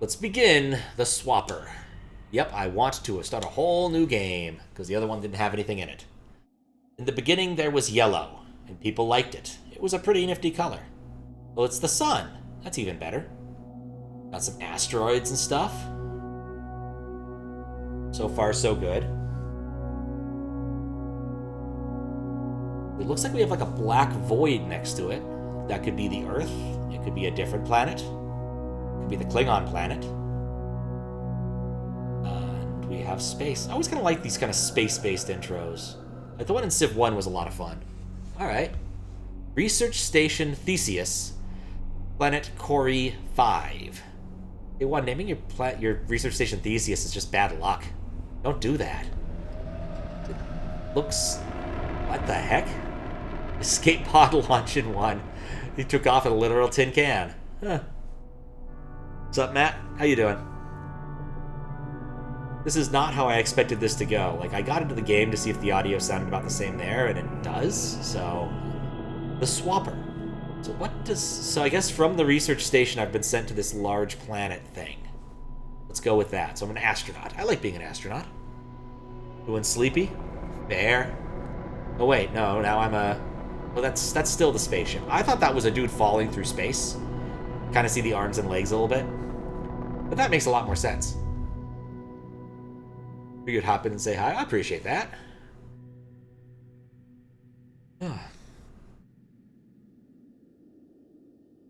Let's begin the swapper. Yep, I want to start a whole new game, because the other one didn't have anything in it. In the beginning, there was yellow, and people liked it. It was a pretty nifty color. Well, it's the sun. That's even better. Got some asteroids and stuff. So far, so good. It looks like we have like a black void next to it. That could be the Earth. It could be a different planet. It could be the Klingon planet. And we have space. I always kind of like these kind of space-based intros. Like the one in Civ 1 was a lot of fun. Alright. Research Station Theseus. Planet Cori 5. Hey, one, naming your research station Theseus is just bad luck. Don't do that. It looks... What the heck? Escape pod launch in one. He took off in a literal tin can. Huh. What's up, Matt? How you doing? This is not how I expected this to go. Like, I got into the game to see if the audio sounded about the same there, and it does, so... The swapper. So what does... So I guess from the research station I've been sent to this large planet thing. Let's go with that. So I'm an astronaut. I like being an astronaut. Doing sleepy? Fair. Oh wait, no, now I'm a... Well, that's still the spaceship. I thought that was a dude falling through space. Kind of see the arms and legs a little bit. But that makes a lot more sense. Figured hop in and say hi. I appreciate that. Oh.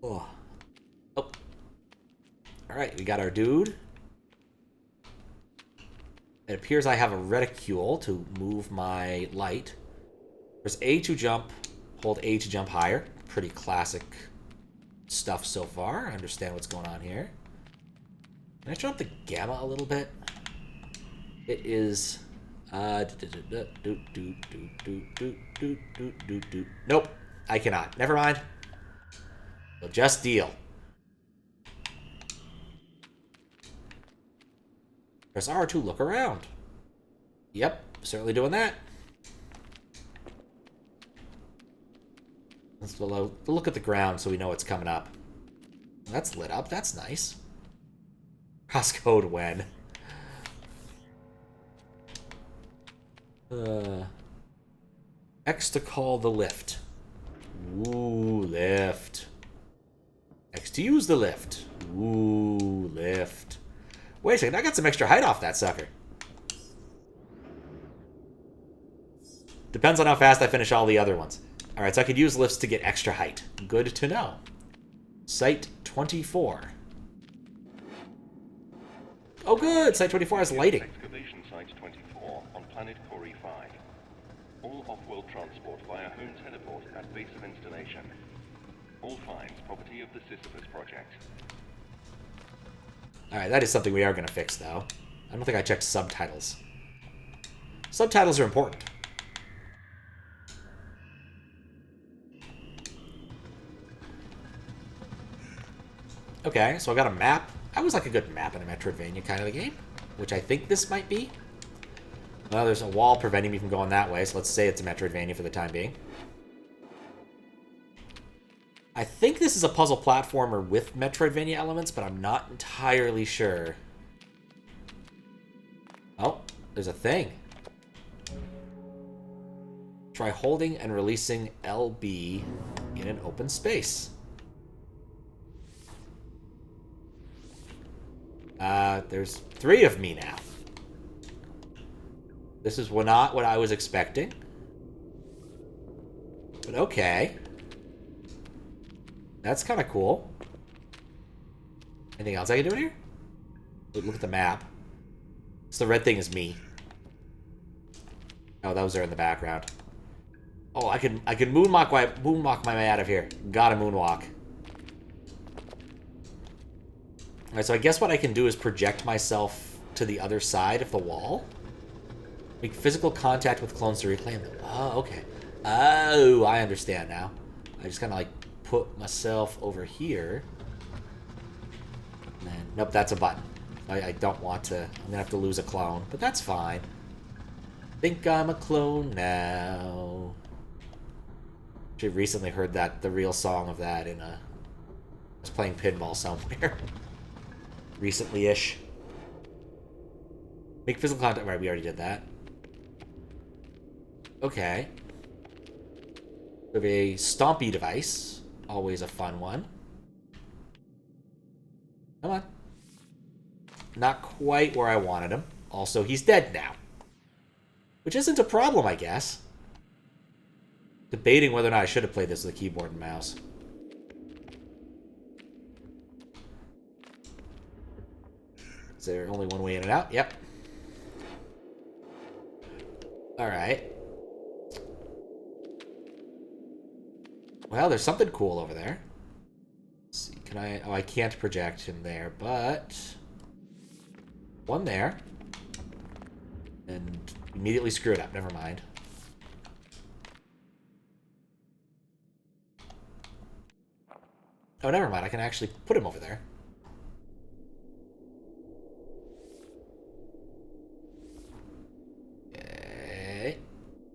Oh. Oh. Alright, we got our dude. It appears I have a reticule to move my light. There's A to jump, hold A to jump higher. Pretty classic stuff so far. I understand what's going on here. Can I turn up the gamma a little bit? It is... Nope, I cannot. Never mind. We'll just deal. Press R to look around. Yep, certainly doing that. Let's look at the ground so we know what's coming up. That's lit up. That's nice. Crosscode when. X to call the lift. Ooh, lift. X to use the lift. Ooh, lift. Wait a second, I got some extra height off that sucker. Depends on how fast I finish all the other ones. Alright, so I could use lifts to get extra height. Good to know. Site 24. Oh good, Site 24 has lighting. Excavation Site 24 on planet Cori 5. All off-world transport via home teleport at base of installation. All finds property of the Sisyphus project. Alright, that is something we are going to fix, though. I don't think I checked subtitles. Subtitles are important. Okay, so I got a map. That was like a good map in a Metroidvania kind of a game, which I think this might be. Well, there's a wall preventing me from going that way, so let's say it's a Metroidvania for the time being. I think this is a puzzle platformer with Metroidvania elements, but I'm not entirely sure. Oh, there's a thing. Try holding and releasing LB in an open space. There's 3 of me now. This is not what I was expecting. But okay. That's kind of cool. Anything else I can do in here? Look at the map. So the red thing is me. Oh, those are in the background. Oh, I can moonwalk my way out of here. Gotta moonwalk. Alright, so I guess what I can do is project myself to the other side of the wall. Make physical contact with clones to reclaim them. Oh, okay. Oh, I understand now. I just kind of like put myself over here. And then, nope, that's a button. I don't want to. I'm going to have to lose a clone, but that's fine. Think I'm a clone now. Actually recently heard the real song of that in a... I was playing pinball somewhere. Recently-ish. Make physical contact. Right, we already did that. Okay. We have a stompy device. Always a fun one. Come on. Not quite where I wanted him. Also, he's dead now. Which isn't a problem, I guess. Debating whether or not I should have played this with a keyboard and mouse. Is there only one way in and out? Yep. Alright. Well, there's something cool over there. Let's see, can I... Oh, I can't project him there, but... One there. And immediately screw it up. Never mind. Oh, never mind. I can actually put him over there. Okay.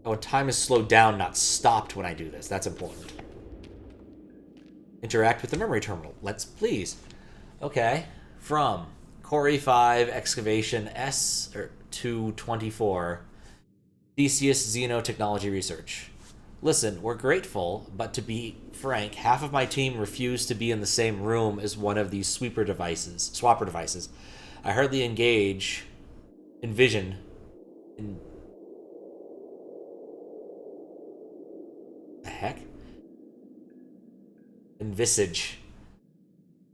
Oh, and time is slowed down, not stopped when I do this. That's important. Interact with the memory terminal. Let's please. Okay. From Core E5 Excavation S224. Theseus Xeno Technology Research. Listen, we're grateful, but to be frank, half of my team refused to be in the same room as one of these swapper devices. I hardly envision the heck? Envisage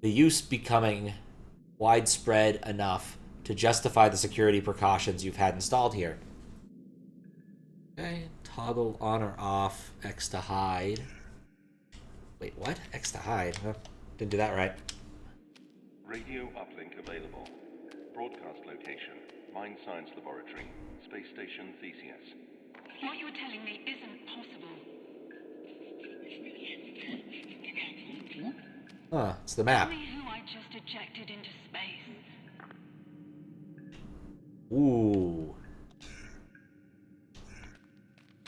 the use becoming widespread enough to justify the security precautions you've had installed here. Okay, toggle on or off, X to hide. Wait, what? X to hide? Huh? Didn't do that right. Radio uplink available. Broadcast location, Mine Science Laboratory, Space Station Theseus. What you're telling me isn't possible. Huh, it's the map. Tell me who I just ejected into space. Ooh.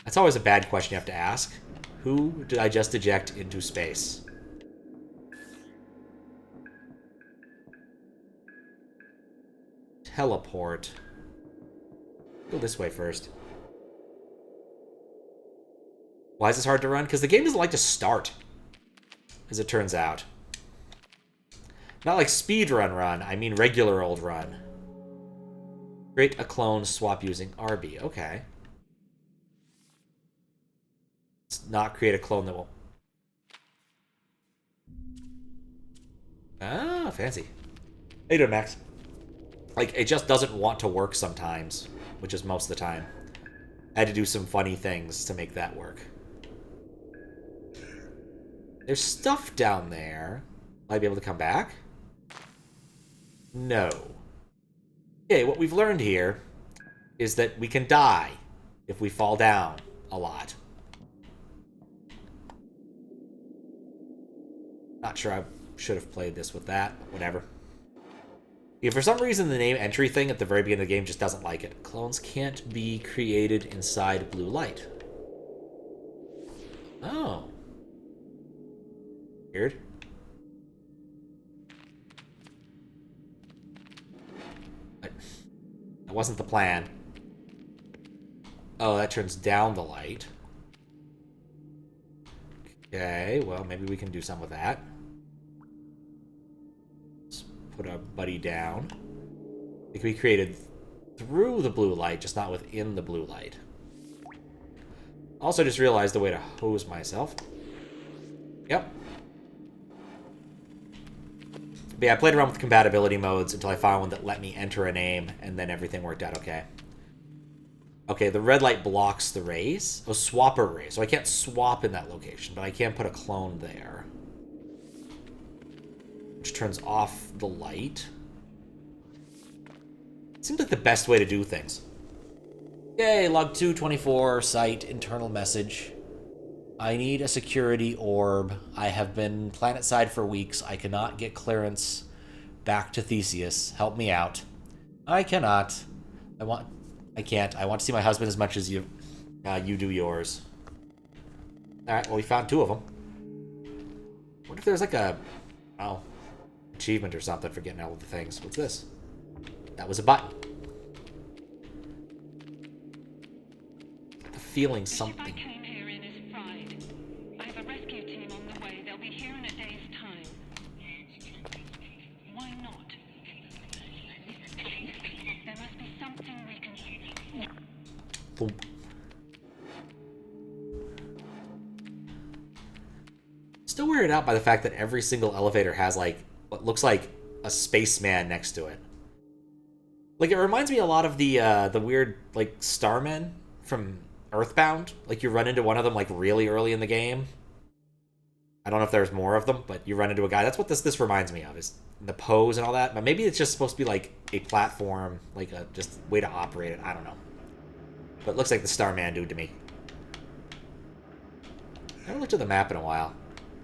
That's always a bad question you have to ask. Who did I just eject into space? Teleport. Go this way first. Why is this hard to run? Because the game doesn't like to start, as it turns out. Not like speedrun run, I mean regular old run. Create a clone swap using RB. Okay. Let's not create a clone that will... Ah, fancy. How you doing, Max? Like, it just doesn't want to work sometimes, which is most of the time. I had to do some funny things to make that work. There's stuff down there. Will I be able to come back? No. Okay, what we've learned here is that we can die if we fall down a lot. Not sure I should have played this with that. Whatever. If for some reason the name entry thing at the very beginning of the game just doesn't like it. Clones can't be created inside blue light. Oh. Weird. That wasn't the plan. Oh, that turns down the light. Okay, well, maybe we can do some with that. Let's put our buddy down. It can be created through the blue light, just not within the blue light. Also just realized the way to hose myself. Yep. But yeah, I played around with compatibility modes until I found one that let me enter a name, and then everything worked out okay. Okay, the red light blocks the rays. Oh, swapper rays. So I can't swap in that location, but I can put a clone there. Which turns off the light. Seems like the best way to do things. Yay, log 224, site, internal message. I need a security orb. I have been planetside for weeks. I cannot get clearance back to Theseus. Help me out. I cannot. I can't. I want to see my husband as much as you. You do yours. Alright, well, we found two of them. What if there's like a achievement or something for getting all of the things. What's this? That was a button. The feeling something. The ship I came here in is fried. I have a rescue team on the way. They'll be here in a day's time. Why not? There must be something we can... Boom. Still weirded out by the fact that every single elevator has, like, what looks like a spaceman next to it. Like, it reminds me a lot of the weird, like, starmen from Earthbound. Like, you run into one of them, like, really early in the game. I don't know if there's more of them, but you run into a guy. That's what this reminds me of, is the pose and all that. But maybe it's just supposed to be, like, a platform, like, a just way to operate it. I don't know. But it looks like the Starman dude to me. I haven't looked at the map in a while.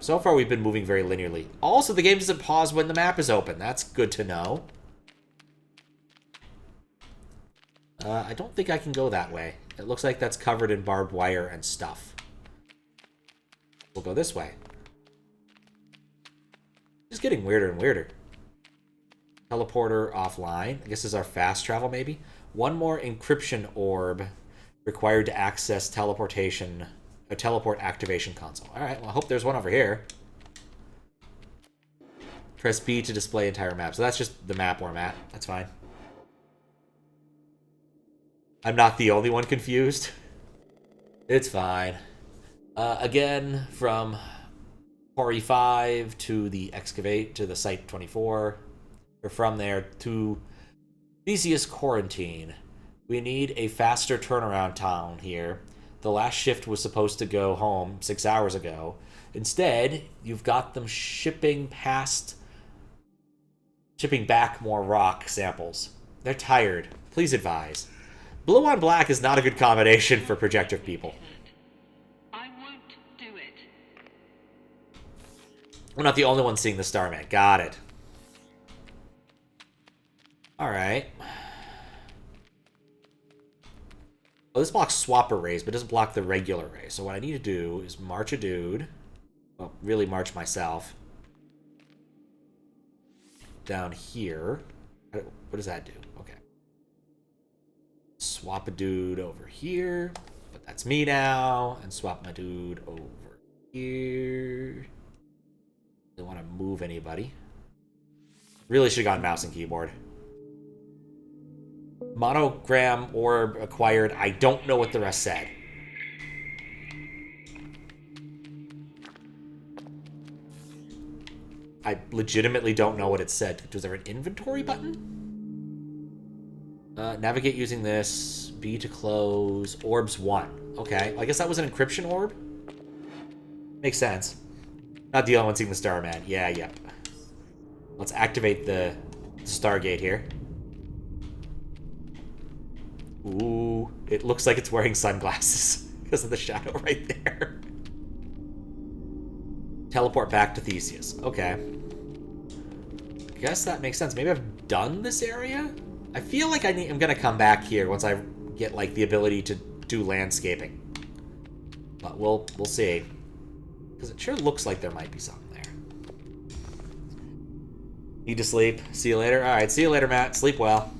So far, we've been moving very linearly. Also, the game doesn't pause when the map is open. That's good to know. I don't think I can go that way. It looks like that's covered in barbed wire and stuff. We'll go this way. It's getting weirder and weirder. Teleporter offline. I guess this is our fast travel, maybe. One more encryption orb required to access teleportation... a teleport activation console. Alright, well, I hope there's one over here. Press B to display entire map. So that's just the map where I'm at. That's fine. I'm not the only one confused. It's fine. Again, from Quarry 5 to the Excavate to the Site 24. Or from there to Theseus Quarantine. We need a faster turnaround time here. The last shift was supposed to go home 6 hours ago. Instead, you've got them shipping back more rock samples. They're tired. Please advise. Blue on black is not a good combination for projective people. I won't do it. We're not the only one seeing the Starman. Got it. Alright. Oh, this blocks swapper rays, but doesn't block the regular ray. So what I need to do is march a dude. Well, really march myself. Down here. What does that do? Okay. Swap a dude over here. But that's me now. And swap my dude over here. Don't want to move anybody. Really should have gone mouse and keyboard. Monogram orb acquired. I don't know what the rest said. I legitimately don't know what it said. Was there an inventory button? Navigate using this. B to close. Orbs 1. Okay. Well, I guess that was an encryption orb? Makes sense. Not the only one seeing the Starman. Yeah, yep. Let's activate the Stargate here. Ooh, it looks like it's wearing sunglasses because of the shadow right there. Teleport back to Theseus. Okay. I guess that makes sense. Maybe I've done this area? I feel like I'm gonna come back here once I get, like, the ability to do landscaping. But we'll see. Because it sure looks like there might be something there. Need to sleep. See you later? Alright, see you later, Matt. Sleep well.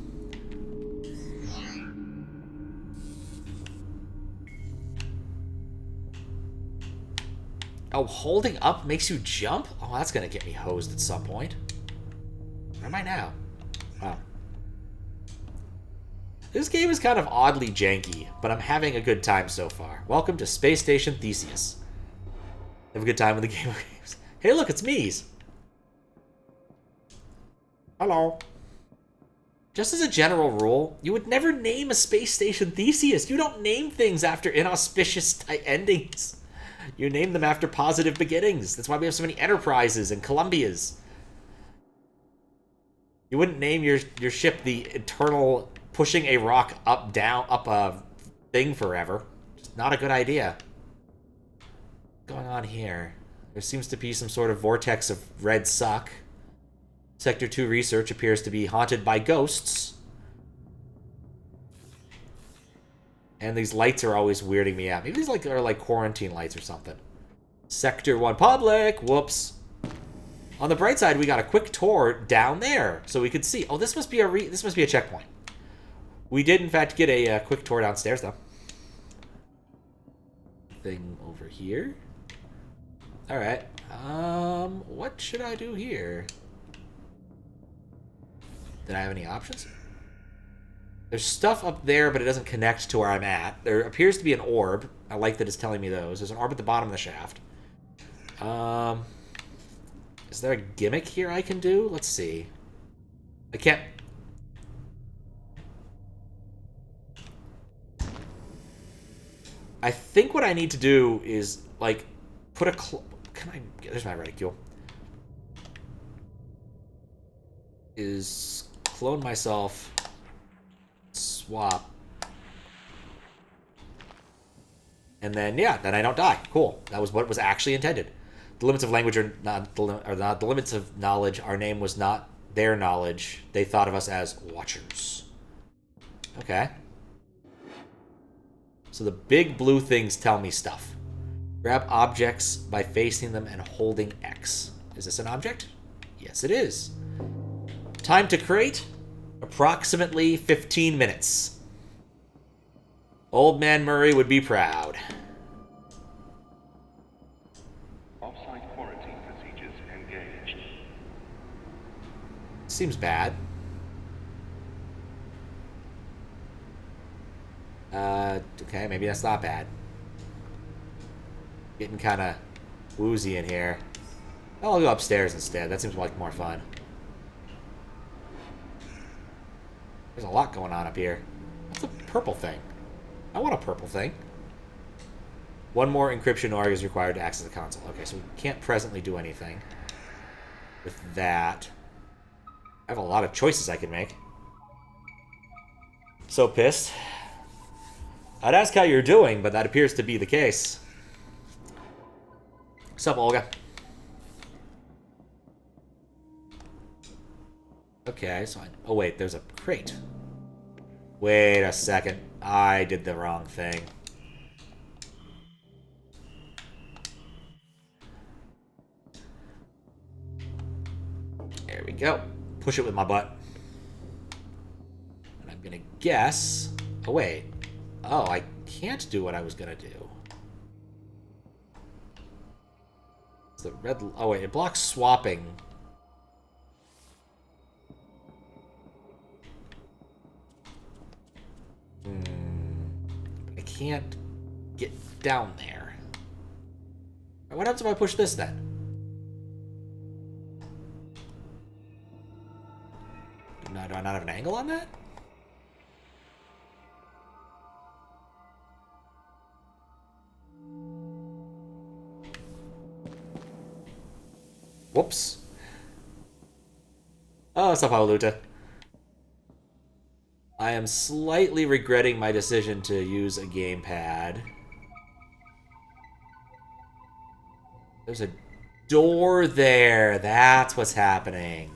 Oh, holding up makes you jump? Oh, that's gonna get me hosed at some point. Where am I now? Wow. This game is kind of oddly janky, but I'm having a good time so far. Welcome to Space Station Theseus. Have a good time with the game of games. Hey, look, it's Mies. Hello. Just as a general rule, you would never name a space station Theseus. You don't name things after inauspicious endings. You name them after positive beginnings. That's why we have so many Enterprises and Columbias. You wouldn't name your ship the Eternal pushing a rock up a thing forever. Just not a good idea. What's going on here? There seems to be some sort of vortex of red suck. Sector 2 research appears to be haunted by ghosts. And these lights are always weirding me out. Maybe these are like quarantine lights or something. Sector 1 public. Whoops. On the bright side, we got a quick tour down there, so we could see. Oh, this must be a checkpoint. We did, in fact, get a quick tour downstairs, though. Thing over here. All right. What should I do here? Did I have any options? There's stuff up there, but it doesn't connect to where I'm at. There appears to be an orb. I like that it's telling me those. There's an orb at the bottom of the shaft. Is there a gimmick here I can do? Let's see. I can't... I think what I need to do is, like, put a... Can I... There's my reticule. Is clone myself... Swap. And then, yeah, then I don't die. Cool. That was what was actually intended. The limits of language are not the limits of knowledge. Our name was not their knowledge. They thought of us as watchers. Okay. So the big blue things tell me stuff. Grab objects by facing them and holding X. Is this an object? Yes, it is. Time to create? Approximately 15 minutes. Old Man Murray would be proud. Off-site quarantine procedures engaged. Seems bad. Okay, maybe that's not bad. Getting kind of woozy in here. I'll go upstairs instead. That seems like more fun. There's a lot going on up here. What's the purple thing? I want a purple thing. One more encryption org is required to access the console. Okay, so we can't presently do anything with that. I have a lot of choices I can make. So pissed. I'd ask how you're doing, but that appears to be the case. What's up, Olga? Okay, so oh wait, there's a crate. Wait a second. I did the wrong thing. There we go. Push it with my butt. And I'm gonna guess... Oh wait. Oh, I can't do what I was gonna do. It's the red... Oh wait, it blocks swapping. I can't get down there. What happens if I push this then? Do I not have an angle on that? Whoops. Oh, what's up, HwailaLuta? I am slightly regretting my decision to use a gamepad. There's a door there. That's what's happening.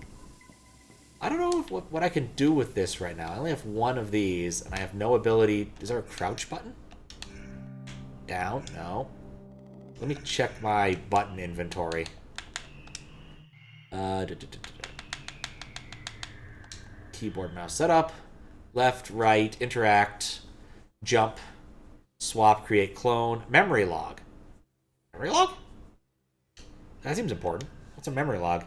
I don't know what I can do with this right now. I only have one of these, and I have no ability... Is there a crouch button? Down? No. Let me check my button inventory. Keyboard mouse setup. Left, right, interact, jump, swap, create, clone, memory log. Memory log? That seems important. What's a memory log?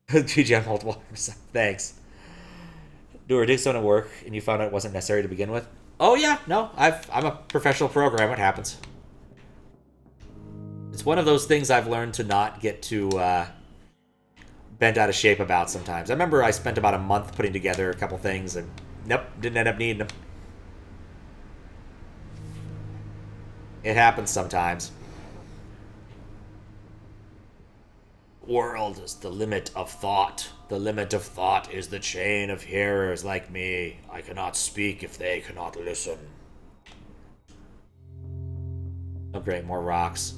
GG on multiple. Thanks. Do a Dixon at work, and you found out it wasn't necessary to begin with? Oh yeah, no, I'm a professional programmer. It happens. It's one of those things I've learned to not get too bent out of shape about sometimes. I remember I spent about a month putting together a couple things, and nope, didn't end up needing them. It happens sometimes. World is the limit of thought. The limit of thought is the chain of hearers like me. I cannot speak if they cannot listen. Oh great, more rocks.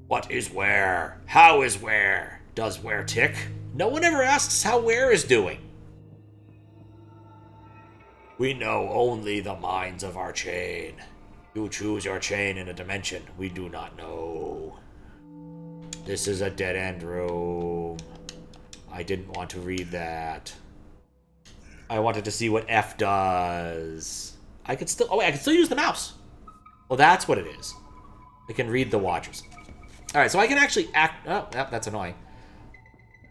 What is where? How is where? Does where tick? No one ever asks how where is doing. We know only the minds of our chain. You choose your chain in a dimension we do not know. This is a dead-end room. I didn't want to read that. I wanted to see what F does. I could still... Oh, wait, I can still use the mouse. Well, that's what it is. I can read the watchers. Alright, so I can actually act... Oh, yep, that's annoying.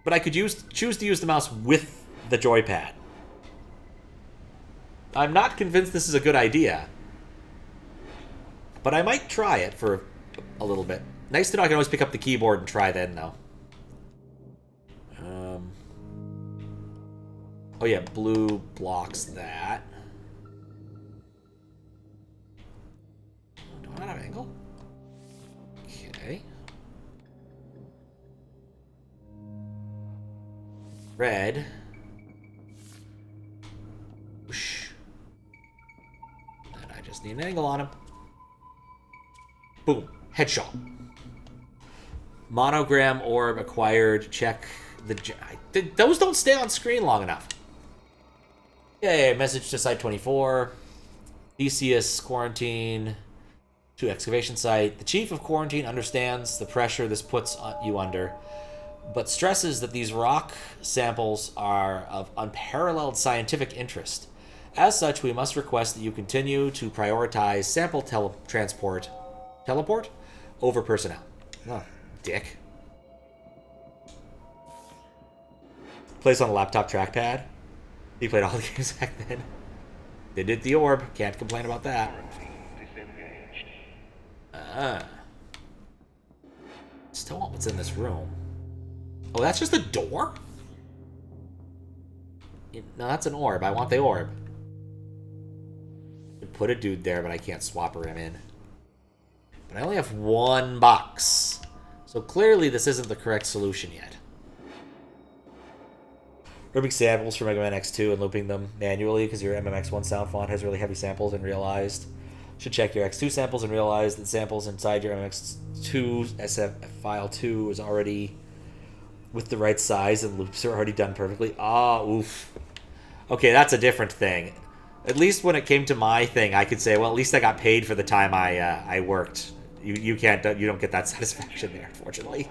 But I could choose to use the mouse with the joypad. I'm not convinced this is a good idea. But I might try it for a little bit. Nice to know I can always pick up the keyboard and try then, though. Oh yeah, blue blocks that. Do I have an angle? Okay. Red. Whoosh. And I just need an angle on him. Boom. Headshot. Monogram orb acquired. Check the... Those don't stay on screen long enough. Yay, message to Site 24. Theseus quarantine to excavation site. The chief of quarantine understands the pressure this puts you under, but stresses that these rock samples are of unparalleled scientific interest. As such, we must request that you continue to prioritize sample teleport over personnel. Oh, dick. Plays on a laptop trackpad. He played all the games back then. They did the orb. Can't complain about that. Still want what's in this room. Oh, that's just a door? No, that's an orb. I want the orb. Put a dude there, but I can't swapper him in. But I only have one box. So clearly this isn't the correct solution yet. Ripping samples from Mega Man X2 and looping them manually because your MMX1 sound font has really heavy samples and realized. Should check your X2 samples and realize that samples inside your MMX2 SF file 2 is already with the right size and loops are already done perfectly. Ah, oof. Okay, that's a different thing. At least when it came to my thing, I could say, well, at least I got paid for the time I worked. You don't get that satisfaction there, unfortunately.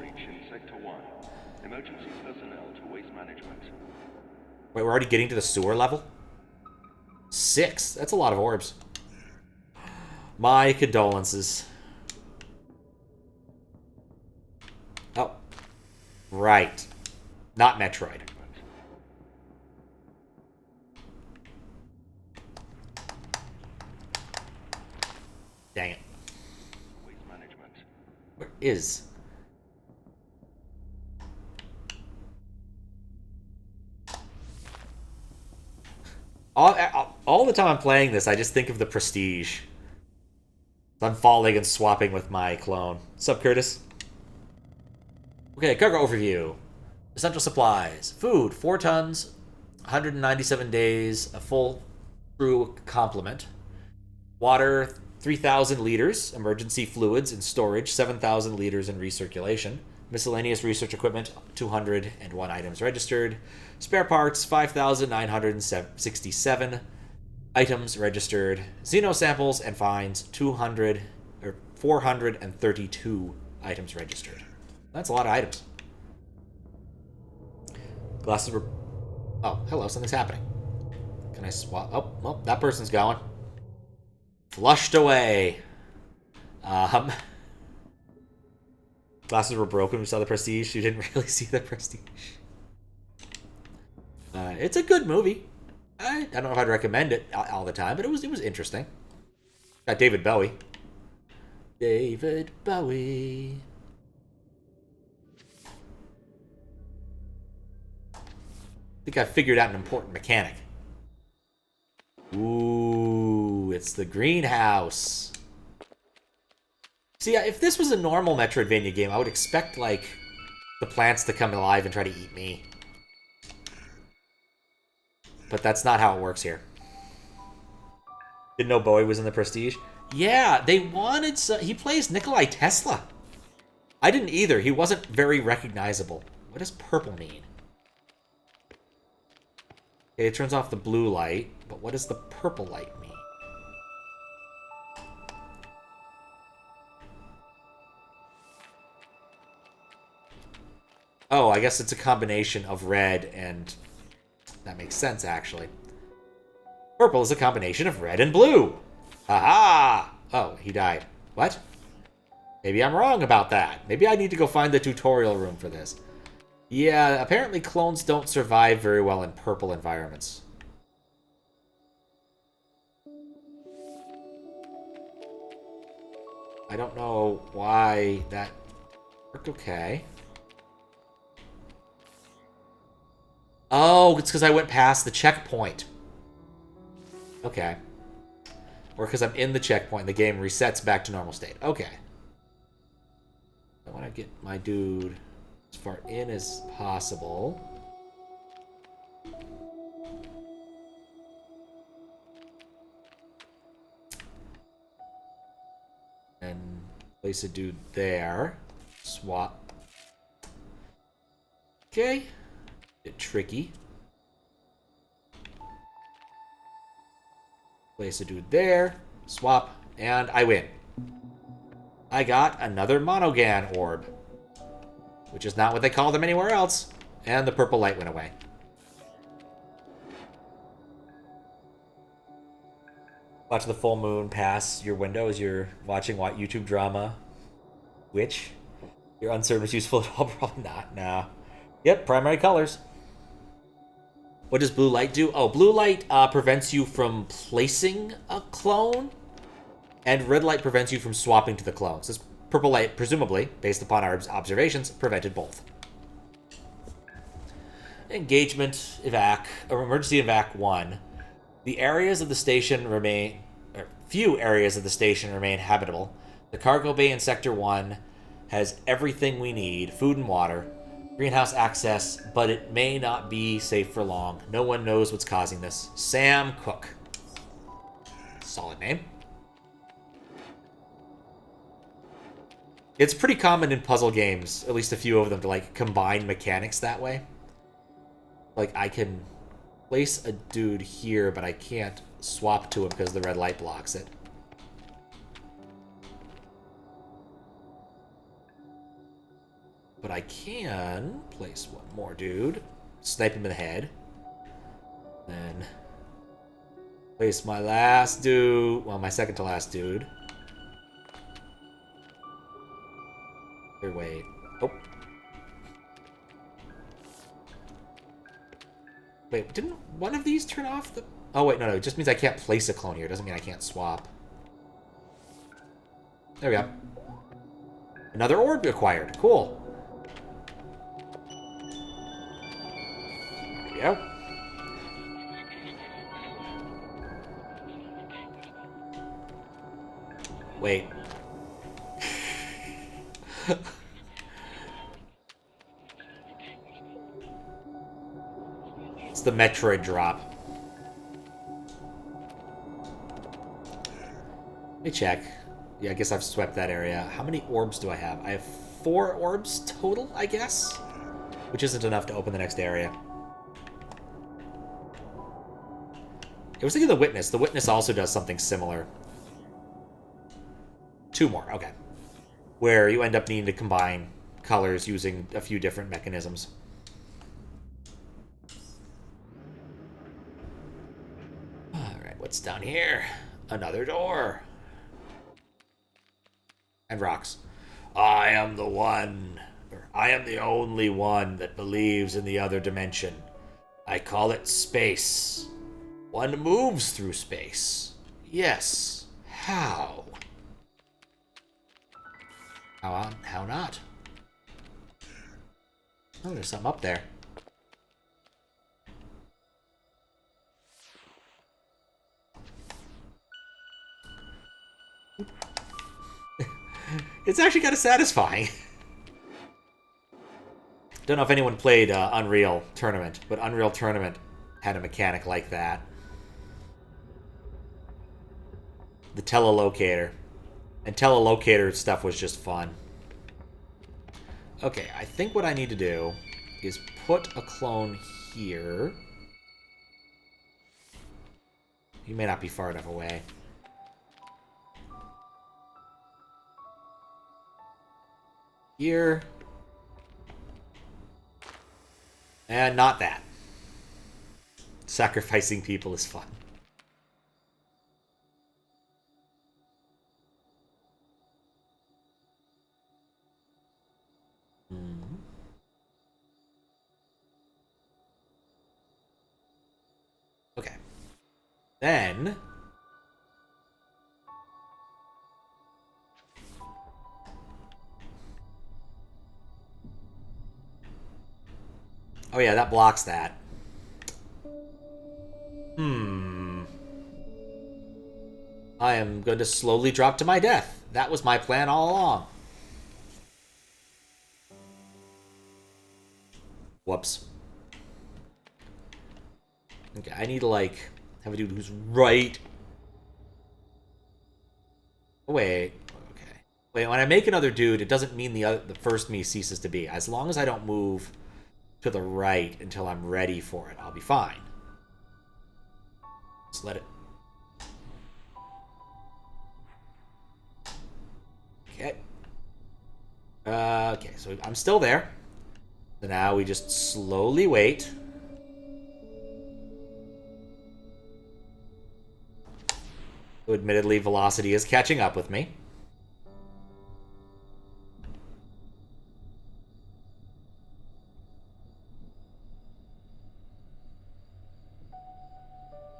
Wait, we're already getting to the sewer level? 6. That's a lot of orbs. My condolences. Oh. Right. Not Metroid. Dang it. Where is... All the time I'm playing this, I just think of the Prestige. I'm falling and swapping with my clone. Sup, Curtis? Okay, cargo overview. Essential supplies. Food, 4 tons, 197 days, a full crew complement. Water, 3,000 liters. Emergency fluids and storage, 7,000 liters in recirculation. Miscellaneous research equipment, 201 items registered. Spare parts, 5,967 items registered. Xeno samples and finds, 432 items registered. That's a lot of items. Glasses were... Oh, hello, something's happening. Can I swap? Oh, well, that person's going. Flushed away. Glasses were broken. We saw the Prestige. You didn't really see the Prestige. It's a good movie. I don't know if I'd recommend it all the time, but it was interesting. Got David Bowie. David Bowie. I think I figured out an important mechanic. Ooh, it's the greenhouse. See, if this was a normal Metroidvania game, I would expect, like, the plants to come alive and try to eat me. But that's not how it works here. Didn't know Bowie was in the Prestige? Yeah, they wanted... He plays Nikolai Tesla. I didn't either. He wasn't very recognizable. What does purple mean? Okay, it turns off the blue light, but what does the purple light mean? I guess it's a combination of red and... That makes sense, actually. Purple is a combination of red and blue. Aha! Oh, he died. What? Maybe I'm wrong about that. Maybe I need to go find the tutorial room for this. Yeah, apparently clones don't survive very well in purple environments. I don't know why that worked okay. Oh, it's because I went past the checkpoint. Okay. Or because I'm in the checkpoint, the game resets back to normal state. Okay. I want to get my dude as far in as possible. And place a dude there. Swap. Okay. Bit tricky. Place a dude there. Swap. And I win. I got another Monogan orb. Which is not what they call them anywhere else. And the purple light went away. Watch the full moon pass your window as you're watching what YouTube drama. Which? Your uncertain is useful at all? Probably not. Nah. Yep, primary colors. What does blue light do? Oh, blue light prevents you from placing a clone. And red light prevents you from swapping to the clones. This purple light, presumably, based upon our observations, prevented both. Engagement evac, or emergency evac 1. The areas of the station remain, or few areas of the station remain habitable. The cargo bay in Sector 1 has everything we need, food and water, greenhouse access, but it may not be safe for long. No one knows what's causing this. Sam Cook. Solid name. It's pretty common in puzzle games, at least a few of them, to like combine mechanics that way. Like I can place a dude here, but I can't swap to him because the red light blocks it. But I can place one more dude, snipe him in the head, then place my last dude, well, my second to last dude. Or wait. Oh. Wait, didn't one of these turn off the... Oh, wait, no, it just means I can't place a clone here. It doesn't mean I can't swap. There we go. Another orb acquired. Cool. There we go. Wait. It's the Metroid drop. Let me check. Yeah, I guess I've swept that area. How many orbs do I have? I have 4 orbs total, I guess? Which isn't enough to open the next area. I was thinking the Witness. The Witness also does something similar. 2 more, okay. Where you end up needing to combine colors using a few different mechanisms. Alright, what's down here? Another door. And rocks. I am the one, or I am the only one that believes in the other dimension. I call it space. One moves through space. Yes. How? How not? Oh, there's something up there. It's actually kind of satisfying. Don't know if anyone played Unreal Tournament, but Unreal Tournament had a mechanic like that. The telelocator. And telelocator stuff was just fun. Okay, I think what I need to do is put a clone here. He may not be far enough away. Here. And not that. Sacrificing people is fun. Okay. Then... oh yeah, that blocks that. I am going to slowly drop to my death. That was my plan all along. Whoops. Okay, I need to, like, have a dude who's right... oh, wait. Okay. Wait, when I make another dude, it doesn't mean the first me ceases to be. As long as I don't move to the right until I'm ready for it, I'll be fine. Just let it... okay. Okay, so I'm still there. So now we just slowly wait. So admittedly, velocity is catching up with me.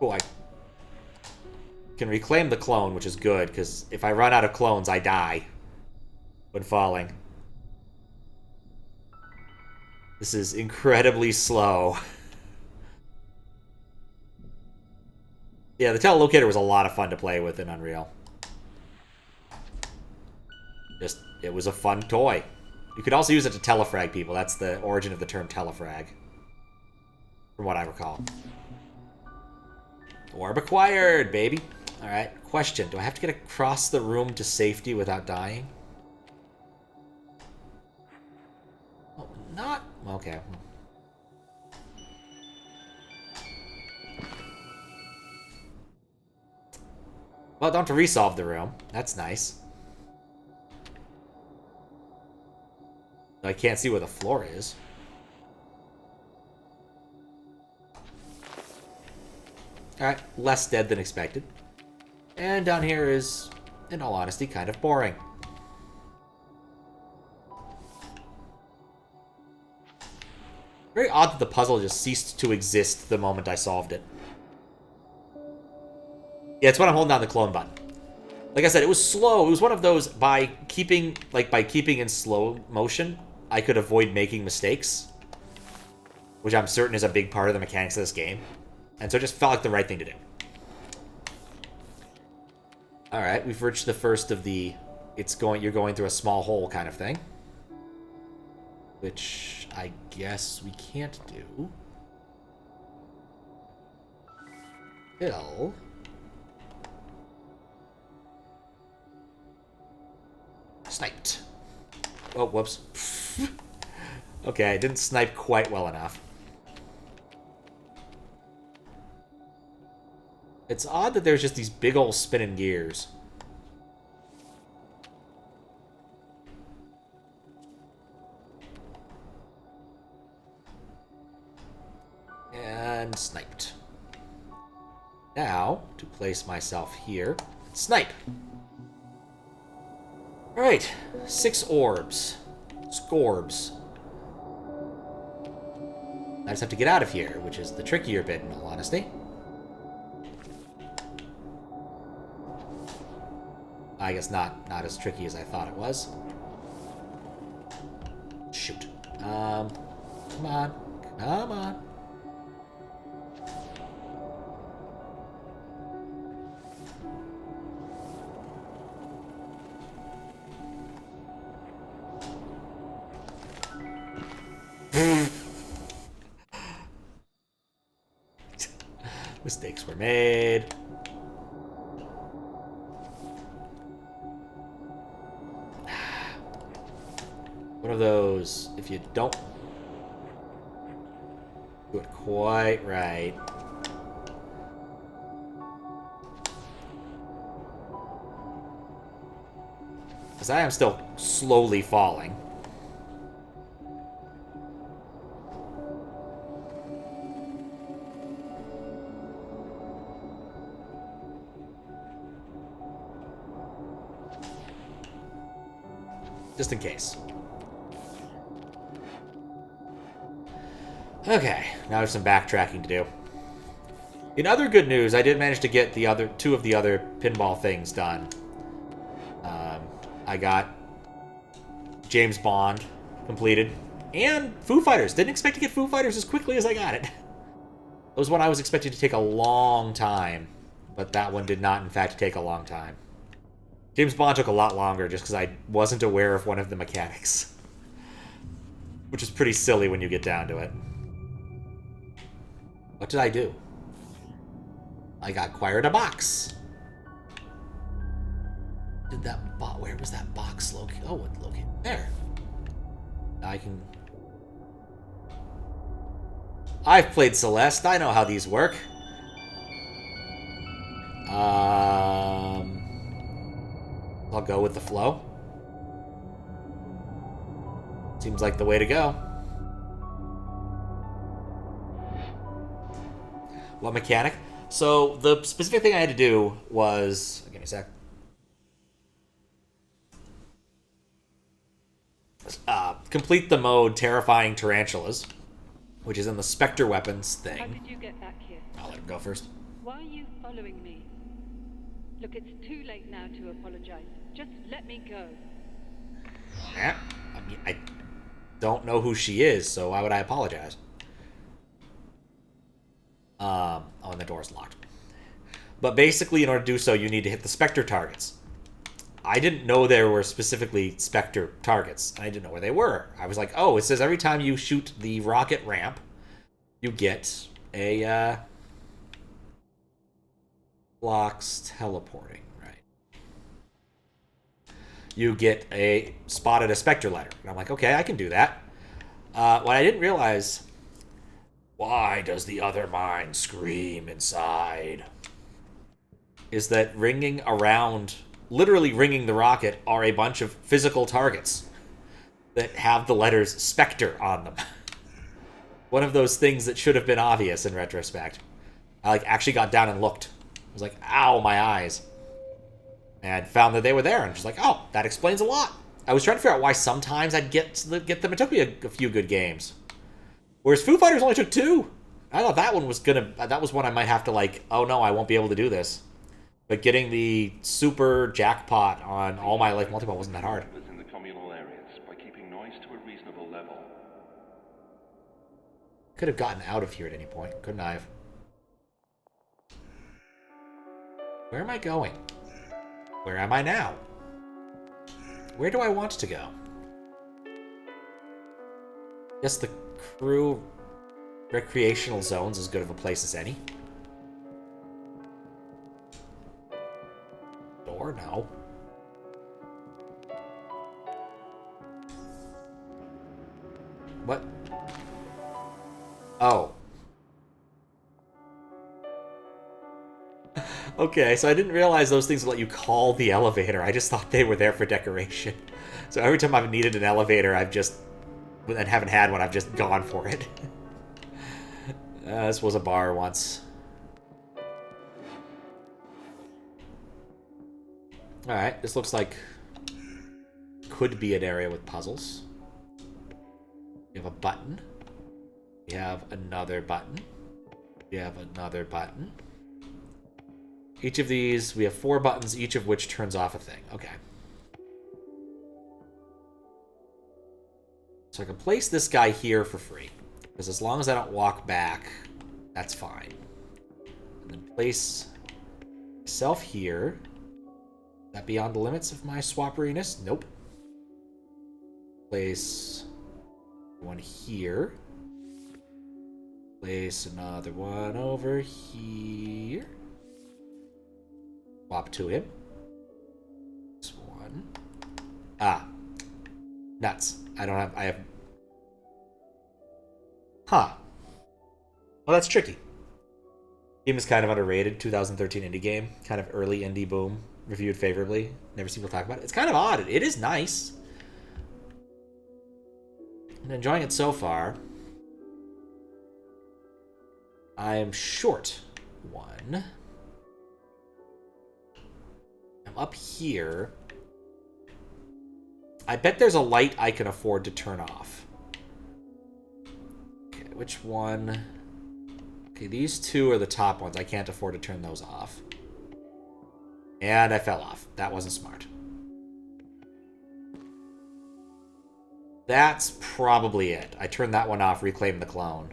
Oh, I can reclaim the clone, which is good, because if I run out of clones, I die when falling. This is incredibly slow. Yeah, the telelocator was a lot of fun to play with in Unreal. Just, it was a fun toy. You could also use it to telefrag people. That's the origin of the term telefrag. From what I recall. Orb acquired, baby. Alright, question. Do I have to get across the room to safety without dying? Oh, not... okay. Well, don't have to resolve the room. That's nice. I can't see where the floor is. Alright, less dead than expected. And down here is, in all honesty, kind of boring. Very odd that the puzzle just ceased to exist the moment I solved it. Yeah, it's when I'm holding down the clone button. Like I said, it was slow. It was one of those, by keeping in slow motion, I could avoid making mistakes. Which I'm certain is a big part of the mechanics of this game. And so it just felt like the right thing to do. Alright, we've reached the first of the you're going through a small hole kind of thing. Which I guess we can't do. Hill. Sniped. Oh, whoops. Okay, I didn't snipe quite well enough. It's odd that there's just these big old spinning gears. And sniped. Now, to place myself here, snipe! Alright, 6 orbs. Scorbs. I just have to get out of here, which is the trickier bit, in all honesty. I guess not as tricky as I thought it was. Shoot. Come on. Come on. Mistakes were made. One of those, if you don't do it quite right. Because I am still slowly falling. Just in case. Okay, now there's some backtracking to do. In other good news, I did manage to get the other 2 of the other pinball things done. I got James Bond completed, and Foo Fighters. Didn't expect to get Foo Fighters as quickly as I got it. It was one I was expecting to take a long time, but that one did not, in fact, take a long time. James Bond took a lot longer just because I wasn't aware of one of the mechanics, which is pretty silly when you get down to it. What did I do? I got acquired a box. Did that box? Where was that box located? Oh, it's located there. I can. I've played Celeste. I know how these work. I'll go with the flow. Seems like the way to go. What mechanic? So the specific thing I had to do was... Give me a sec. Complete the mode Terrifying Tarantulas, which is in the Spectre Weapons thing. How did you get back here? I'll let him go first. Why are you following me? Look, it's too late now to apologize. Just let me go. I mean, I don't know who she is, so why would I apologize? Oh, and the door's locked. But basically, in order to do so, you need to hit the Spectre targets. I didn't know there were specifically Spectre targets. I didn't know where they were. I was like, oh, it says every time you shoot the rocket ramp, you get a, blocks teleporting, right? You get a spotted a Spectre letter. And I'm like, okay, I can do that. What I didn't realize, why does the other mind scream inside? Is that ringing around... literally ringing the rocket are a bunch of physical targets that have the letters Spectre on them. One of those things that should have been obvious in retrospect. I actually got down and looked. I was like, ow, my eyes. And found that they were there, and just like, oh, that explains a lot. I was trying to figure out why sometimes I'd get them. It took me a few good games. Whereas Foo Fighters only took 2. I thought that one was that was one I might have to oh no, I won't be able to do this. But getting the super jackpot on All My Life Multiple wasn't that hard. In the communal areas by keeping noise to a reasonable level. Could have gotten out of here at any point, couldn't I have? Where am I going? Where am I now? Where do I want to go? Guess the crew recreational zone's as good of a place as any. Or no. What? Oh. Okay, so I didn't realize those things would let you call the elevator. I just thought they were there for decoration. So every time I've needed an elevator, and haven't had one, I've just gone for it. This was a bar once. Alright, this looks like could be an area with puzzles. We have a button. We have another button. We have another button. Each of these, we have 4 buttons, each of which turns off a thing. Okay. So I can place this guy here for free. Because as long as I don't walk back, that's fine. And then place myself here. Is that beyond the limits of my swapperiness? Nope. Place one here. Place another one over here. Swap to him. This one. Ah. Nuts. I have... Huh. Well, that's tricky. Game is kind of underrated. 2013 indie game. Kind of early indie boom. Reviewed favorably. Never seen people talk about it. It's kind of odd. It is nice. I'm enjoying it so far. I am short 1. I'm up here. I bet there's a light I can afford to turn off. Okay, which one? Okay, these two are the top ones. I can't afford to turn those off. And I fell off. That wasn't smart. That's probably it. I turned that one off, reclaim the clone.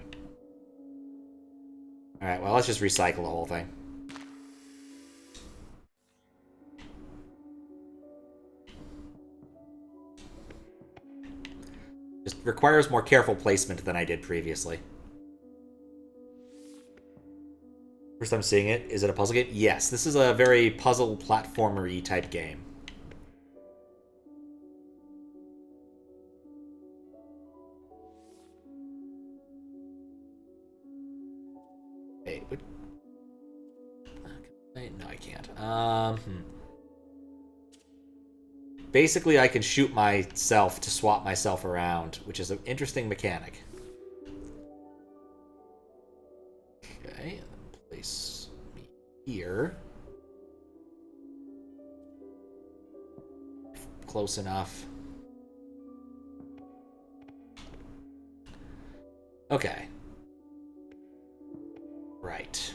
Alright, well, let's just recycle the whole thing. Just requires more careful placement than I did previously. First time seeing it. Is it a puzzle game? Yes, this is a very puzzle platformer-y type game. Wait, what? No, I can't. Basically, I can shoot myself to swap myself around, which is an interesting mechanic. Okay, place me here. Close enough. Okay. Right.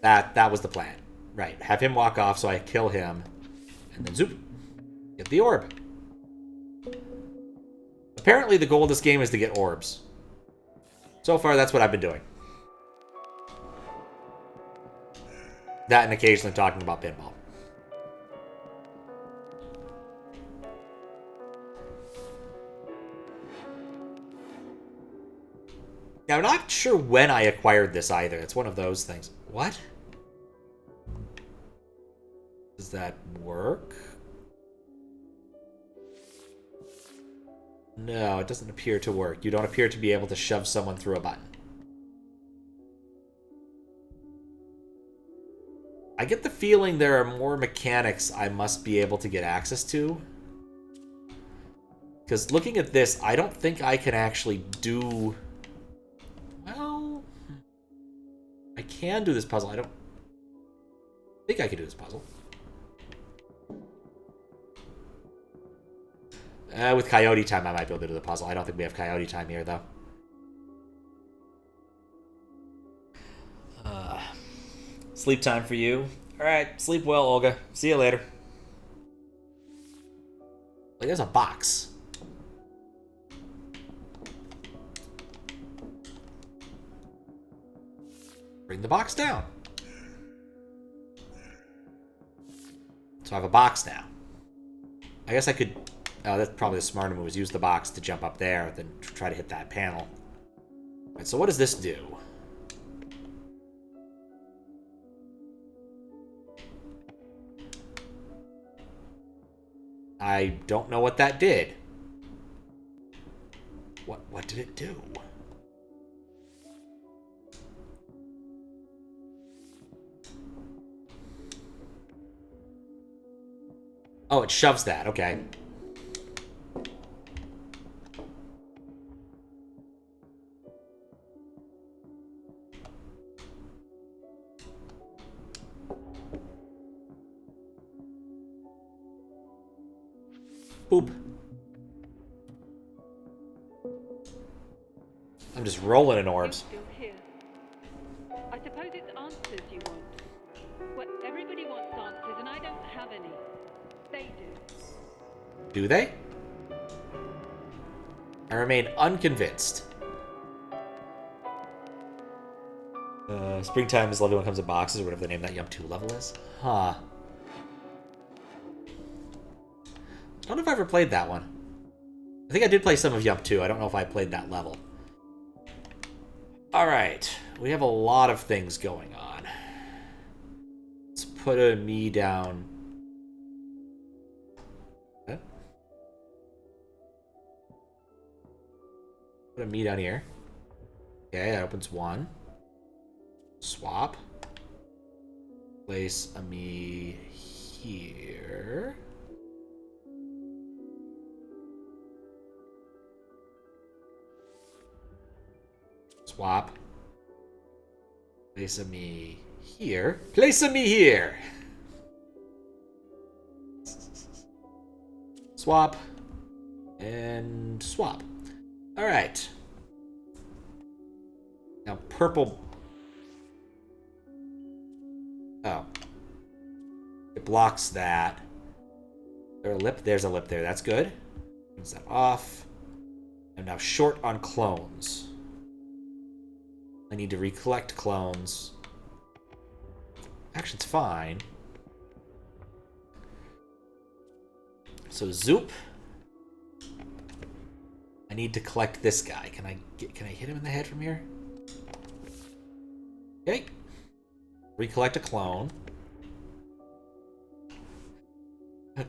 That was the plan. Right. Have him walk off so I kill him. And then zoop. Get the orb. Apparently the goal of this game is to get orbs. So far, that's what I've been doing. That and occasionally talking about pinball. Now, I'm not sure when I acquired this either. It's one of those things. What? Does that work? No, it doesn't appear to work. You don't appear to be able to shove someone through a button. I get the feeling there are more mechanics I must be able to get access to. Because looking at this, I don't think I can actually do... Well... I can do this puzzle. I don't think I can do this puzzle. With Coyote Time, I might be able to do the puzzle. I don't think we have Coyote Time here, though. Sleep time for you. Alright, sleep well, Olga. See you later. Like, there's a box. Bring the box down. So I have a box now. I guess I could... Oh, that's probably the smarter move, is use the box to jump up there, then try to hit that panel. Alright, so what does this do? I don't know what that did. What did it do? Oh, it shoves that. Okay. Boop. I'm just rolling in orbs. You're still here. I suppose it's answers you want. Well, everybody wants answers, and I don't have any. They do. Do they? I remain unconvinced. Springtime is lovely when it comes in boxes, or whatever the name of that Yum 2 level is. Huh. I don't know if I ever played that one. I think I did play some of Yum 2. I don't know if I played that level. Alright. We have a lot of things going on. Let's put a me down. Okay. Put a me down here. Okay, that opens one. Swap. Place a me here. Swap. Place a me here. Place me here. Swap. And swap. Alright. Now purple... Oh. It blocks that. There's a lip. There's a lip there. That's good. Turns that off. I'm now short on clones. I need to recollect clones. Action's fine. So Zoop. I need to collect this guy. Can I hit him in the head from here? Okay. Recollect a clone.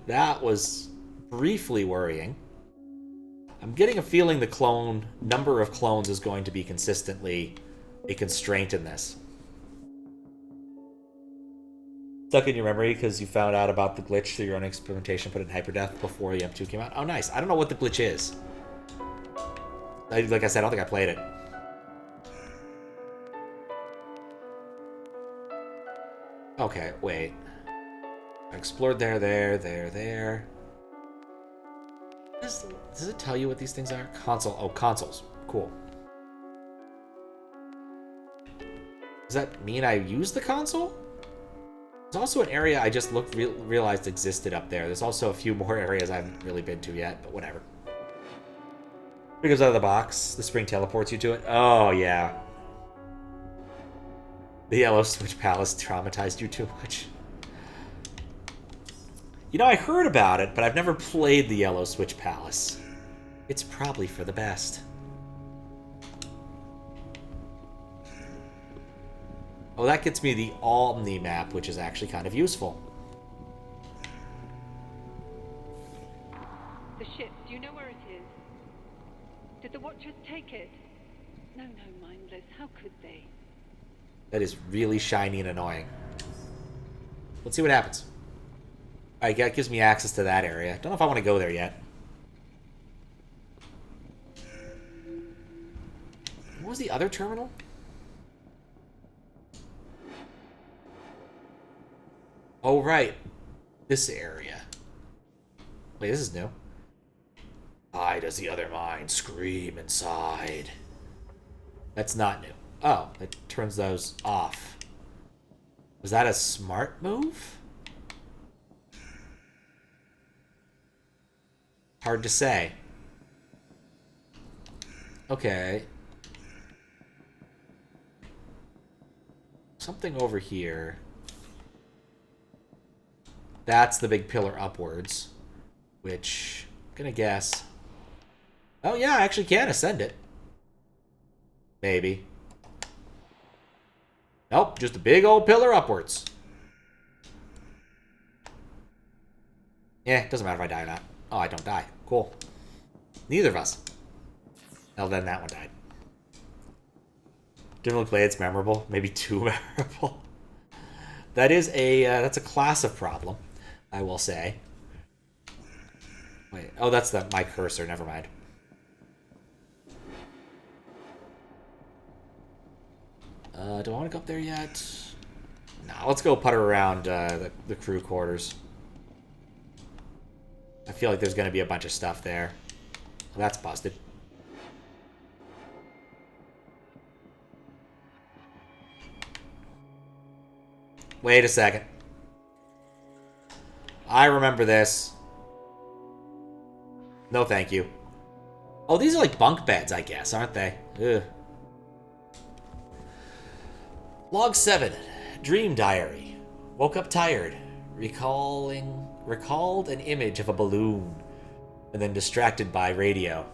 That was briefly worrying. I'm getting a feeling the number of clones is going to be consistently a constraint in this. Stuck in your memory because you found out about the glitch through your own experimentation, put it in hyperdeath before EM2 came out. Oh, nice. I don't know what the glitch is. Like I said, I don't think I played it. Okay, wait. I explored there. Does it tell you what these things are? Console. Oh, consoles. Cool. Does that mean I use the console? There's also an area I just realized existed up there. There's also a few more areas I haven't really been to yet, but whatever. It goes out of the box. The spring teleports you to it. Oh, yeah. The Yellow Switch Palace traumatized you too much. You know, I heard about it, but I've never played the Yellow Switch Palace. It's probably for the best. Oh, that gets me the Omni map, which is actually kind of useful. The ship, do you know where it is? Did the Watchers take it? No, mindless. How could they? That is really shiny and annoying. Let's see what happens. Alright, that gives me access to that area. Don't know if I want to go there yet. What was the other terminal? Oh, right. This area. Wait, this is new. Why does the other mind scream inside? That's not new. Oh, it turns those off. Was that a smart move? Hard to say. Okay. Something over here. That's the big pillar upwards. Which, I'm gonna guess. Oh yeah, I actually can ascend it. Maybe. Nope, just a big old pillar upwards. Yeah, it doesn't matter if I die or not. Oh, I don't die. Cool. Neither of us. Well, then that one died. Didn't really play it's memorable. Maybe too memorable. That is that's a class of problem, I will say. Wait, oh, that's my cursor. Never mind. Do I want to go up there yet? No, let's go putter around the crew quarters. I feel like there's going to be a bunch of stuff there. Well, that's busted. Wait a second. I remember this. No, thank you. Oh, these are like bunk beds, I guess, aren't they? Ugh. Log 7. Dream diary. Woke up tired. Recalled an image of a balloon. And then distracted by radio.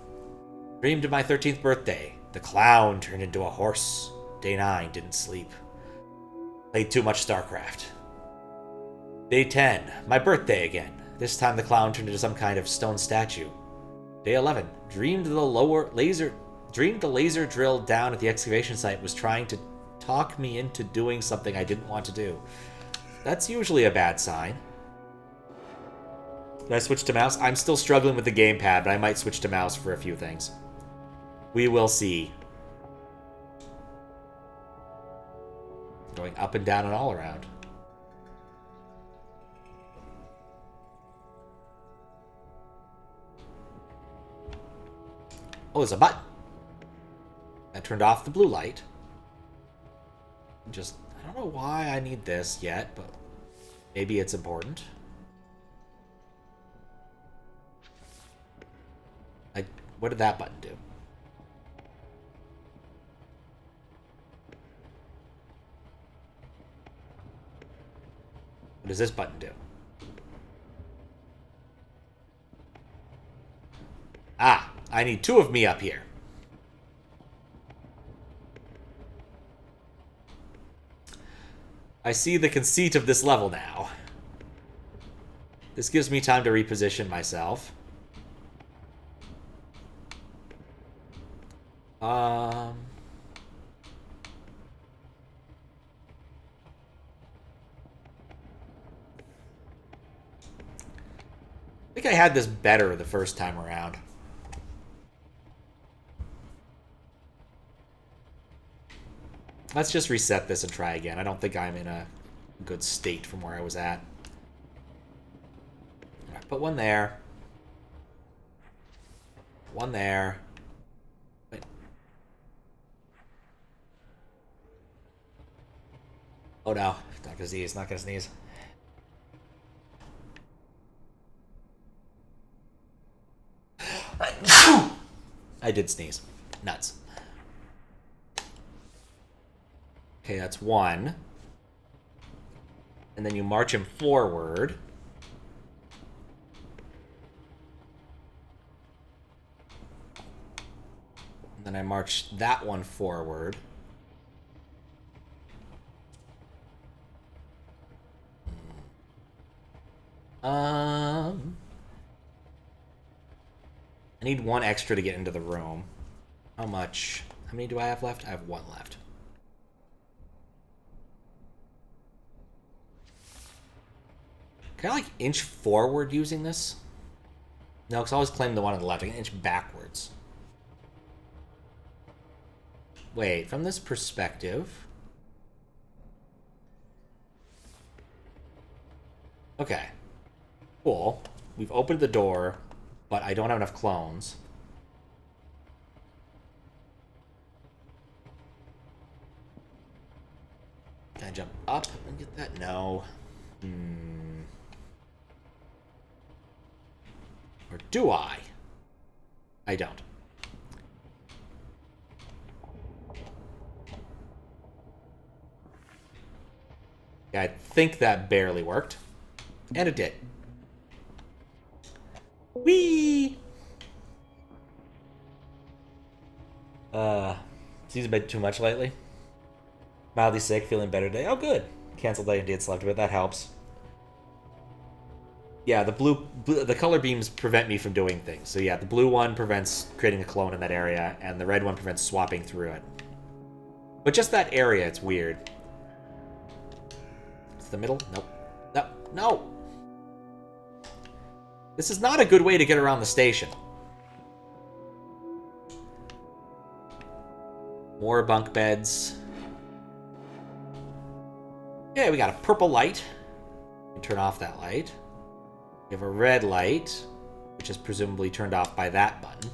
Dreamed of my 13th birthday. The clown turned into a horse. Day 9. Didn't sleep. Played too much StarCraft. Day 10. My birthday again. This time the clown turned into some kind of stone statue. Day 11. Dreamed the laser drill down at the excavation site was trying to talk me into doing something I didn't want to do. That's usually a bad sign. Did I switch to mouse? I'm still struggling with the gamepad, but I might switch to mouse for a few things. We will see. Going up and down and all around. Oh, there's a button. I turned off the blue light. Just, I don't know why I need this yet, but maybe it's important. What did that button do? What does this button do? Ah, I need two of me up here. I see the conceit of this level now. This gives me time to reposition myself. I think I had this better the first time around. Let's just reset this and try again. I don't think I'm in a good state from where I was at. All right, put one there. One there. Wait. Oh no, not gonna sneeze, not gonna sneeze. I did sneeze. Nuts. Okay, that's one. And then you march him forward. And then I march that one forward. I need one extra to get into the room. How much? How many do I have left? I have one left. Can I, like, inch forward using this? No, because I always claim the one on the left. I can inch backwards. Wait, from this perspective... Okay. Cool. We've opened the door, but I don't have enough clones. Can I jump up and get that? No. Or do I? I don't. Yeah, I think that barely worked. And it did. Whee! Seems a bit too much lately. Mildly sick, feeling better today. Oh, good. Canceled D&D and slept a bit. That helps. Yeah, the color beams prevent me from doing things. So yeah, the blue one prevents creating a clone in that area, and the red one prevents swapping through it. But just that area, it's weird. It's the middle? Nope. No. No! This is not a good way to get around the station. More bunk beds. Okay, we got a purple light. You can turn off that light. We have a red light, which is presumably turned off by that button.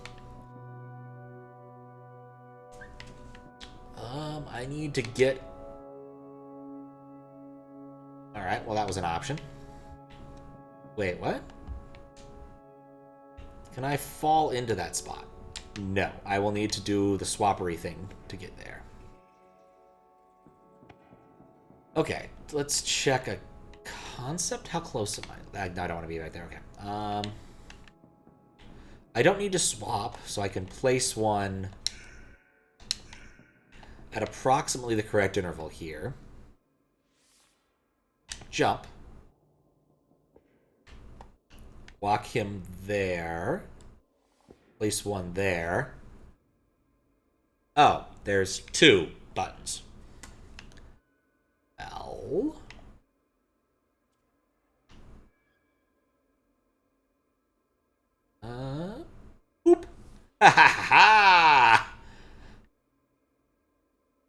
I need to get... Alright, well that was an option. Wait, what? Can I fall into that spot? No, I will need to do the swappery thing to get there. Okay, let's check a concept. How close am I? I don't want to be right there. Okay. I don't need to swap, so I can place one at approximately the correct interval here. Jump. Walk him there. Place one there. Oh, there's two buttons. L. Boop. Ha ha ha!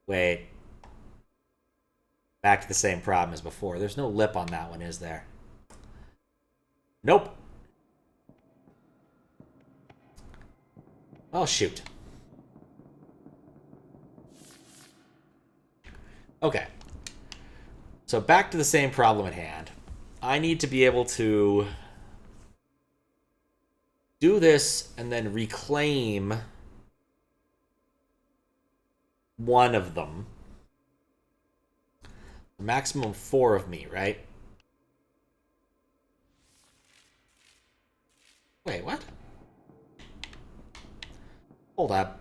Wait. back to the same problem as before. There's no lip on that one, is there? Nope. Oh, shoot. Okay. So back to the same problem at hand. I need to be able to do this and then reclaim one of them. Maximum 4 of me, right? Wait, what? Hold up.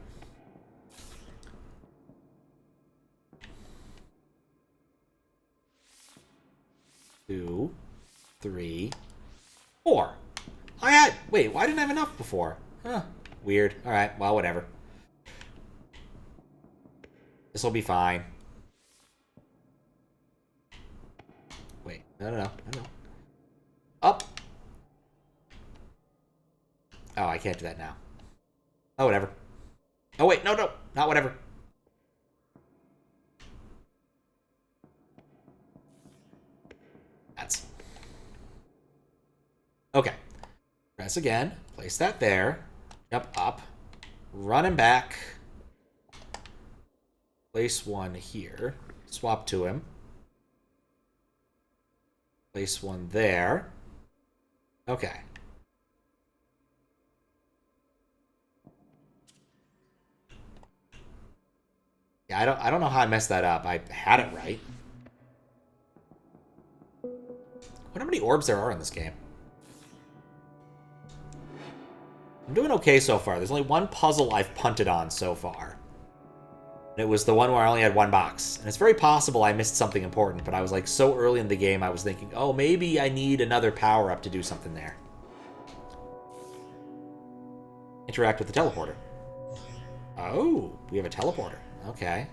Two, 3, 4. I had... Wait, why didn't I have enough before? Huh. Weird. Alright, well, whatever. This'll be fine. Wait, no. Up! Oh, I can't do that now. Oh, whatever. Oh, wait, no, not whatever. That's... Okay. Press again. Place that there. Jump up. Run him back. Place one here. Swap to him. Place one there. Okay. Yeah, I don't know how I messed that up. I had it right. I wonder how many orbs there are in this game. I'm doing okay so far. There's only one puzzle I've punted on so far. And it was the one where I only had one box. And it's very possible I missed something important, but I was like so early in the game I was thinking, oh, maybe I need another power-up to do something there. Interact with the teleporter. Oh, we have a teleporter. Okay.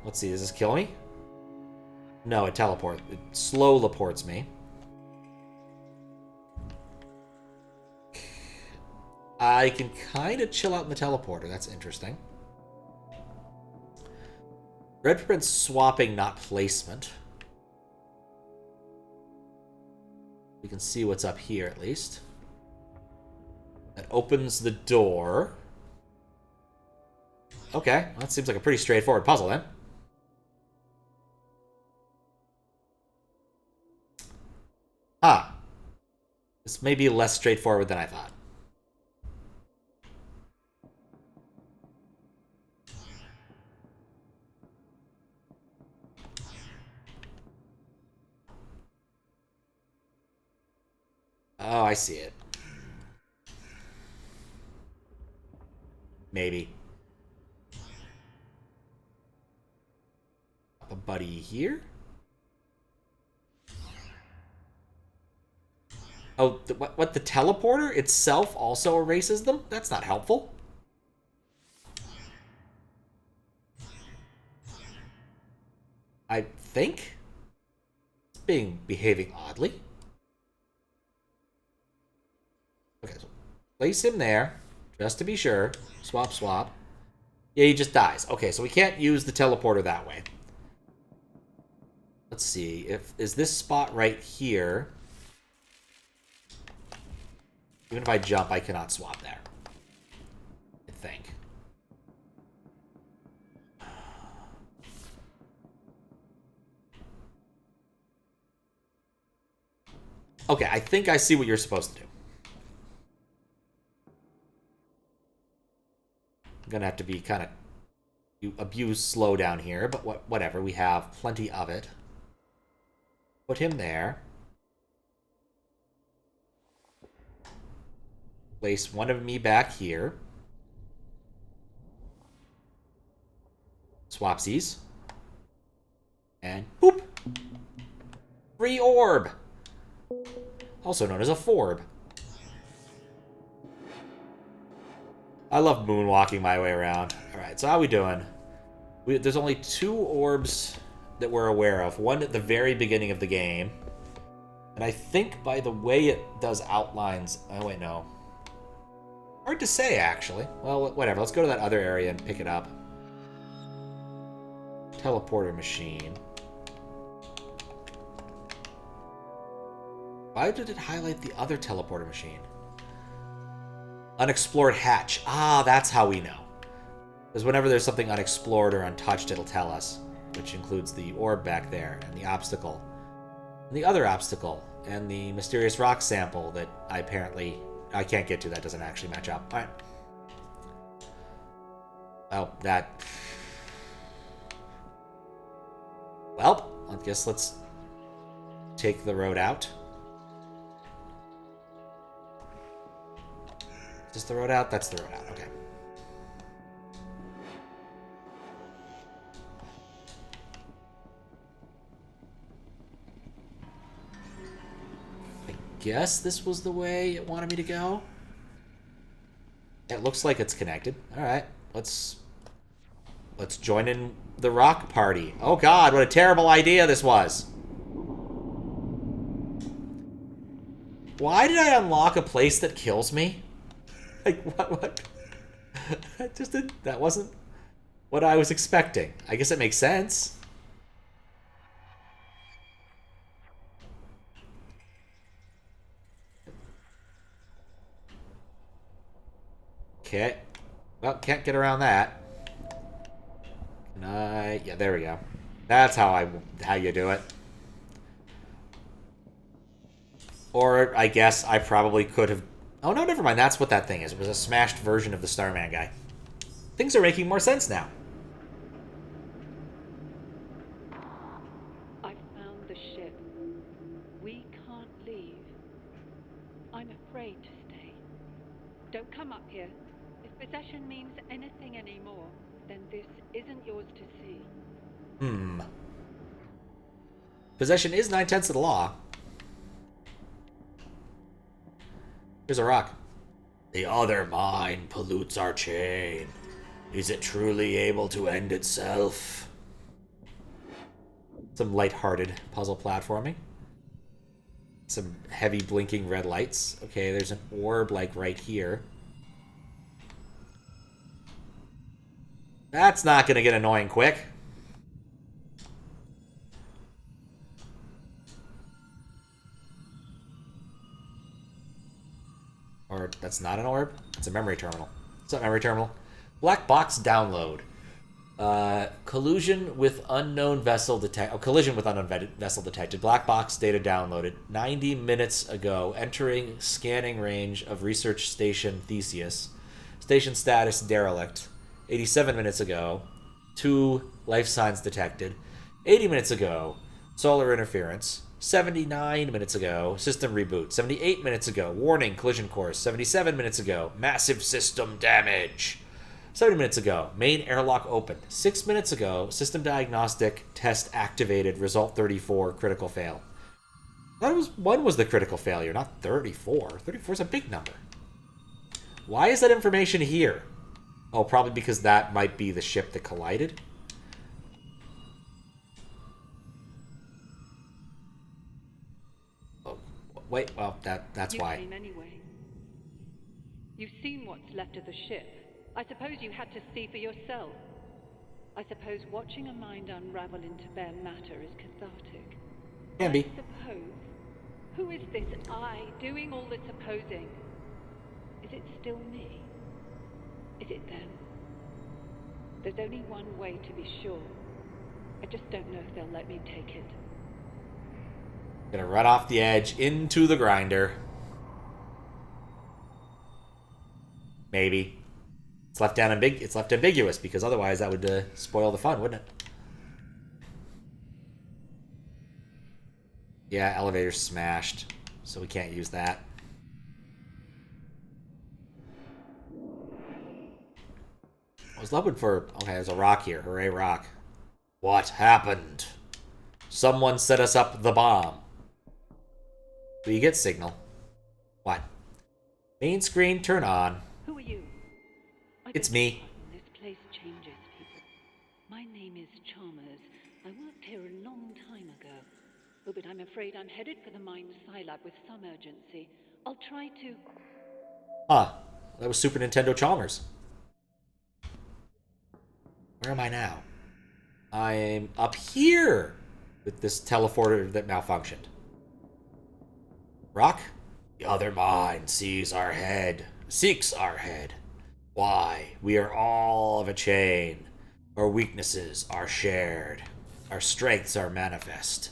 Let's see, does this kill me? No, it teleports. It slow laports me. I can kind of chill out in the teleporter. That's interesting. Red print swapping, not placement. We can see what's up here, at least. That opens the door. Okay, well, that seems like a pretty straightforward puzzle, then. Ah. This may be less straightforward than I thought. Oh, I see it. Maybe. A buddy here. Oh, what? The teleporter itself also erases them? That's not helpful. I think it's behaving oddly. Okay, so place him there, just to be sure. Swap, swap. Yeah, he just dies. Okay, so we can't use the teleporter that way. Let's see. Is this spot right here? Even if I jump, I cannot swap there. I think. Okay, I think I see what you're supposed to do. I'm gonna have to be kind of abuse slowdown here, but whatever. We have plenty of it. Put him there. Place one of me back here. Swapsies. And boop! Free orb! Also known as a forb. I love moonwalking my way around. Alright, so how are we doing? There's only 2 orbs that we're aware of. One at the very beginning of the game. And I think by the way it does outlines... Oh, wait, no. Hard to say, actually. Well, whatever. Let's go to that other area and pick it up. teleporter machine. Why did it highlight the other teleporter machine? Unexplored hatch. Ah, that's how we know. Because whenever there's something unexplored or untouched, it'll tell us, which includes the orb back there, and the obstacle, and the other obstacle, and the mysterious rock sample that I can't get to. That doesn't actually match up. All right. Oh, that... Well, I guess let's take the road out. Is this the road out? That's the road out. Okay. I guess this was the way it wanted me to go. It looks like it's connected. All right. Let's join in the rock party. Oh god, what a terrible idea this was. Why did I unlock a place that kills me? Like, what? That wasn't what I was expecting. I guess it makes sense. Okay. Well, can't get around that. Can I... Yeah, there we go. That's how you do it. Or, I guess I probably could have... Oh, no, never mind. That's what that thing is. It was a smashed version of the Starman guy. Things are making more sense now. I found the ship. We can't leave. I'm afraid to stay. Don't come up here. If possession means anything anymore, then this isn't yours to see. Possession is 9/10 of the law. Here's a rock. The other mind pollutes our chain. Is it truly able to end itself? Some lighthearted puzzle platforming. Some heavy blinking red lights. Okay, there's an orb like right here. That's not going to get annoying quick. Or that's not an orb. It's a memory terminal. What's up, memory terminal? Black box download. Collision with unknown vessel detected. Collision with unknown vessel detected. Black box data downloaded 90 minutes ago. Entering scanning range of research station Theseus. Station status derelict. 87 minutes ago. 2 life signs detected. 80 minutes ago. Solar interference. 79 minutes ago, system reboot. 78 minutes ago, warning, collision course. 77 minutes ago, massive system damage. 70 minutes ago, main airlock opened. 6 minutes ago, system diagnostic test activated, result 34, critical fail. That was 1 was the critical failure, not 34. 34 is a big number. Why is that information here? Oh, probably because that might be the ship that collided. Wait, well, that's why. You came anyway. You've seen what's left of the ship. I suppose you had to see for yourself. I suppose watching a mind unravel into bare matter is cathartic. Can be. I suppose. Who is this I doing all this opposing? Is it still me? Is it them? There's only one way to be sure. I just don't know if they'll let me take it. Gonna run off the edge into the grinder. Maybe. It's left ambiguous because otherwise that would spoil the fun, wouldn't it? Yeah, elevator's smashed, so we can't use that. I was looking for... Okay, there's a rock here. Hooray, rock. What happened? Someone set us up the bomb. Do you get signal? What? Main screen, turn on. Who are you? It's me. This place changes people. My name is Chalmers. I worked here a long time ago. Oh, but I'm afraid I'm headed for the mine Scilab with some urgency. I'll try to... Huh. That was Super Nintendo Chalmers. Where am I now? I'm up here with this teleporter that malfunctioned. Rock? The other mind seeks our head. Why? We are all of a chain. Our weaknesses are shared. Our strengths are manifest.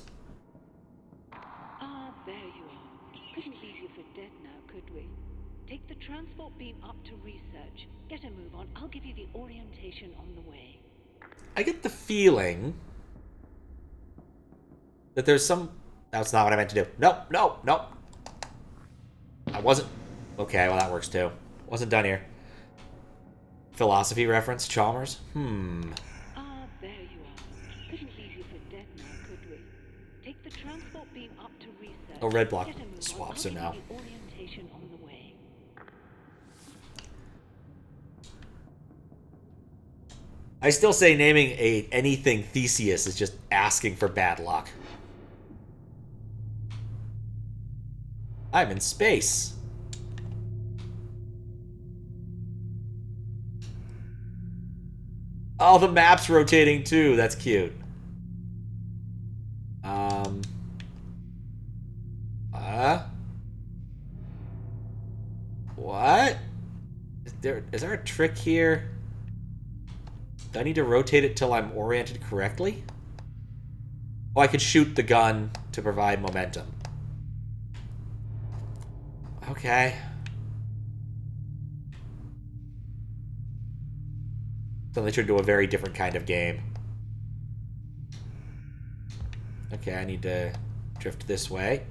Ah, there you are. Couldn't leave you for dead now, could we? Take the transport beam up to research. Get a move on. I'll give you the orientation on the way. I get the feeling that there's some... That's not what I meant to do. Nope. I wasn't... Okay, well that works too. Wasn't done here. Philosophy reference, Chalmers? Ah, there you are. Couldn't leave you for dead now, could we? Take the transport beam up to research. Oh, red block Get a move on. swaps I'll are give now. you the orientation on the way. I still say naming anything Theseus is just asking for bad luck. I'm in space. Oh, the map's rotating too. That's cute. What? Is there a trick here? Do I need to rotate it till I'm oriented correctly? Oh, I could shoot the gun to provide momentum. Okay. Suddenly turned into a very different kind of game. Okay, I need to drift this way.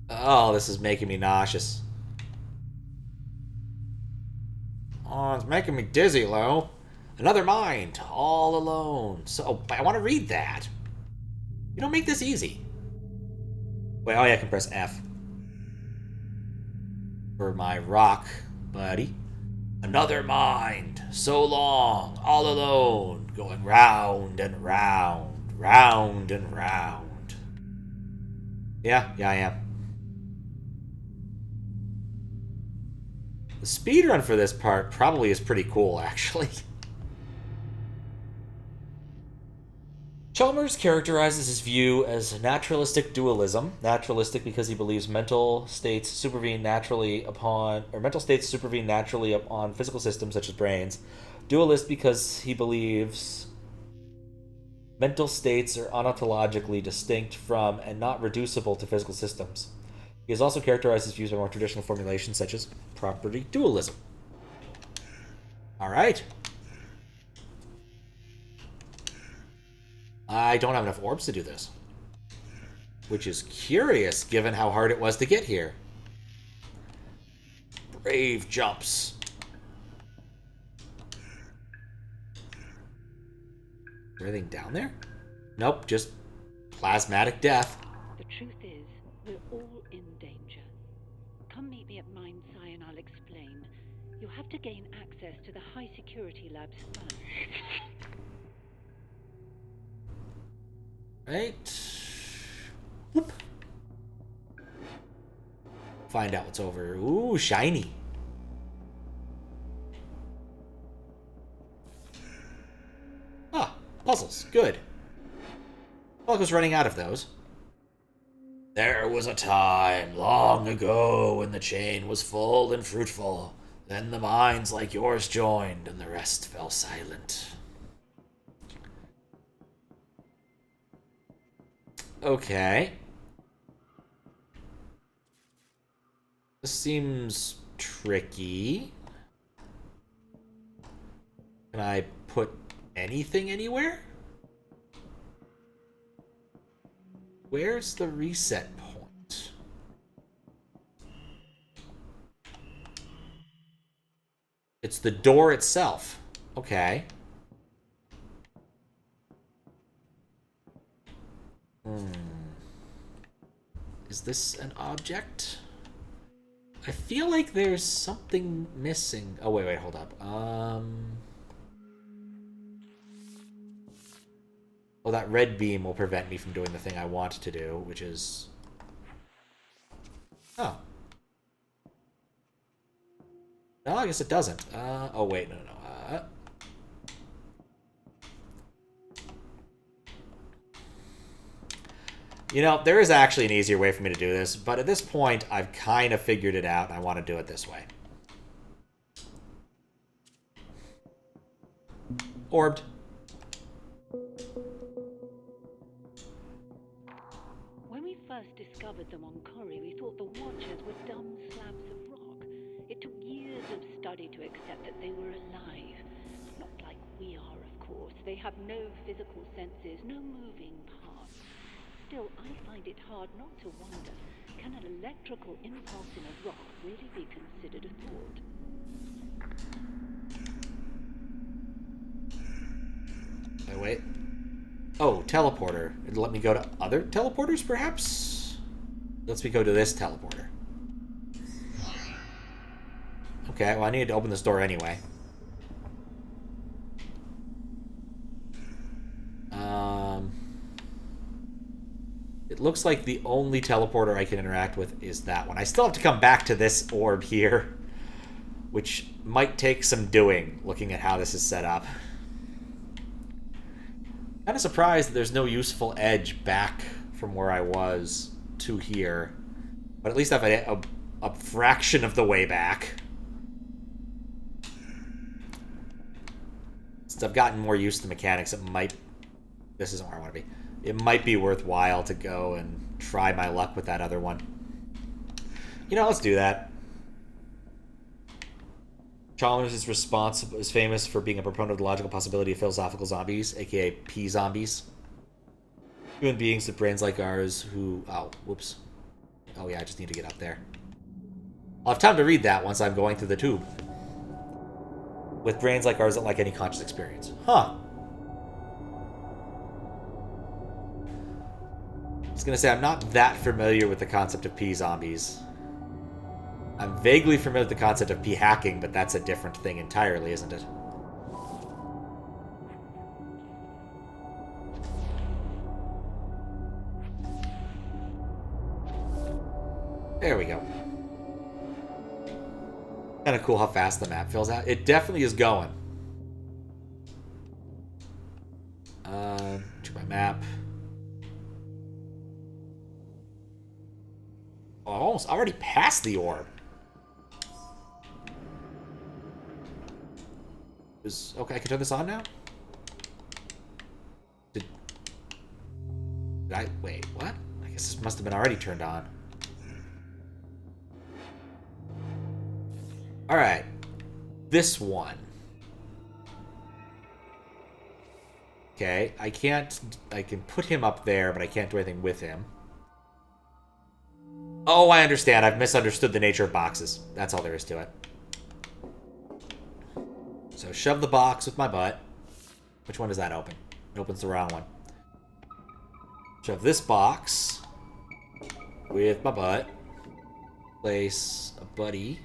Oh, this is making me nauseous. Oh, it's making me dizzy, Lo. Another mind, all alone. So, I want to read that. You don't make this easy. Wait, oh yeah, I can press F. For my rock, buddy. Another mind, so long, all alone, going round and round, round and round. Yeah, I am. The speedrun for this part probably is pretty cool, actually. Chalmers characterizes his view as naturalistic dualism. Naturalistic because he believes mental states supervene naturally upon physical systems such as brains. Dualist because he believes mental states are ontologically distinct from and not reducible to physical systems. He has also characterized his views by more traditional formulations such as property dualism. All right. I don't have enough orbs to do this. Which is curious, given how hard it was to get here. Brave jumps. Is there anything down there? Nope, just plasmatic death. The truth is, we're all in danger. Come meet me at Mine Sci and I'll explain. You'll have to gain access to the high security labs first. Right. Whoop. Find out what's over. Ooh, shiny. Ah, puzzles. Good. I was running out of those. There was a time long ago when the chain was full and fruitful. Then the minds like yours joined and the rest fell silent. Okay. This seems tricky. Can I put anything anywhere? Where's the reset point? It's the door itself. Okay. Is this an object? I feel like there's something missing. Oh, wait, hold up. Oh, that red beam will prevent me from doing the thing I want to do, which is... Oh. No, I guess it doesn't. Oh, wait, no. You know, there is actually an easier way for me to do this, but at this point, I've kind of figured it out, and I want to do it this way. Orbed. When we first discovered them on Corrie, we thought the Watchers were dumb slabs of rock. It took years of study to accept that they were alive. Not like we are, of course. They have no physical senses, no moving parts. Still, I find it hard not to wonder, can an electrical impulse in a rock really be considered a thought? Oh, wait. Oh, teleporter. It'll let me go to other teleporters, perhaps? Lets me go to this teleporter. Okay, well, I needed to open this door anyway. It looks like the only teleporter I can interact with is that one. I still have to come back to this orb here, which might take some doing, looking at how this is set up. Kind of surprised that there's no useful edge back from where I was to here. But at least I've had a fraction of the way back. Since I've gotten more used to the mechanics, it might... This isn't where I want to be. It might be worthwhile to go and try my luck with that other one. You know, let's do that. Chalmers is famous for being a proponent of the logical possibility of philosophical zombies, aka P-zombies. Human beings with brains like ours who... Oh, whoops. Oh yeah, I just need to get up there. I'll have time to read that once I'm going through the tube. With brains like ours that lack any conscious experience. Huh. I was gonna say, I'm not that familiar with the concept of P-zombies. I'm vaguely familiar with the concept of P-hacking, but that's a different thing entirely, isn't it? There we go. Kind of cool how fast the map fills out. It definitely is going. Check my map. Oh, I'm almost already past the orb. Okay, I can turn this on now? Did I... Wait, what? I guess this must have been already turned on. Alright. This one. Okay, I can't... I can put him up there, but I can't do anything with him. Oh, I understand. I've misunderstood the nature of boxes. That's all there is to it. So, shove the box with my butt. Which one does that open? It opens the wrong one. Shove this box with my butt. Place a buddy.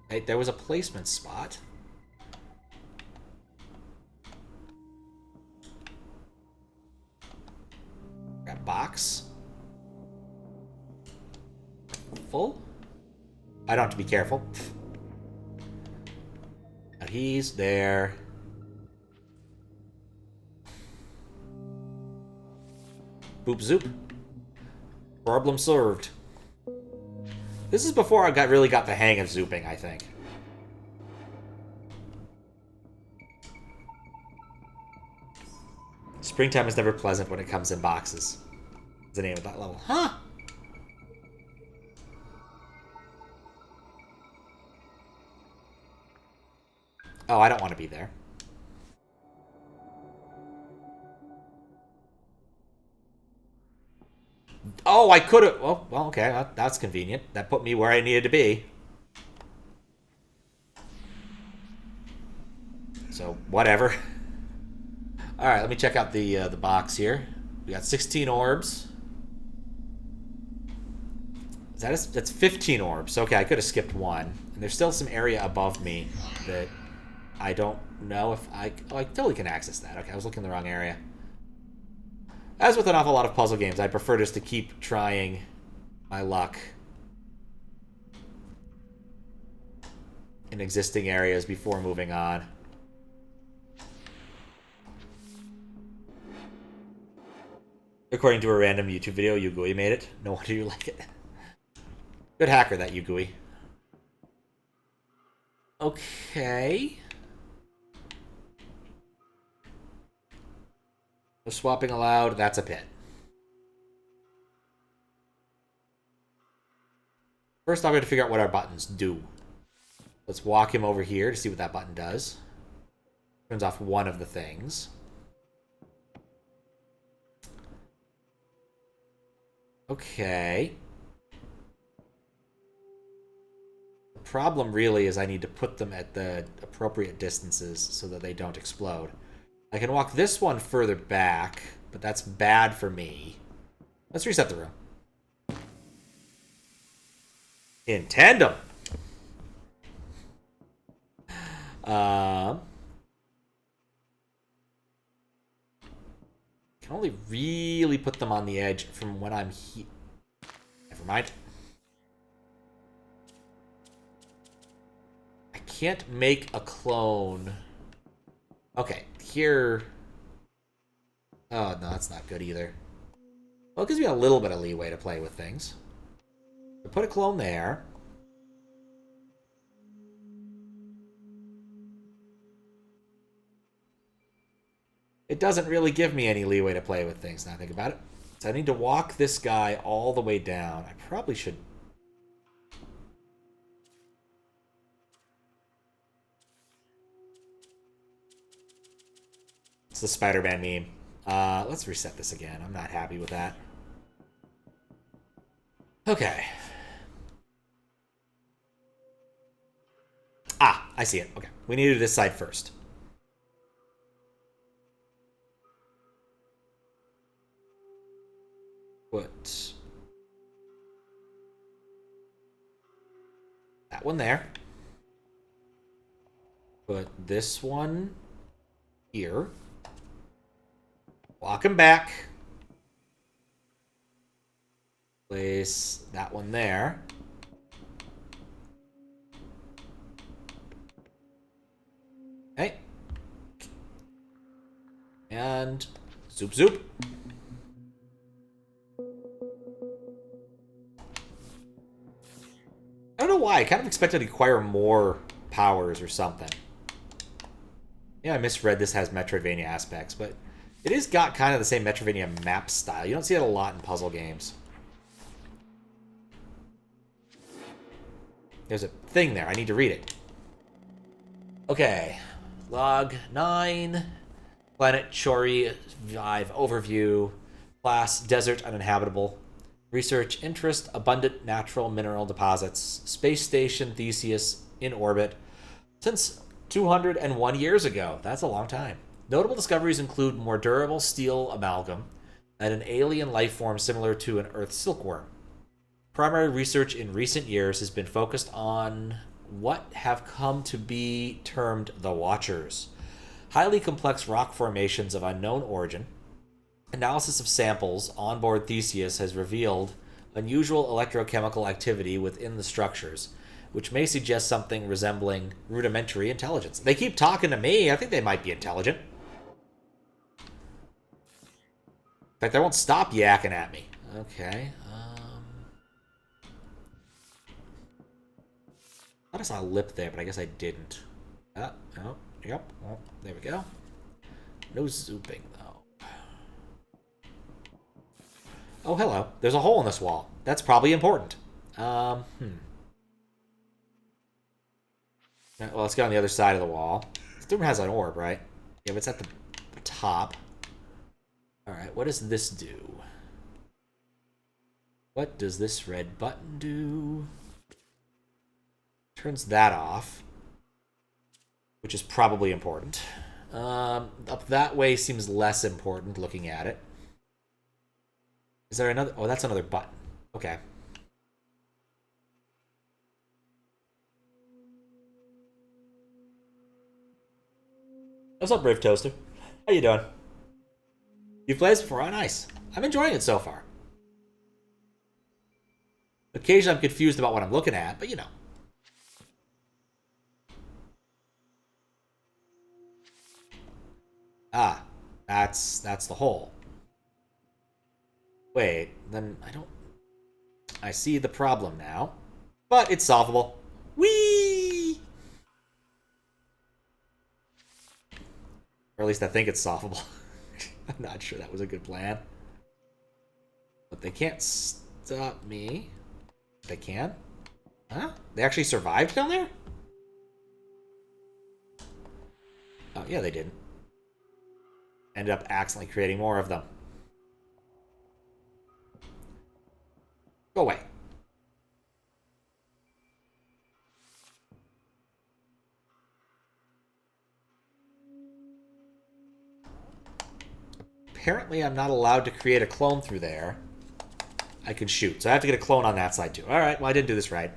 Hey, there was a placement spot. Got box. Full? I don't have to be careful. Now he's there. Boop zoop. Problem solved. This is before I really got the hang of zooping, I think. Springtime is never pleasant when it comes in boxes. Is the name of that level. Huh? Oh, I don't want to be there. Oh, I could have... Oh, well, okay. That's convenient. That put me where I needed to be. So, whatever. Alright, let me check out the box here. We got 16 orbs. That's 15 orbs. Okay, I could have skipped one. And there's still some area above me that I don't know if I... Oh, I totally can access that. Okay, I was looking in the wrong area. As with an awful lot of puzzle games, I prefer just to keep trying my luck in existing areas before moving on. According to a random YouTube video, Yugui made it. No wonder you like it. Good hacker, that Yugui. Okay. No swapping allowed. That's a pit. First, I'm going to figure out what our buttons do. Let's walk him over here to see what that button does. Turns off one of the things. Okay. The problem really is I need to put them at the appropriate distances so that they don't explode. I can walk this one further back, but that's bad for me. Let's reset the room. In tandem. Can only really put them on the edge from when I'm here. Never mind. I can't make a clone. Okay, here. Oh, no, that's not good either. Well, it gives me a little bit of leeway to play with things. I put a clone there. It doesn't really give me any leeway to play with things, now I think about it. So I need to walk this guy all the way down. I probably should... It's the Spider-Man meme. Let's reset this again. I'm not happy with that. Okay. Ah, I see it. Okay. We need to do this side first. Put that one there. Put this one here. Walk him back. Place that one there. Okay. And zoop zoop. I don't know why. I kind of expected to acquire more powers or something. Yeah, I misread this has Metroidvania aspects, but it has got kind of the same Metroidvania map style. You don't see it a lot in puzzle games. There's a thing there. I need to read it. Okay. Log 9. Planet Chori 5 overview. Class Desert Uninhabitable. Research interest, abundant natural mineral deposits. Space station Theseus in orbit since 201 years ago. That's a long time. Notable discoveries include more durable steel amalgam and an alien life form similar to an Earth silkworm. Primary research in recent years has been focused on what have come to be termed the Watchers. Highly complex rock formations of unknown origin. Analysis of samples on board Theseus has revealed unusual electrochemical activity within the structures, which may suggest something resembling rudimentary intelligence. They keep talking to me. I think they might be intelligent. In fact, they won't stop yakking at me. Okay. I thought I saw a lip there, but I guess I didn't. Oh, yep. Oh, there we go. No zooping, though. Oh, hello. There's a hole in this wall. That's probably important. Well, let's get on the other side of the wall. This room has an orb, right? Yeah, but it's at the top. Alright, what does this do? What does this red button do? Turns that off. Which is probably important. Up that way seems less important looking at it. Is there another? Oh, that's another button. Okay. What's up, Brave Toaster? How you doing? You've played this before? Oh, nice. I'm enjoying it so far. Occasionally I'm confused about what I'm looking at, but you know. Ah, that's the hole. Wait, then I don't... I see the problem now. But it's solvable. Whee! Or at least I think it's solvable. I'm not sure that was a good plan. But they can't stop me. They can? Huh? They actually survived down there? Oh, yeah, they didn't. Ended up accidentally creating more of them. Go away. Apparently, I'm not allowed to create a clone through there. I can shoot, so I have to get a clone on that side too. Alright, well, I didn't do this right.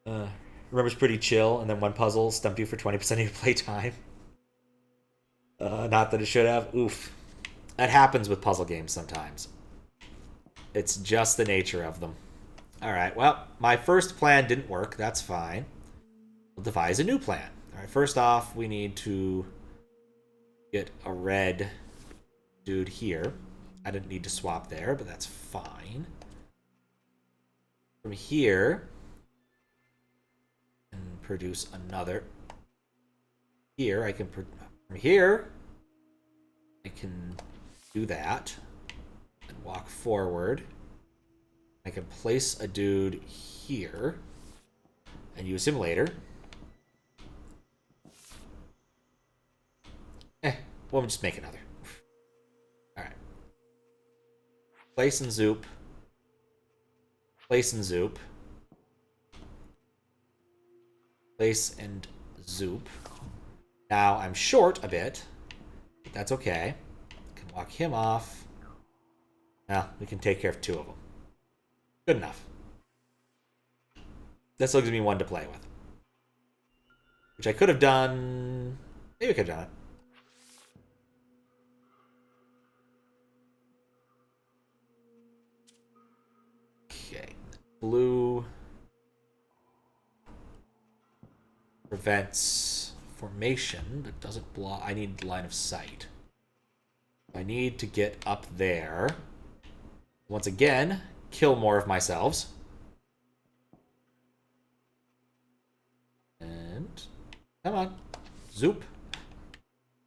Remember, it's pretty chill, and then one puzzle stumped you for 20% of your playtime. Not that it should have. Oof. That happens with puzzle games sometimes. It's just the nature of them. Alright, well, my first plan didn't work. That's fine. We'll devise a new plan. Alright, first off, we need to get a red dude here. I didn't need to swap there, but that's fine. From here, and produce another. Here, I can... From here, I can do that. And walk forward. I can place a dude here. And use him later. We'll just make another. Alright. Place and zoop. Place and zoop. Place and zoop. Now I'm short a bit, but that's okay. Can walk him off. Now we can take care of 2 of them. Good enough. That still gives me 1 to play with. Which I could have done... Maybe I could have done it. Okay. Blue prevents formation, but doesn't block. I need line of sight. I need to get up there. Once again, kill more of myself. And come on. Zoop.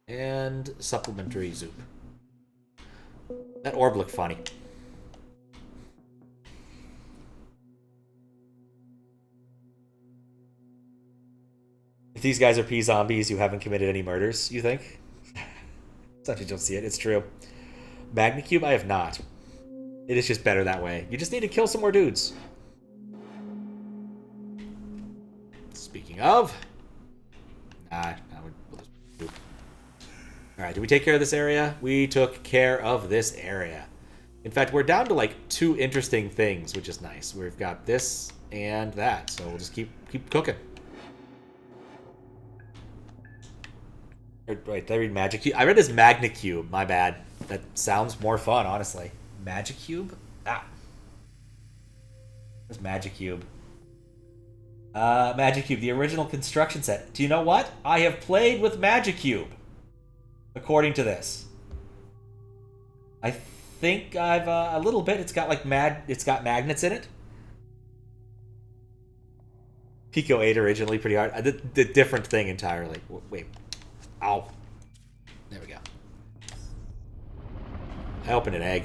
And supplementary zoop. That orb looked funny. If these guys are P-zombies, you haven't committed any murders, you think? Such you don't see it, it's true. Magnacube, I have not. It is just better that way. You just need to kill some more dudes. Speaking of... Nah, alright, did we take care of this area? We took care of this area. In fact, we're down to like 2 interesting things, which is nice. We've got this and that, so we'll just keep cooking. Wait, did I read Magic Cube? I read as Magna Cube. My bad. That sounds more fun, honestly. Magic Cube? Ah. Where's Magic Cube? Magic Cube, the original construction set. Do you know what? I have played with Magic Cube. According to this. I think I've a little bit. It's got like it's got magnets in it. Pico 8 originally pretty hard. I did the different thing entirely. Wait. Ow. There we go. I opened an egg.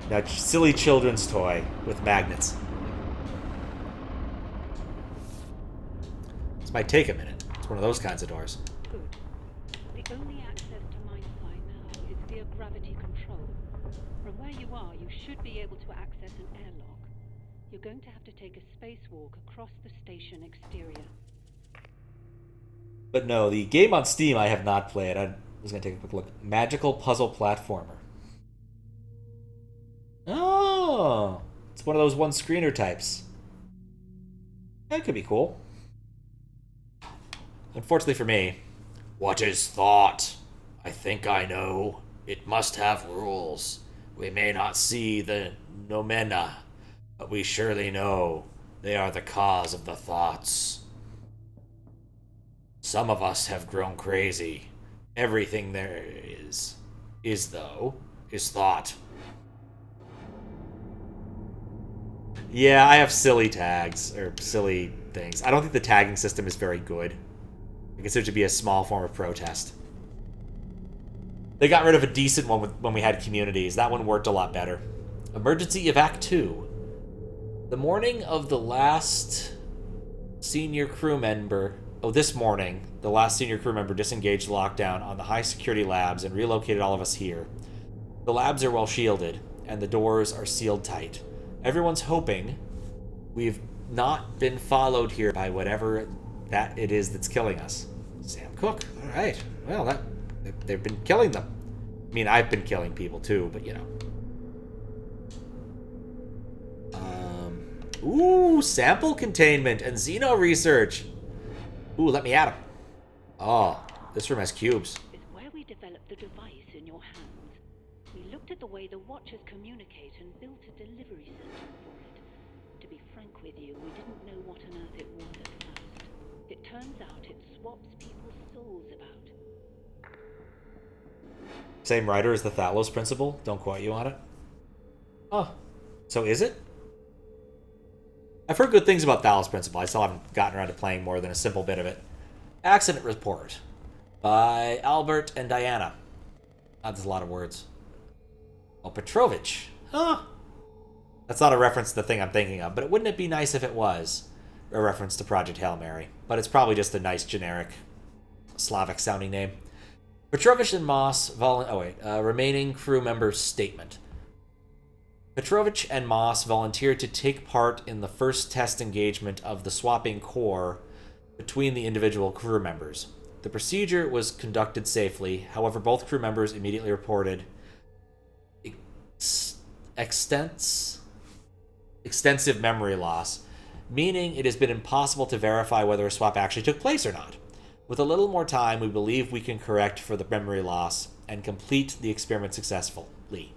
That silly children's toy with magnets. This might take a minute. It's one of those kinds of doors. Good. The only access to Mindfly now is via gravity control. From where you are, you should be able to access an airlock. You're going to have to take a spacewalk across the station exterior. But no, the game on Steam I have not played. I was going to take a quick look. Magical puzzle platformer. Oh! It's one of those one-screener types. That could be cool. Unfortunately for me, what is thought? I think I know. It must have rules. We may not see the noumena, but we surely know they are the cause of the thoughts. Some of us have grown crazy. Everything there is thought. Yeah, I have silly tags, or silly things. I don't think the tagging system is very good. I consider it to be a small form of protest. They got rid of a decent one when we had communities. That one worked a lot better. Emergency Evac 2. The morning of the last senior crew member... Oh, this morning, the last senior crew member disengaged lockdown on the high-security labs and relocated all of us here. The labs are well shielded, and the doors are sealed tight. Everyone's hoping we've not been followed here by whatever that it is that's killing us. Sam Cook. All right. Well, they've been killing them. I mean, I've been killing people too, but you know. Ooh, sample containment and Xeno research. Ooh, let me at him. Oh, this room has cubes. Is where we developed the device in your hands. We looked at the way the Watchers communicate and built a delivery system for it. To be frank with you, we didn't know what on earth it was at first. It turns out it swaps people's souls about. Same writer as the Thalos principle. Don't quote you on it. Oh, so is it? I've heard good things about Thalos principle. I still haven't gotten around to playing more than a simple bit of it. Accident report by Albert and Diana. That's a lot of words. Oh, Petrovich. Huh. That's not a reference to the thing I'm thinking of, but wouldn't it be nice if it was a reference to Project Hail Mary? But it's probably just a nice generic Slavic-sounding name. Petrovich and Moss remaining crew members' statement. Petrovich and Moss volunteered to take part in the first test engagement of the swapping core between the individual crew members. The procedure was conducted safely. However, both crew members immediately reported extensive memory loss, meaning it has been impossible to verify whether a swap actually took place or not. With a little more time, we believe we can correct for the memory loss and complete the experiment successfully.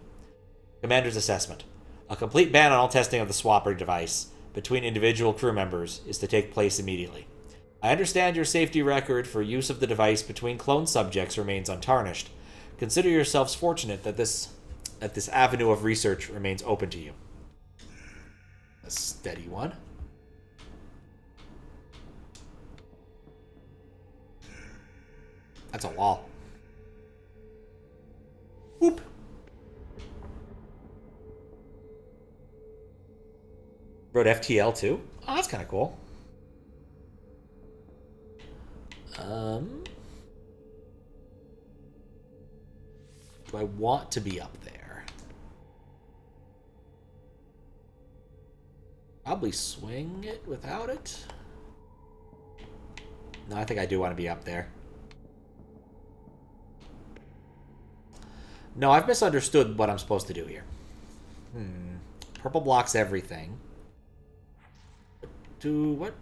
Commander's assessment. A complete ban on all testing of the swapper device between individual crew members is to take place immediately. I understand your safety record for use of the device between clone subjects remains untarnished. Consider yourselves fortunate that this avenue of research remains open to you. A steady one. That's a wall. Whoop. Wrote FTL too? Oh, that's kind of cool. Do I want to be up there? Probably swing it without it. No, I think I do want to be up there. No, I've misunderstood what I'm supposed to do here. Purple blocks everything. What?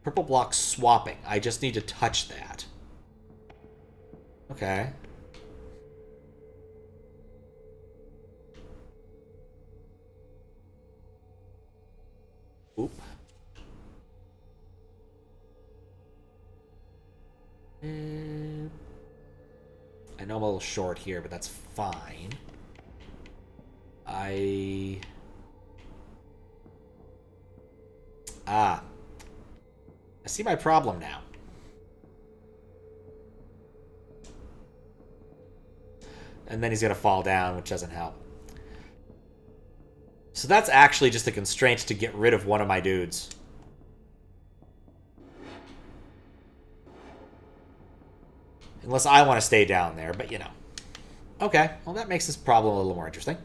Purple blocks swapping. I just need to touch that. Okay. Oop. I know I'm a little short here, but that's fine. I see my problem now. And then he's going to fall down, which doesn't help. So that's actually just a constraint to get rid of one of my dudes. Unless I want to stay down there, but you know. Okay, well that makes this problem a little more interesting.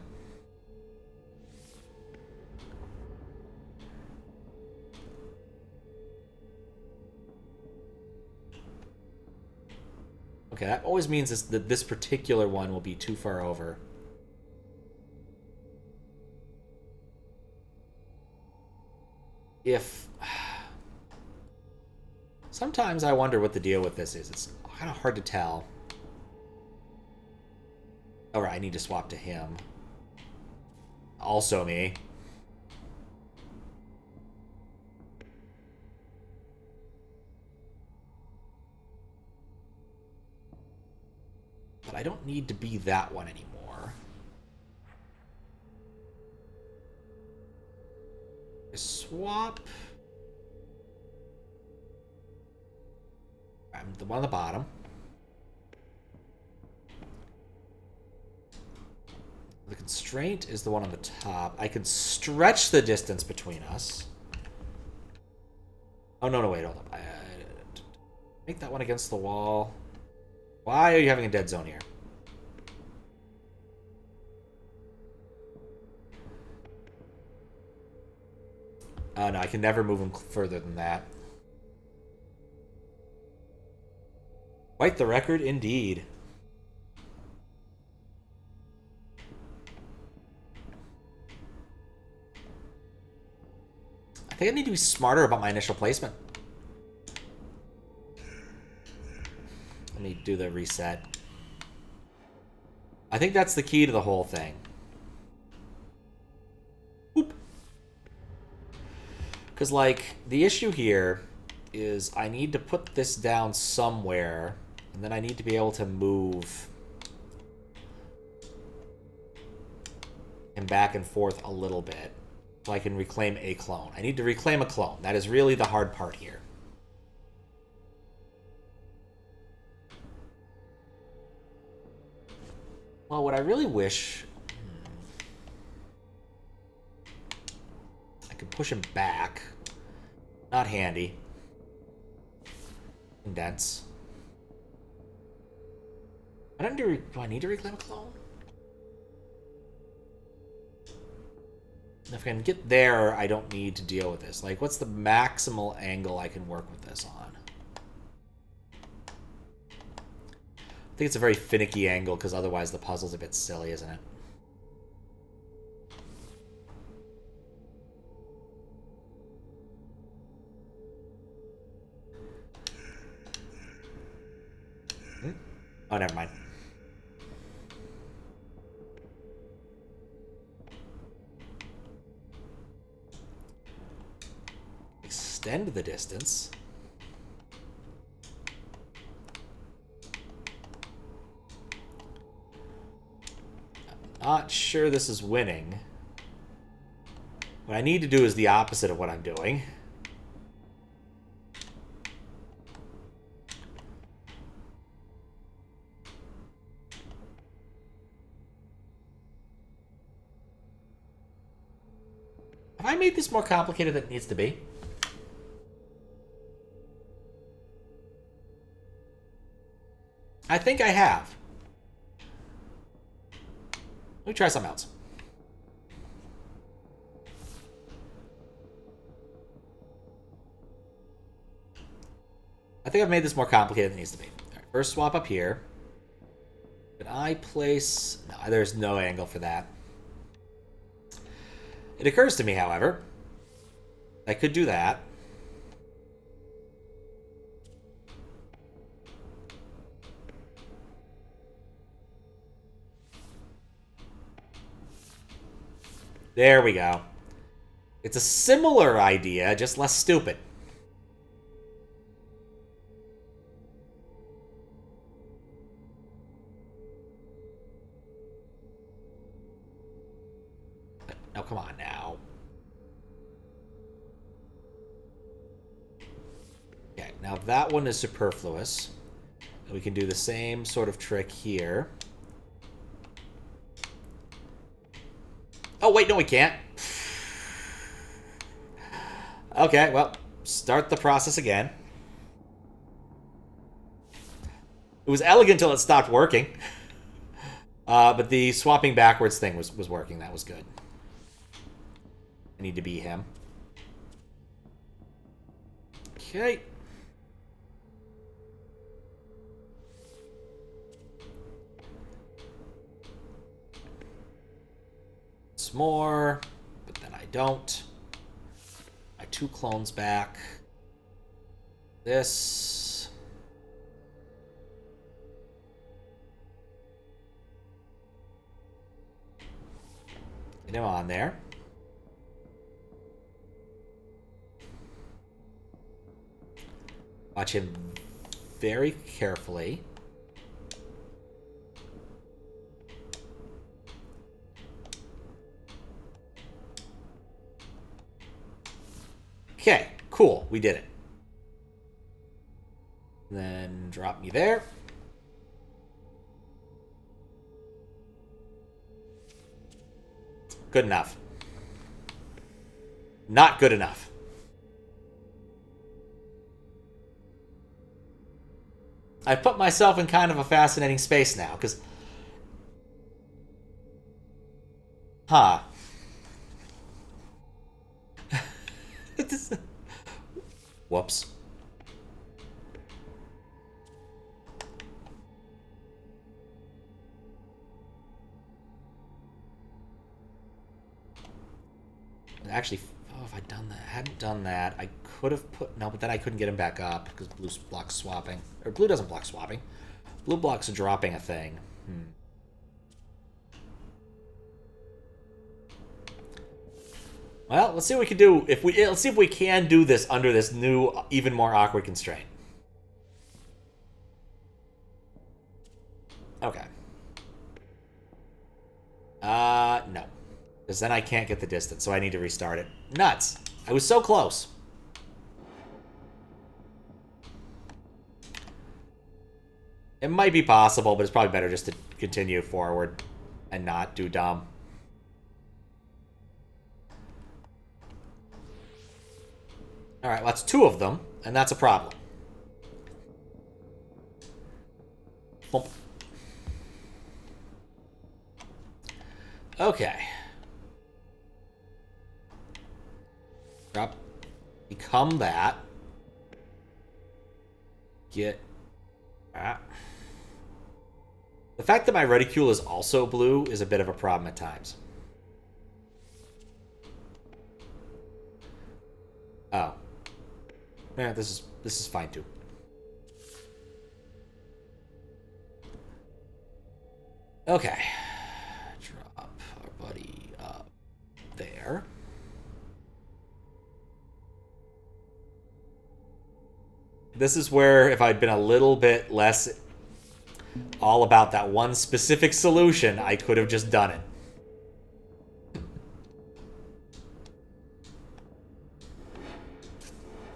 Okay, that always means that this particular one will be too far over. Sometimes I wonder what the deal with this is. It's kind of hard to tell. Alright, I need to swap to him. Also me. But I don't need to be that one anymore. I swap. I'm the one on the bottom. The constraint is the one on the top. I can stretch the distance between us. Oh, no, wait, hold up. Make that one against the wall. Why are you having a dead zone here? Oh, no, I can never move him further than that. Quite the record, indeed. I think I need to be smarter about my initial placement. Let me do the reset. I think that's the key to the whole thing. Oop. Because, like, the issue here is I need to put this down somewhere, and then I need to be able to move him back and forth a little bit so I can reclaim a clone. I need to reclaim a clone. That is really the hard part here. Well, what I really wish... I could push him back. Not handy. Condense. Do I need to reclaim a clone? If I can get there, I don't need to deal with this. Like, what's the maximal angle I can work with this on? I think it's a very finicky angle, because otherwise the puzzle's a bit silly, isn't it? Oh, never mind. Extend the distance. I'm not sure this is winning. What I need to do is the opposite of what I'm doing. Have I made this more complicated than it needs to be? I think I have. Let me try something else. I think I've made this more complicated than it needs to be. All right, first swap up here. Can I place... No, there's no angle for that. It occurs to me, however, I could do that. There we go. It's a similar idea, just less stupid. Oh, come on now. Okay, now that one is superfluous. We can do the same sort of trick here. Oh, wait, no, we can't. Okay, well, start the process again. It was elegant until it stopped working. But the swapping backwards thing was working. That was good. I need to be him. Okay. It's more, but then I don't. My 2 clones back. This. Get him on there. Watch him very carefully. Okay, cool. We did it. Then drop me there. Good enough. Not good enough. I've put myself in kind of a fascinating space now, because... Huh. Whoops. Actually, oh, if I'd done that, hadn't done that, I could have put... No, but then I couldn't get him back up, because blue blocks swapping. Or blue doesn't block swapping. Blue blocks dropping a thing. Well, let's see what we can do. Let's see if we can do this under this new, even more awkward constraint. Okay. No. Because then I can't get the distance, so I need to restart it. Nuts! I was so close. It might be possible, but it's probably better just to continue forward and not do dumb. Alright, well, that's two of them, and that's a problem. Bump. Okay. Drop. Become that. Get that. The fact that my reticule is also blue is a bit of a problem at times. Oh. Yeah, this is fine too. Okay. Drop our buddy up there. This is where, if I'd been a little bit less all about that one specific solution, I could have just done it.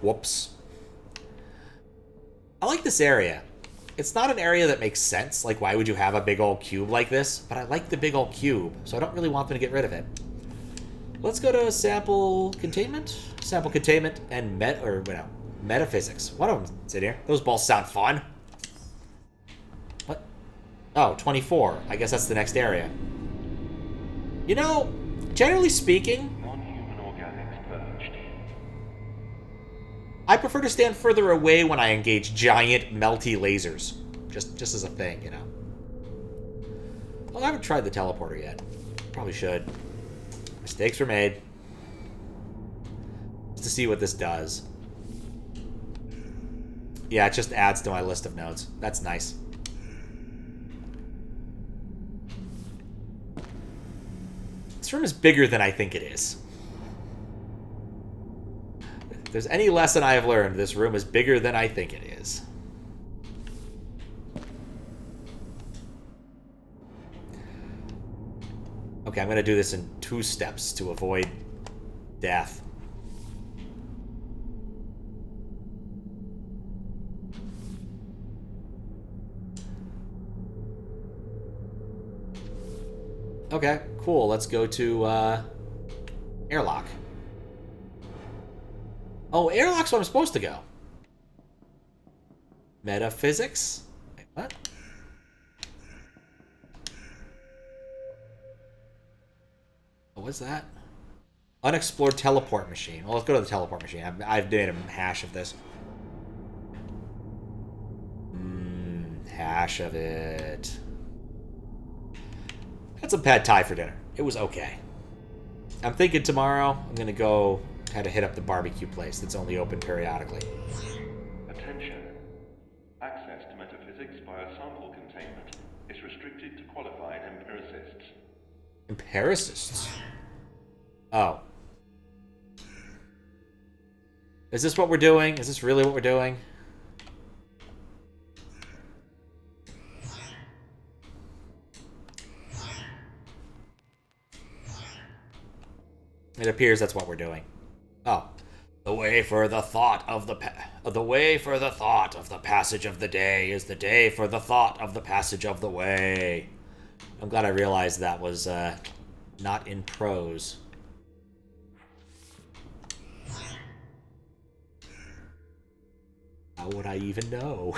Whoops. I like this area. It's not an area that makes sense. Like, why would you have a big old cube like this? But I like the big old cube, so I don't really want them to get rid of it. Let's go to sample containment. Sample containment and metaphysics. One of them's in here. Those balls sound fun. What? Oh, 24. I guess that's the next area. You know, generally speaking, Non-human organics purged. I prefer to stand further away when I engage giant, melty lasers. Just as a thing, you know. Well, I haven't tried the teleporter yet. Probably should. Mistakes were made. Just to see what this does. Yeah, it just adds to my list of nodes. That's nice. This room is bigger than I think it is. If there's any lesson I have learned, this room is bigger than I think it is. Okay, I'm going to do this in 2 steps to avoid death. Okay, cool. Let's go to airlock. Oh, airlock's where I'm supposed to go. Metaphysics? Wait, what? What was that? Unexplored teleport machine. Well, let's go to the teleport machine. I've made a hash of this. Hash of it. Had some pad thai for dinner. It was okay. I'm thinking tomorrow I'm going to go kind of hit up the barbecue place that's only open periodically. Attention. Access to metaphysics via sample containment is restricted to qualified empiricists. Empiricists? Oh. Is this what we're doing? Is this really what we're doing? It appears that's what we're doing. Oh. The way for the thought of the way for the thought of the passage of the day is the day for the thought of the passage of the way. I'm glad I realized that was not in prose. How would I even know?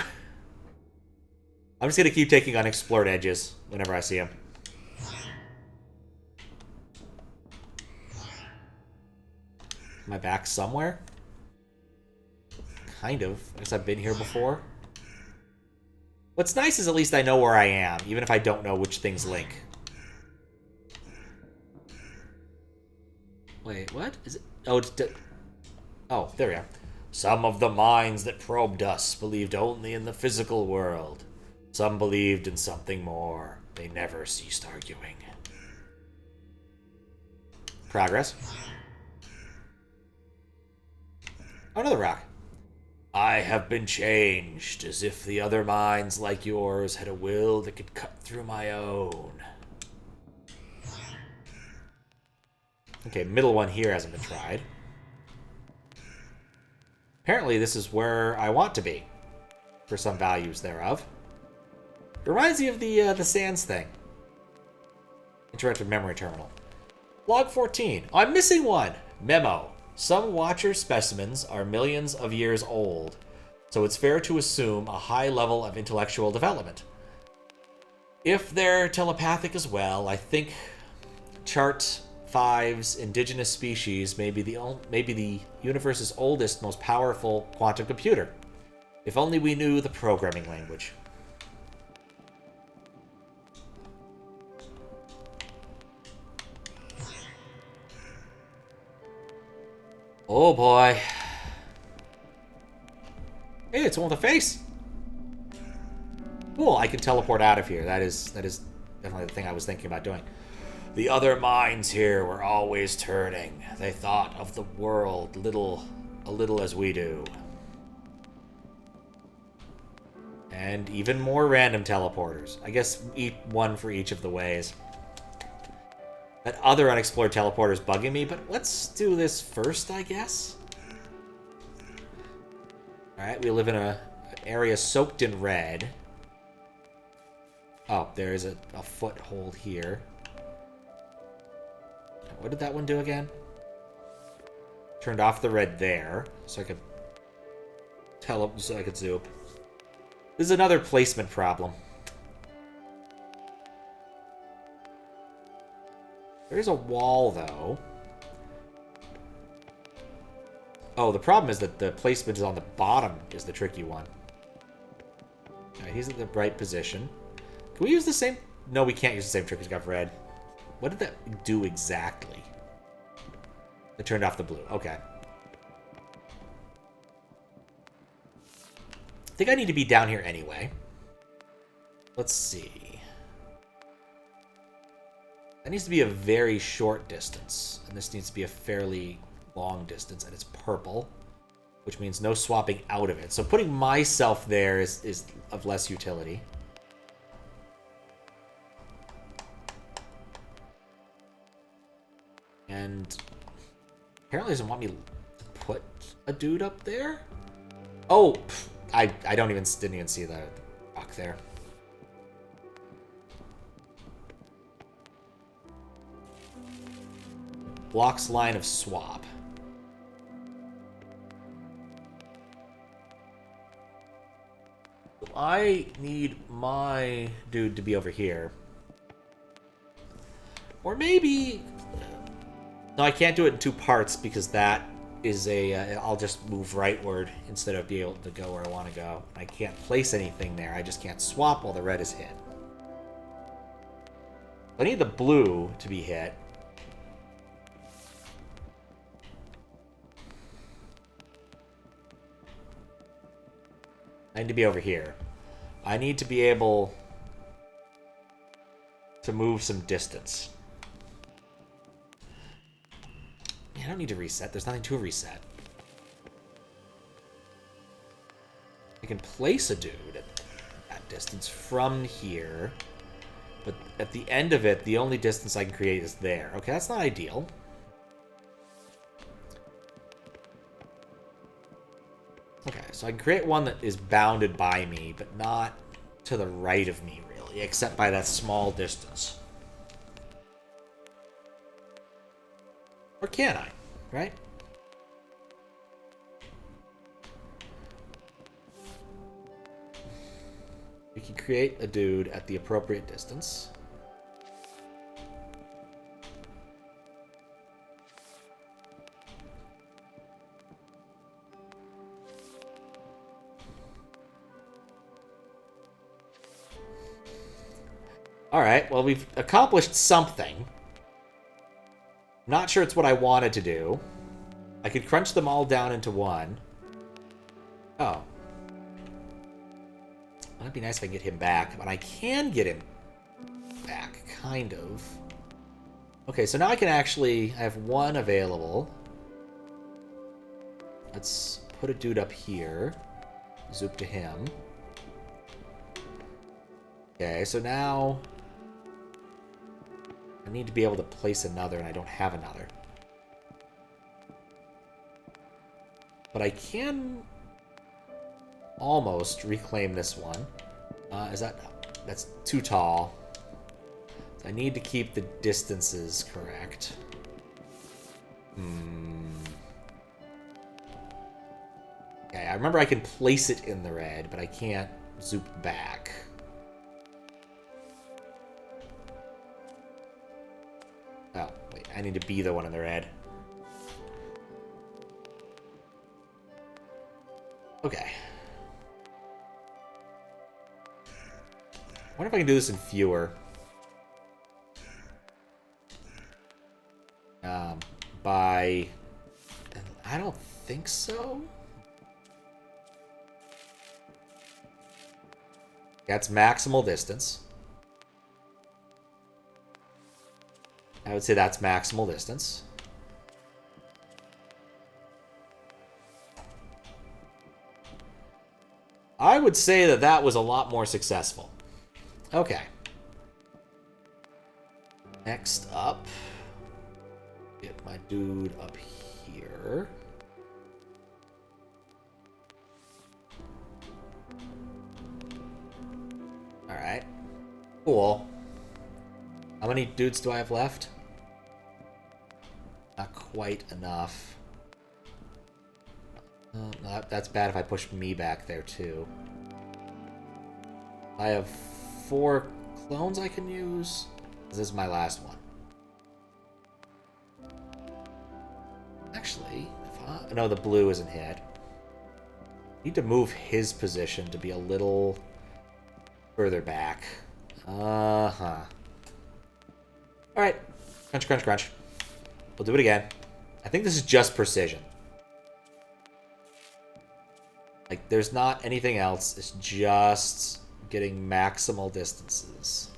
I'm just gonna keep taking unexplored edges whenever I see them. Am I back somewhere? Kind of. I guess I've been here before. What's nice is at least I know where I am, even if I don't know which things link. Wait, what? Is it? Oh, it's... Oh, there we are. Some of the minds that probed us believed only in the physical world. Some believed in something more. They never ceased arguing. Progress. Oh, another rock. I have been changed, as if the other minds like yours had a will that could cut through my own. Okay, middle one here hasn't been tried. Apparently this is where I want to be, for some values thereof. It reminds me of the Sands thing. Interactive memory terminal. Log 14. Oh, I'm missing one! Memo. Some Watcher specimens are millions of years old, so it's fair to assume a high level of intellectual development. If they're telepathic as well, I think Chart 5's indigenous species may be the universe's oldest, most powerful quantum computer. If only we knew the programming language. Oh boy. Hey, it's one with a face. Cool, I can teleport out of here. That is definitely the thing I was thinking about doing. The other minds here were always turning. They thought of the world a little as we do. And even more random teleporters. I guess one for each of the ways. That other unexplored teleporter is bugging me, but let's do this first, I guess. Alright, we live in an area soaked in red. Oh, there is a foothold here. What did that one do again? Turned off the red there, so I could zoop. This is another placement problem. There's a wall, though. Oh, the problem is that the placement is on the bottom is the tricky one. Alright, he's in the right position. Can we use the same... No, we can't use the same trick as got red. What did that do exactly? It turned off the blue. Okay. I think I need to be down here anyway. Let's see. That needs to be a very short distance. And this needs to be a fairly long distance. And it's purple. Which means no swapping out of it. So putting myself there is of less utility. And apparently doesn't want me to put a dude up there. Oh, I didn't even see the rock there. Blocks line of swap. I need my dude to be over here. Or maybe... No, I can't do it in two parts because that is a... I'll just move rightward instead of being able to go where I want to go. I can't place anything there. I just can't swap while the red is hit. I need the blue to be hit. I need to be over here. I need to be able to move some distance. I don't need to reset. There's nothing to reset. I can place a dude at that distance from here. But at the end of it, the only distance I can create is there. Okay, that's not ideal. so I can create one that is bounded by me, but not to the right of me, really, except by that small distance. Or can I? Right? We can create a dude at the appropriate distance. Alright, well, we've accomplished something. Not sure it's what I wanted to do. I could crunch them all down into one. Oh. That'd be nice if I can get him back, but I can get him back, kind of. Okay, so now I can actually... I have one available. Let's put a dude up here. Zoop to him. Okay, so now... I need to be able to place another, and I don't have another. But I can almost reclaim this one. Is that... That's too tall. So I need to keep the distances correct. Okay, I remember I can place it in the red, but I can't zoop back. Oh, wait, I need to be the one in the red. Okay. I wonder if I can do this in fewer. By... I don't think so. That's maximal distance. I would say that's maximal distance. I would say that that was a lot more successful. Okay. Next up, get my dude up here. Alright. Cool. How many dudes do I have left? Not quite enough. No, that's bad if I push me back there, too. I have 4 clones I can use. This is my last one. Actually, if I... No, the blue isn't hit. I need to move his position to be a little further back. Uh-huh. Alright. Crunch, crunch, crunch. We'll do it again. I think this is just precision. Like, there's not anything else. It's just getting maximal distances.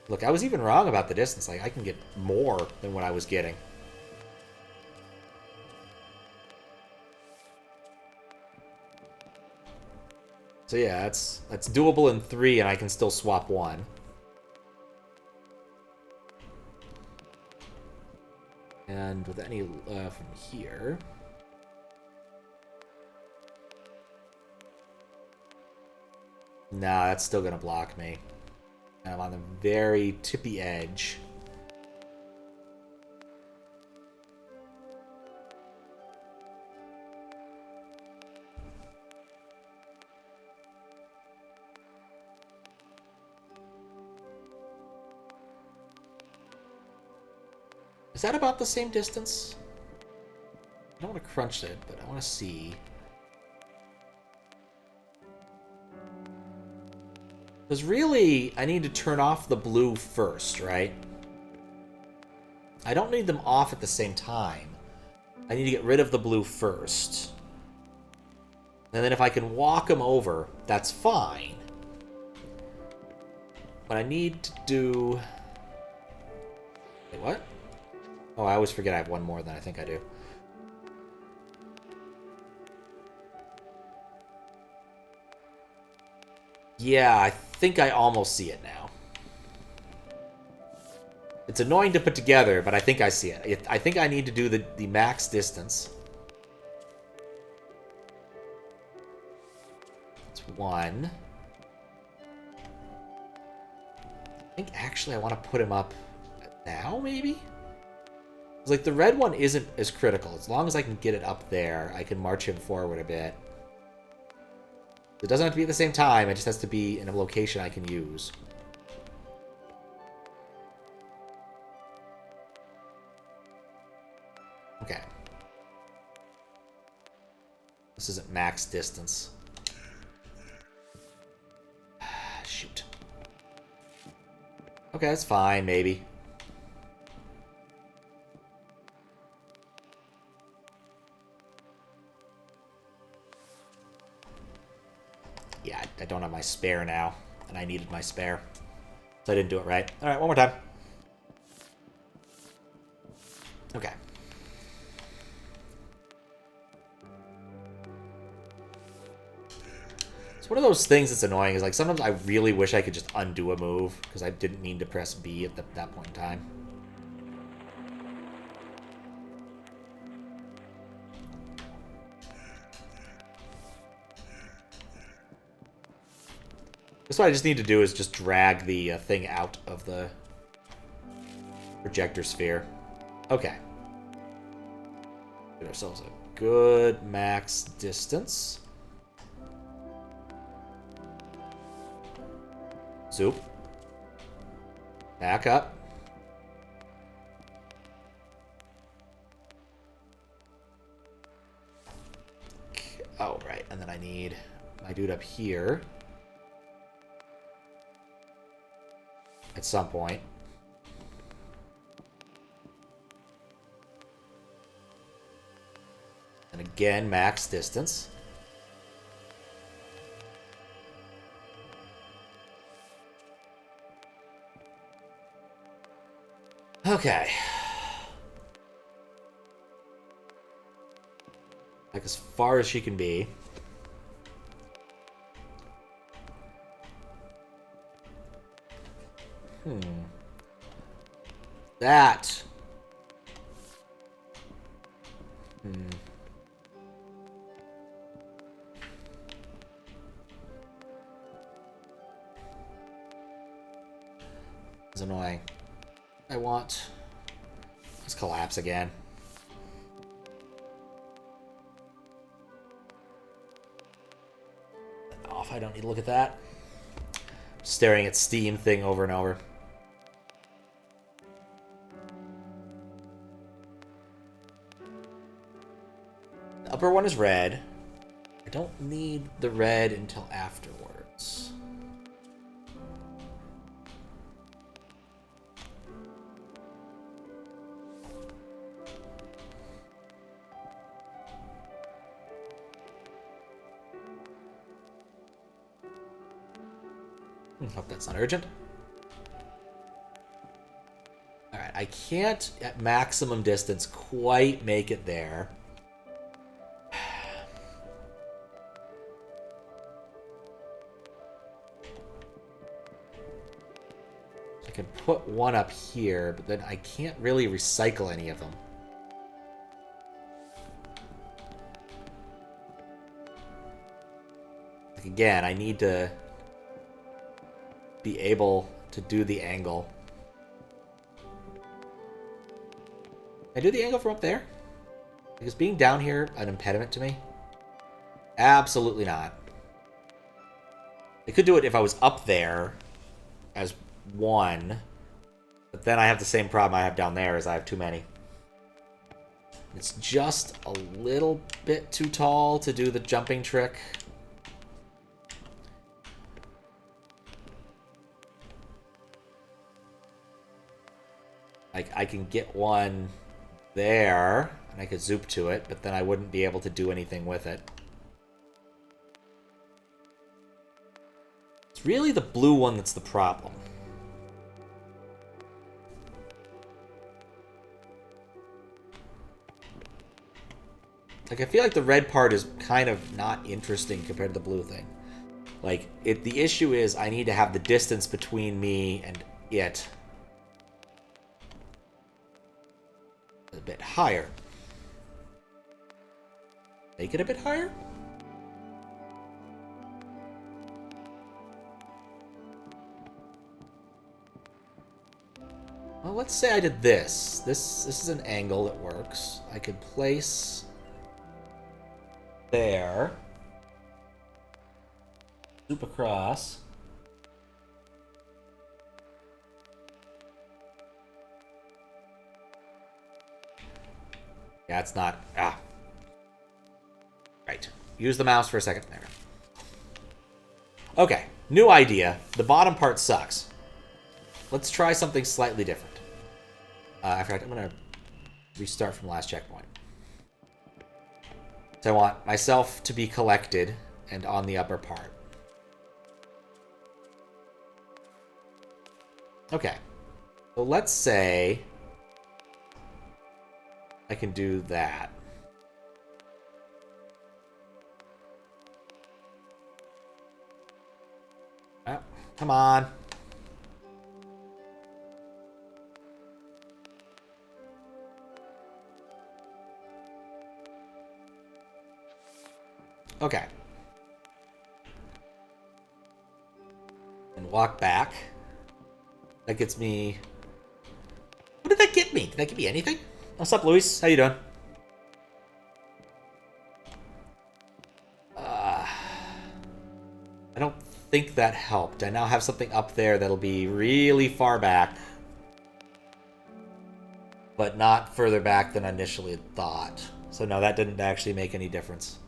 Look, I was even wrong about the distance. Like, I can get more than what I was getting. So yeah, that's doable in 3, and I can still swap 1. And with any from here... Nah, that's still gonna block me. I'm on the very tippy edge. Is that about the same distance? I don't want to crunch it, but I want to see. Because really, I need to turn off the blue first, right? I don't need them off at the same time. I need to get rid of the blue first. And then if I can walk them over, that's fine. But I need to do... Wait, what? Oh, I always forget I have one more than I think I do. Yeah, I think I almost see it now. It's annoying to put together, but I think I see it. I think I need to do the max distance. one. I think actually I want to put him up now, maybe? It's like the red one isn't as critical. As long as I can get it up there, I can march him forward a bit. It doesn't have to be at the same time, it just has to be in a location I can use. Okay. This isn't max distance. Shoot. Okay, that's fine, maybe. Yeah, I don't have my spare now, and I needed my spare. So I didn't do it right. Alright, one more time. Okay. It's one of those things that's annoying, is like sometimes I really wish I could just undo a move, because I didn't mean to press B at that point in time. That's what I just need to do, is just drag the thing out of the projector sphere. Okay. Get ourselves a good max distance. Zoop. Back up. Oh, right. And then I need my dude up here. At some point. And again, max distance. Okay. Like as far as she can be. That. It's annoying. I want... Let's collapse again. Off, I don't need to look at that. Staring at Steam thing over and over. The upper one is red. I don't need the red until afterwards. Hope that's not urgent. Alright, I can't, at maximum distance, quite make it there. I can put one up here, but then I can't really recycle any of them. Like again, I need to be able to do the angle. Can I do the angle from up there? Is being down here an impediment to me? Absolutely not. I could do it if I was up there as one, but then I have the same problem I have down there, as I have too many. It's just a little bit too tall to do the jumping trick. Like, I can get one there, and I could zoop to it, but then I wouldn't be able to do anything with it. It's really the blue one that's the problem. Like, I feel like the red part is kind of not interesting compared to the blue thing. Like, the issue is I need to have the distance between me and it a bit higher. Make it a bit higher? Well, let's say I did this. This is an angle that works. I could place there. Loop across. Yeah, it's not... Ah. Right. Use the mouse for a second there. Okay. New idea. The bottom part sucks. Let's try something slightly different. I forgot. I'm going to restart from the last checkpoint. So I want myself to be collected and on the upper part. Okay. So let's say I can do that. Oh, come on. Okay. And walk back. That gets me... What did that get me? Did that give me anything? What's up, Luis? How you doing? I don't think that helped. I now have something up there that'll be really far back. But not further back than I initially thought. So no, that didn't actually make any difference.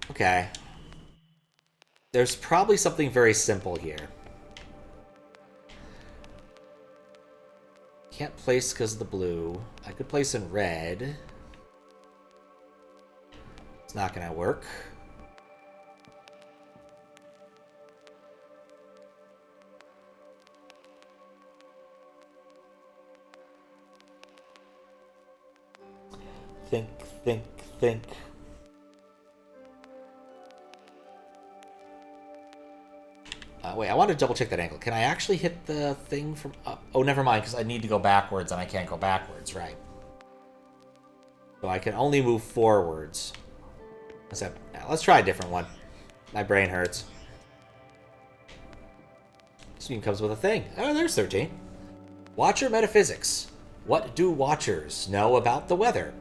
Okay. There's probably something very simple here. Can't place because of the blue. I could place in red. It's not going to work. Think. Wait, I want to double check that angle. Can I actually hit the thing from up? Oh, never mind, because I need to go backwards, and I can't go backwards, right? So I can only move forwards. Let's try a different one. My brain hurts. This one comes with a thing. Oh, there's 13. Watcher Metaphysics. What do Watchers know about the weather?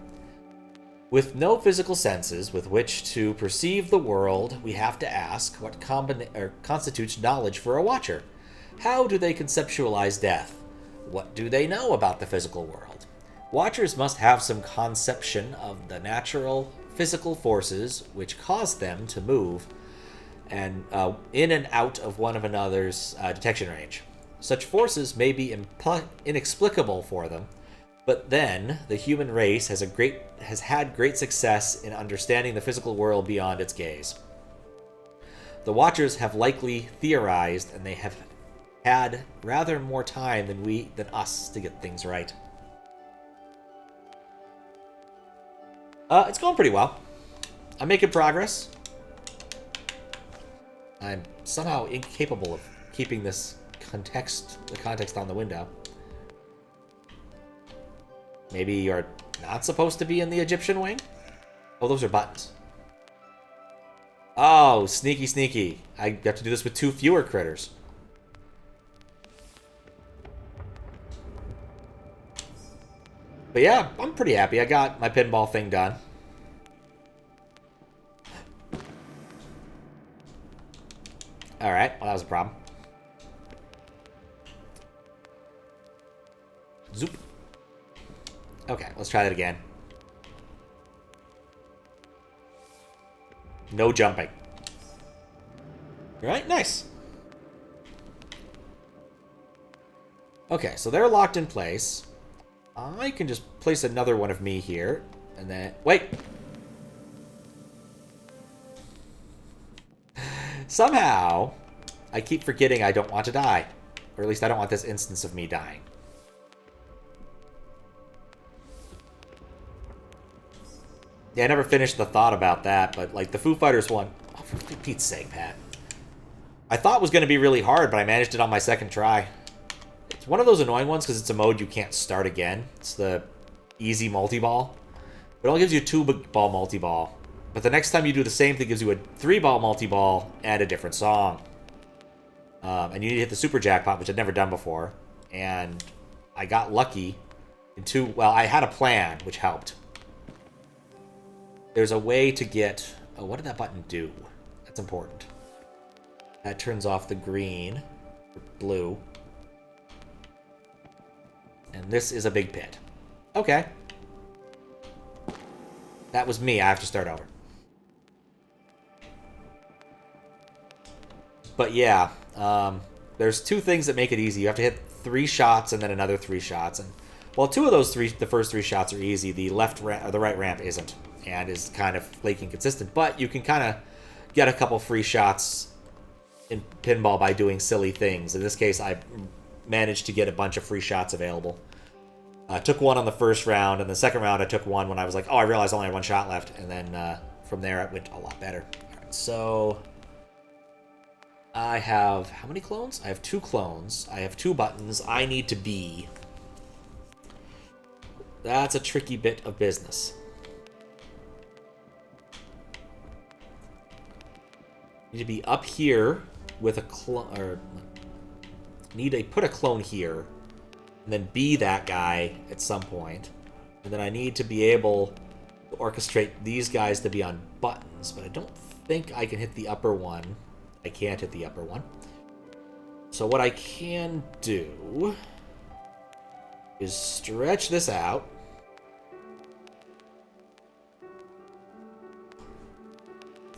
With no physical senses with which to perceive the world, we have to ask what constitutes knowledge for a Watcher. How do they conceptualize death? What do they know about the physical world? Watchers must have some conception of the natural physical forces which cause them to move and in and out of one of another's detection range. Such forces may be inexplicable for them, but then the human race has had great success in understanding the physical world beyond its gaze. The Watchers have likely theorized, and they have had rather more time than us to get things right. It's going pretty well. I'm making progress. I'm somehow incapable of keeping the context on the window. Maybe you're not supposed to be in the Egyptian wing? Oh, those are buttons. Oh, sneaky. I have to do this with 2 fewer critters. But yeah, I'm pretty happy. I got my pinball thing done. Alright, well that was a problem. Zoop. Okay, let's try that again. No jumping. Alright, nice. Okay, so they're locked in place. I can just place another one of me here, and then... Wait! Somehow, I keep forgetting I don't want to die. Or at least I don't want this instance of me dying. Yeah, I never finished the thought about that, but, like, the Foo Fighters one... Oh, for Pete's sake, Pat. I thought it was going to be really hard, but I managed it on my second try. It's one of those annoying ones because it's a mode you can't start again. It's the easy multi-ball. It only gives you a 2-ball multi-ball. But the next time you do the same thing, it gives you a 3-ball multi-ball and a different song. And you need to hit the super jackpot, which I'd never done before. And I got lucky in 2... Well, I had a plan, which helped. There's a way to get... Oh, what did that button do? That's important. That turns off the green. Blue. And this is a big pit. Okay. That was me. I have to start over. But yeah, there's 2 things that make it easy. You have to hit 3 shots and then another 3 shots. And well, 2 of those 3, the first 3 shots are easy. The left ramp or the right ramp isn't, and is kind of flaky and consistent. But you can kind of get a couple free shots in pinball by doing silly things. In this case, I managed to get a bunch of free shots available. I took 1 on the first round, and the second round I took 1 when I was like, oh, I realized I only had 1 shot left. And then from there it went a lot better. All right, so I have... How many clones? I have 2 clones. I have 2 buttons. I need to be... That's a tricky bit of business. Need to be up here with a clone... Or need to put a clone here. And then be that guy at some point. And then I need to be able to orchestrate these guys to be on buttons. But I don't think I can hit the upper one. I can't hit the upper one. So what I can do is stretch this out.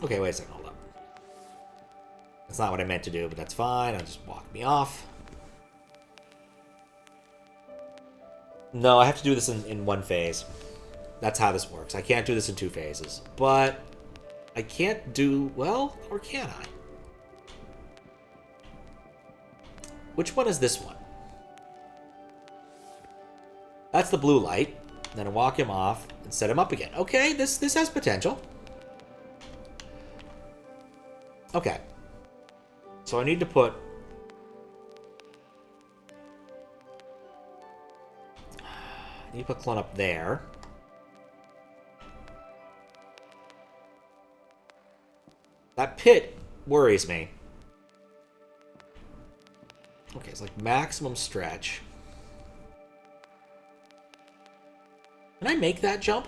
Okay, wait a second, hold up. That's not what I meant to do, but that's fine. I'll just walk me off. No, I have to do this in 1 phase. That's how this works. I can't do this in 2 phases. But I can't do... Well, or can I? Which one is this one? That's the blue light. Then I walk him off and set him up again. Okay, this has potential. Okay. So I need to put... I need to put clone up there. That pit worries me. Okay, it's like maximum stretch. Can I make that jump?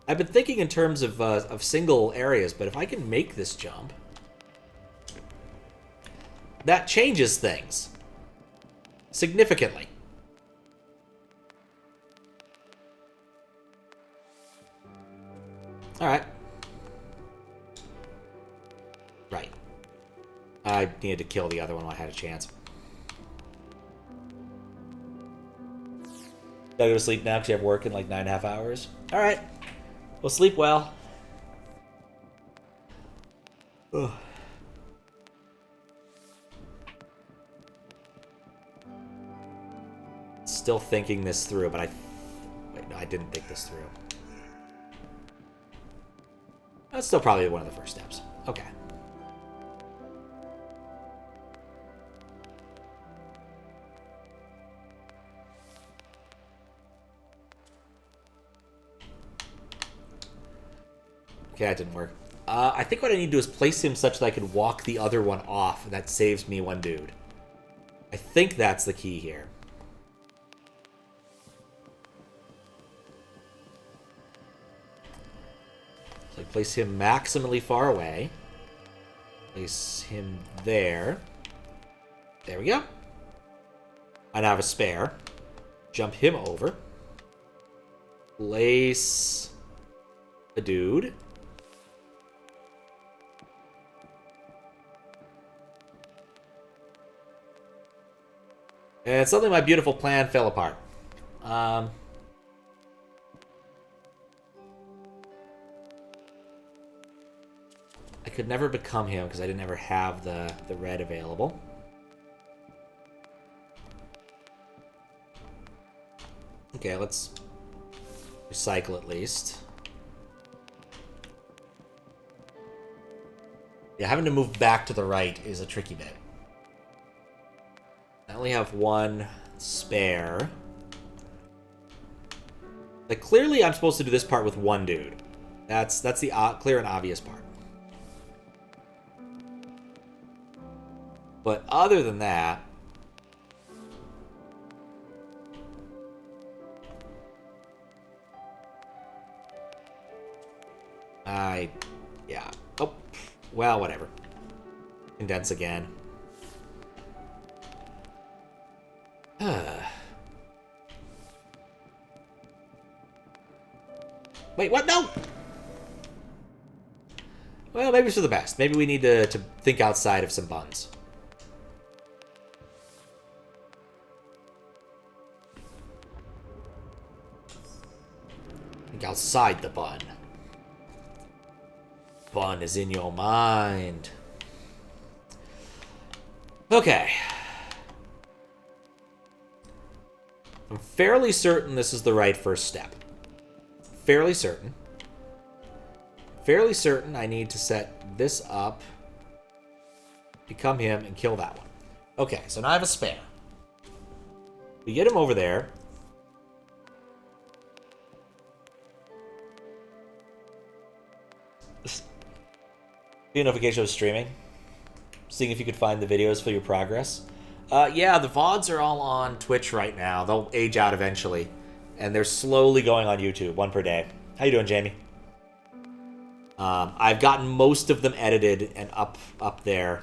I've been thinking in terms of single areas, but if I can make this jump, that changes things significantly. All right. Right. I needed to kill the other one when I had a chance. Gotta go to sleep now because you have work in like 9.5 hours. All right. Well, sleep well. Ugh. Still thinking this through, but wait, no, I didn't think this through. That's still probably one of the first steps. Okay. Okay, that didn't work. I think what I need to do is place him such that I can walk the other one off, and that saves me 1 dude. I think that's the key here. So I place him maximally far away. Place him there. There we go. I now have a spare. Jump him over. Place a dude. And suddenly my beautiful plan fell apart. I could never become him because I didn't ever have the red available. Okay, let's recycle at least. Yeah, having to move back to the right is a tricky bit. I only have 1 spare. Like, clearly I'm supposed to do this part with one dude. That's the clear and obvious part. But other than that... yeah. Oh, well, whatever. Condense again. Wait, what? No! Well, maybe it's for the best. Maybe we need to think outside of some buns. Think outside the bun. Bun is in your mind. Okay. I'm fairly certain this is the right first step. Fairly certain. Fairly certain I need to set this up, become him, and kill that one. Okay, so now I have a spare. We get him over there. The notification of streaming. Seeing if you could find the videos for your progress. Yeah, the VODs are all on Twitch right now. They'll age out eventually. And they're slowly going on YouTube, one per day. How you doing, Jamie? I've gotten most of them edited and up there.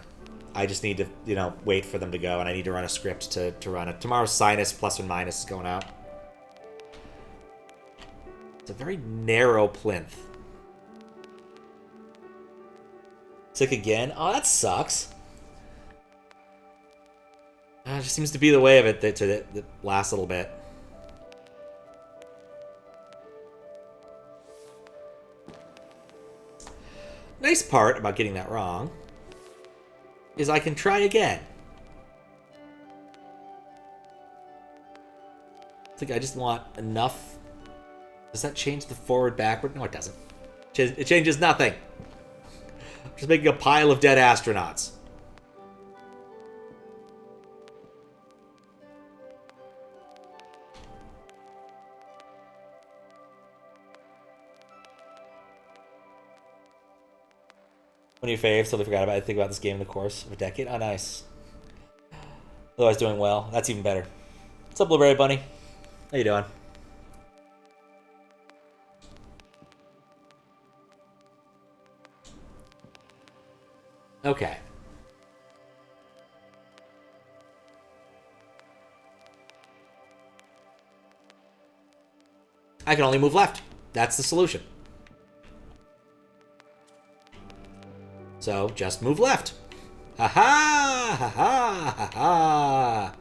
I just need to, wait for them to go, and I need to run a script to run it. Tomorrow's Sinus plus or minus is going out. It's a very narrow plinth. Sick again? Oh, that sucks. It just seems to be the way of it that last little bit. Nice part about getting that wrong is I can try again. I think I just want enough. Does that change the forward backward? No, it doesn't. It changes nothing. I'm just making a pile of dead astronauts. One of your faves, totally forgot about it. I think about this game in the course of a decade. Oh, nice. Otherwise doing well. That's even better. What's up, Blueberry Bunny? How you doing? Okay. I can only move left. That's the solution. So, just move left. Ha ha! Ha ha! Ha ha!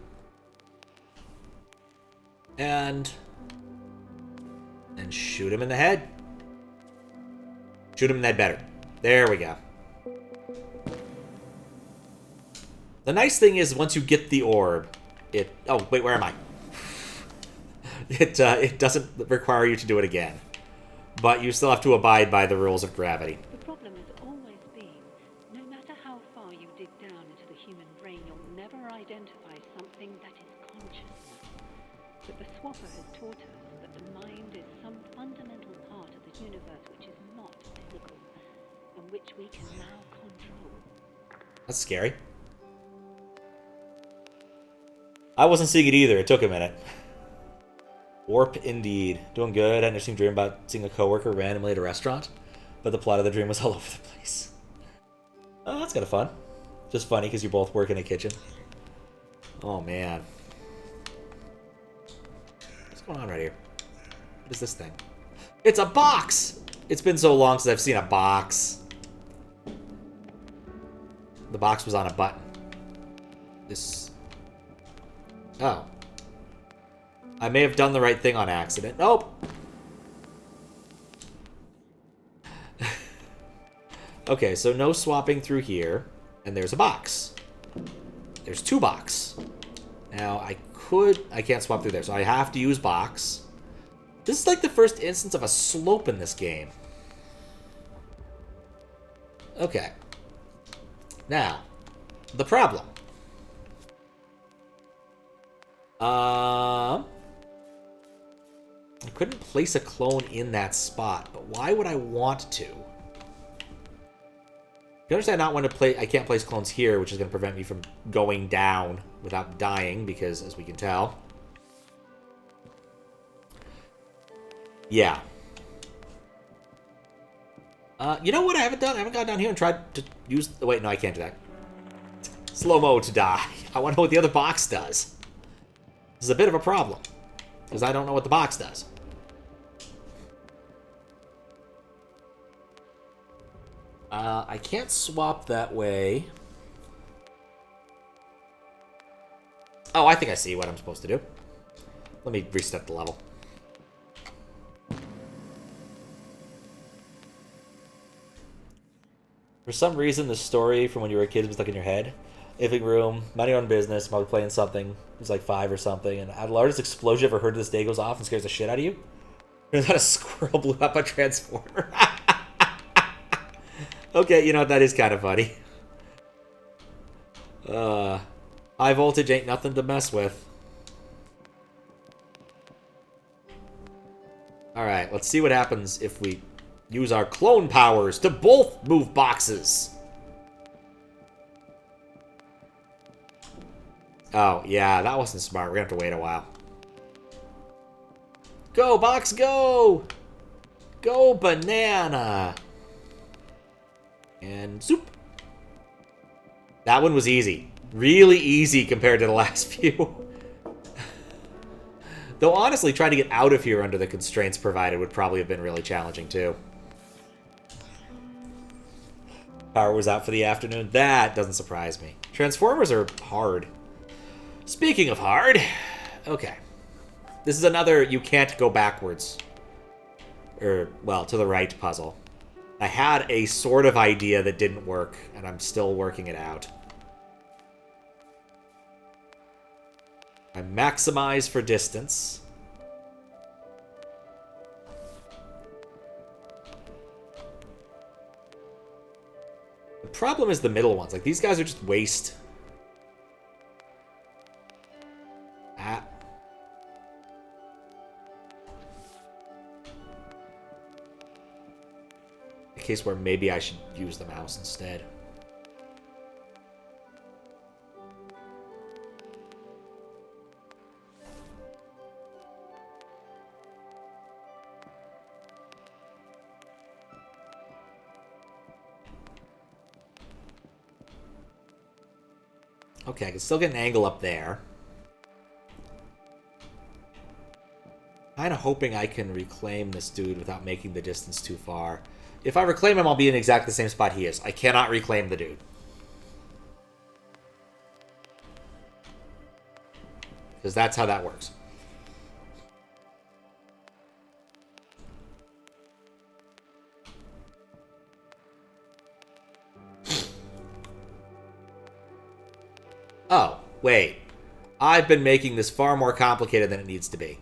And shoot him in the head. Shoot him in the head better. There we go. The nice thing is, once you get the orb, oh, wait, where am I? It doesn't require you to do it again. But you still have to abide by the rules of gravity. The problem has always been, no matter how far you dig down into the human brain, you'll never identify something that is consciousness. But the Swapper has taught us that the mind is some fundamental part of the universe which is not physical, and which we can now control. That's scary. I wasn't seeing it either. It took a minute. Warp indeed. Doing good. I had an interesting dream about seeing a coworker randomly at a restaurant, but the plot of the dream was all over the place. Oh, that's kind of fun. Just funny because you both work in a kitchen. Oh, man. What's going on right here? What is this thing? It's a box! It's been so long since I've seen a box. The box was on a button. This... Oh. I may have done the right thing on accident. Nope. Okay, so no swapping through here. And there's a box. There's two box. Now, I can't swap through there, so I have to use box. This is like the first instance of a slope in this game. Okay. Now, the problem. I couldn't place a clone in that spot, but why would I want to? You understand not want to play. I can't place clones here, which is going to prevent me from going down without dying, because as we can tell. Yeah. You know what I haven't done? I haven't gone down here and tried to use... Wait, no, I can't do that. Slow-mo to die. I want to know what the other box does. This is a bit of a problem, because I don't know what the box does. I can't swap that way. Oh, I think I see what I'm supposed to do. Let me reset the level. For some reason, the story from when you were a kid was stuck in your head. Living room, mind your own business, probably playing something. It was like 5 or something, and the largest explosion you ever heard to this day goes off and scares the shit out of you. Turns out a squirrel blew up a transformer. Okay, you know what? That is kind of funny. High voltage ain't nothing to mess with. Alright, let's see what happens if we use our clone powers to both move boxes. Oh, yeah, that wasn't smart. We're gonna have to wait a while. Go, box, go! Go, banana! And soup. That one was easy. Really easy compared to the last few. Though honestly, trying to get out of here under the constraints provided would probably have been really challenging too. Power was out for the afternoon. That doesn't surprise me. Transformers are hard. Speaking of hard, okay. This is another you can't go backwards. Or, well, to the right puzzle. I had a sort of idea that didn't work, and I'm still working it out. I maximize for distance. The problem is the middle ones. Like, these guys are just waste. A case where maybe I should use the mouse instead. Okay, I can still get an angle up there. Kind of hoping I can reclaim this dude without making the distance too far. If I reclaim him, I'll be in exactly the same spot he is. I cannot reclaim the dude. Because that's how that works. Oh, wait. I've been making this far more complicated than it needs to be.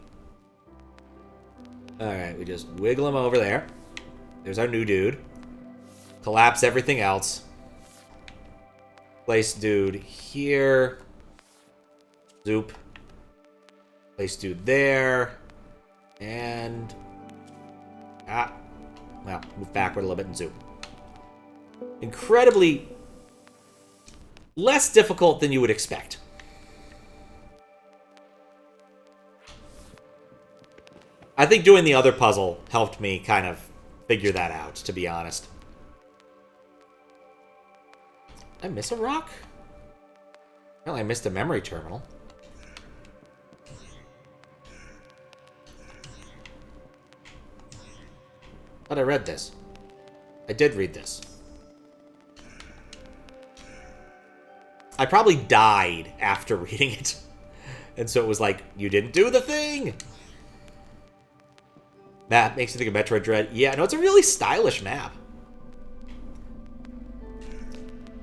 Alright, we just wiggle him over there. There's our new dude. Collapse everything else. Place dude here. Zoop. Place dude there. And... well, move backward a little bit and zoop. Incredibly... less difficult than you would expect. I think doing the other puzzle helped me kind of figure that out, to be honest. Did I miss a rock? Well, I missed a memory terminal. But I read this. I did read this. I probably died after reading it. And so it was like, you didn't do the thing! Map makes you think of Metroid Dread. Yeah, no, it's a really stylish map.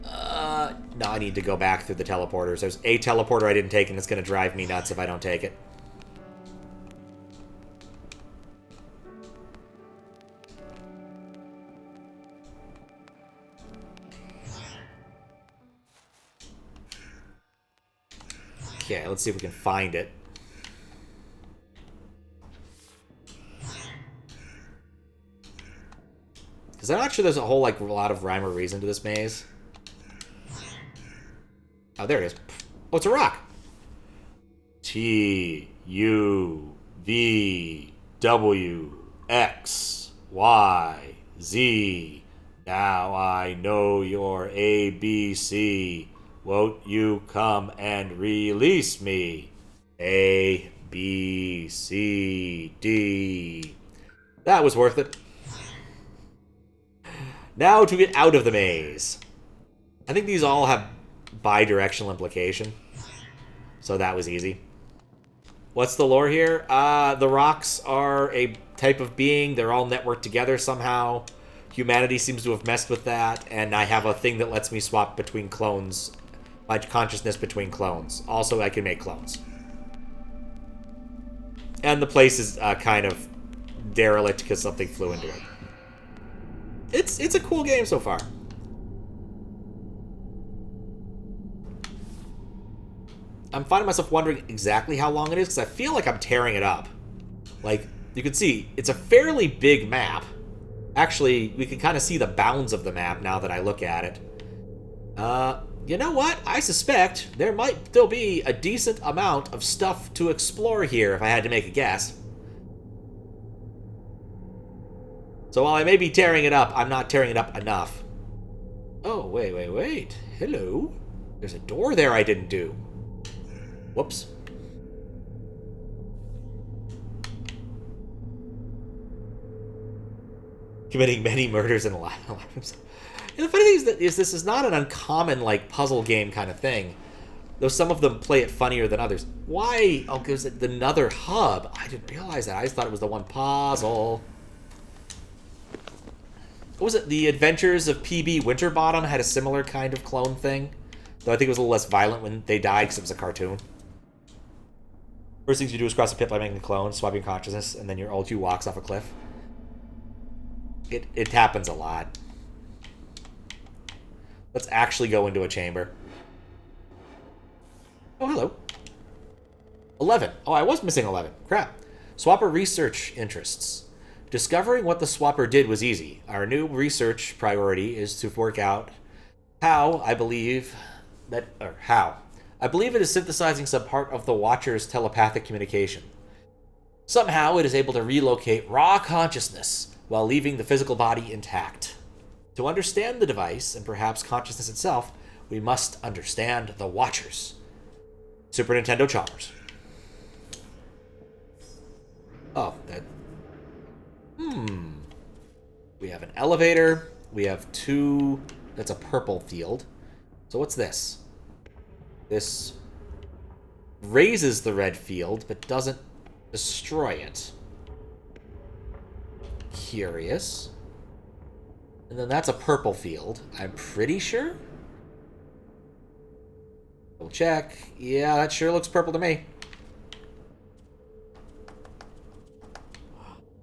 No, I need to go back through the teleporters. There's a teleporter I didn't take, and it's going to drive me nuts if I don't take it. Okay, let's see if we can find it. Because I'm not sure there's a whole, like, a lot of rhyme or reason to this maze. Oh, there it is. Oh, it's a rock. TUVWXYZ. Now I know your ABC. Won't you come and release me? A, B, C, D. That was worth it. Now to get out of the maze. I think these all have bi-directional implication. So that was easy. What's the lore here? The rocks are a type of being. They're all networked together somehow. Humanity seems to have messed with that, and I have a thing that lets me swap between clones. My consciousness between clones. Also, I can make clones. And the place is kind of derelict because something flew into it. It's a cool game so far. I'm finding myself wondering exactly how long it is, because I feel like I'm tearing it up. Like, you can see, it's a fairly big map. Actually, we can kind of see the bounds of the map now that I look at it. You know what? I suspect there might still be a decent amount of stuff to explore here, if I had to make a guess. So while I may be tearing it up, I'm not tearing it up enough. Oh, wait. Hello? There's a door there I didn't do. Whoops. Committing many murders in lives. And the funny thing is this is not an uncommon, like, puzzle game kind of thing. Though some of them play it funnier than others. Why? Oh, because it's another hub. I didn't realize that. I just thought it was the one puzzle. What was it? The Adventures of PB Winterbottom had a similar kind of clone thing. Though I think it was a little less violent when they died because it was a cartoon. First things you do is cross a pit by making a clone, swapping consciousness, and then your old you walks off a cliff. It happens a lot. Let's actually go into a chamber. Oh, hello. 11. Oh, I was missing 11. Crap. Swapper research interests. Discovering what the swapper did was easy. Our new research priority is to work out how I believe it is synthesizing some part of the Watcher's telepathic communication. Somehow it is able to relocate raw consciousness while leaving the physical body intact. To understand the device, and perhaps consciousness itself, we must understand the Watchers. Super Nintendo Chalmers. Oh, that... We have an elevator. We have two... That's a purple field. So what's this? This raises the red field, but doesn't destroy it. Curious. And then that's a purple field, I'm pretty sure. We'll check. Yeah, that sure looks purple to me.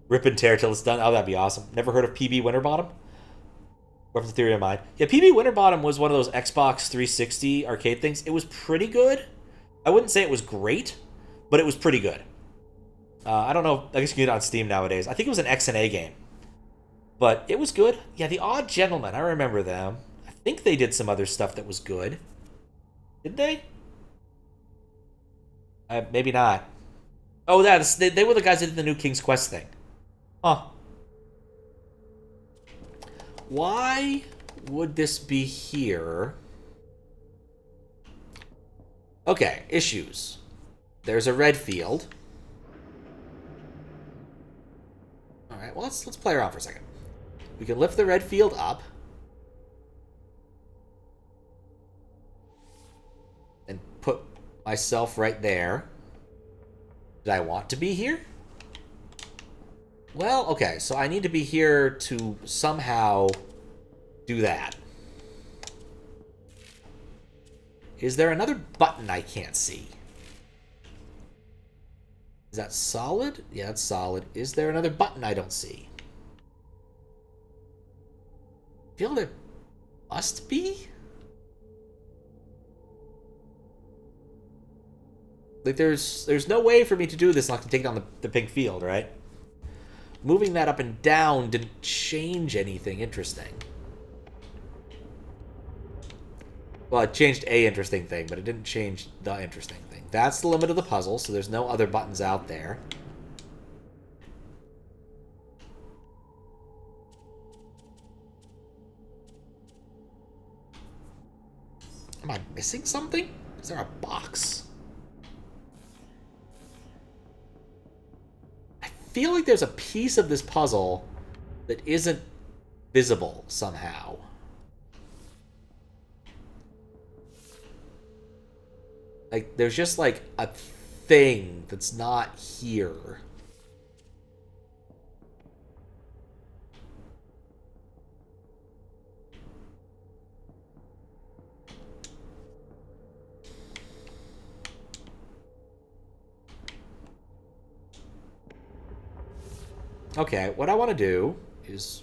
Rip and tear till it's done. Oh, that'd be awesome. Never heard of PB Winterbottom? What's the theory of mine? Yeah, PB Winterbottom was one of those Xbox 360 arcade things. It was pretty good. I wouldn't say it was great, but it was pretty good. I don't know. I guess you can get it on Steam nowadays. I think it was an XNA game. But it was good. Yeah, the Odd Gentlemen. I remember them. I think they did some other stuff that was good. Did they? Maybe not. Oh, they were the guys that did the new King's Quest thing. Huh. Why would this be here? Okay, issues. There's a red field. Alright, well, let's play around for a second. We can lift the red field up. And put myself right there. Did I want to be here? Well, okay, so I need to be here to somehow do that. Is there another button I can't see? Is that solid? Yeah, it's solid. Is there another button I don't see? I feel there must be? Like, there's no way for me to do this unless I take it on the pink field, right? moving that up and down didn't change anything interesting. Well, it changed a interesting thing, but it didn't change the interesting thing. That's the limit of the puzzle, so there's no other buttons out there. Am I missing something? Is there a box? I feel like there's a piece of this puzzle that isn't visible somehow. Like, there's just, like, a thing that's not here. Okay, what I want to do is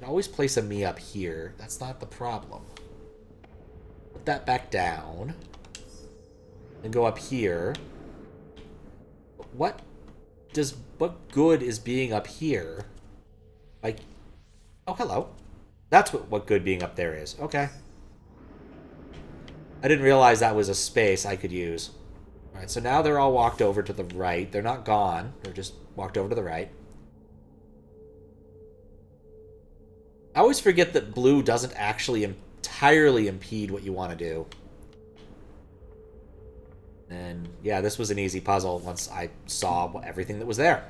always place a me up here. That's not the problem. Put that back down. And go up here. What good is being up here? Like, oh, hello. That's what good being up there is. Okay. I didn't realize that was a space I could use. All right, so now they're all walked over to the right. They're not gone. They're just walked over to the right. I always forget that blue doesn't actually entirely impede what you want to do. And yeah, this was an easy puzzle once I saw everything that was there.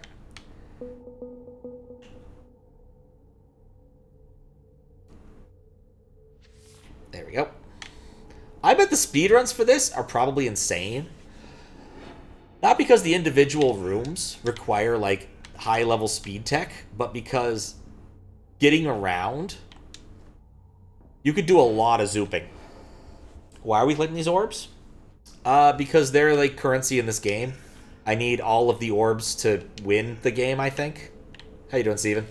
There we go. I bet the speedruns for this are probably insane. Not because the individual rooms require, like, high-level speed tech, but because getting around, you could do a lot of zooping. Why are we clicking these orbs? Because they're, like, currency in this game. I need all of the orbs to win the game, I think. How you doing, Steven?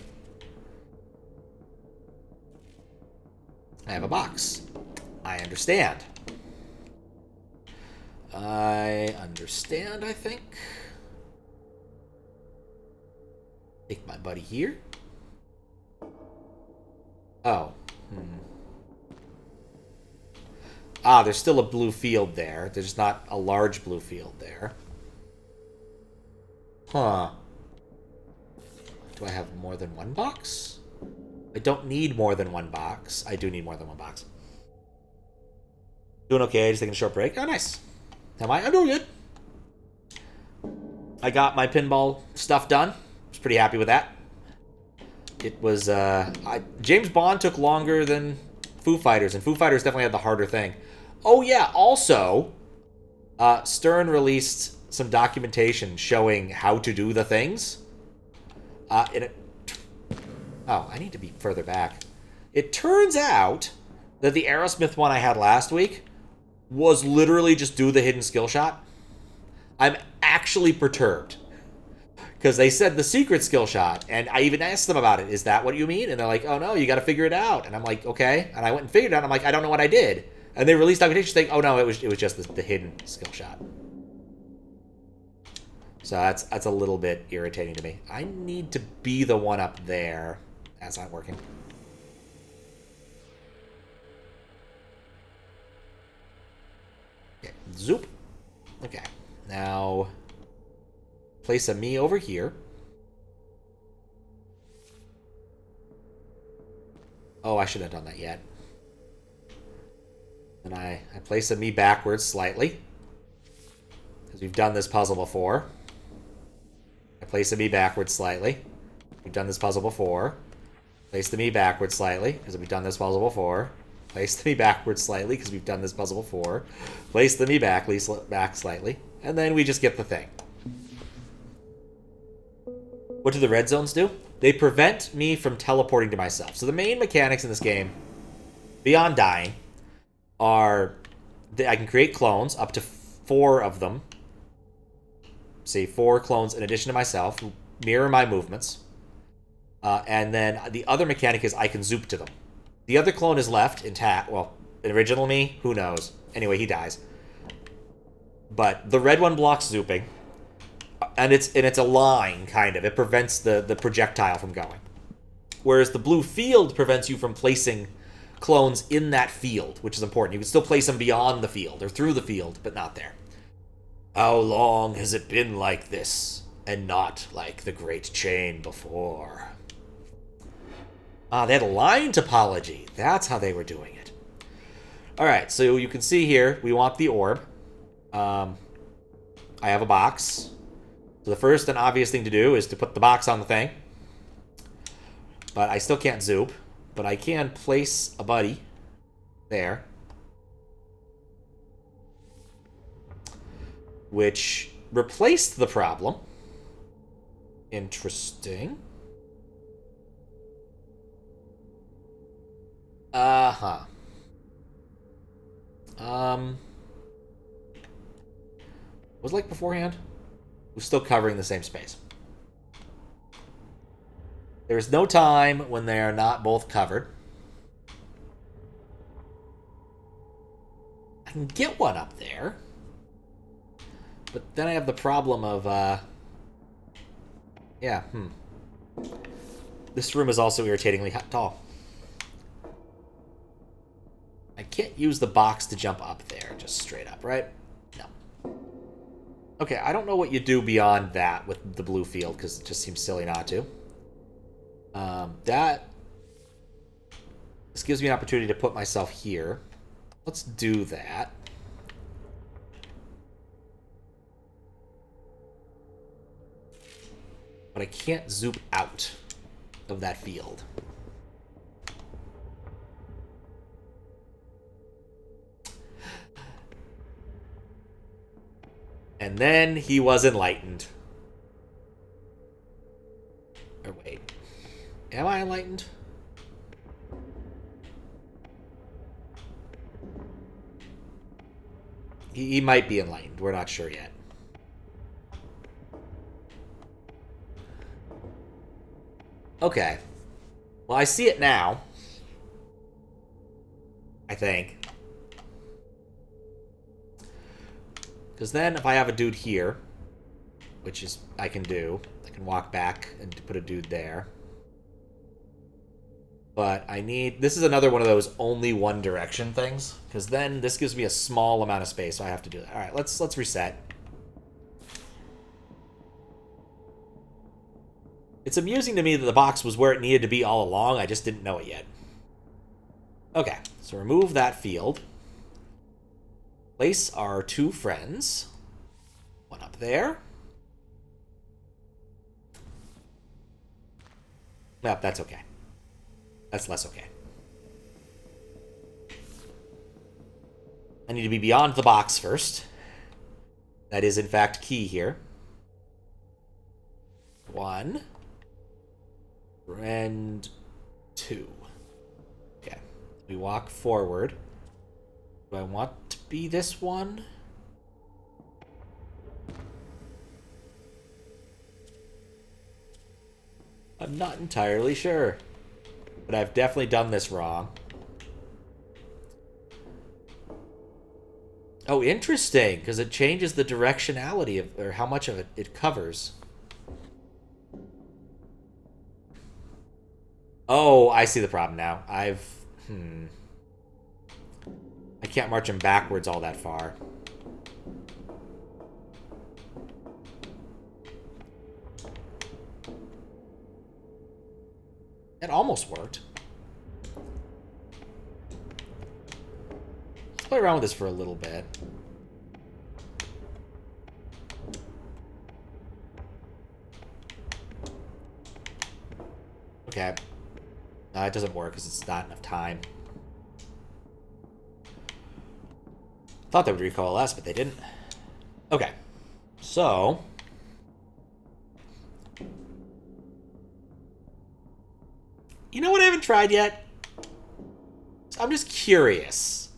I have a box. I understand. I understand, I think. Take my buddy here. Oh. Ah, there's still a blue field there. There's not a large blue field there. Huh. Do I have more than one box? I don't need more than one box. I do need more than one box. Doing okay, just taking a short break. Oh, nice. Am I? I'm doing good. I got my pinball stuff done. I was pretty happy with that. It was, James Bond took longer than Foo Fighters, and Foo Fighters definitely had the harder thing. Oh, yeah, also, Stern released some documentation showing how to do the things. Oh, I need to be further back. It turns out that the Aerosmith one I had last week was literally just do the hidden skill shot. I'm actually perturbed. Because they said the secret skill shot, and I even asked them about it. Is that what you mean? And they're like, oh no, you got to figure it out. And I'm like, okay. And I went and figured it out. And I'm like, I don't know what I did. And they released documentation saying, oh no, it was just the hidden skill shot. So that's a little bit irritating to me. I need to be the one up there. That's not working. Okay, zoop. Okay, now place a me over here. Oh, I shouldn't have done that yet. And I place a me backwards slightly. Because we've done this puzzle before. I place a me backwards slightly. We've done this puzzle before. Place the me backwards slightly, because we've done this puzzle before. Place the me backwards slightly, because we've done this puzzle before. Place the me back slightly. And then we just get the thing. What do the red zones do? They prevent me from teleporting to myself. So the main mechanics in this game, beyond dying, are that I can create clones, up to 4 of them. Say 4 clones in addition to myself, who mirror my movements. And then the other mechanic is I can zoop to them. The other clone is left intact. Well, original me, who knows? Anyway, he dies. But the red one blocks zooping. And it's a line, kind of. It prevents the projectile from going. Whereas the blue field prevents you from placing clones in that field, which is important. You can still place them beyond the field, or through the field, but not there. How long has it been like this, and not like the Great Chain before? Ah, they had a line topology. That's how they were doing it. Alright, so you can see here, we want the orb. I have a box. So the first and obvious thing to do is to put the box on the thing. But I still can't zoop. But I can place a buddy there. Which replaced the problem. Interesting. Uh-huh. Was it like beforehand? It was still covering the same space. There's no time when they are not both covered. I can get one up there. But then I have the problem of, This room is also irritatingly tall. I can't use the box to jump up there, just straight up, right? No. Okay, I don't know what you do beyond that with the blue field, because it just seems silly not to. This gives me an opportunity to put myself here. Let's do that. But I can't zoom out of that field. And then he was enlightened. Or wait. Am I enlightened? He might be enlightened. We're not sure yet. Okay. Well, I see it now. I think. Because then if I have a dude here, which is I can do, I can walk back and put a dude there. But I need... This is another one of those only one direction things. Because then this gives me a small amount of space, so I have to do that. Alright, let's reset. It's amusing to me that the box was where it needed to be all along. I just didn't know it yet. Okay, so remove that field. Place our two friends. One up there. Well, that's okay. That's less okay. I need to be beyond the box first. That is, in fact, key here. 1. And 2. Okay. We walk forward. Do I want to be this one? I'm not entirely sure. But I've definitely done this wrong. Oh, interesting, because it changes the directionality of, or how much of it covers. Oh, I see the problem now. I can't march him backwards all that far. It almost worked. Let's play around with this for a little bit. Okay. No, it doesn't work because it's not enough time. Thought they would recoalesce, but they didn't. Okay. So... You know what I haven't tried yet? I'm just curious.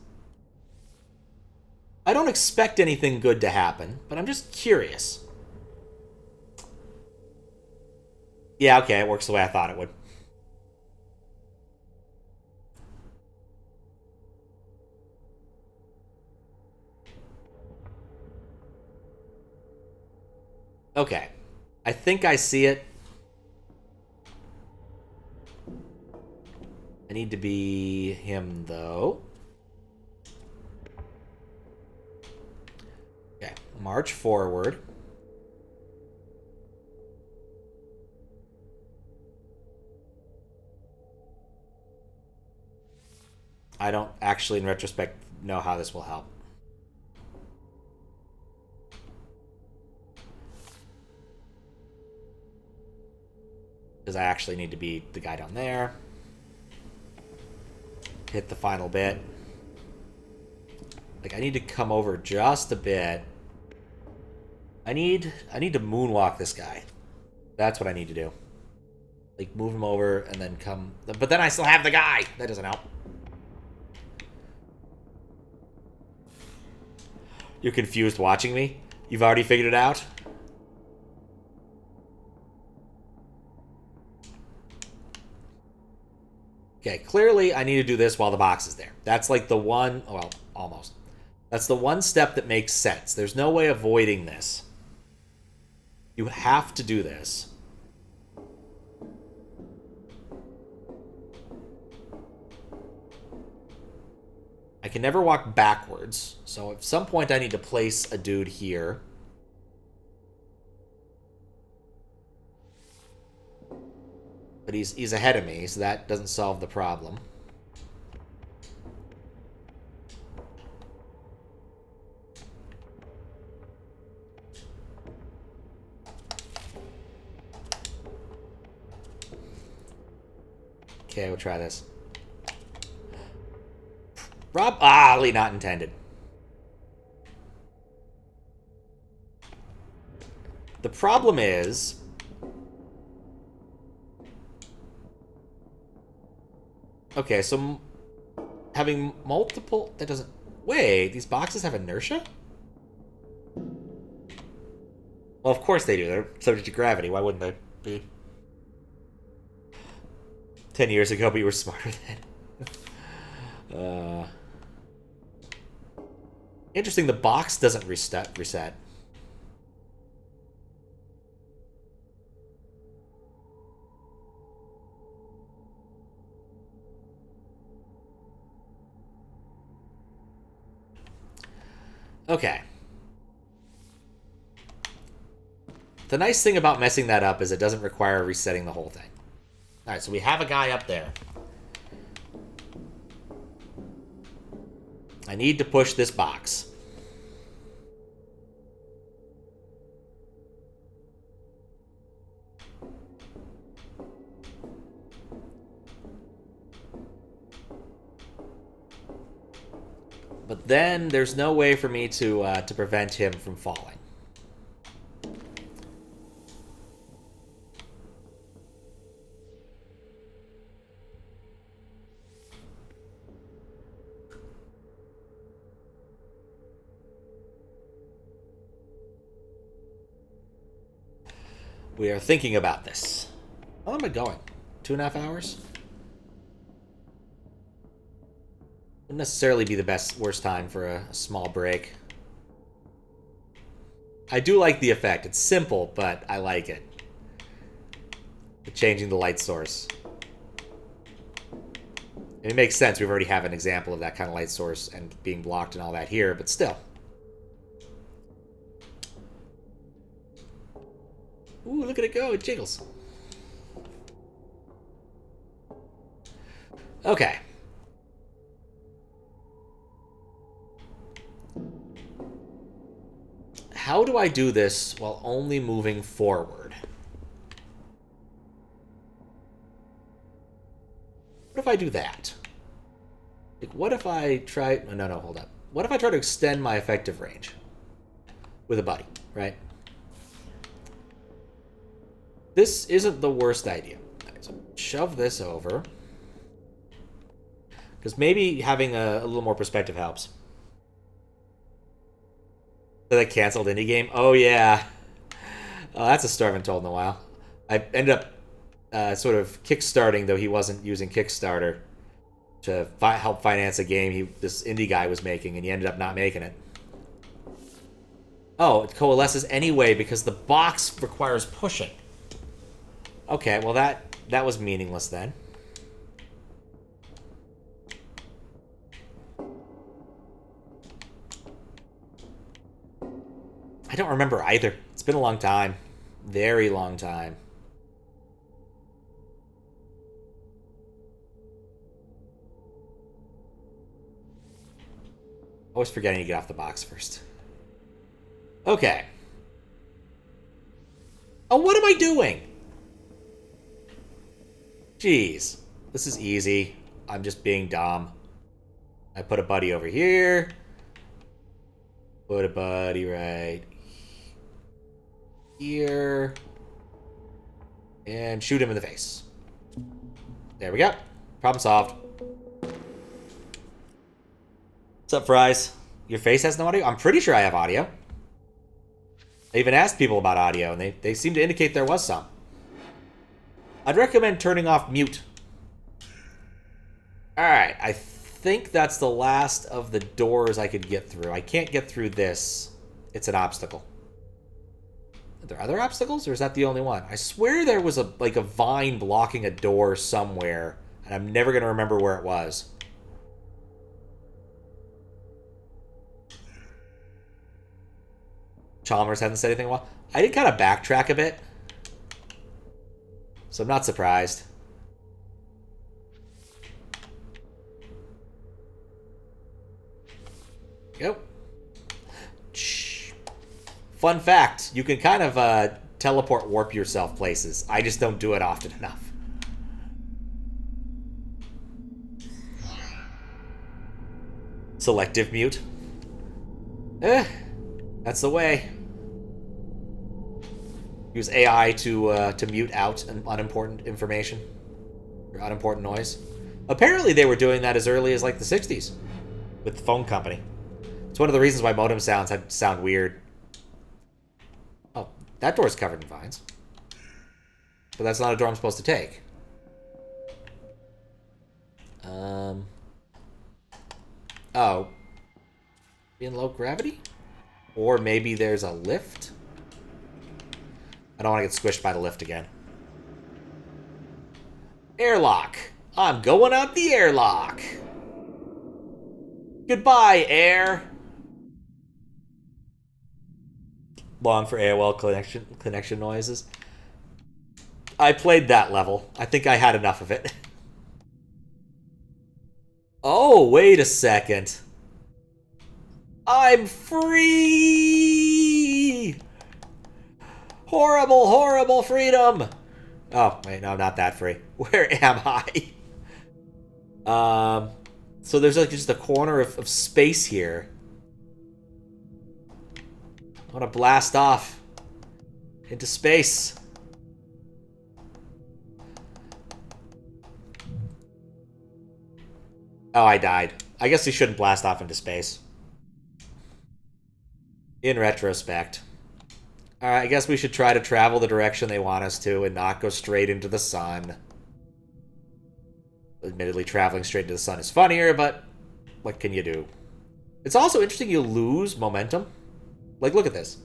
I don't expect anything good to happen, but I'm just curious. Yeah, okay, it works the way I thought it would. Okay. I think I see it. I need to be him, though. Okay. March forward. I don't actually, in retrospect, know how this will help. Because I actually need to be the guy down there. Hit the final bit. Like, I need to come over just a bit. I need to moonwalk this guy. That's what I need to do. Like, move him over and then come... But then I still have the guy! That doesn't help. You're confused watching me? You've already figured it out? Okay, clearly I need to do this while the box is there. That's like the one... Well, almost. That's the one step that makes sense. There's no way avoiding this. You have to do this. I can never walk backwards, so at some point I need to place a dude here. But he's ahead of me, so that doesn't solve the problem. Okay, we'll try this. Probably not intended. The problem is... Okay, so having multiple... That doesn't... Wait, these boxes have inertia? Well, of course they do. They're subject to gravity. Why wouldn't they be? 10 years ago, but you were smarter then. Interesting, the box doesn't reset. Okay. The nice thing about messing that up is it doesn't require resetting the whole thing. Alright, so we have a guy up there. I need to push this box. But then there's no way for me to prevent him from falling. We are thinking about this. How long am I going? 2.5 hours? Wouldn't necessarily be the worst time for a small break. I do like the effect. It's simple, but I like it. Changing the light source. And it makes sense. We already have an example of that kind of light source and being blocked and all that here, but still. Ooh, look at it go. It jiggles. Okay. How do I do this while only moving forward? What if I do that? Like, what if I try... No, hold up. What if I try to extend my effective range? With a buddy, right? This isn't the worst idea. Right, so shove this over. Because maybe having a little more perspective helps. That canceled indie game? Oh, yeah. Oh, that's a story I haven't told in a while. I ended up sort of kickstarting, though he wasn't using Kickstarter, to help finance a game this indie guy was making, and he ended up not making it. Oh, it coalesces anyway because the box requires pushing. Okay, well that was meaningless then. I don't remember either. It's been a long time. Very long time. Always forgetting to get off the box first. Okay. Oh, what am I doing? Jeez. This is easy. I'm just being dumb. I put a buddy over here. Put a buddy right here. And shoot him in the face. There we go. Problem solved. What's up, Fries? Your face has no audio? I'm pretty sure I have audio. I even asked people about audio, and they seem to indicate there was some. I'd recommend turning off mute. Alright, I think that's the last of the doors I could get through. I can't get through this. It's an obstacle. Are there other obstacles, or is that the only one? I swear there was a vine blocking a door somewhere, and I'm never going to remember where it was. Chalmers hasn't said anything in a while. I did kind of backtrack a bit, so I'm not surprised. Yep. Fun fact, you can kind of teleport warp yourself places. I just don't do it often enough. Selective mute. That's the way. Use AI to mute out unimportant information or unimportant noise. Apparently they were doing that as early as like the 60s with the phone company. It's one of the reasons why modem sounds sound weird. Oh, that door's covered in vines. But that's not a door I'm supposed to take. Oh. In low gravity? Or maybe there's a lift? I don't want to get squished by the lift again. Airlock. I'm going out the airlock. Goodbye, air. Long for AOL connection noises. I played that level. I think I had enough of it. Oh, wait a second. I'm free! Horrible, horrible freedom! Oh, wait, no, not that free. Where am I? So there's like just a corner of space here. I want to blast off into space. Oh, I died. I guess we shouldn't blast off into space. In retrospect. Alright, I guess we should try to travel the direction they want us to and not go straight into the sun. Admittedly, traveling straight to the sun is funnier, but what can you do? It's also interesting you lose momentum. Like, look at this.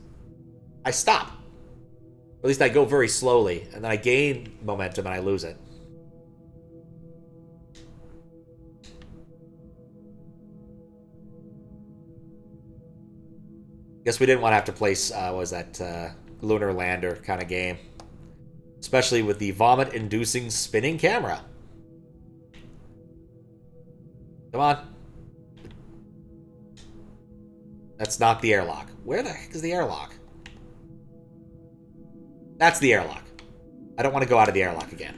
I stop. Or at least I go very slowly, and then I gain momentum and I lose it. Guess we didn't want to have to place, what was that, lunar lander kind of game. Especially with the vomit-inducing spinning camera. Come on. That's not the airlock. Where the heck is the airlock? That's the airlock. I don't want to go out of the airlock again.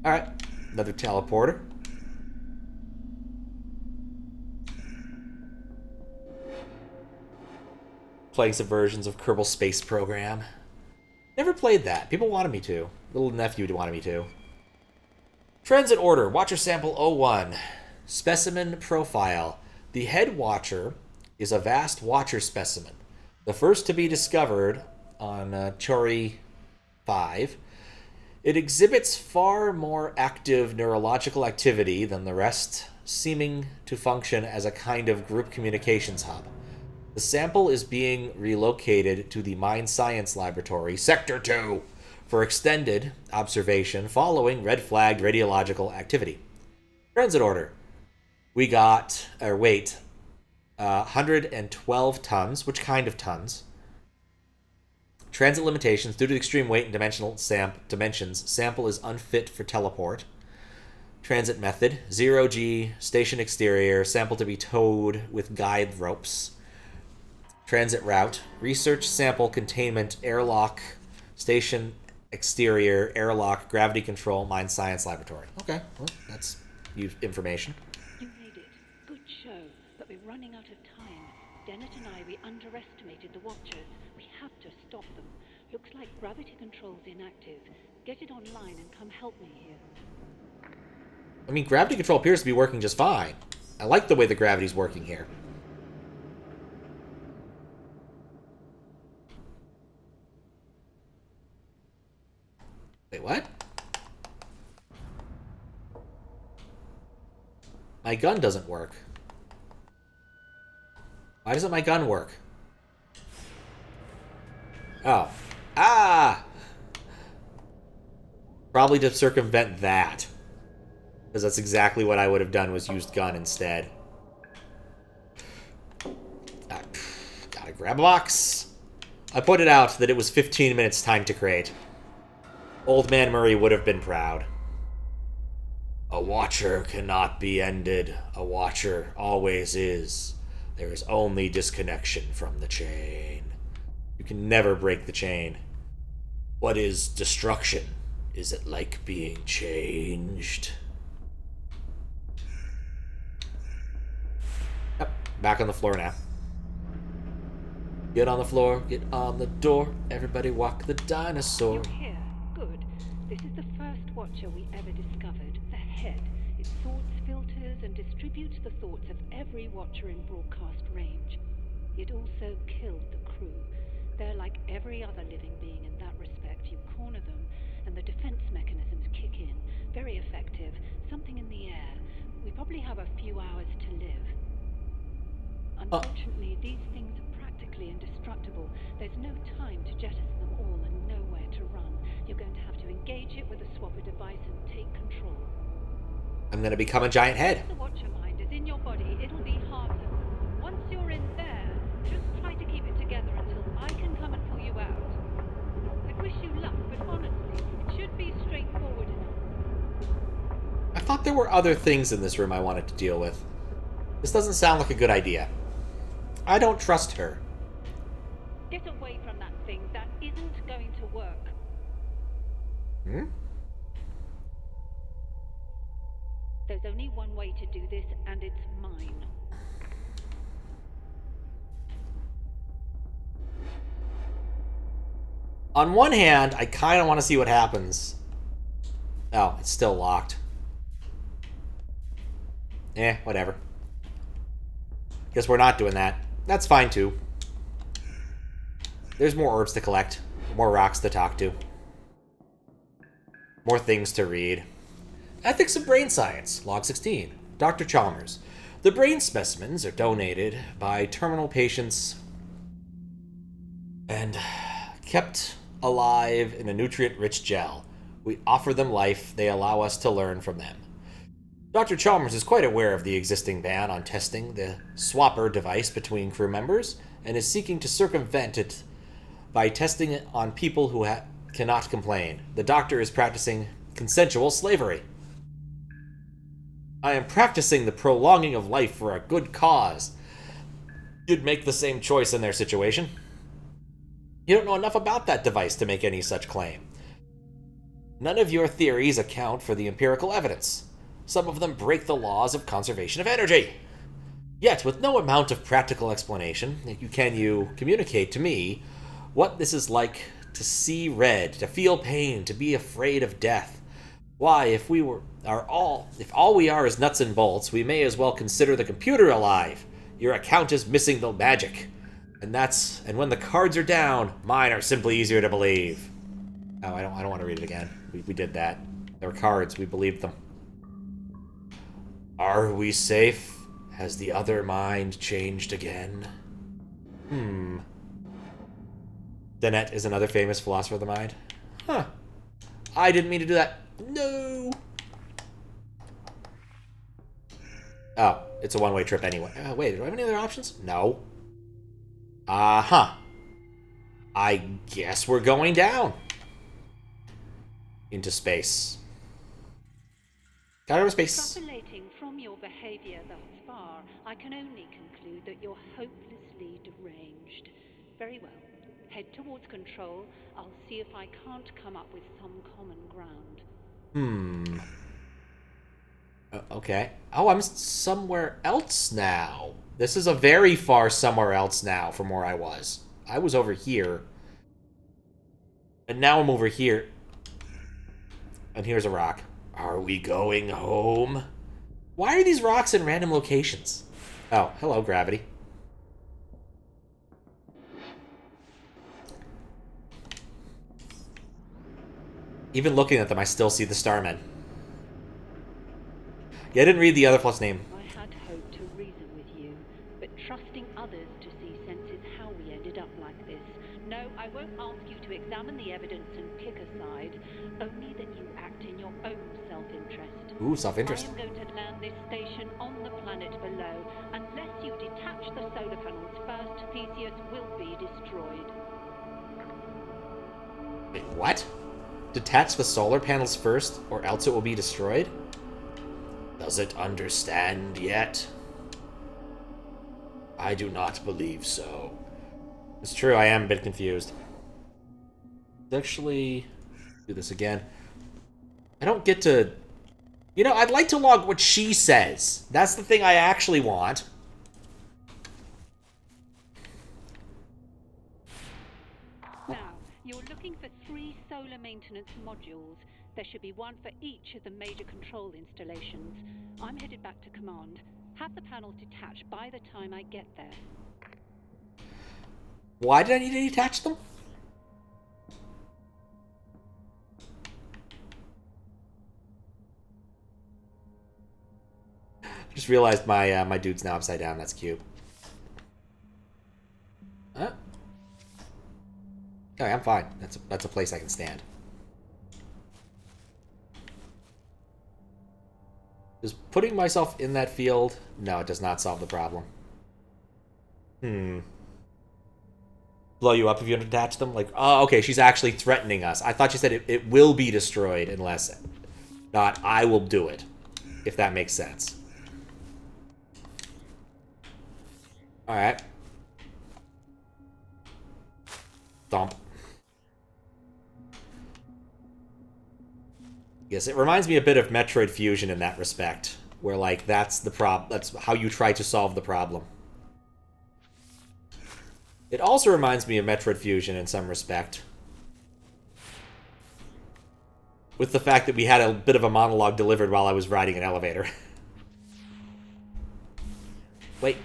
Alright. Another teleporter. Playing some versions of Kerbal Space Program. Never played that. People wanted me to. Little nephew wanted me to. Transit order. Watcher sample 01. Specimen profile. The head watcher is a vast watcher specimen. The first to be discovered on Chori 5. It exhibits far more active neurological activity than the rest, seeming to function as a kind of group communications hub. The sample is being relocated to the Mind Science Laboratory, Sector 2, for extended observation following red-flagged radiological activity. Transit order. We got, 112 tons. Which kind of tons? Transit limitations. Due to extreme weight and dimensions, sample is unfit for teleport. Transit method. 0G, station exterior, sample to be towed with guide ropes. Transit route. Research sample containment, airlock, station exterior, airlock, gravity control, Mind Science Laboratory. Okay, well, that's information. You made it. Good show, but we're running out of time. Dennett and I, we underestimated the Watchers. We have to stop them. Looks like gravity control's inactive. Get it online and come help me here. I mean, gravity control appears to be working just fine. I like the way the gravity's working here. Wait, what? My gun doesn't work. Why doesn't my gun work? Oh. Ah! Probably to circumvent that. Because that's exactly what I would have done, was used gun instead. Gotta grab a box. I pointed out that it was 15 minutes time to create. Old Man Murray would have been proud. A watcher cannot be ended. A watcher always is. There is only disconnection from the chain. You can never break the chain. What is destruction? Is it like being changed? Yep, back on the floor now. Get on the floor, get on the door. Everybody walk the dinosaur. You're here. Good. This is the first Watcher we ever discovered. The head. It sorts, filters, and distributes the thoughts of every Watcher in broadcast range. It also killed the crew. They're like every other living being in that respect. You corner them, and the defense mechanisms kick in. Very effective. Something in the air. We probably have a few hours to live. Unfortunately, these things are practically indestructible. There's no time to jettison them all and nowhere to run. You're going to have to engage it with a swapper device and take control. I'm gonna become a giant head. If the Watcher mind is in your body, it'll be harmless. Once you're in there, just try to keep it together until I can come and pull you out. I'd wish you luck, but honestly, it should be straightforward enough. I thought there were other things in this room I wanted to deal with. This doesn't sound like a good idea. I don't trust her. Get away from that thing. That isn't going to work. Hmm? There's only one way to do this, and it's mine. On one hand, I kind of want to see what happens. Oh, it's still locked. Whatever. Guess we're not doing that. That's fine, too. There's more orbs to collect. More rocks to talk to. More things to read. Ethics of Brain Science, Log 16. Dr. Chalmers. The brain specimens are donated by terminal patients and kept alive in a nutrient-rich gel. We offer them life. They allow us to learn from them. Dr. Chalmers is quite aware of the existing ban on testing the swapper device between crew members and is seeking to circumvent it by testing it on people who cannot complain. The doctor is practicing consensual slavery. I am practicing the prolonging of life for a good cause. You'd make the same choice in their situation. You don't know enough about that device to make any such claim. None of your theories account for the empirical evidence. Some of them break the laws of conservation of energy. Yet, with no amount of practical explanation, can you communicate to me what this is like to see red, to feel pain, to be afraid of death? Why, if all we are is nuts and bolts, we may as well consider the computer alive. Your account is missing the magic. And when the cards are down, mine are simply easier to believe. Oh, I don't want to read it again. We did that. There were cards. We believed them. Are we safe? Has the other mind changed again? Dennett is another famous philosopher of the mind. Huh. I didn't mean to do that. No! Oh, it's a one-way trip anyway. Wait, do I have any other options? No. Uh-huh. I guess we're going down. Into space. Got out of space. Extrapolating from your behavior thus far, I can only conclude that you're hopelessly deranged. Very well. Head towards control. I'll see if I can't come up with some common ground. Okay. Oh, I'm somewhere else now. This is a very far somewhere else now from where I was. I was over here. And now I'm over here. And here's a rock. Are we going home? Why are these rocks in random locations? Oh, hello, gravity. Even looking at them, I still see the Starmen. Yeah, I didn't read the other plus name. I had hoped to reason with you, but trusting others to see sense is how we ended up like this. No, I won't ask you to examine the evidence and pick a side, only that you act in your own self-interest. Ooh, self-interest. I am going to land this station on the planet below. Unless you detach the solar panels first, Theseus will be destroyed. Wait, what? Detach the solar panels first, or else it will be destroyed? Does it understand yet? I do not believe so. It's true, I am a bit confused. Let's actually do this again. I don't get to... You know, I'd like to log what she says. That's the thing I actually want. Now, you're looking for 3 solar maintenance modules. There should be one for each of the major control installations. I'm headed back to command. Have the panels detached by the time I get there. Why did I need to detach them? Just realized my my dude's now upside down. That's cute. Huh? Okay, I'm fine. That's a place I can stand. Does putting myself in that field? No, it does not solve the problem. Blow you up if you detach them? Like, oh, okay, she's actually threatening us. I thought she said it will be destroyed unless not. I will do it, if that makes sense. Alright. Thump. Yes, it reminds me a bit of Metroid Fusion in that respect, where, like, that's how you try to solve the problem. It also reminds me of Metroid Fusion in some respect, with the fact that we had a bit of a monologue delivered while I was riding an elevator. Wait.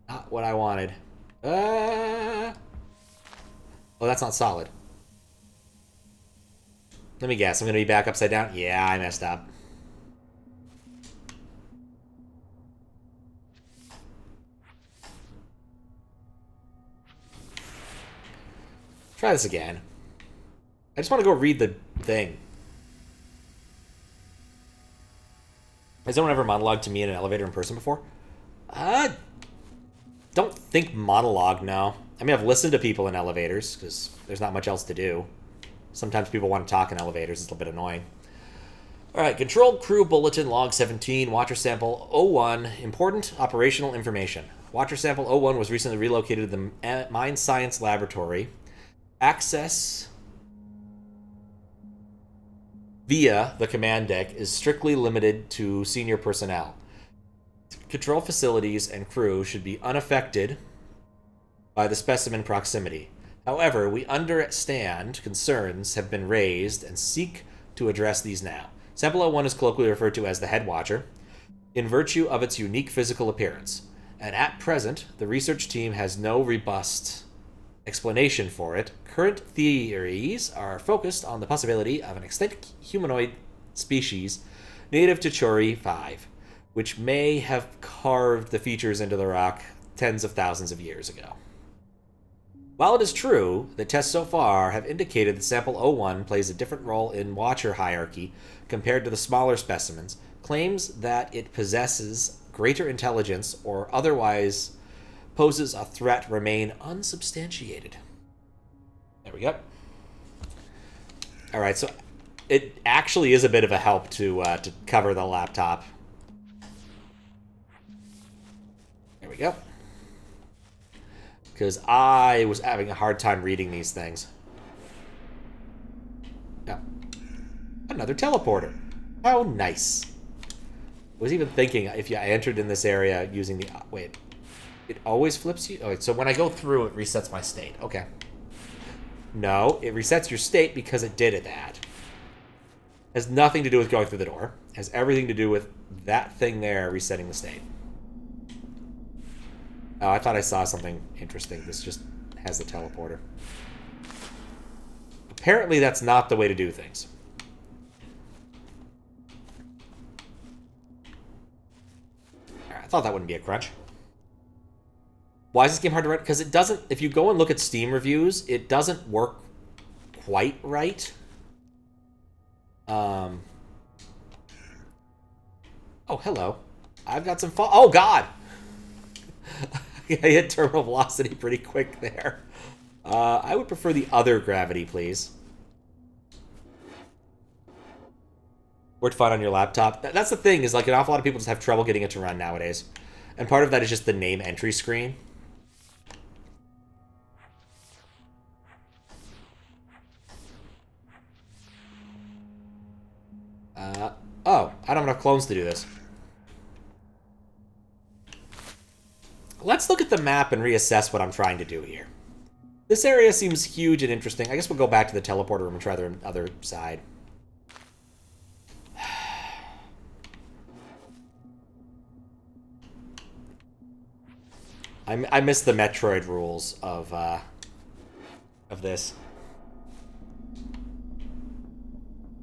Not what I wanted. Oh, that's not solid. Let me guess, I'm going to be back upside down? Yeah, I messed up. Try this again. I just want to go read the thing. Has anyone ever monologued to me in an elevator in person before? Don't think monologue, no. I mean, I've listened to people in elevators, because there's not much else to do. Sometimes people want to talk in elevators. It's a bit annoying. Alright, Control Crew Bulletin Log 17, Watcher Sample 01, Important Operational Information. Watcher Sample 01 was recently relocated to the Mine Science Laboratory. Access via the command deck is strictly limited to senior personnel. Control facilities and crew should be unaffected by the specimen proximity. However, we understand concerns have been raised and seek to address these now. Sample 01 is colloquially referred to as the Head Watcher, in virtue of its unique physical appearance. And at present, the research team has no robust explanation for it, current theories are focused on the possibility of an extinct humanoid species native to Churi 5, which may have carved the features into the rock tens of thousands of years ago. While it is true that tests so far have indicated that Sample O1 plays a different role in Watcher hierarchy compared to the smaller specimens, claims that it possesses greater intelligence or otherwise poses a threat remain unsubstantiated. There we go. Alright, so it actually is a bit of a help to cover the laptop. There we go. Because I was having a hard time reading these things. Oh. Another teleporter. How nice. I was even thinking if I entered in this area using the... Wait. It always flips you? Oh, wait, so when I go through, it resets my state. Okay. No, it resets your state because it did that. Has nothing to do with going through the door. Has everything to do with that thing there resetting the state. Oh, I thought I saw something interesting. This just has the teleporter. Apparently that's not the way to do things. Alright, I thought that wouldn't be a crunch. Why is this game hard to run? Because it doesn't... If you go and look at Steam reviews, it doesn't work quite right. Oh, hello. I've got some... Oh, God! I hit terminal velocity pretty quick there. I would prefer the other gravity, please. Worked fine on your laptop. That's the thing, is like an awful lot of people just have trouble getting it to run nowadays. And part of that is just the name entry screen. Oh, I don't have enough clones to do this. Let's look at the map and reassess what I'm trying to do here. This area seems huge and interesting. I guess we'll go back to the teleporter room and try the other side. I miss the Metroid rules of this.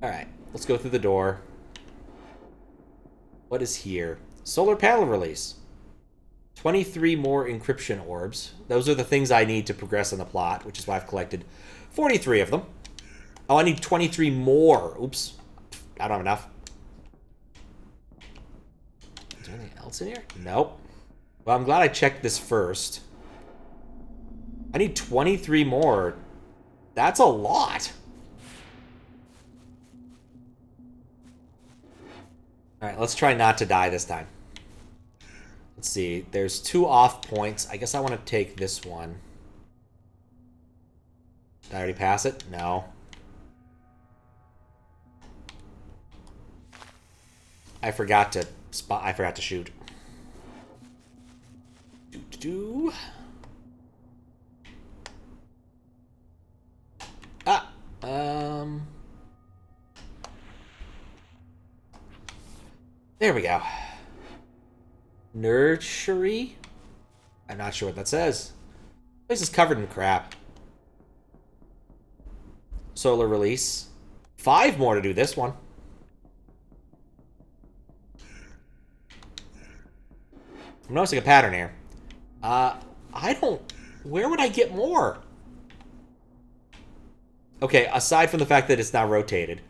Alright, let's go through the door. What is here? Solar panel release. 23 more encryption orbs. Those are the things I need to progress in the plot, which is why I've collected 43 of them. Oh, I need 23 more. Oops. I don't have enough. Is there anything else in here? Nope. Well, I'm glad I checked this first. I need 23 more. That's a lot. Alright, let's try not to die this time. Let's see. There's 2 off points. I guess I want to take this one. Did I already pass it? No. I forgot to shoot. There we go. Nursery? I'm not sure what that says. This is covered in crap. Solar release. 5 more to do this one. I'm noticing a pattern here. I don't... Where would I get more? Okay, aside from the fact that it's not rotated.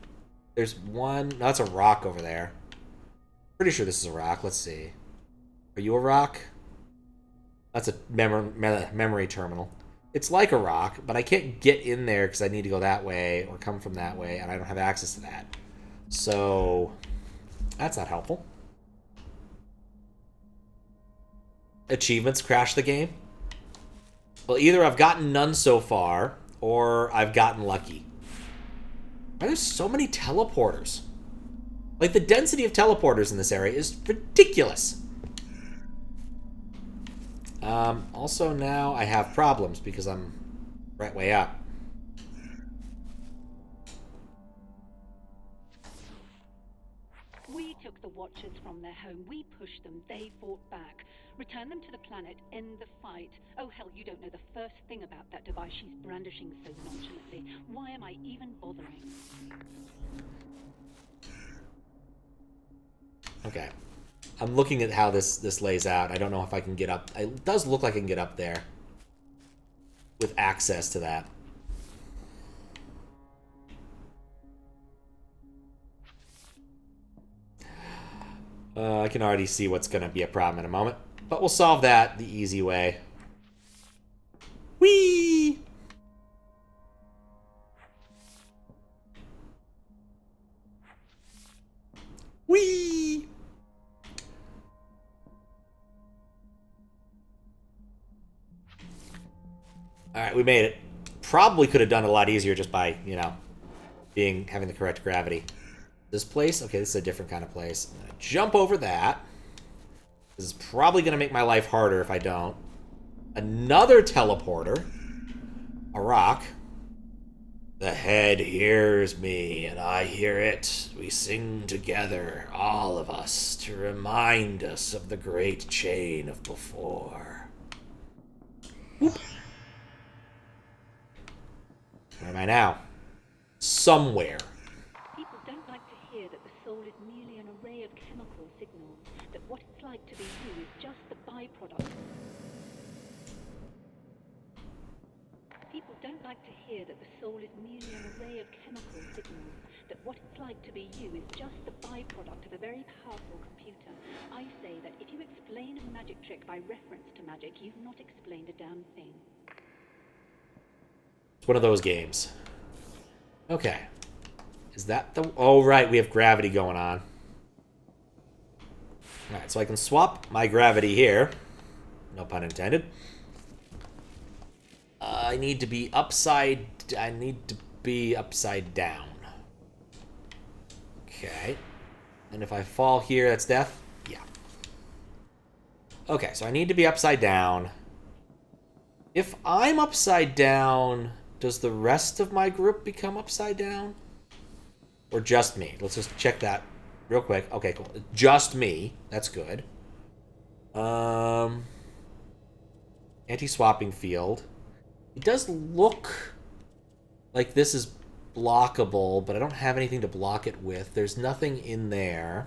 There's one... No, that's a rock over there. Pretty sure this is a rock. Let's see. Are you a rock? That's a memory terminal. It's like a rock, but I can't get in there because I need to go that way or come from that way, and I don't have access to that. So, that's not helpful. Achievements crash the game? Well, either I've gotten none so far, or I've gotten lucky. Why are there so many teleporters? Like, the density of teleporters in this area is ridiculous. Also now I have problems because I'm right way up. We took the Watchers from their home. We pushed them. They fought back. Return them to the planet. End the fight. Oh, hell, you don't know the first thing about that device she's brandishing so nonchalantly. Why am I even bothering? Okay. I'm looking at how this lays out. I don't know if I can get up. It does look like I can get up there with access to that. I can already see what's going to be a problem in a moment. But we'll solve that the easy way. Whee! Whee! Alright, we made it. Probably could have done it a lot easier just by, you know, having the correct gravity. This place? Okay, this is a different kind of place. I'm gonna jump over that. This is probably going to make my life harder if I don't. Another teleporter. A rock. The head hears me, and I hear it. We sing together, all of us, to remind us of the great chain of before. Whoop. Where am I now? Somewhere. People don't like to hear that the soul is merely an array of chemical signals, that what it's like to be you is just the byproduct. People don't like to hear that the soul is merely an array of chemical signals, that what it's like to be you is just the byproduct of a very powerful computer. I say that if you explain a magic trick by reference to magic, you've not explained a damn thing. It's one of those games. Okay. Is that the... Oh, right, we have gravity going on. Alright, so I can swap my gravity here. No pun intended. I need to be upside down. Okay. And if I fall here, that's death? Yeah. Okay, so I need to be upside down. If I'm upside down, does the rest of my group become upside down? Or just me? Let's just check that real quick. Okay, cool. Just me. That's good. Anti-swapping field. It does look like this is blockable, but I don't have anything to block it with. There's nothing in there.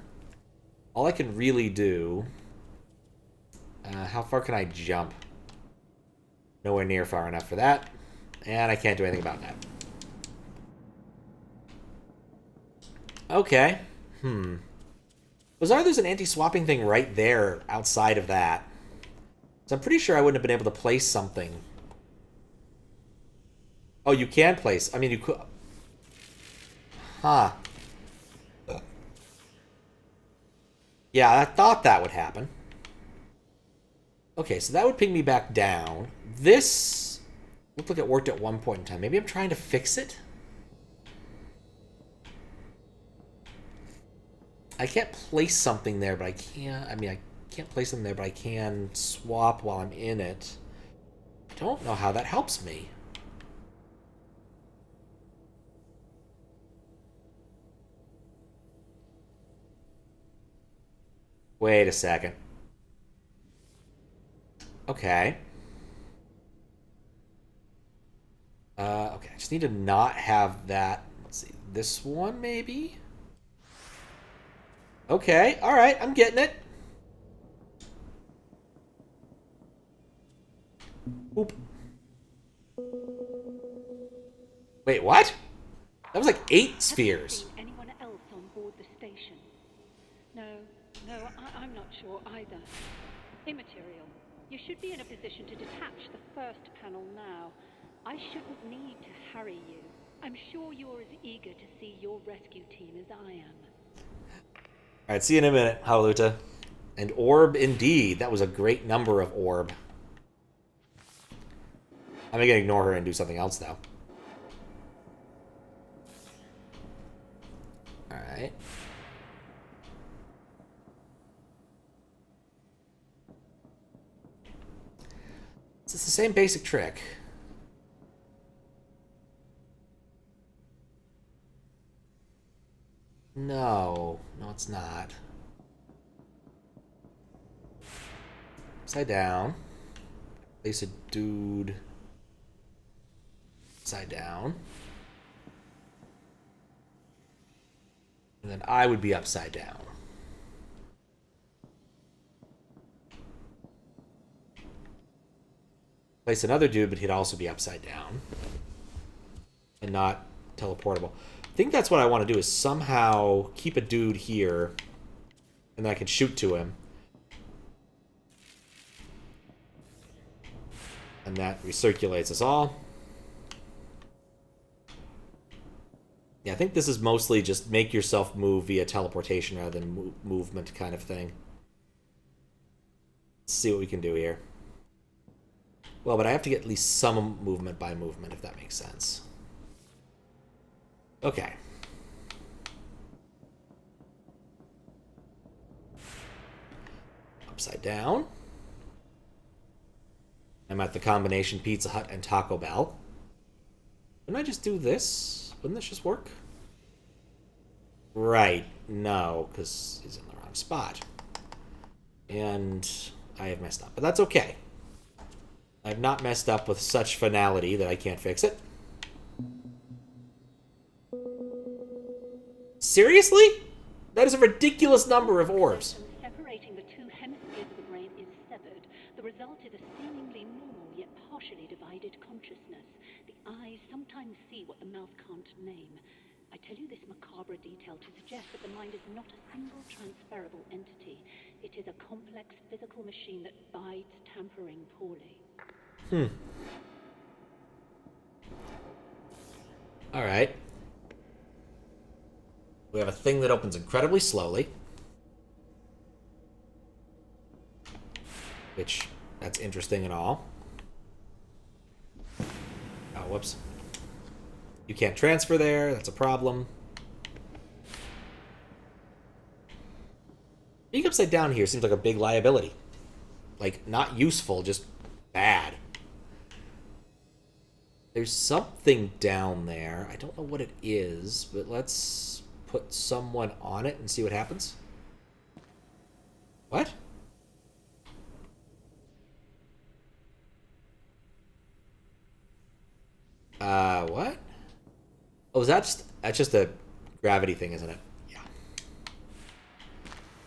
All I can really do... how far can I jump? Nowhere near far enough for that. And I can't do anything about that. Okay. Bizarre, there's an anti-swapping thing right there outside of that. So I'm pretty sure I wouldn't have been able to place something. Oh, you can place. I mean, you could... Huh. Yeah, I thought that would happen. Okay, so that would ping me back down. This looked like it worked at one point in time. Maybe I'm trying to fix it? I can't place something there, but I can't... I mean, I can't place them there, but I can swap while I'm in it. I don't know how that helps me. Wait a second. Okay. Okay, I just need to not have that. Let's see. This one, maybe? Okay, alright, I'm getting it. Oop. Wait, what? That was like 8 spheres. Have you seen anyone else on board the station? No, I'm not sure either. Immaterial. You should be in a position to detach the first panel now. I shouldn't need to hurry you. I'm sure you're as eager to see your rescue team as I am. Alright, see you in a minute, HwailaLuta. And orb indeed. That was a great number of orb. I'm gonna ignore her and do something else now. Alright. It's the same basic trick. No, I it's not. Upside down. Place a dude upside down. And then I would be upside down. Place another dude, but he'd also be upside down. And not teleportable. I think that's what I want to do, is somehow keep a dude here. And then I can shoot to him. And that recirculates us all. Yeah, I think this is mostly just make yourself move via teleportation rather than movement kind of thing. Let's see what we can do here. Well, but I have to get at least some movement by movement, if that makes sense. Okay. Upside down. I'm at the combination Pizza Hut and Taco Bell. Wouldn't I just do this? Wouldn't this just work? Right. No, because he's in the wrong spot. And I have messed up. But that's okay. I've not messed up with such finality that I can't fix it. Seriously? That is a ridiculous number of orbs. Separating the two hemispheres of the brain is severed. The result is a seemingly normal yet partially divided consciousness. The eyes sometimes see what the mouth can't name. I tell you this macabre detail to suggest that the mind is not a single transferable entity. It is a complex physical machine that bides tampering poorly. Alright. We have a thing that opens incredibly slowly. Which, that's interesting and all. Oh, whoops. You can't transfer there, that's a problem. Being upside down here seems like a big liability. Like, not useful, just bad. There's something down there. I don't know what it is, but let's put someone on it and see what happens. What? What? Oh, is that just... That's just a gravity thing, isn't it? Yeah.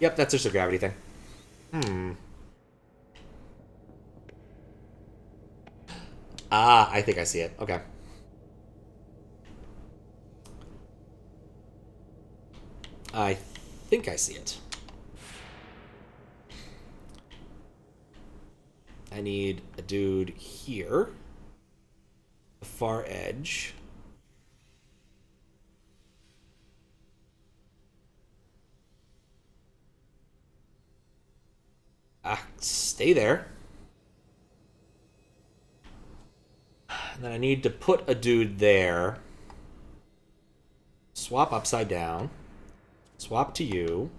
Yep, that's just a gravity thing. Ah, I think I see it. Okay. I think I see it. I need a dude here. The far edge. Stay there. And then I need to put a dude there. Swap upside down. Swap to you.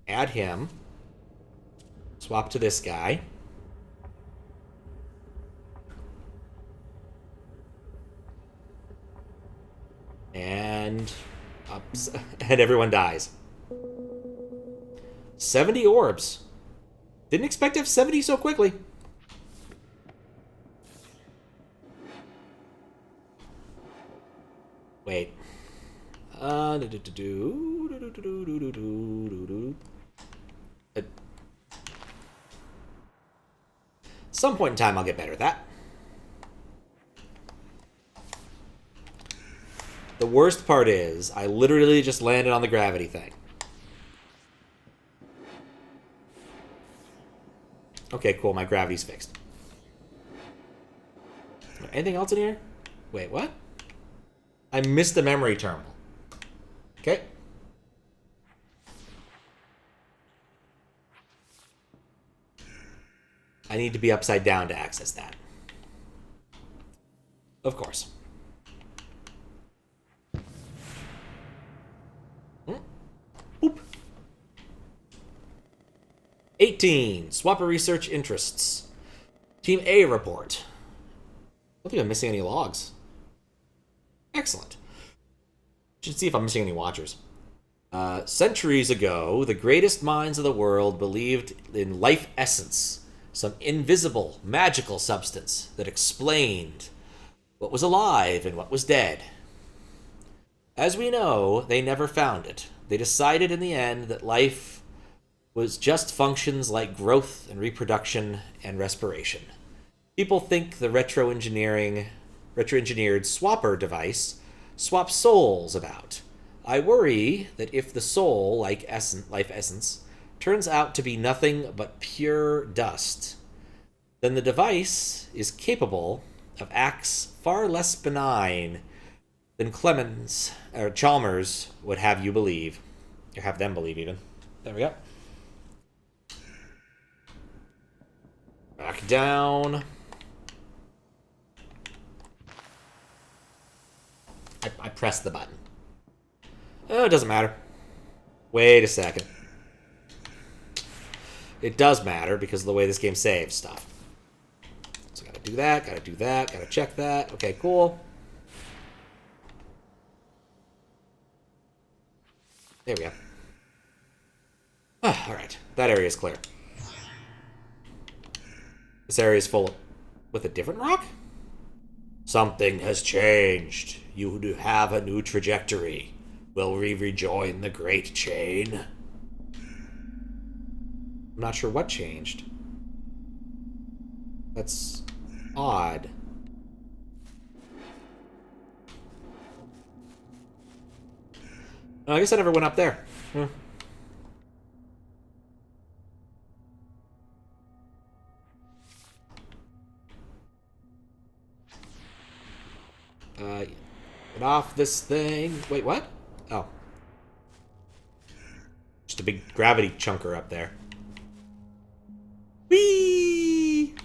Add him. Swap to this guy. And and everyone dies. 70 orbs. Didn't expect to have 70 so quickly. Wait. At some point in time, I'll get better at that. The worst part is, I literally just landed on the gravity thing. Okay, cool. My gravity's fixed. Anything else in here? Wait, what? I missed the memory terminal. Okay. I need to be upside down to access that. Of course. Boop. 18. Swapper research interests. Team A report. I don't think I'm missing any logs. Excellent. Should see if I'm missing any watchers. Centuries ago, the greatest minds of the world believed in life essence, some invisible, magical substance that explained what was alive and what was dead. As we know, they never found it. They decided in the end that life was just functions like growth and reproduction and respiration. People think the retroengineered swapper device swaps souls about. I worry that if the soul, like life essence, turns out to be nothing but pure dust, then the device is capable of acts far less benign than Chalmers would have you believe. Or have them believe, even. There we go. Back down. I pressed the button. Oh, it doesn't matter. Wait a second. It does matter because of the way this game saves stuff. So gotta do that, gotta check that. Okay, cool. There we go. Alright, that area is clear. This area is full with a different rock? Something has changed. You do have a new trajectory. Will we rejoin the Great Chain? I'm not sure what changed. That's odd. Oh, I guess I never went up there. Get off this thing. Wait, what? Oh. Just a big gravity chunker up there. Whee!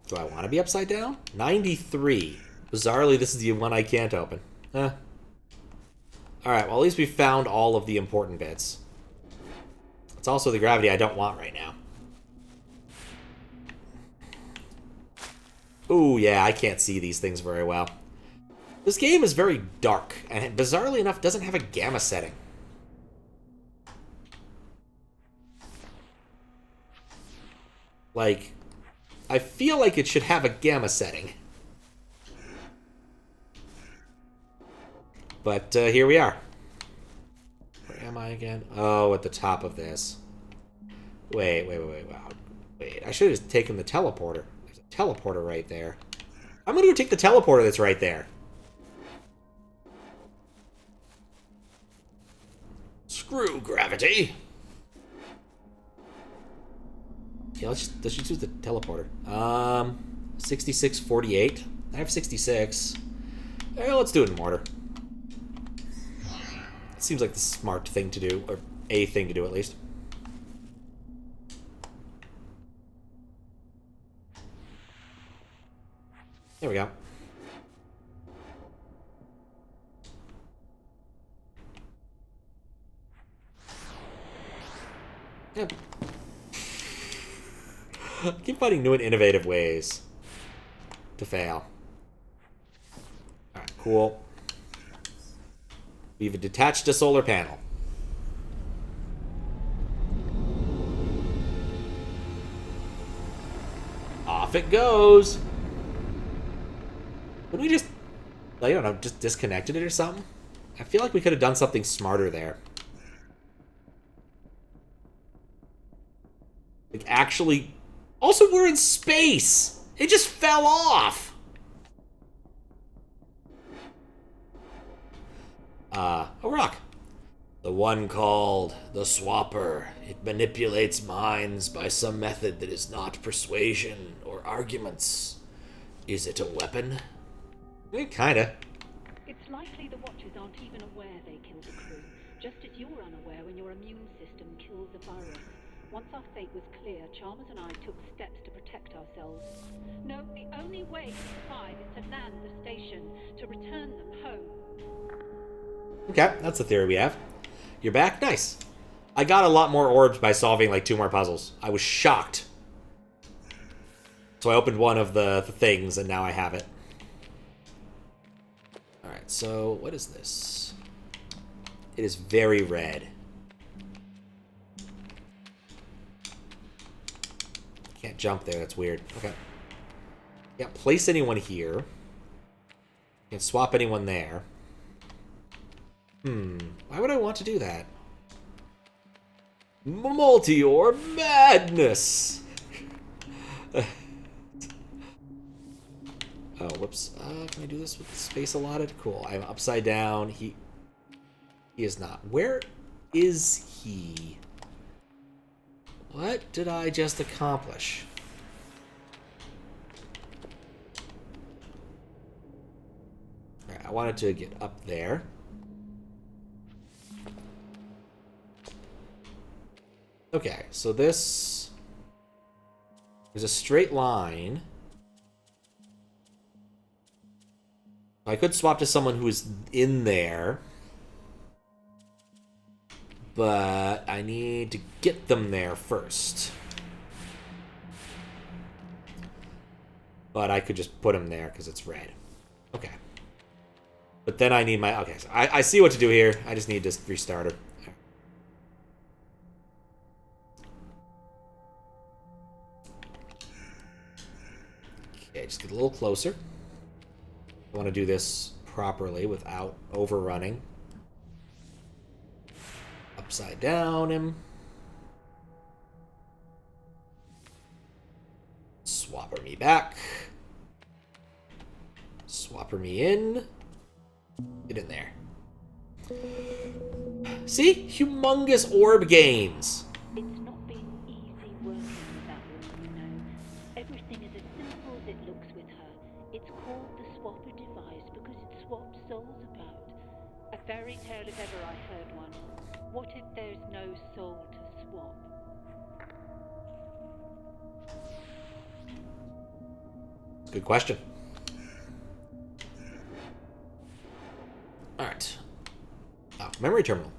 Do I want to be upside down? 93. Bizarrely, this is the one I can't open. Alright, well, at least we found all of the important bits. It's also the gravity I don't want right now. Ooh, yeah, I can't see these things very well. This game is very dark, and it, bizarrely enough, doesn't have a gamma setting. Like, I feel like it should have a gamma setting. But here we are. Where am I again? Oh, at the top of this. Wait. Wow. Wait, I should have taken the teleporter. There's a teleporter right there. I'm going to go take the teleporter that's right there. Screw gravity. Yeah, let's just use the teleporter. 6648. I have 66. Let's do it in mortar. It seems like the smart thing to do, or a thing to do at least. There we go. Yep. Keep finding new and innovative ways to fail. Alright, cool. We've detached a solar panel. Off it goes. Would we just, I don't know, just disconnected it or something? I feel like we could have done something smarter there. Like, actually... Also, we're in space! It just fell off! A rock. The one called the Swapper. It manipulates minds by some method that is not persuasion or arguments. Is it a weapon? Kinda. It's likely the Watchers aren't even aware they killed the crew, just as you're unaware when your immune system kills a virus. Once our fate was clear, Chalmers and I took steps to protect ourselves. No, the only way to survive is to land the station, to return them home. Okay, that's the theory we have. You're back? Nice. I got a lot more orbs by solving like 2 more puzzles. I was shocked. So I opened one of the things and now I have it. Alright, so what is this? It is very red. Can't jump there, that's weird. Okay. Can't place anyone here. Can't swap anyone there. Why would I want to do that? Multi-orb madness! Oh, whoops. Can I do this with space allotted? Cool. I'm upside down. He is not. Where is he? What did I just accomplish? Alright, I wanted to get up there. Okay, so this... There's a straight line. I could swap to someone who's in there. But I need to get them there first. But I could just put them there because it's red. Okay. But then I need my... Okay, so I see what to do here. I just need to restart her. Okay, just get a little closer. I want to do this properly without overrunning. Upside down him. Swapper me back. Swapper me in. Get in there. See? Humongous orb games. It's not been easy working with that woman, you know. Everything is as simple as it looks with her. It's called the swapper device because it swaps souls about. A fairy tale if ever I heard one. What if there's no soul to swap? Good question. Alright. Oh, memory terminal.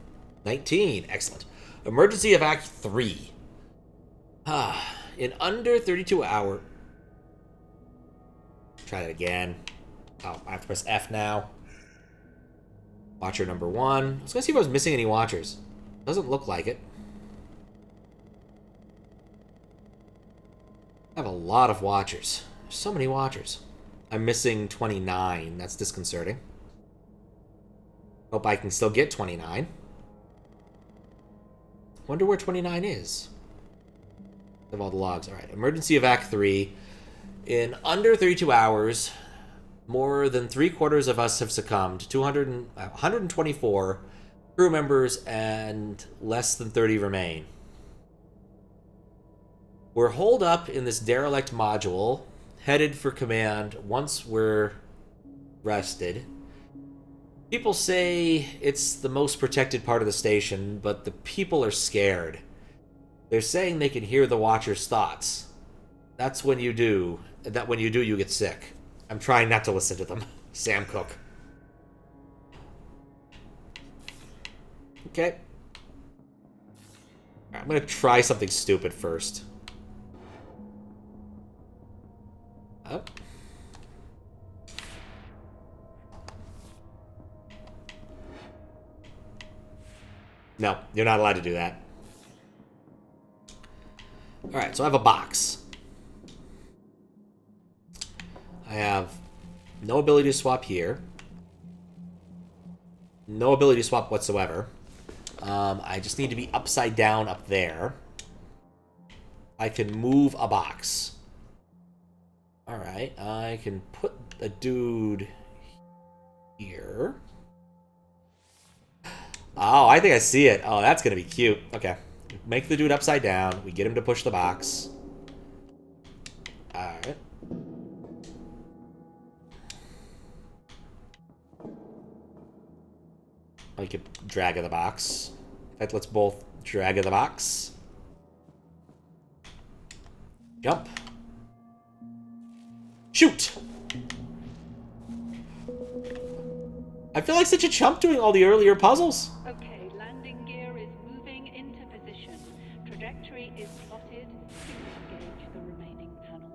19. Excellent. Emergency evac 3. In under 32 hours. Try that again. Oh, I have to press F now. Watcher number 1. I was gonna see if I was missing any watchers. Doesn't look like it. I have a lot of watchers. There's so many watchers. I'm missing 29. That's disconcerting. Hope I can still get 29. Wonder where 29 is. Of all the logs. Alright, emergency evac 3. In under 32 hours, more than 3/4 of us have succumbed. 124 crew members and less than 30 remain. We're holed up in this derelict module, headed for command once we're rested. People say it's the most protected part of the station, but the people are scared. They're saying they can hear the Watcher's thoughts. That's when you do. That when you do, you get sick. I'm trying not to listen to them. Sam Cooke. Okay. I'm gonna try something stupid first. Up. No, you're not allowed to do that. Alright, so I have a box. I have no ability to swap here. No ability to swap whatsoever. I just need to be upside down up there. I can move a box. Alright, I can put a dude here. Oh, I think I see it. Oh, that's going to be cute. Okay. Make the dude upside down. We get him to push the box. Alright. I could drag of the box. In fact, let's both drag of the box. Jump. Shoot! I feel like such a chump doing all the earlier puzzles. Okay, landing gear is moving into position. Trajectory is plotted. Please engage the remaining panels.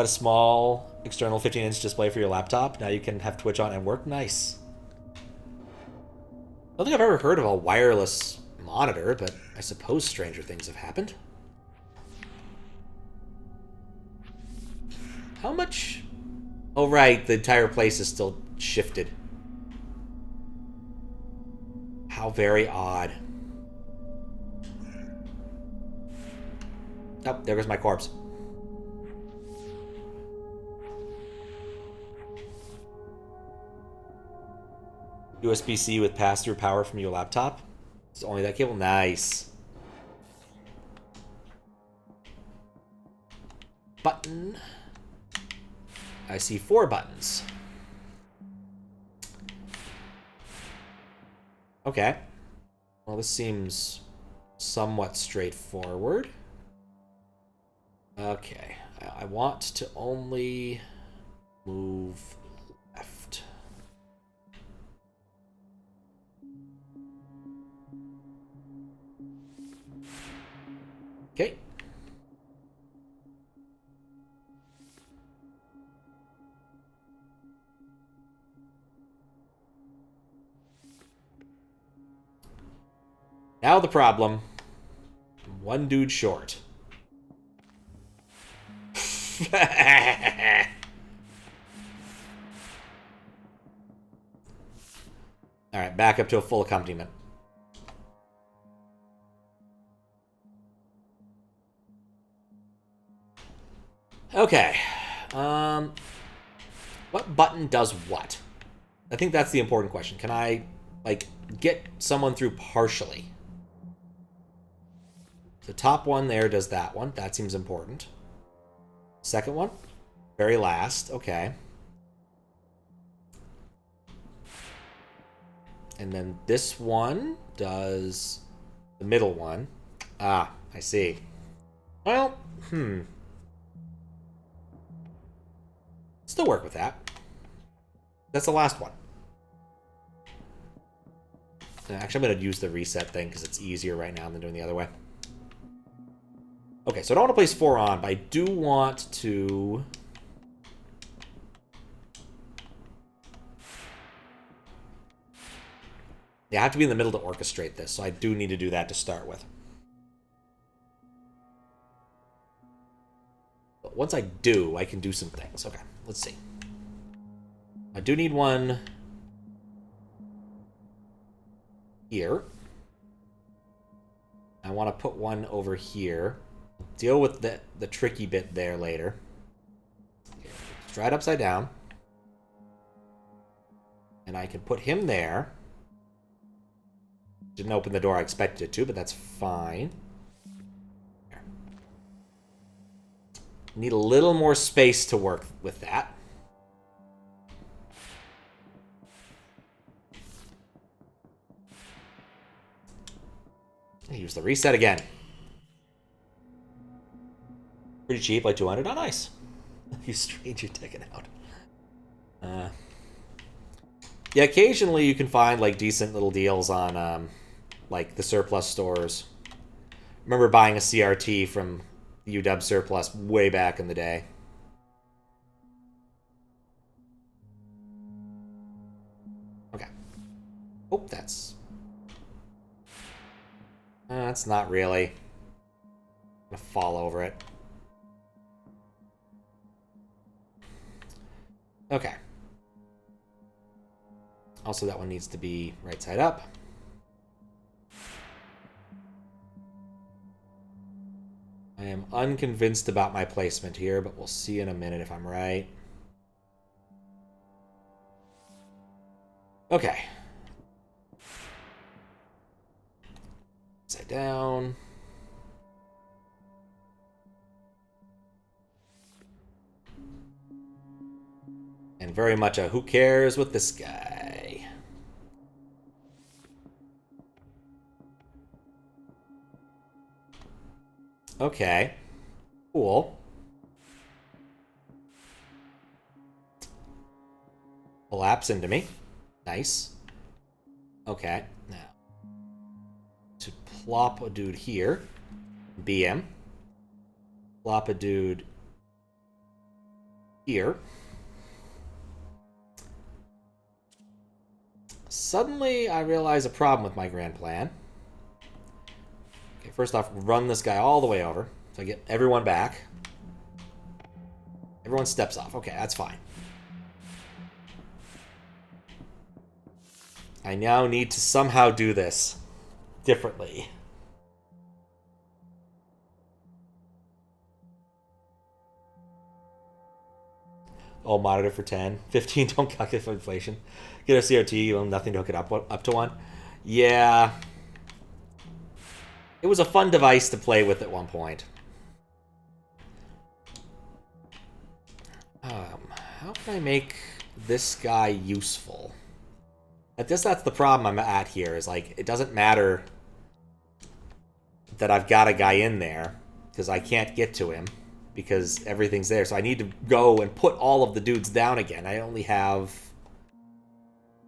Got a small external 15-inch display for your laptop. Now you can have Twitch on and work. Nice. I don't think I've ever heard of a wireless monitor, but I suppose stranger things have happened. How much? Oh, right. The entire place is still shifted. How very odd. Oh, there goes my corpse. USB-C with pass-through power from your laptop. It's only that cable. Nice. Button. I see 4 buttons. Okay. Well, this seems somewhat straightforward. Okay. I want to only move left. Okay. Now the problem. One dude short. Alright, back up to a full accompaniment. Okay. What button does what? I think that's the important question. Can I, like, get someone through partially? The top one there does that one. That seems important. Second one? Very last. Okay. And then this one does the middle one. Ah, I see. Well, still work with that. That's the last one. Actually, I'm going to use the reset thing because it's easier right now than doing the other way. Okay, so I don't want to place 4 on, but I do want to... Yeah, I have to be in the middle to orchestrate this, so I do need to do that to start with. But once I do, I can do some things. Okay, let's see. I do need one here. I want to put one over here. Deal with the tricky bit there later. Okay, try it upside down. And I can put him there. Didn't open the door I expected it to, but that's fine. There. Need a little more space to work with that. Use the reset again. Pretty cheap, like 200. Oh, nice. You stranger taken out. Yeah, occasionally you can find like decent little deals on like the surplus stores. Remember buying a CRT from the UW surplus way back in the day. Okay. Oh, that's not really. I'm gonna fall over it. Okay. Also, that one needs to be right side up. I am unconvinced about my placement here, but we'll see in a minute if I'm right. Okay. Upside down. And very much a who cares with this guy. Okay. Cool. Collapse into me. Nice. Okay. Now, to plop a dude here. BM. Plop a dude here. Suddenly, I realize a problem with my grand plan. Okay, first off, run this guy all the way over, so I get everyone back. Everyone steps off. Okay, that's fine. I now need to somehow do this differently. Oh, monitor for 10. 15, don't calculate for inflation. Get a CRT, you own nothing to hook it up to one. Yeah. It was a fun device to play with at one point. How can I make this guy useful? I guess that's the problem I'm at here, is like, it doesn't matter that I've got a guy in there, because I can't get to him, because everything's there. So I need to go and put all of the dudes down again. I only have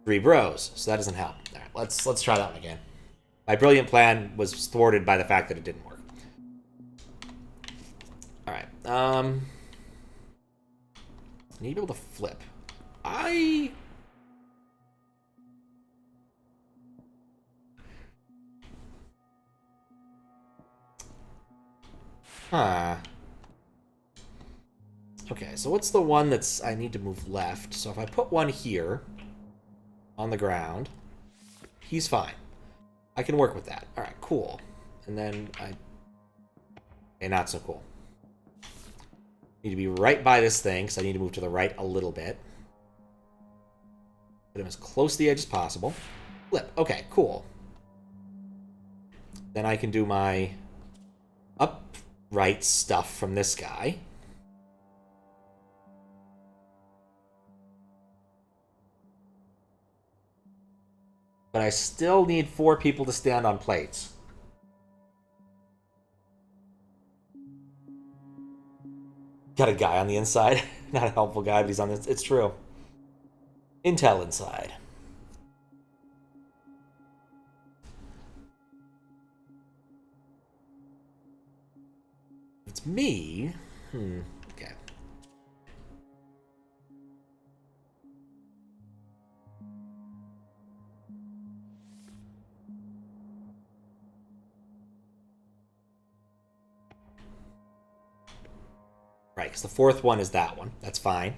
3 bros, so that doesn't help. All right, let's try that one again. My brilliant plan was thwarted by the fact that it didn't work. All right. I need to be able to flip. Huh. Okay, so what's the one that's... I need to move left. So if I put one here on the ground, he's fine. I can work with that. All right, cool. And then okay, not so cool. Need to be right by this thing, so I need to move to the right a little bit. Put him as close to the edge as possible. Flip. Okay, cool. Then I can do my upright stuff from this guy. But I still need 4 people to stand on plates. Got a guy on the inside. Not a helpful guy, but he's on this. It's true. Intel inside. It's me. Okay. Right, because the 4th one is that one. That's fine.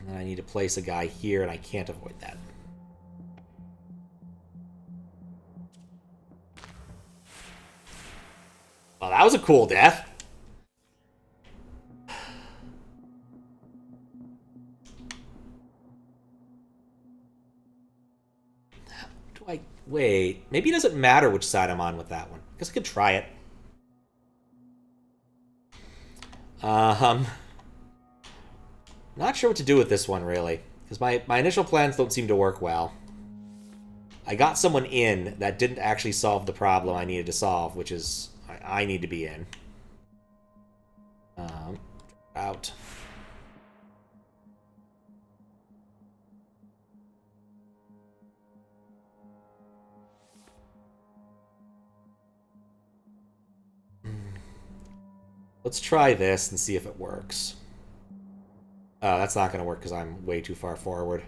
And then I need to place a guy here, and I can't avoid that. Oh, that was a cool death. Wait, maybe it doesn't matter which side I'm on with that one. I guess I could try it. Not sure what to do with this one, really. Because my initial plans don't seem to work well. I got someone in that didn't actually solve the problem I needed to solve, which is I need to be in. Out. Let's try this and see if it works. That's not going to work because I'm way too far forward.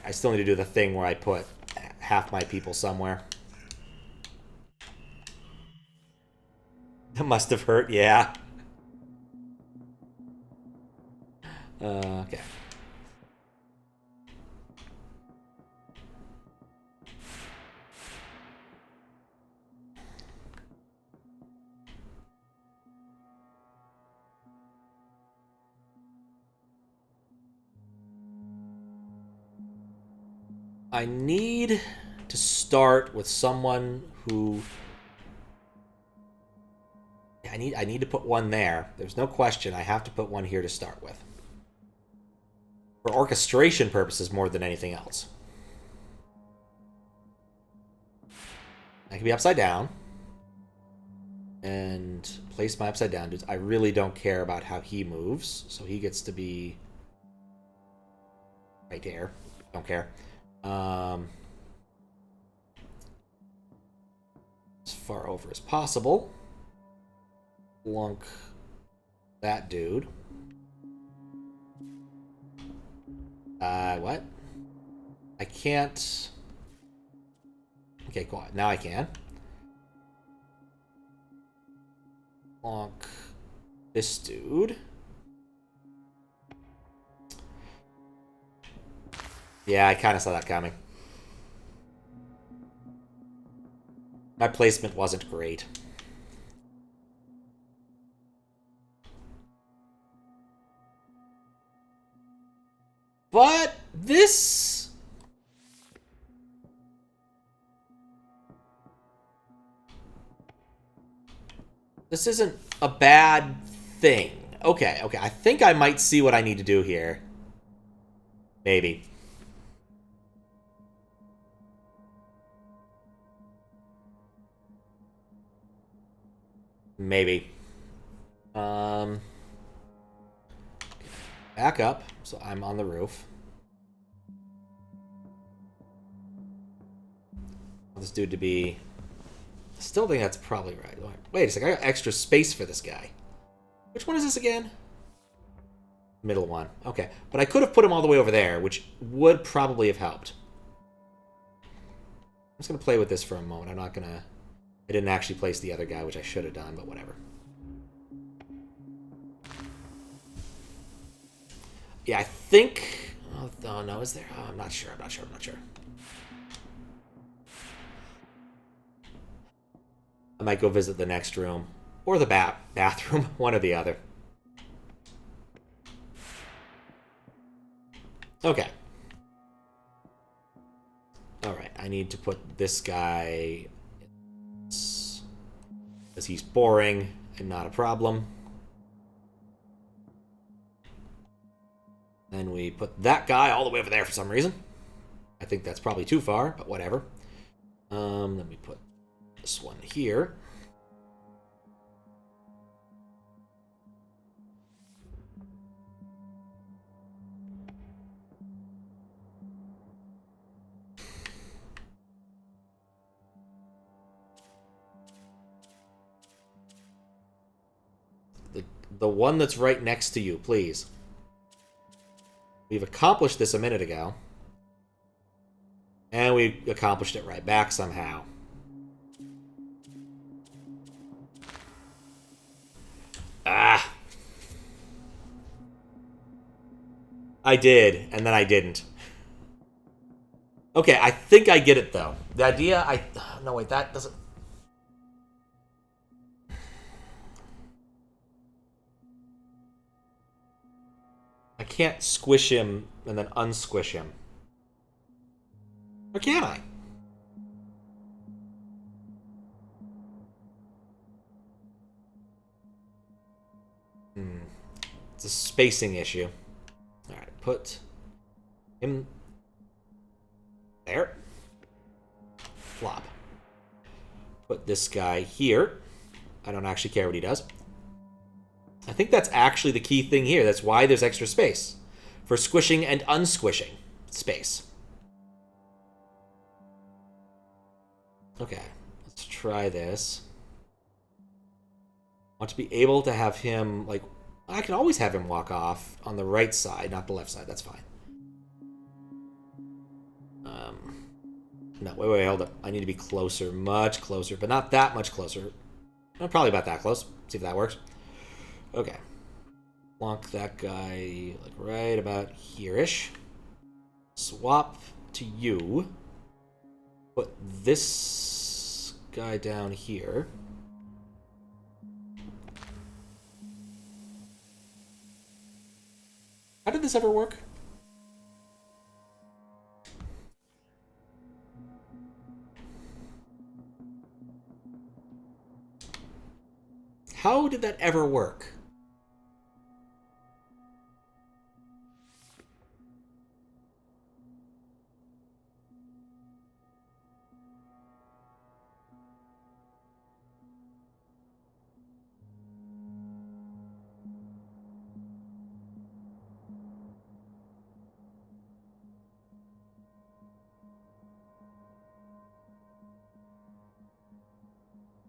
I still need to do the thing where I put half my people somewhere. That must have hurt, yeah. Okay. I need to start with someone who... I need to put one there. There's no question I have to put one here to start with. For orchestration purposes more than anything else. I can be upside down. And place my upside down dudes. I really don't care about how he moves. So he gets to be... right there. Don't care. as far over as possible. Plunk that dude. What? I can't... Okay, cool. Now I can. Plonk this dude. Yeah, I kind of saw that coming. My placement wasn't great. But this... This isn't a bad thing. Okay, okay. I think I might see what I need to do here. Maybe. Maybe. Back up, so I'm on the roof. Want this dude to be... Still think that's probably right. Wait a second, I got extra space for this guy. Which one is this again? Middle one. Okay, but I could have put him all the way over there, which would probably have helped. I'm just going to play with this for a moment. I'm not going to... I didn't actually place the other guy, which I should have done, but whatever. Yeah, I think... Oh, no, is there? Oh, I'm not sure. I'm not sure. I might go visit the next room. Or the bathroom. One or the other. Okay. Alright, I need to put this guy... Because he's boring and not a problem. Then we put that guy all the way over there for some reason. I think that's probably too far, but whatever. Then we put this one here. The one that's right next to you, please. We've accomplished this a minute ago. And we accomplished it right back somehow. Ah! I did, and then I didn't. Okay, I think I get it, though. The idea, no, wait, that doesn't... I can't squish him and then unsquish him. Or can I? It's a spacing issue. Alright, put him there. Flop. Put this guy here. I don't actually care what he does. I think that's actually the key thing here. That's why there's extra space. For squishing and unsquishing space. Okay, let's try this. I want to be able to have him, like... I can always have him walk off on the right side, not the left side. That's fine. No, wait, hold up. I need to be closer, much closer, but not that much closer. Probably about that close. See if that works. Okay. Plonk that guy like right about here-ish. Swap to you. Put this guy down here. How did this ever work? How did that ever work?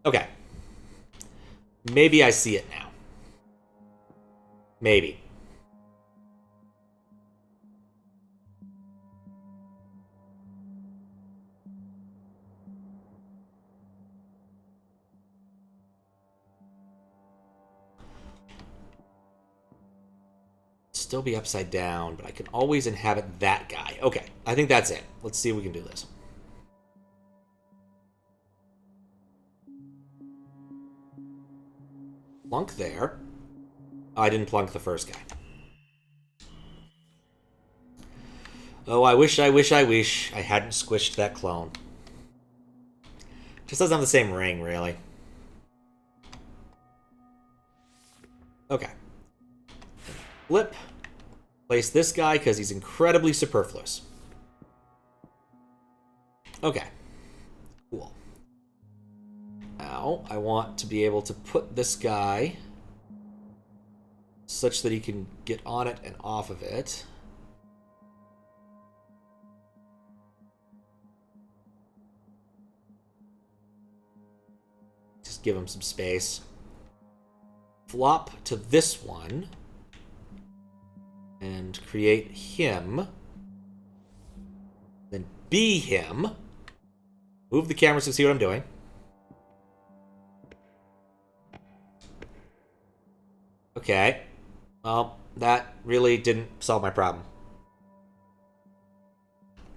Okay. Maybe I see it now. Maybe. Still be upside down, but I can always inhabit that guy. Okay, I think that's it. Let's see if we can do this. Plunk there. Oh, I didn't plunk the first guy. Oh, I wish I hadn't squished that clone. Just doesn't have the same ring, really. Okay. Flip. Place this guy because he's incredibly superfluous. Okay. Cool. Now, I want to be able to put this guy such that he can get on it and off of it. Just give him some space. Flop to this one. And create him. Then be him. Move the camera so you see what I'm doing. Okay. Well, that really didn't solve my problem.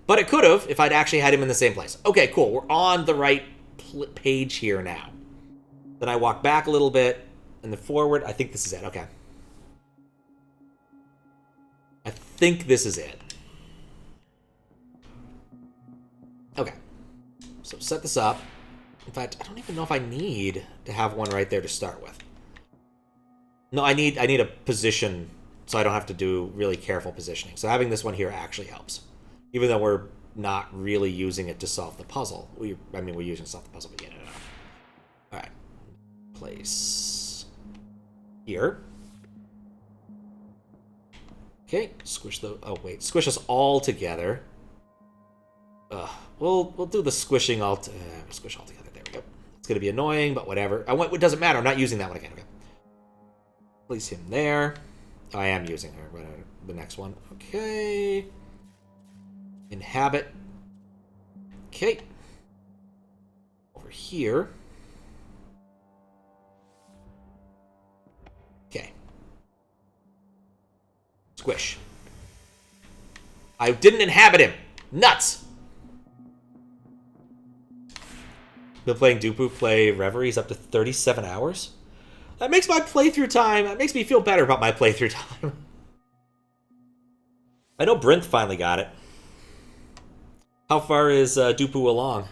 But it could have if I'd actually had him in the same place. Okay, cool. We're on the right page here now. Then I walk back a little bit and then forward. I think this is it. Okay. I think this is it. Okay. So set this up. In fact, I don't even know if I need to have one right there to start with. No, I need a position so I don't have to do really careful positioning. So having this one here actually helps. Even though we're not really using it to solve the puzzle. We're using it to solve the puzzle, but yeah, no. Alright. Place here. Okay, squish the... Oh, wait. Squish us all together. We'll do the squishing squish all together. There we go. It's going to be annoying, but whatever. It doesn't matter. I'm not using that one again. Okay. Place him there. Oh, I am using her. The next one. Okay. Inhabit. Okay. Over here. Okay. Squish. I didn't inhabit him. Nuts. Been playing Dupu play Reveries up to 37 hours. That makes my playthrough time. That makes me feel better about my playthrough time. I know Brinth finally got it. How far is Dupu along?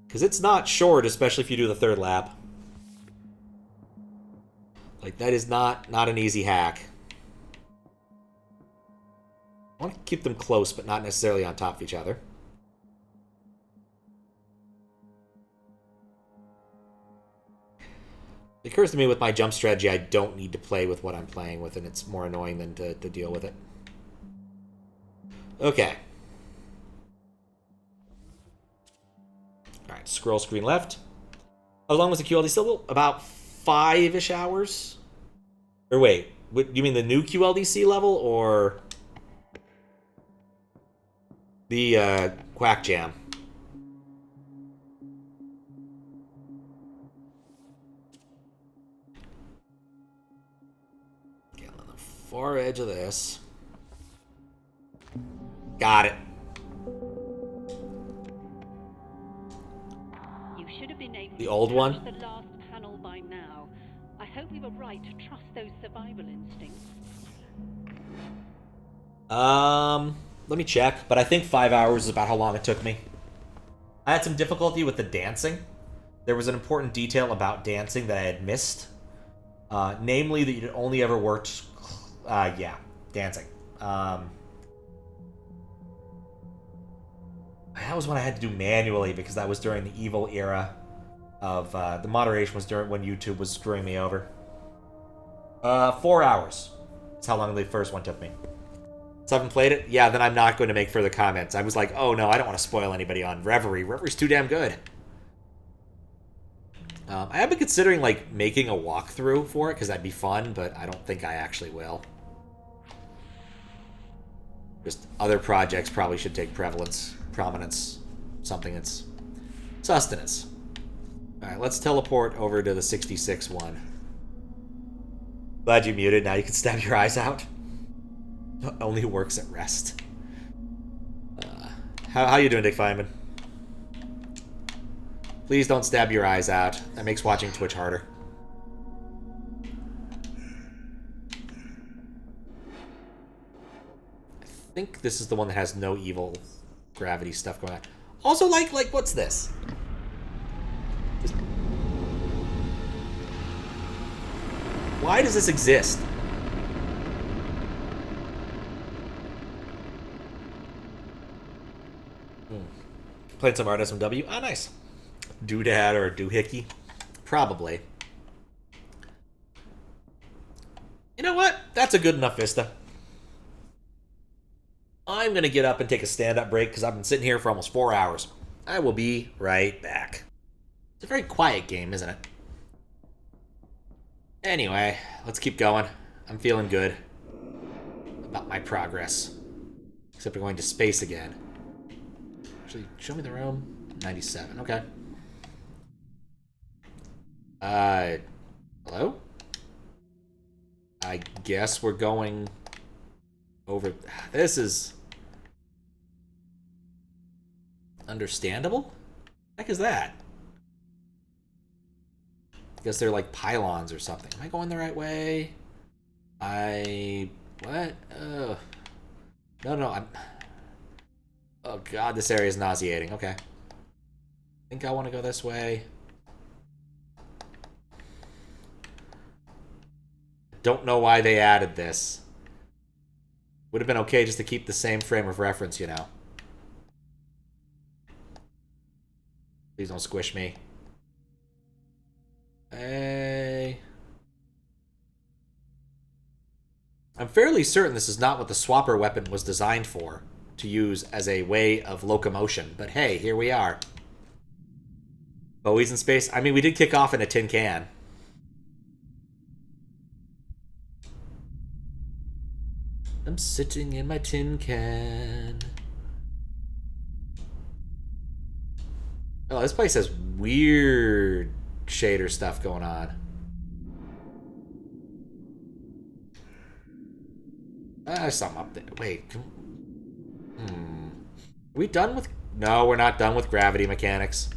Because it's not short, especially if you do the third lap. Like, that is not an easy hack. I want to keep them close, but not necessarily on top of each other. It occurs to me with my jump strategy, I don't need to play with what I'm playing with, and it's more annoying than to deal with it. Okay. Alright, scroll screen left. How long was the QLDC level? About 5-ish hours? Or wait, you mean the new QLDC level, or the Quack Jam? Get on the far edge of this. Got it. You should have been able the to old one? catch the last panel by now. I hope we were right to trust those survival instincts. Let me check, but I think 5 hours is about how long it took me. I had some difficulty with the dancing. There was an important detail about dancing that I had missed. Namely, that it only ever worked... dancing. That was one I had to do manually because that was during the evil era of... the moderation was during when YouTube was screwing me over. 4 hours is how long the first one took me. So I haven't played it? Yeah, then I'm not going to make further comments. I was like, oh no, I don't want to spoil anybody on Reverie. Reverie's too damn good. I have been considering, like, making a walkthrough for it, because that'd be fun, but I don't think I actually will. Just other projects probably should take prominence, something that's sustenance. Alright, let's teleport over to the 66 one. Glad you muted, now you can stab your eyes out. Only works at rest. How you doing, Dick Feynman? Please don't stab your eyes out. That makes watching Twitch harder. I think this is the one that has no evil gravity stuff going on. Also, like what's this? Why does this exist? Played some art SMW. Ah, nice. Doodad or doohickey? Probably. You know what? That's a good enough Vista. I'm going to get up and take a stand-up break because I've been sitting here for almost 4 hours. I will be right back. It's a very quiet game, isn't it? Anyway, let's keep going. I'm feeling good about my progress. Except we're going to space again. Actually, show me the room. 97. Okay. Hello? I guess we're going over... This is... understandable? What the heck is that? I guess they're like pylons or something. Am I going the right way? What? No, I'm... Oh god, this area is nauseating. Okay. I think I want to go this way. Don't know why they added this. Would have been okay just to keep the same frame of reference, you know. Please don't squish me. Hey. I'm fairly certain this is not what the swapper weapon was designed for. To use as a way of locomotion. But hey, here we are. Bowie's in space. I mean, we did kick off in a tin can. I'm sitting in my tin can. Oh, this place has weird shader stuff going on. There's something up there. Wait. Are we done with... No, we're not done with gravity mechanics.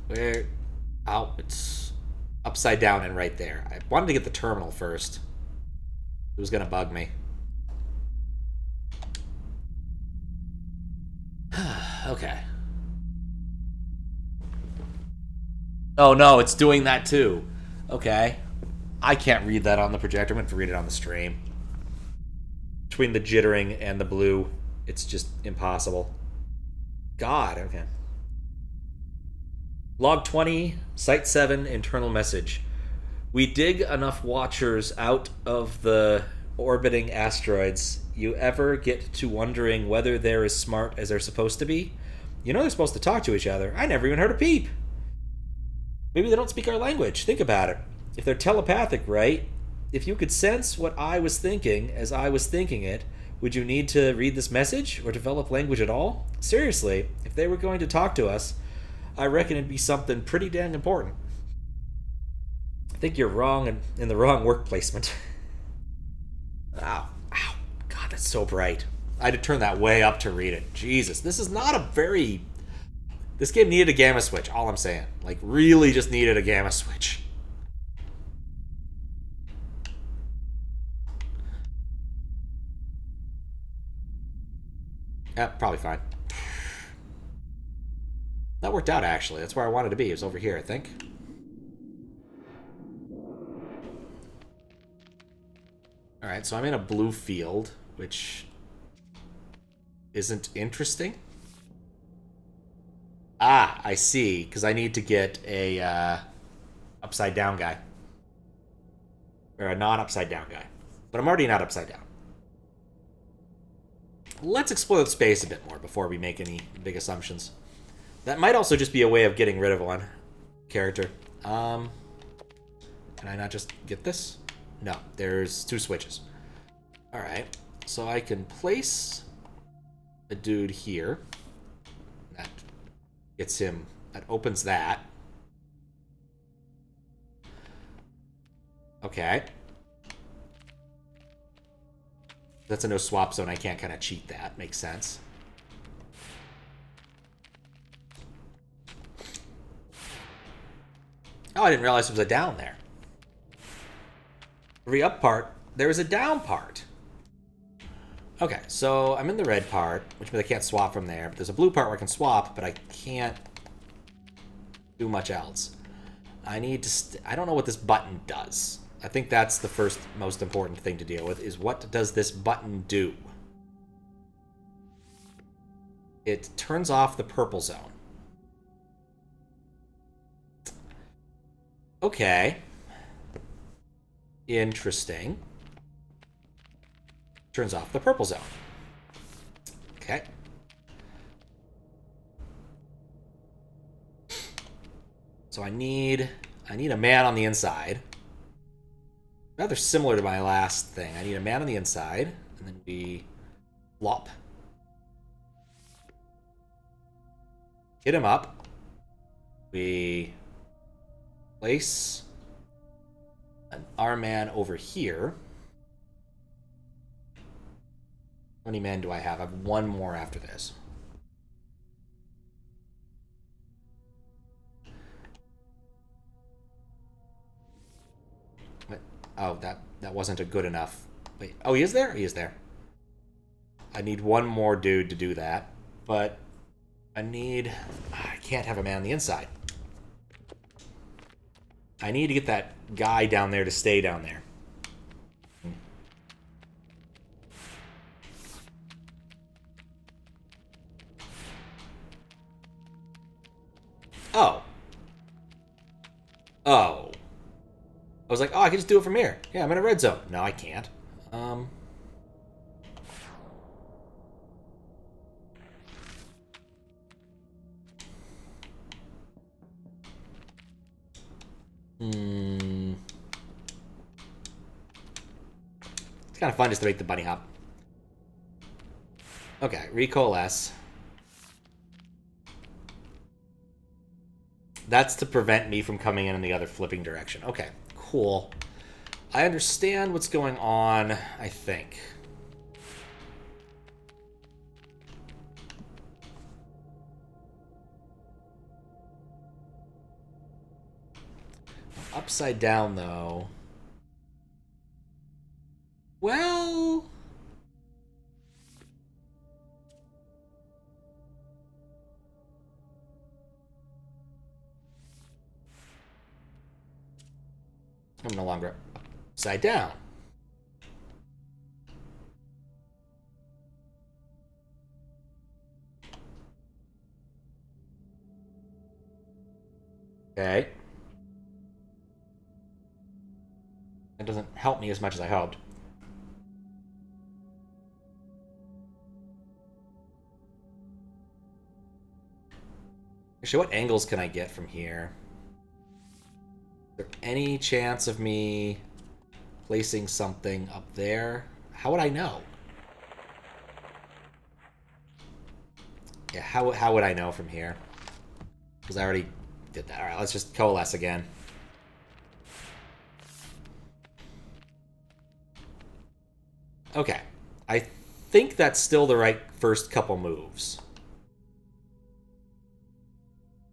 Where... Oh, it's upside down and right there. I wanted to get the terminal first. It was going to bug me. Okay. Oh no, it's doing that too. Okay. I can't read that on the projector. I'm going to read it on the stream. Between the jittering and the blue, it's just impossible. God, okay. Log 20, Site 7, internal message. We dig enough watchers out of the orbiting asteroids. You ever get to wondering whether they're as smart as they're supposed to be? You know they're supposed to talk to each other. I never even heard a peep. Maybe they don't speak our language. Think about it. If they're telepathic, right? If you could sense what I was thinking as I was thinking it, would you need to read this message or develop language at all? Seriously, if they were going to talk to us, I reckon it'd be something pretty dang important. I think you're wrong and in the wrong work placement. Ow. Ow. God, that's so bright. I had to turn that way up to read it. Jesus, this is not a very... This game needed a gamma switch, all I'm saying. Like, really just needed a gamma switch. Yeah, probably fine. That worked out, actually. That's where I wanted to be. It was over here, I think. Alright, so I'm in a blue field, which isn't interesting. Ah, I see, because I need to get a upside down guy. Or a non-upside down guy. But I'm already not upside down. Let's explore the space a bit more before we make any big assumptions. That might also just be a way of getting rid of one character. Can I not just get this? No, there's 2 switches. Alright, so I can place a dude here. That gets him, that opens that. Okay. That's a no swap zone, I can't kind of cheat that, makes sense. Oh, I didn't realize there was a down there. Every up part, there is a down part. Okay, so I'm in the red part, which means I can't swap from there. But there's a blue part where I can swap, but I can't do much else. I need to... I don't know what this button does. I think that's the first most important thing to deal with, is what does this button do? It turns off the purple zone. Okay. Interesting. Turns off the purple zone. Okay. So I need a man on the inside. Rather similar to my last thing. I need a man on the inside, and then we flop. Hit him up. We place our man over here. How many men do I have? I have 1 more after this. What? Oh, that wasn't a good enough. Wait. Oh, he is there? He is there. I need 1 more dude to do that. But I can't have a man on the inside. I need to get that guy down there to stay down there. Oh. Oh. I was like, oh, I can just do it from here. Yeah, I'm in a red zone. No, I can't. It's kind of fun just to make the bunny hop. Okay, recoalesce. That's to prevent me from coming in the other flipping direction. Okay, cool. I understand what's going on, I think. Upside down, though. Well... I'm no longer upside down. Okay. That doesn't help me as much as I hoped. Actually, what angles can I get from here? Is there any chance of me placing something up there? How would I know? Yeah, how would I know from here? Because I already did that. Alright, let's just coalesce again. Okay. I think that's still the right first couple moves.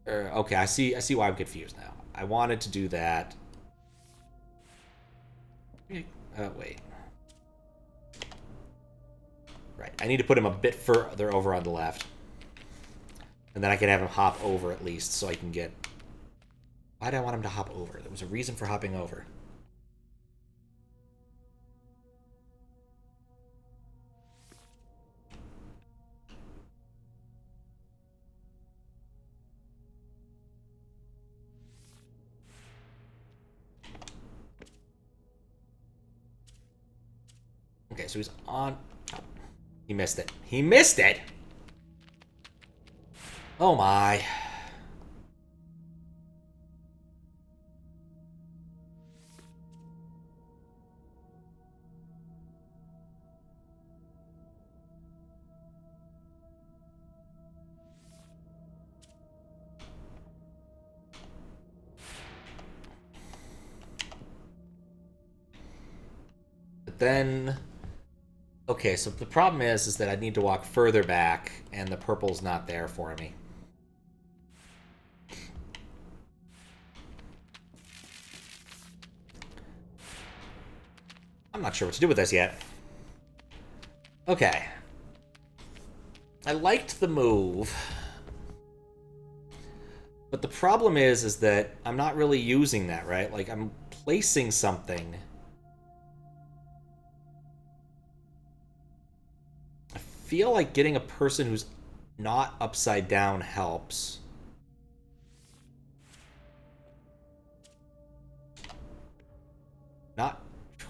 Okay, I see why I'm confused now. I wanted to do that. Wait. Right, I need to put him a bit further over on the left. And then I can have him hop over at least, so I can get... Why did I want him to hop over? There was a reason for hopping over. Okay, so he's on... Oh, he missed it. He missed it! Oh my. But then... Okay, so the problem is that I need to walk further back, and the purple's not there for me. I'm not sure what to do with this yet. Okay. I liked the move. But the problem is that I'm not really using that, right? Like, I'm placing something. I feel like getting a person who's not upside down helps. Not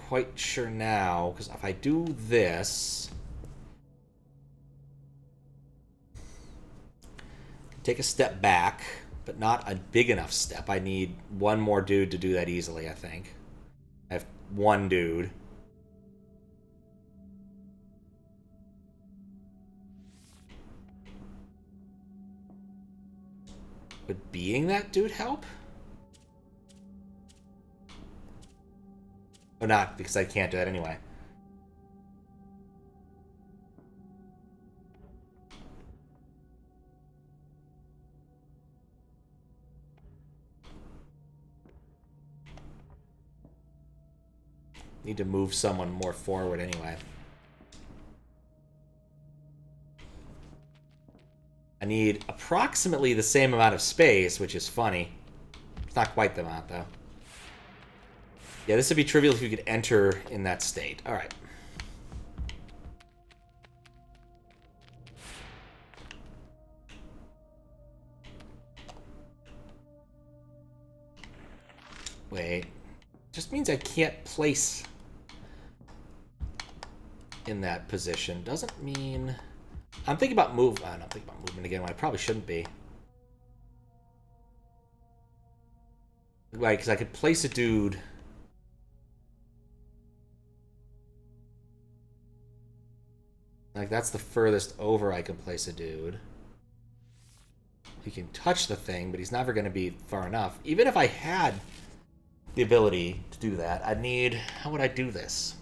quite sure now, because if I do this... Take a step back, but not a big enough step. I need one more dude to do that easily, I think. I have one dude. Would being that dude help? Or not, because I can't do that anyway. Need to move someone more forward anyway. I need approximately the same amount of space, which is funny. It's not quite the amount, though. Yeah, this would be trivial if you could enter in that state. Alright. Wait. Just means I can't place in that position. Doesn't mean... I'm thinking about move. I'm thinking about movement again when I probably shouldn't be. Right, because I could place a dude... Like, that's the furthest over I can place a dude. He can touch the thing, but he's never going to be far enough. Even if I had the ability to do that, I'd need... How would I do this?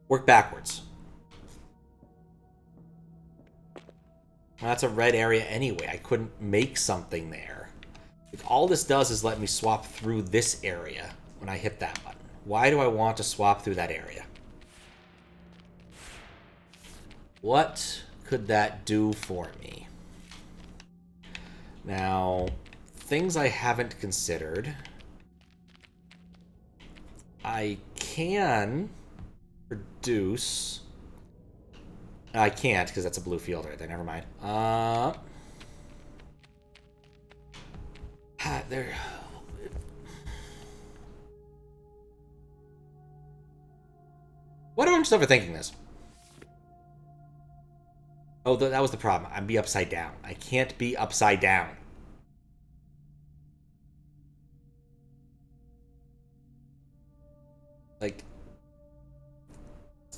Work backwards. Well, that's a red area anyway. I couldn't make something there. Like, all this does is let me swap through this area when I hit that button. Why do I want to swap through that area? What could that do for me? Now, things I haven't considered. I can produce... I can't, because that's a blue field right there. Never mind. There... What am I just overthinking this? Oh, that was the problem. I'd be upside down. I can't be upside down. Like,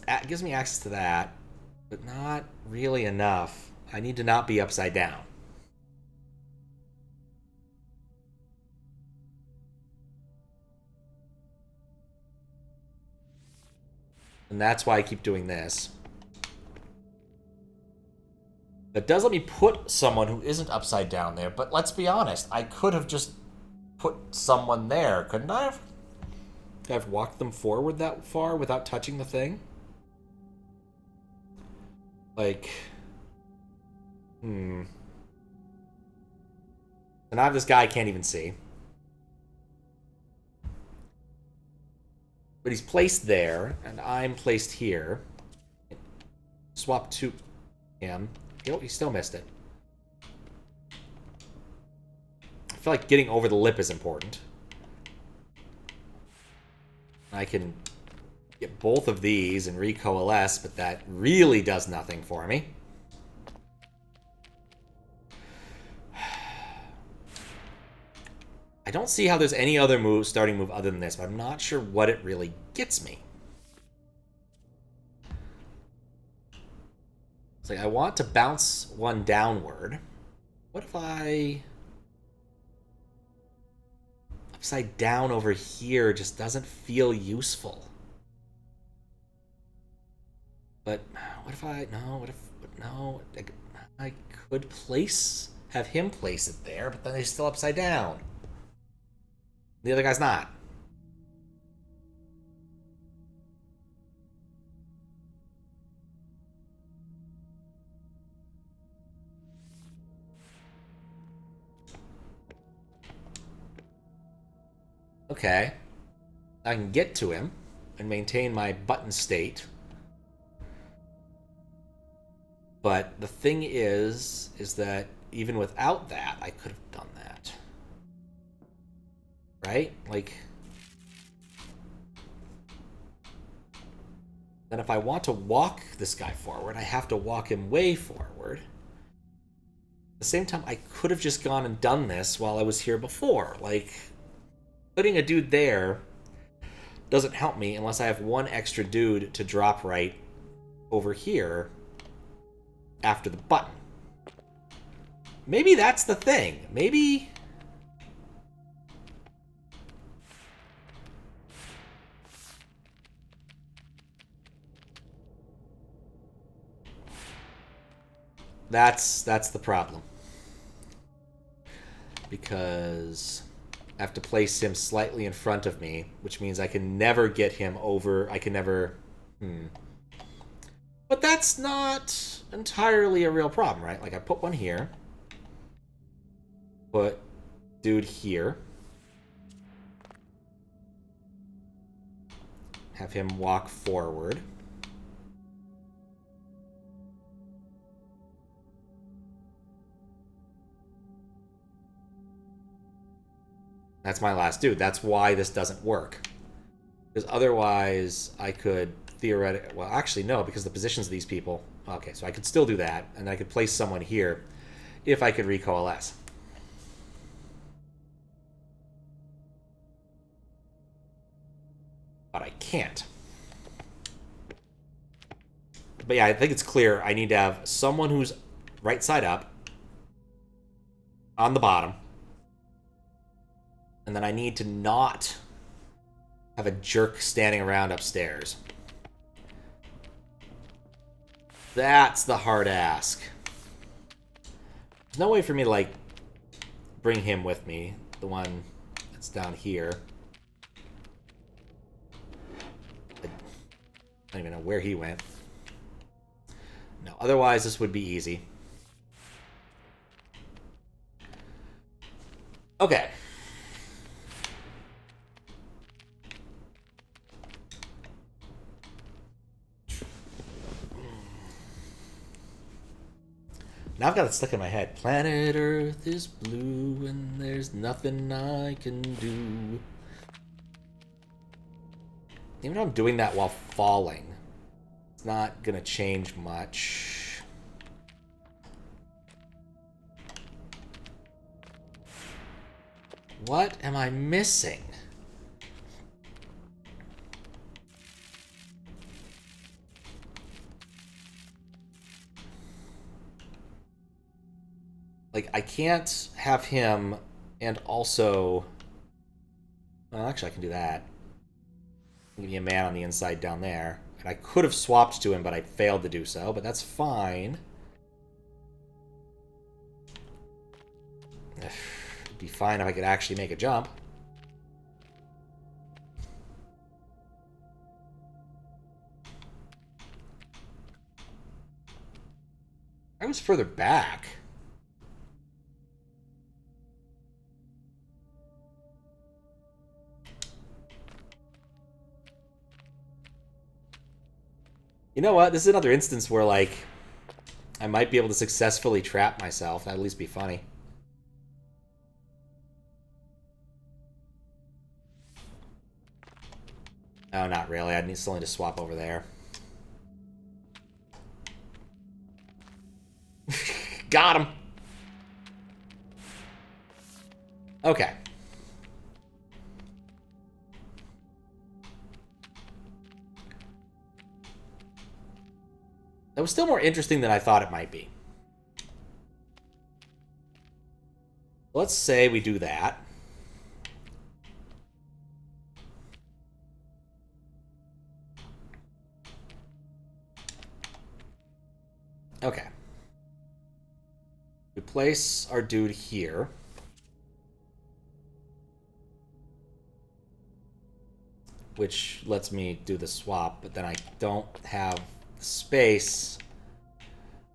it gives me access to that, but not really enough. I need to not be upside down. And that's why I keep doing this. That does let me put someone who isn't upside down there, but let's be honest, I could have just put someone there, couldn't I have? Could I have walked them forward that far without touching the thing? Like... And I have this guy I can't even see. But he's placed there, and I'm placed here. Swap to him. Oh, he still missed it. I feel like getting over the lip is important. I can Get both of these and recoalesce, but that really does nothing for me. I don't see how there's any other starting move other than this, but I'm not sure what it really gets me. It's like I want to bounce one downward. What if I... Upside down over here just doesn't feel useful. But what if I... No, what if... No, I could have him place it there, but then he's still upside down. The other guy's not. Okay. I can get to him and maintain my button state. But the thing is that even without that, I could have done that. Right? Like... Then if I want to walk this guy forward, I have to walk him way forward. At the same time, I could have just gone and done this while I was here before. Like, putting a dude there doesn't help me unless I have one extra dude to drop right over here after the button. Maybe that's the thing. Maybe... That's the problem. Because I have to place him slightly in front of me, which means I can never get him over. I can never... But that's not entirely a real problem, right? Like, I put one here. Put dude here. Have him walk forward. That's my last dude. That's why this doesn't work. Because otherwise, I could theoretically... Well, actually, no, because the positions of these people... Okay, so I could still do that, and I could place someone here if I could recoalesce. But I can't. But yeah, I think it's clear I need to have someone who's right side up on the bottom. And then I need to not have a jerk standing around upstairs. That's the hard ask. There's no way for me to, like, bring him with me. The one that's down here. I don't even know where he went. No, otherwise this would be easy. Okay. Now I've got it stuck in my head. Planet Earth is blue and there's nothing I can do. Even though I'm doing that while falling, it's not gonna change much. What am I missing? Like, I can't have him and also... Well, actually, I can do that. Give me a man on the inside down there. And I could have swapped to him, but I failed to do so. But that's fine. It'd be fine if I could actually make a jump. I was further back. You know what? This is another instance where, like, I might be able to successfully trap myself. That'd at least be funny. Oh, not really. I still need to swap over there. Got him! Okay. That was still more interesting than I thought it might be. Let's say we do that. Okay. We place our dude here. Which lets me do the swap, but then I don't have the space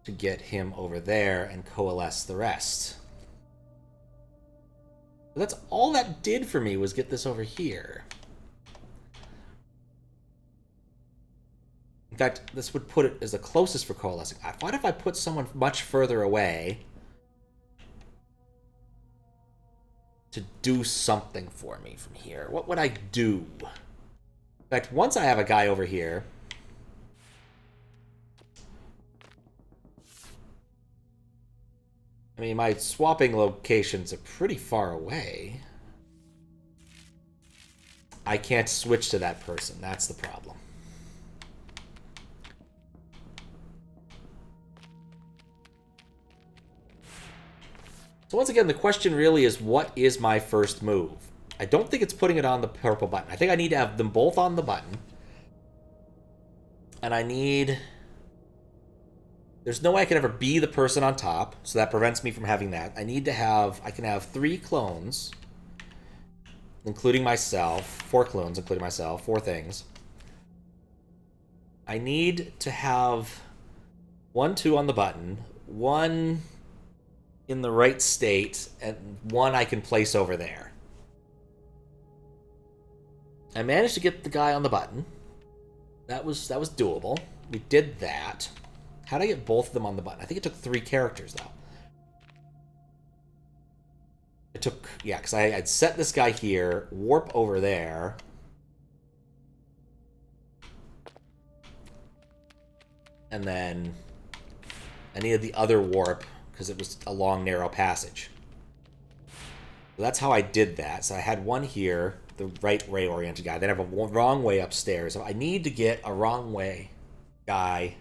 to get him over there and coalesce the rest. But that's all that did for me was get this over here. In fact, this would put it as the closest for coalescing. What if I put someone much further away to do something for me from here? What would I do? In fact, once I have a guy over here, I mean, my swapping locations are pretty far away. I can't switch to that person. That's the problem. So once again, the question really is, what is my first move? I don't think it's putting it on the purple button. I think I need to have them both on the button. And I need... There's no way I can ever be the person on top, so that prevents me from having that. I need to have... I can have 3 clones, including myself. 4 clones, including myself. 4 things. I need to have 1, 2 on the button, 1 in the right state, and 1 I can place over there. I managed to get the guy on the button. That was doable. We did that. How did I get both of them on the button? I think it took 3 characters, though. It took... Yeah, because I'd set this guy here, warp over there. And then I needed the other warp because it was a long, narrow passage. So that's how I did that. So I had 1 here, the right way-oriented guy. Then I have a wrong way upstairs. So I need to get a wrong way guy.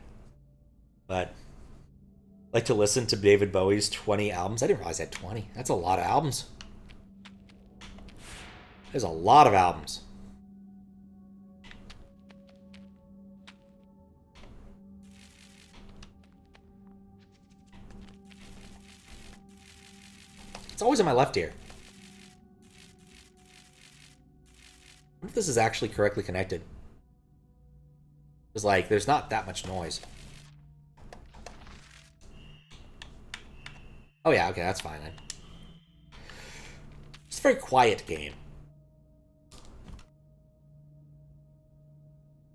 But I like to listen to David Bowie's 20 albums. I didn't realize I had 20. That's a lot of albums. There's a lot of albums. It's always in my left ear. I wonder if this is actually correctly connected. It's like, there's not that much noise. Oh yeah, okay, that's fine then. It's a very quiet game.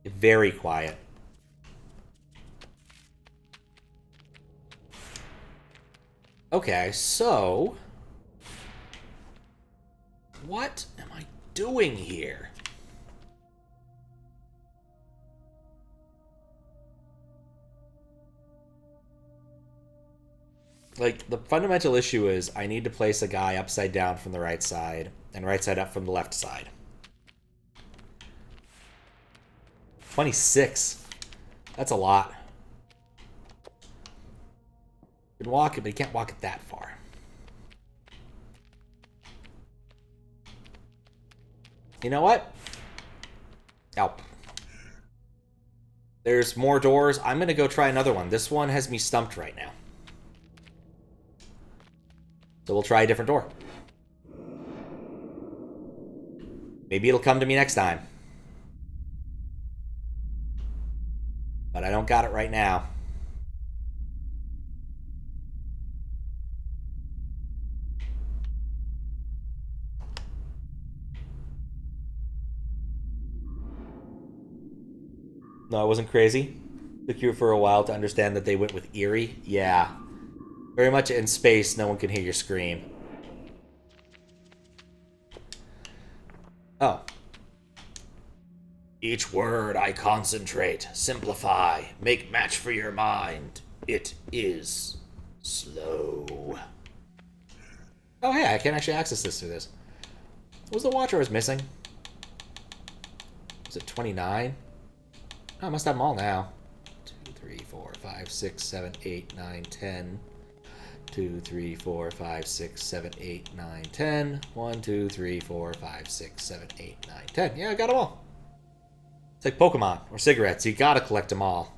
Very quiet. Okay, so... What am I doing here? Like, the fundamental issue is I need to place a guy upside down from the right side and right side up from the left side. 26. That's a lot. You can walk it, but you can't walk it that far. You know what? Oh. There's more doors. I'm going to go try another one. This one has me stumped right now. So we'll try a different door. Maybe it'll come to me next time. But I don't got it right now. No, I wasn't crazy. Took you for a while to understand that they went with eerie. Yeah. Very much in space, no one can hear your scream. Oh. Each word I concentrate, simplify, make match for your mind. It is slow. Oh, hey, I can actually access this through this. What was the watch I was missing? Was it 29? Oh, I must have them all now. 2, 3, 4, 5, 6, 7, 8, 9, 10. 2, 3, 4, 5, 6, 7, 8, 9, 10. 1, 2, 3, 4, 5, 6, 7, 8, 9, 10. Yeah, I got them all. It's like Pokemon or cigarettes. You gotta collect them all.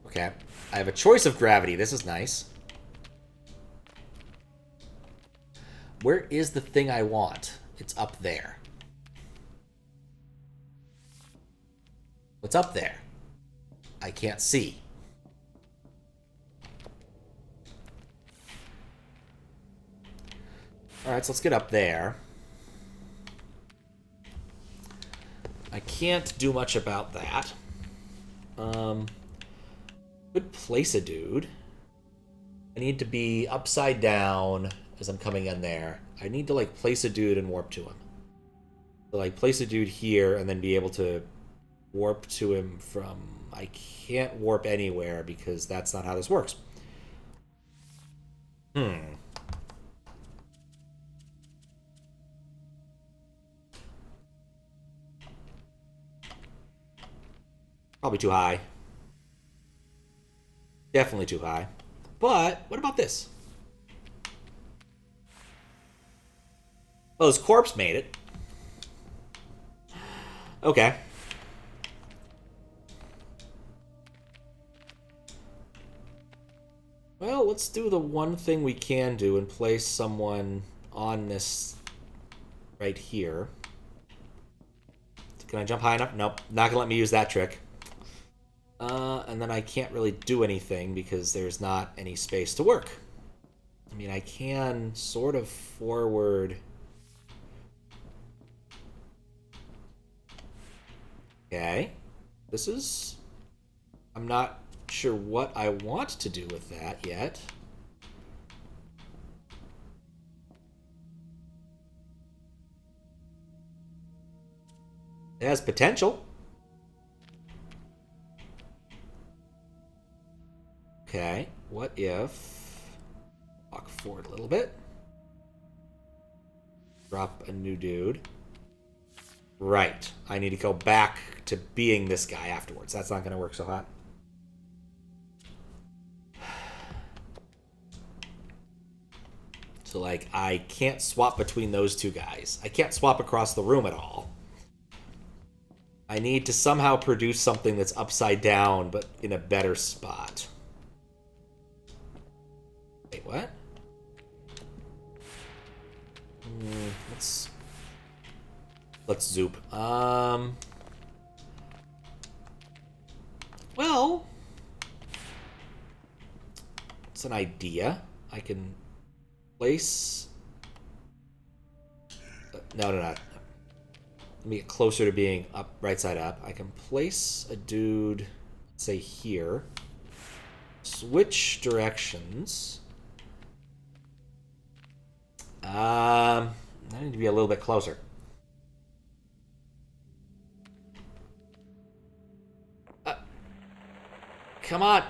Okay. I have a choice of gravity. This is nice. Where is the thing I want? It's up there. What's up there? I can't see. Alright, so let's get up there. I can't do much about that. Could place a dude. I need to be upside down as I'm coming in there. I need to, like, place a dude and warp to him. So, like, place a dude here and then be able to warp to him from... I can't warp anywhere because that's not how this works. Probably too high. Definitely too high. But, what about this? Oh, his corpse made it. Okay. Well, let's do the one thing we can do and place someone on this right here. Can I jump high enough? Nope. Not gonna let me use that trick. And then I can't really do anything because there's not any space to work. I mean, I can sort of forward... Okay. This is... I'm not sure what I want to do with that yet. It has potential. Okay, what if... Walk forward a little bit. Drop a new dude. Right. I need to go back to being this guy afterwards. That's not going to work so hot. So, like, I can't swap between those two guys. I can't swap across the room at all. I need to somehow produce something that's upside down, but in a better spot. Wait, what? Let's zoop. Well, it's an idea. I can place... No. Let me get closer to being up, right side up. I can place a dude, say here. Switch directions. I need to be a little bit closer. Come on.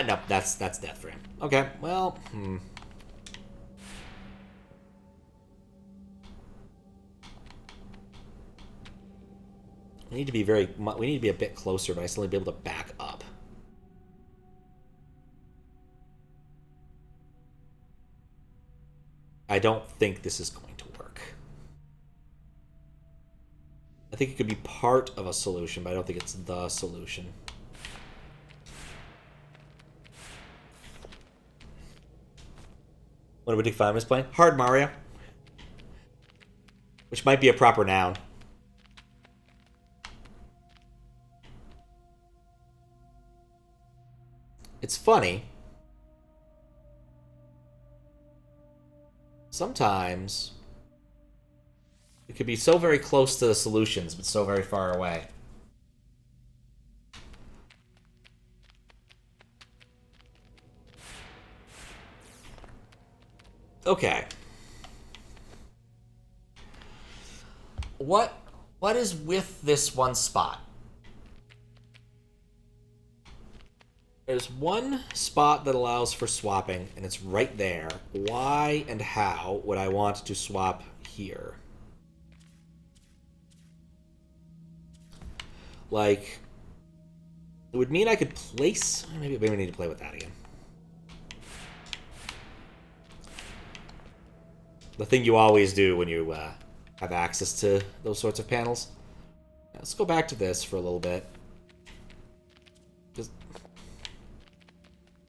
Nope, that's death for him. Okay, well, We need to be a bit closer, but I still need to be able to back up. I don't think this is going to work. I think it could be part of a solution, but I don't think it's the solution. What a ridiculous is playing? Hard Mario. Which might be a proper noun. It's funny. Sometimes it could be so very close to the solutions, but so very far away. Okay. what is with this one spot? There's one spot that allows for swapping, and it's right there. Why and how would I want to swap here? Like, it would mean I could place... Maybe we need to play with that again. The thing you always do when you have access to those sorts of panels. Let's go back to this for a little bit.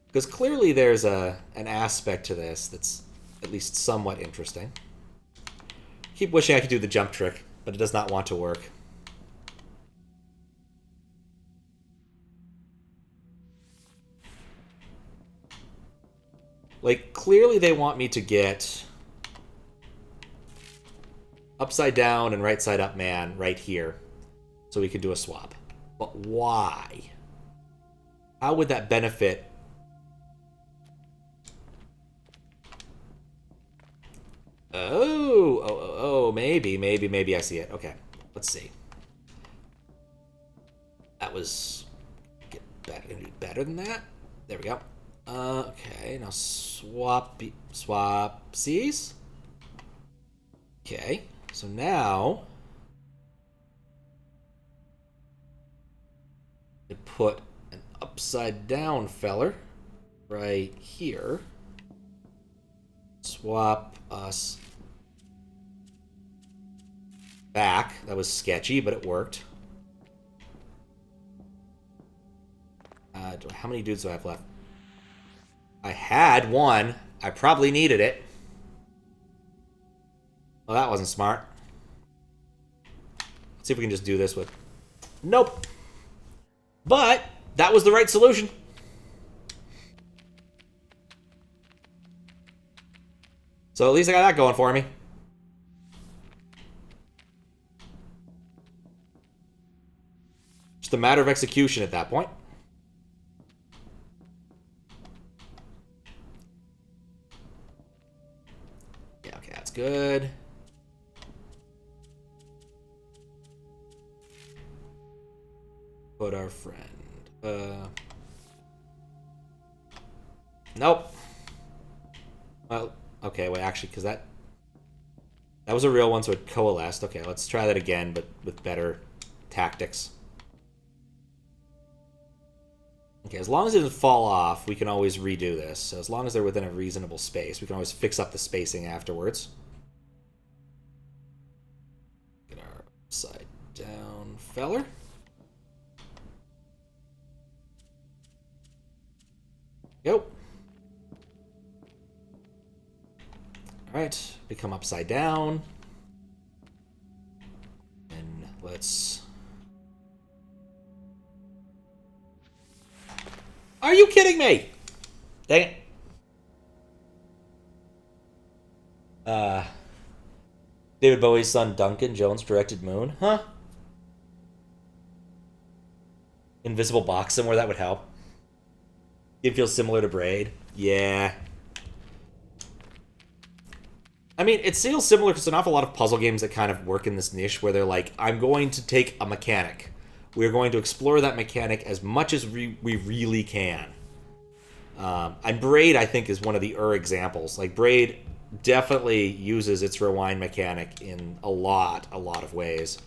Because clearly there's an aspect to this that's at least somewhat interesting. Keep wishing I could do the jump trick, but it does not want to work. Like, clearly they want me to get upside down and right side up man right here so we can do a swap. But why? How would that benefit? Oh, maybe I see it. Okay, let's see. That was gonna be better than that. There we go. Okay, now swap C's. Okay, so now I put an upside down feller right here. Swap us back. That was sketchy, but it worked. How many dudes do I have left? I had one. I probably needed it. Well, that wasn't smart. Let's see if we can just do this with... Nope. But that was the right solution. So at least I got that going for me. Just a matter of execution at that point. Yeah, okay, that's good. Put our friend. Nope. Well, okay, wait, actually, because that was a real one, so it coalesced. Okay, let's try that again, but with better tactics. Okay, as long as it doesn't fall off, we can always redo this. So as long as they're within a reasonable space, we can always fix up the spacing afterwards. Get our upside down feller. Go. Alright, become upside down. And let's... Are you kidding me? Dang it. David Bowie's son Duncan Jones directed Moon. Huh? Invisible box somewhere, that would help. It feels similar to Braid. Yeah. I mean, it feels similar because there's an awful lot of puzzle games that kind of work in this niche where they're like, I'm going to take a mechanic. We're going to explore that mechanic as much as we really can. And Braid, I think, is one of the examples. Like, Braid definitely uses its rewind mechanic in a lot of ways.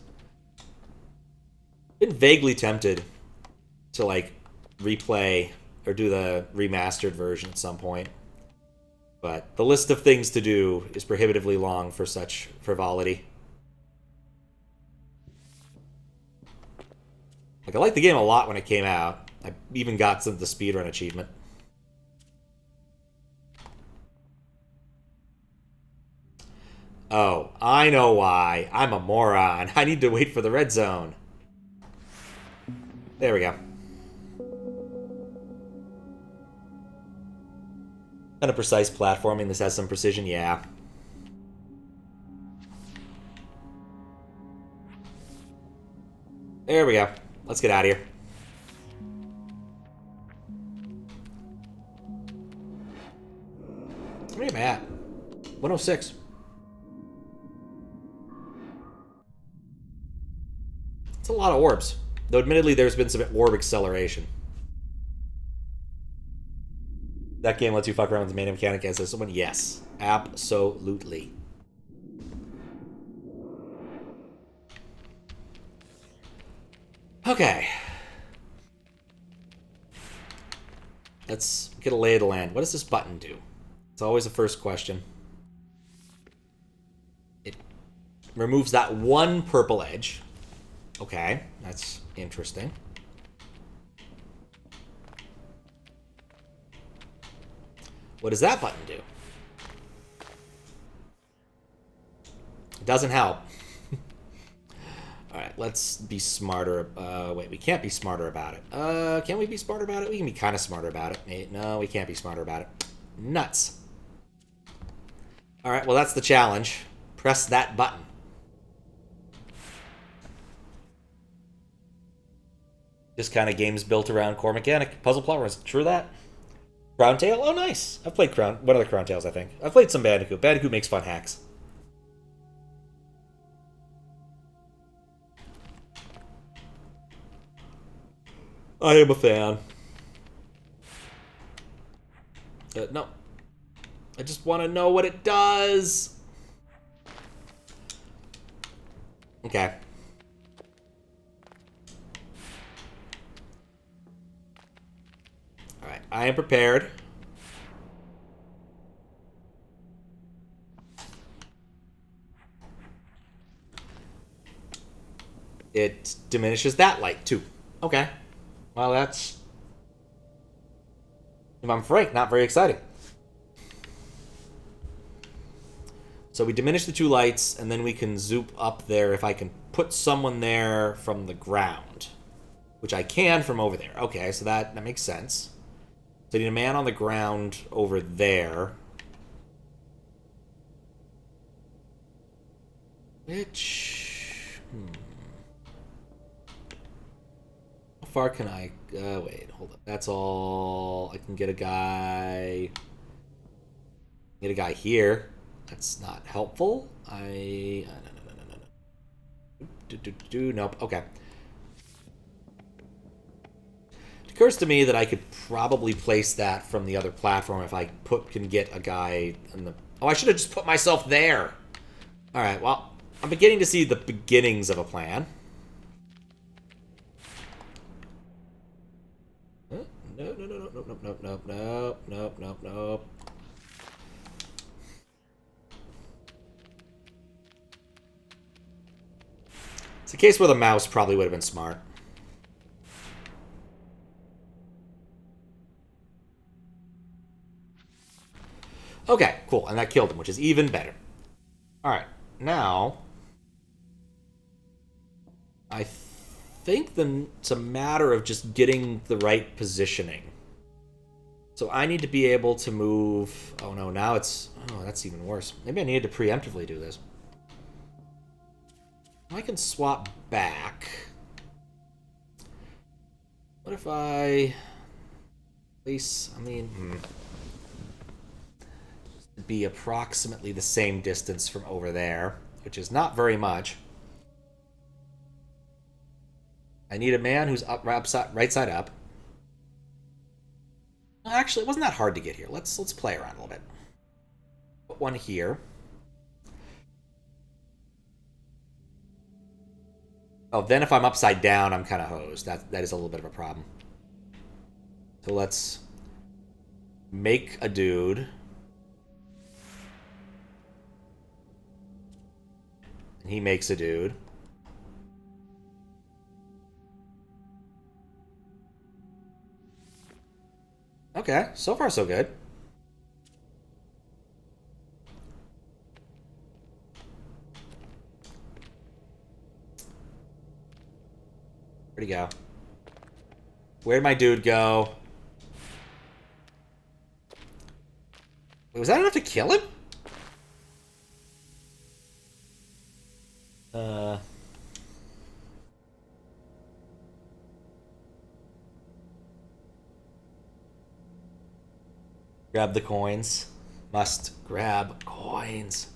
Been vaguely tempted to, like, replay or do the remastered version at some point. But the list of things to do is prohibitively long for such frivolity. Like, I liked the game a lot when it came out. I even got the speedrun achievement. Oh, I know why. I'm a moron. I need to wait for the red zone. There we go. Kind of precise platforming. This has some precision, yeah. There we go. Let's get out of here. Where am I at? 106. a lot of orbs. Though admittedly there's been some orb acceleration. That game lets you fuck around with the main mechanic as someone? Yes. Absolutely. Okay. Let's get a lay of the land. What does this button do? It's always the first question. It removes that one purple edge. Okay, that's interesting. What does that button do? It doesn't help. Alright, let's be smarter. Wait, we can't be smarter about it. Can we be smarter about it? We can be kind of smarter about it. No, we can't be smarter about it. Nuts. Alright, well that's the challenge. Press that button. This kind of game's built around core mechanic. Puzzle platformers. True that? Crown Tail? Oh, nice. I've played one of the Crown Tails, I think. I've played some Bandicoot. Bandicoot makes fun hacks. I am a fan. No. I just want to know what it does. Okay. Alright, I am prepared. It diminishes that light, too. Okay. Well, that's, if I'm frank, not very exciting. So we diminish the two lights, and then we can zoop up there if I can put someone there from the ground. Which I can from over there. Okay, so that makes sense. So I need a man on the ground over there. Which... How far can I... wait, hold up. That's all... I can get a guy... Get a guy here. That's not helpful. No. Nope. Okay. It occurs to me that I could probably place that from the other platform if I can get a guy in the... Oh, I should have just put myself there. All right, well, I'm beginning to see the beginnings of a plan. Nope. It's a case where the mouse probably would have been smart. Okay, cool. And that killed him, which is even better. Alright, now... I think it's a matter of just getting the right positioning. So I need to be able to move... Oh no, now it's... Oh, that's even worse. Maybe I needed to preemptively do this. I can swap back. What if I... place... I mean... be approximately the same distance from over there, which is not very much. I need a man who's right side up. Well, actually, it wasn't that hard to get here. Let's play around a little bit. Put one here. Oh, then if I'm upside down, I'm kind of hosed. That is a little bit of a problem. So let's make a dude. And he makes a dude. Okay, so far so good. Where'd he go? Where'd my dude go? Wait, was that enough to kill him? Grab the coins. Must grab coins.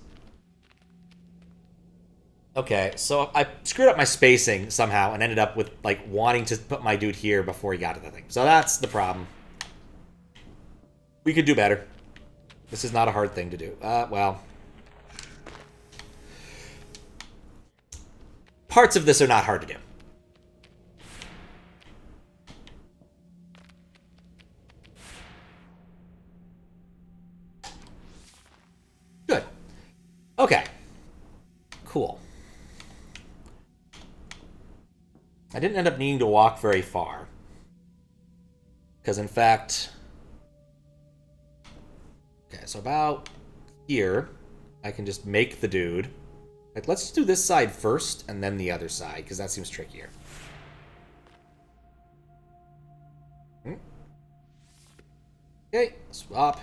Okay, so I screwed up my spacing somehow and ended up with, like, wanting to put my dude here before he got to the thing. So that's the problem. We could do better. This is not a hard thing to do. Well. Parts of this are not hard to do. Good. Okay. Cool. I didn't end up needing to walk very far. Because, in fact... Okay, so about here, I can just make the dude. Like, let's do this side first, and then the other side, because that seems trickier. Okay, swap.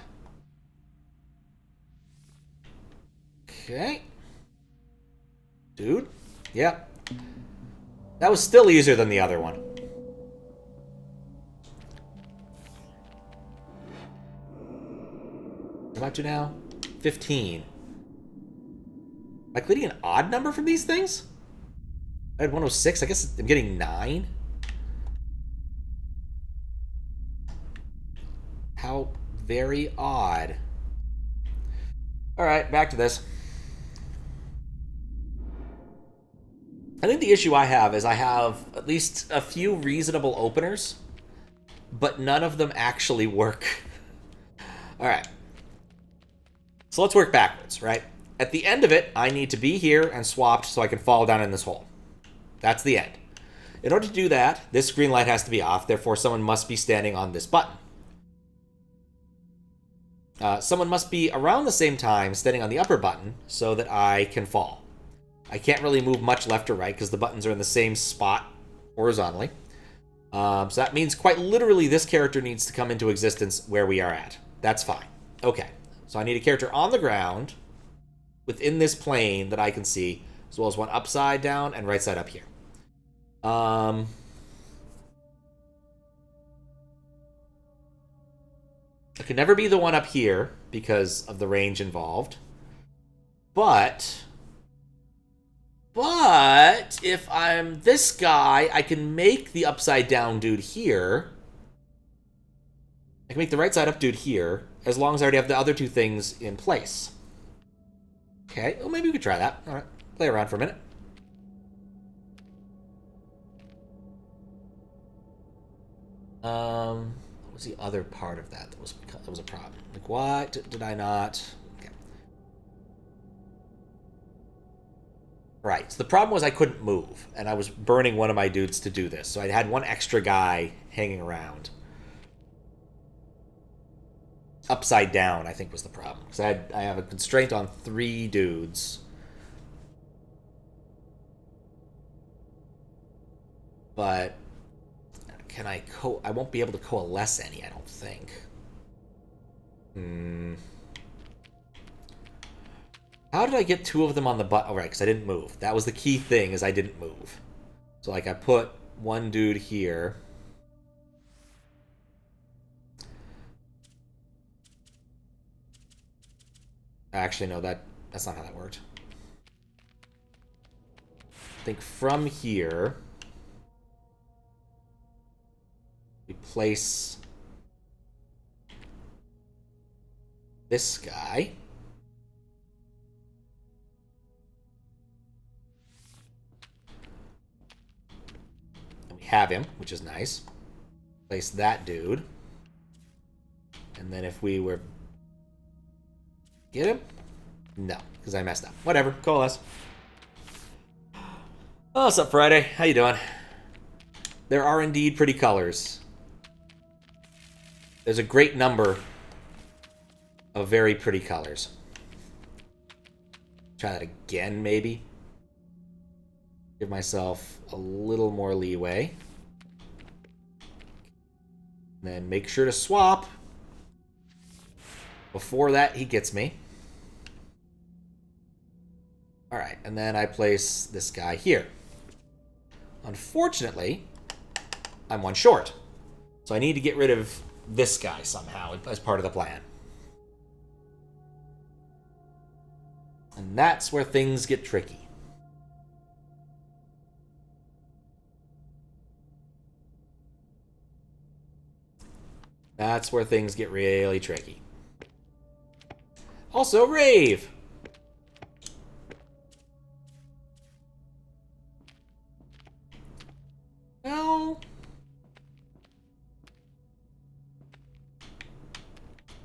Okay. Dude. Yep. That was still easier than the other one. What am I up to now? 15. Am I getting an odd number from these things? I had 106. I guess I'm getting 9. How very odd. Alright, back to this. I think the issue I have is I have at least a few reasonable openers, but none of them actually work. Alright. So let's work backwards, right? At the end of it, I need to be here and swapped so I can fall down in this hole. That's the end. In order to do that, this green light has to be off, therefore someone must be standing on this button. Someone must be around the same time standing on the upper button so that I can fall. I can't really move much left or right because the buttons are in the same spot horizontally. So that means quite literally this character needs to come into existence where we are at. That's fine. Okay. So I need a character on the ground within this plane that I can see, as well as one upside down and right side up here. I could never be the one up here because of the range involved. But if I'm this guy, I can make the upside down dude here. I can make the right side up dude here, as long as I already have the other two things in place. Okay, well, maybe we could try that. All right, play around for a minute. What was the other part of that that was a problem? Like, what did I not? Okay. Right, so the problem was I couldn't move, and I was burning one of my dudes to do this, so I had one extra guy hanging around. Upside down, I think, was the problem, because I have a constraint on 3 dudes. But can I won't be able to coalesce any, I don't think. How did I get 2 of them on the button? Oh, right, because I didn't move. That was the key thing, is I didn't move. So, like, I put one dude here. Actually, no, that's not how that worked. I think from here, we place this guy. And we have him, which is nice. Place that dude. And then if we were... Get him? No, because I messed up. Whatever, coalesce. Oh, what's up, Friday? How you doing? There are indeed pretty colors. There's a great number of very pretty colors. Try that again, maybe. Give myself a little more leeway. And then make sure to swap. Before that, he gets me. Alright, and then I place this guy here. Unfortunately, I'm one short. So I need to get rid of this guy somehow as part of the plan. And that's where things get tricky. That's where things get really tricky. Also, Rave! Well...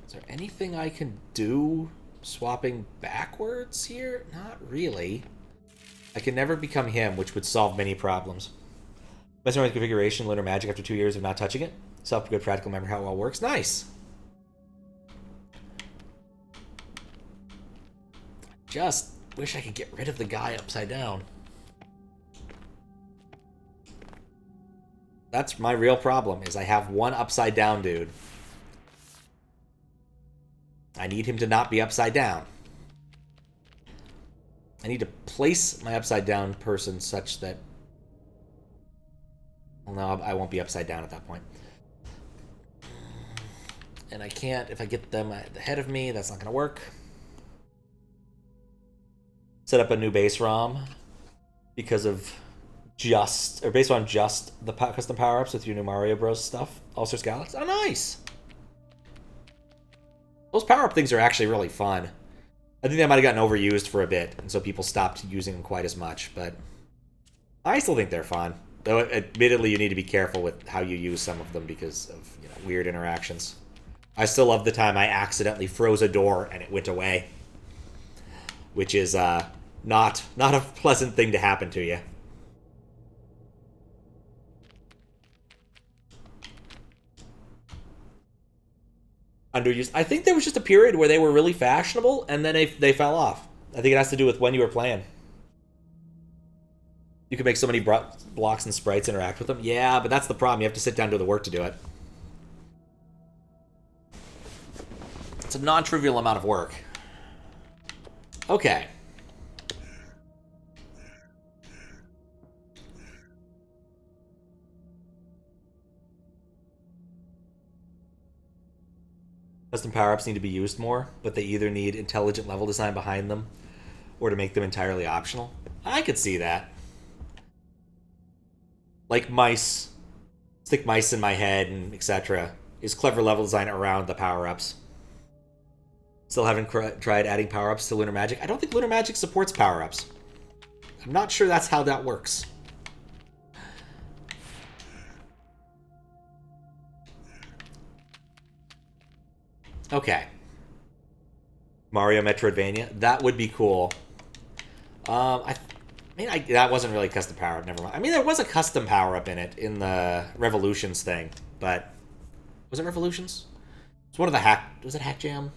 Is there anything I can do swapping backwards here? Not really. I can never become him, which would solve many problems. Messing around with configuration, lunar magic after 2 years of not touching it. Self-good practical memory how it all works. Nice! Just wish I could get rid of the guy upside down. That's my real problem, is I have one upside down dude. I need him to not be upside down. I need to place my upside down person such that... Well, no, I won't be upside down at that point. And I can't, if I get them ahead of me, that's not going to work. Set up a new base ROM because of just, or based on just the custom power-ups with your new Mario Bros. Stuff. All-Stars Galaxy. Oh, nice! Those power-up things are actually really fun. I think they might have gotten overused for a bit, and so people stopped using them quite as much, but I still think they're fun. Though, admittedly, you need to be careful with how you use some of them because of, you know, weird interactions. I still love the time I accidentally froze a door and it went away. Which is, not a pleasant thing to happen to you. Underused. I think there was just a period where they were really fashionable, and then they fell off. I think it has to do with when you were playing. You can make so many blocks and sprites interact with them. Yeah, but that's the problem. You have to sit down and do the work to do it. It's a non-trivial amount of work. Okay. Custom power-ups need to be used more, but they either need intelligent level design behind them or to make them entirely optional. I could see that. Like mice. Stick mice in my head and etc. Is clever level design around the power-ups. Still haven't tried adding power-ups to Lunar Magic. I don't think Lunar Magic supports power-ups. I'm not sure that's how that works. Okay. Mario Metroidvania. That would be cool. That wasn't really a custom power-up. Never mind. I mean, there was a custom power-up in it, in the Revolutions thing, but... Was it Revolutions? It's one of the hack... Was it Hack Jam?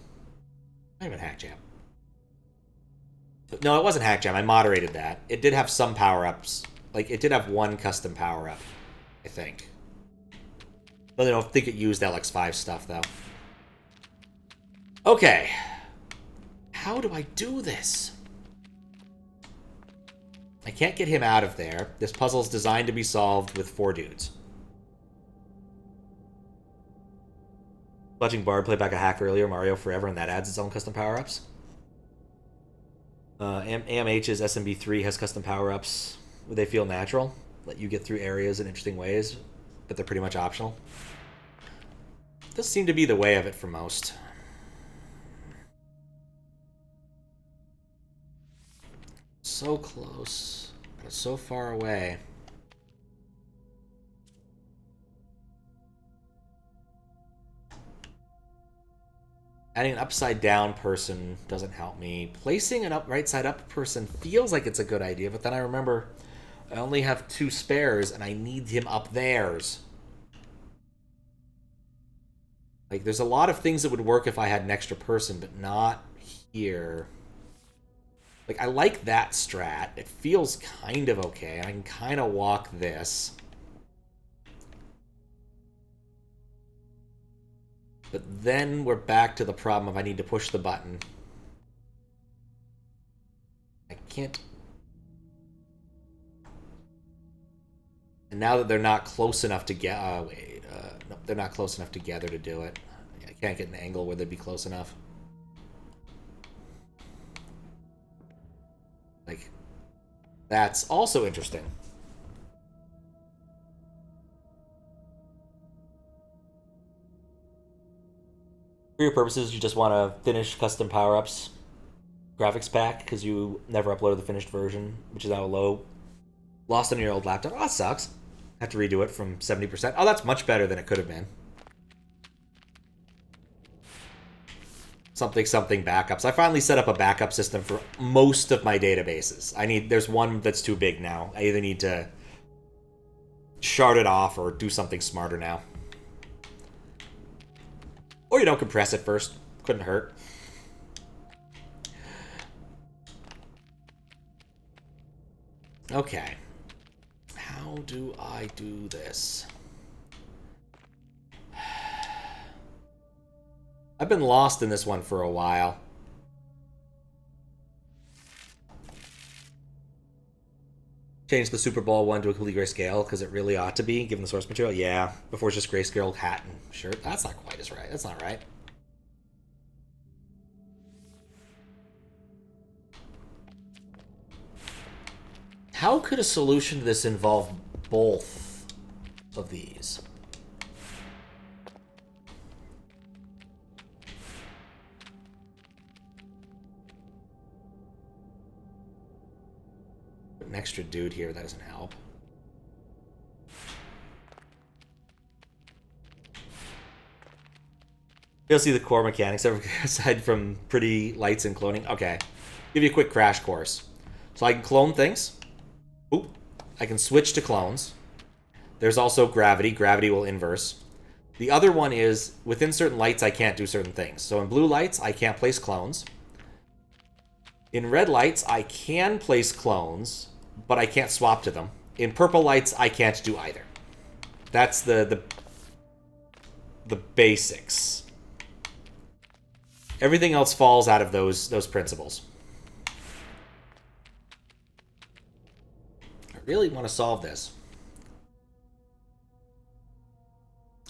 Might have been Hack Jam. No, it wasn't Hack Jam. I moderated that. It did have some power-ups. Like, it did have one custom power-up, I think. But I don't think it used LX5 stuff, though. Okay. How do I do this? I can't get him out of there. This puzzle's designed to be solved with 4 dudes. Watching Bard play back a hack earlier, Mario Forever, and that adds its own custom power-ups. AMH's SMB3 has custom power-ups. They feel natural. Let you get through areas in interesting ways, but they're pretty much optional. Does seem to be the way of it for most. So close, but so far away. Adding an upside down person doesn't help me. Placing an right side up person feels like it's a good idea, but then I remember I only have 2 spares and I need him up theirs. Like, there's a lot of things that would work if I had an extra person, but not here. Like, I like that strat. It feels kind of okay. I can kind of walk this. But then we're back to the problem of I need to push the button. I can't... And now that they're not close enough to get... no, they're not close enough together to do it. I can't get an angle where they'd be close enough. Like, that's also interesting. For your purposes, you just want to finish custom power-ups graphics pack because you never uploaded the finished version, which is now lost on your old laptop. Oh, that sucks. Have to redo it from 70%. Oh, that's much better than it could have been. Something backups. I finally set up a backup system for most of my databases. There's one that's too big now. I either need to shard it off or do something smarter now. Or you don't compress it first. Couldn't hurt. Okay. How do I do this? I've been lost in this one for a while. Change the Super Bowl one to a completely grayscale because it really ought to be, given the source material. Yeah, before it's just grayscale hat and shirt. That's not quite as right. That's not right. How could a solution to this involve both of these? Put an extra dude here, that doesn't help. You'll see the core mechanics aside from pretty lights and cloning. Okay, give you a quick crash course. So I can clone things. Oop. I can switch to clones. There's also gravity. Gravity will inverse. The other one is, within certain lights, I can't do certain things. So in blue lights, I can't place clones. In red lights, I can place clones, but I can't swap to them. In purple lights, I can't do either. That's the basics. Everything else falls out of those principles. Really want to solve this.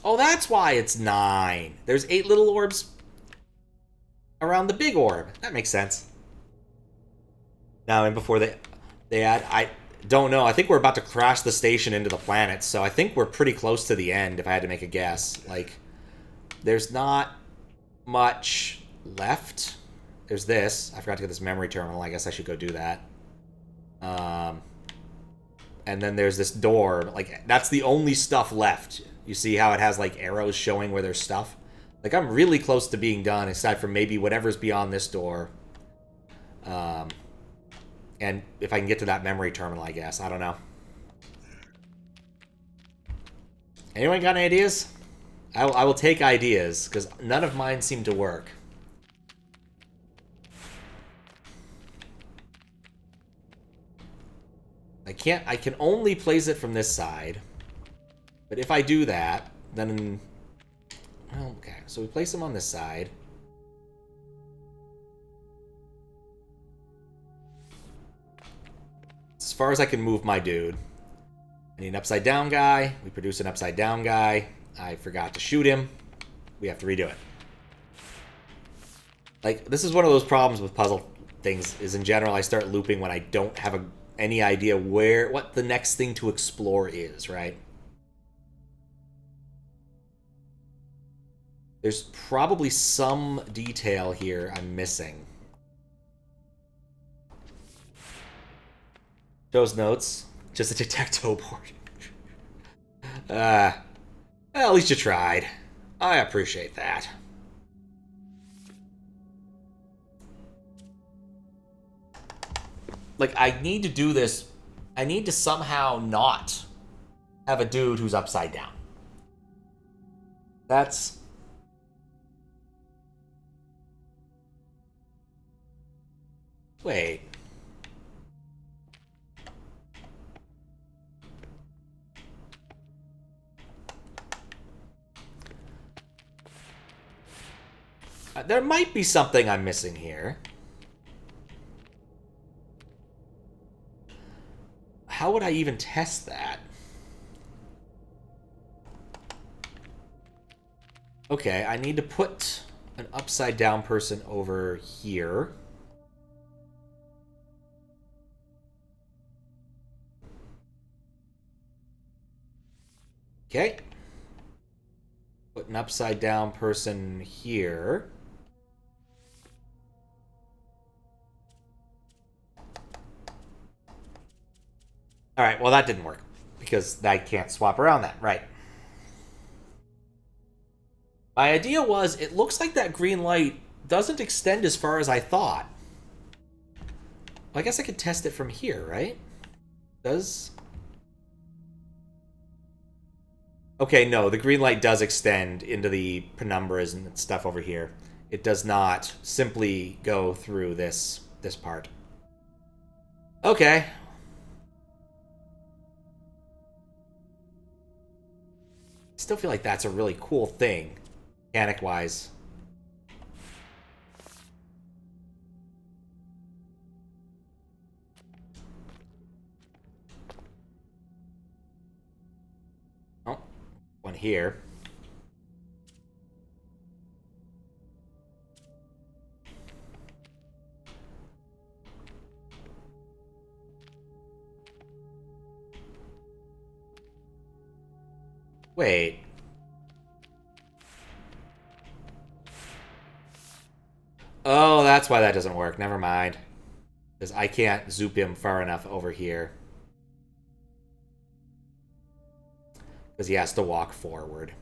Oh, that's why it's 9. There's 8 little orbs around the big orb. That makes sense. Now, and before they add, I don't know. I think we're about to crash the station into the planet, so I think we're pretty close to the end, if I had to make a guess. Like, there's not much left. There's this. I forgot to get this memory terminal. I guess I should go do that. And then there's this door. Like, that's the only stuff left. You see how it has, like, arrows showing where there's stuff? Like, I'm really close to being done, aside from maybe whatever's beyond this door. And if I can get to that memory terminal, I guess. I don't know. Anyone got any ideas? I will take ideas, because none of mine seem to work. I can only place it from this side. But if I do that, then... Well, okay, so we place them on this side. As far as I can move my dude. I need an upside down guy. We produce an upside down guy. I forgot to shoot him. We have to redo it. Like, this is one of those problems with puzzle things, is in general I start looping when I don't have any idea what the next thing to explore is, right? There's probably some detail here I'm missing. Those notes, just a tic-tac-toe board. Well, at least you tried. I appreciate that. Like, I need to do this. I need to somehow not have a dude who's upside down. That's... Wait. There might be something I'm missing here. How would I even test that? Okay, I need to put an upside down person over here. Okay. Put an upside down person here. Alright, well that didn't work. Because I can't swap around that, right. My idea was, it looks like that green light doesn't extend as far as I thought. Well, I guess I could test it from here, right? Does... Okay, no, the green light does extend into the penumbras and stuff over here. It does not simply go through this part. Okay. I still feel like that's a really cool thing, mechanic-wise. Oh, one here. Wait. Oh, that's why that doesn't work. Never mind. Because I can't zoop him far enough over here. Because he has to walk forward.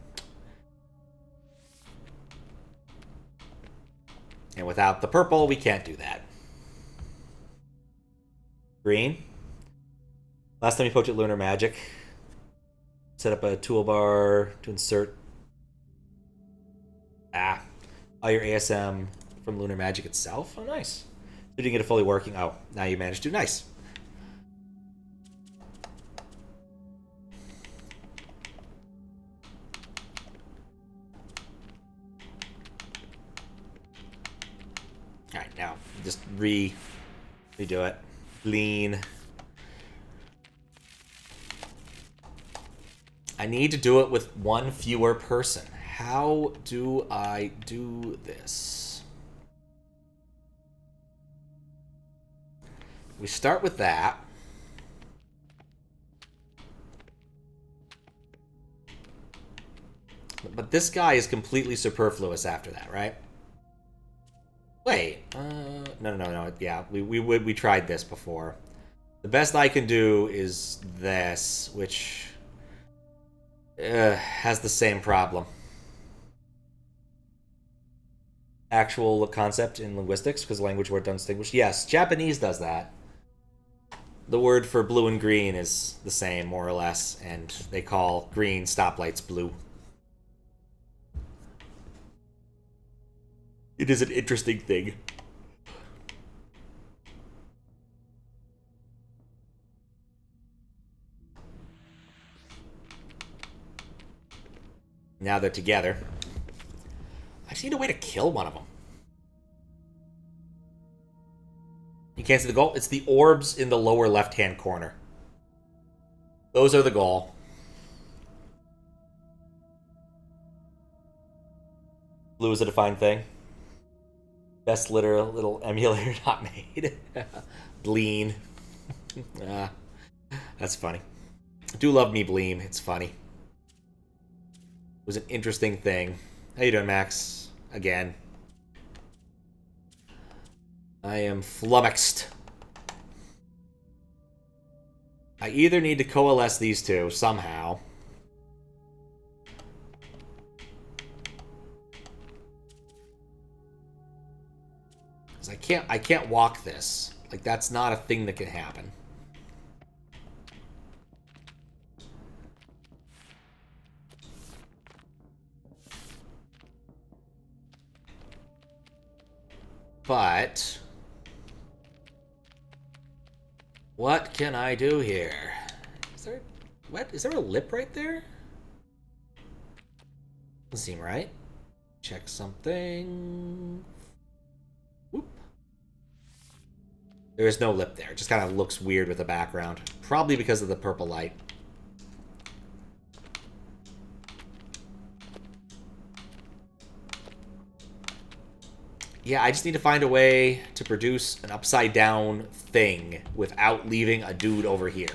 And without the purple, we can't do that. Green. Last time we poked at Lunar Magic. Set up a toolbar to insert all your ASM from Lunar Magic itself. Oh, nice. You didn't get it fully working. Oh, now you managed to. Nice. All right, now just redo it. Lean. I need to do it with one fewer person. How do I do this? We start with that. But this guy is completely superfluous after that, right? Wait, no. Yeah, we tried this before. The best I can do is this, which has the same problem. Actual concept in linguistics, because language word distinguished. Yes, Japanese does that. The word for blue and green is the same, more or less, and they call green stoplights blue. It is an interesting thing. Now they're together. I just need a way to kill one of them. You can't see the goal? It's the orbs in the lower left-hand corner. Those are the goal. Blue is a defined thing. Best little emulator not made. Bleen. That's funny. I do love me Bleem. It's funny. It was an interesting thing. How you doing, Max? Again. I am flummoxed. I either need to coalesce these two somehow. Because I can't walk this. Like, that's not a thing that can happen. But what can I do here? Is there a lip right there? Doesn't seem right. Check something. Whoop. There is no lip there. It just kind of looks weird with the background. Probably because of the purple light. Yeah, I just need to find a way to produce an upside down thing without leaving a dude over here.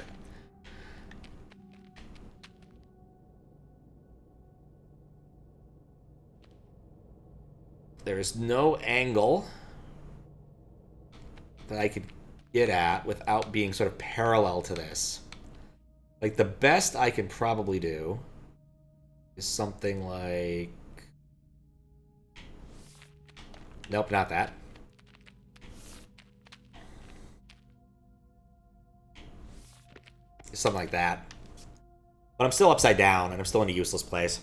There is no angle that I could get at without being sort of parallel to this. Like, the best I can probably do is something like... Nope, not that. Something like that. But I'm still upside down, and I'm still in a useless place.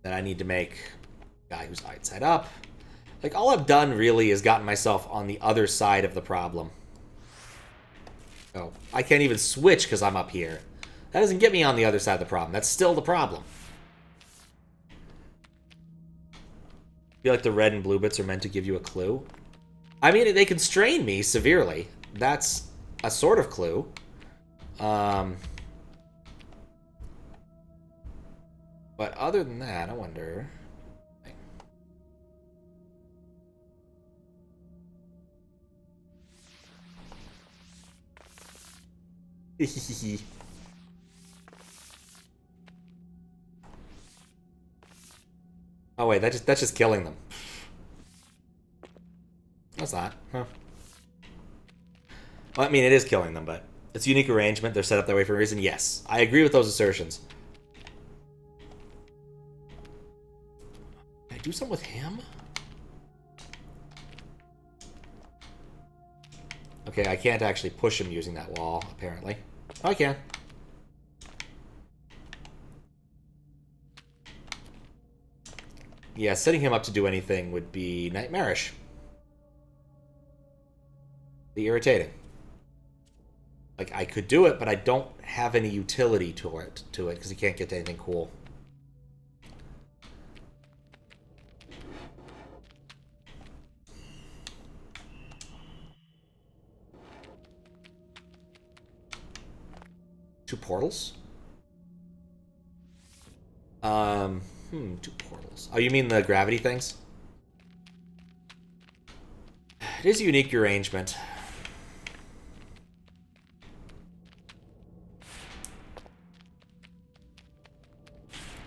Then I need to make a guy who's side up. Like, all I've done really is gotten myself on the other side of the problem. Oh, I can't even switch because I'm up here. That doesn't get me on the other side of the problem. That's still the problem. I feel like the red and blue bits are meant to give you a clue. I mean, they constrain me severely. That's a sort of clue. But other than that, I wonder... Oh wait, that's just killing them. That's not, huh? Well, I mean, it is killing them, but it's unique arrangement. They're set up that way for a reason. Yes, I agree with those assertions. Can I do something with him? Okay, I can't actually push him using that wall, apparently. Oh, I can. Yeah, setting him up to do anything would be nightmarish. Be irritating. Like, I could do it, but I don't have any utility to it because he can't get to anything cool. Two portals? Two portals. Oh, you mean the gravity things? It is a unique arrangement.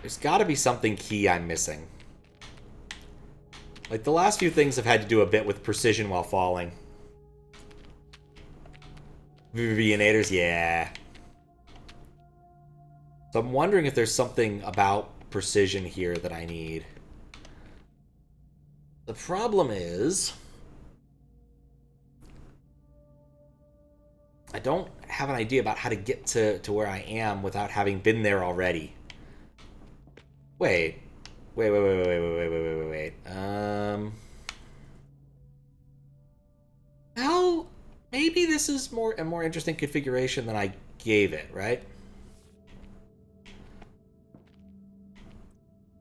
There's got to be something key I'm missing. Like, the last few things have had to do a bit with precision while falling. Vivianators, yeah. So I'm wondering if there's something about precision here that I need. The problem is... I don't have an idea about how to get to where I am without having been there already. Wait. Wait. Well, maybe this is a more interesting configuration than I gave it, right?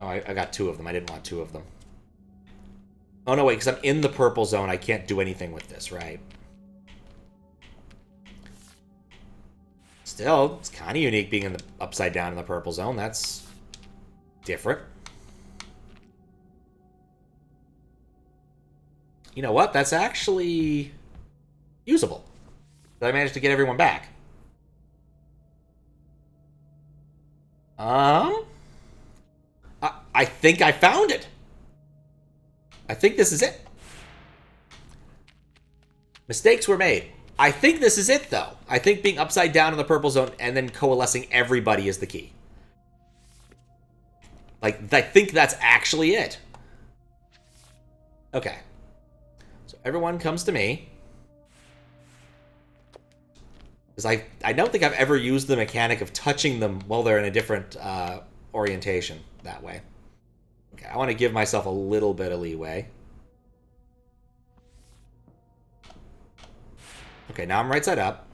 Oh, I got two of them. I didn't want two of them. Oh, no, wait, because I'm in the purple zone. I can't do anything with this, right? Still, it's kind of unique being in the upside down in the purple zone. That's different. You know what? That's actually usable. Did I manage to get everyone back? I think I found it. I think this is it. Mistakes were made. I think this is it, though. I think being upside down in the purple zone and then coalescing everybody is the key. Like, I think that's actually it. Okay. So everyone comes to me. Because I don't think I've ever used the mechanic of touching them while they're in a different orientation that way. Okay, I want to give myself a little bit of leeway. Okay, now I'm right side up.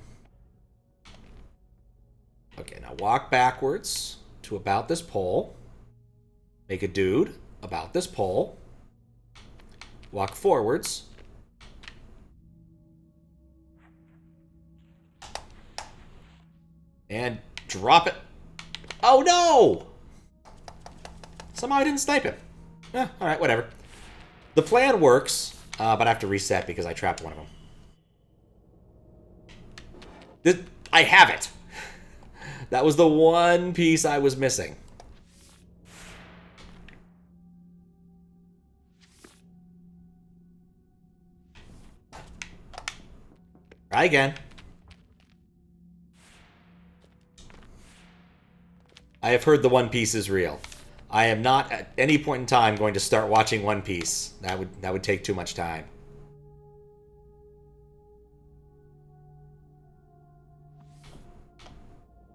Okay, now walk backwards to about this pole. Make a dude about this pole. Walk forwards. And Drop it. Oh, no! Somehow I didn't snipe him. Alright, whatever. The plan works, but I have to reset because I trapped one of them. I have it! That was the one piece I was missing. Try again. I have heard the One Piece is real. I am not at any point in time going to start watching One Piece. That would take too much time.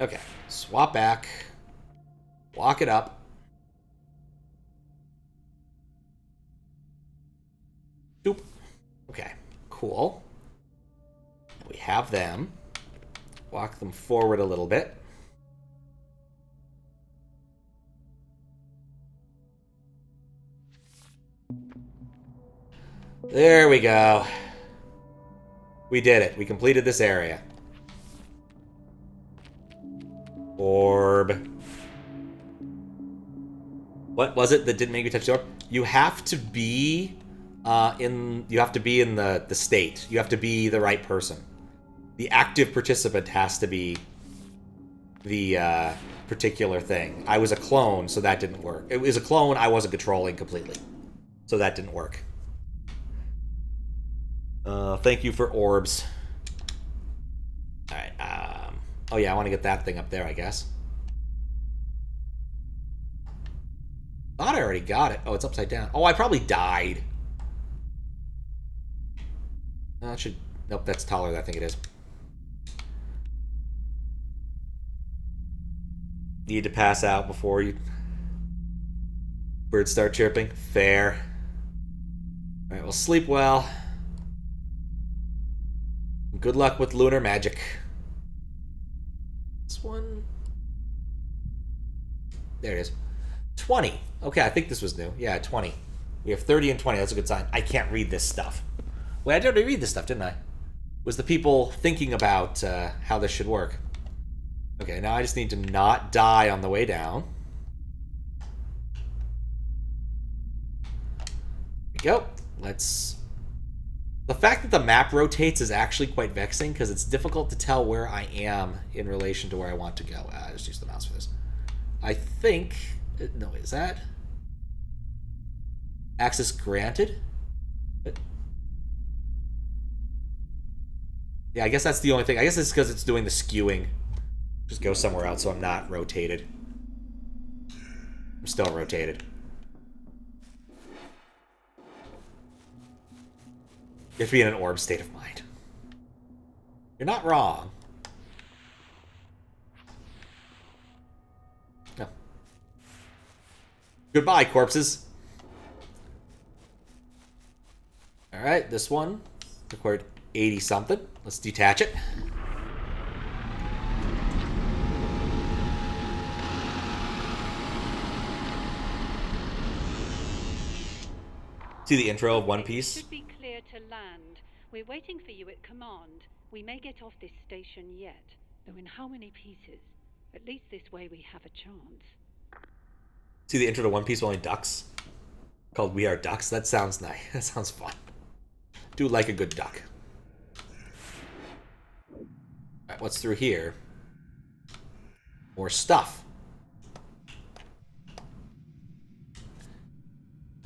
Okay, swap back. Walk it up. Doop. Okay, cool. We have them. Walk them forward a little bit. There we go. We did it. We completed this area. Orb. What was it that didn't make you touch the orb? You have to be in the state. You have to be the right person. The active participant has to be the particular thing. I was a clone, so that didn't work. It was a clone I wasn't controlling completely. So that didn't work. Thank you for orbs. Alright, oh yeah, I want to get that thing up there, I guess. Thought I already got it. Oh, it's upside down. Oh, I probably died. That should... Nope, that's taller than I think it is. Need to pass out before you... birds start chirping. Fair. Alright, well, sleep well. Good luck with lunar magic. This one... There it is. 20. Okay, I think this was new. Yeah, 20. We have 30 and 20. That's a good sign. I can't read this stuff. Wait, I did read this stuff, didn't I? Was the people thinking about how this should work. Okay, now I just need to not die on the way down. There we go. Let's... The fact that the map rotates is actually quite vexing because it's difficult to tell where I am in relation to where I want to go. I just use the mouse for this. I think... No, is that... Access granted? Yeah, I guess that's the only thing. I guess it's because it's doing the skewing. Just go somewhere else so I'm not rotated. I'm still rotated. You have to be in an orb state of mind. You're not wrong. No. Goodbye, corpses. Alright, this one required 80-something. Let's detach it. See the intro of One Piece? It should be clear to land. We're waiting for you at command. We may get off this station yet, though in how many pieces? At least this way we have a chance. See the intro to One Piece with only ducks? Called We Are Ducks? That sounds nice. That sounds fun. Do like a good duck. Alright, what's through here? More stuff.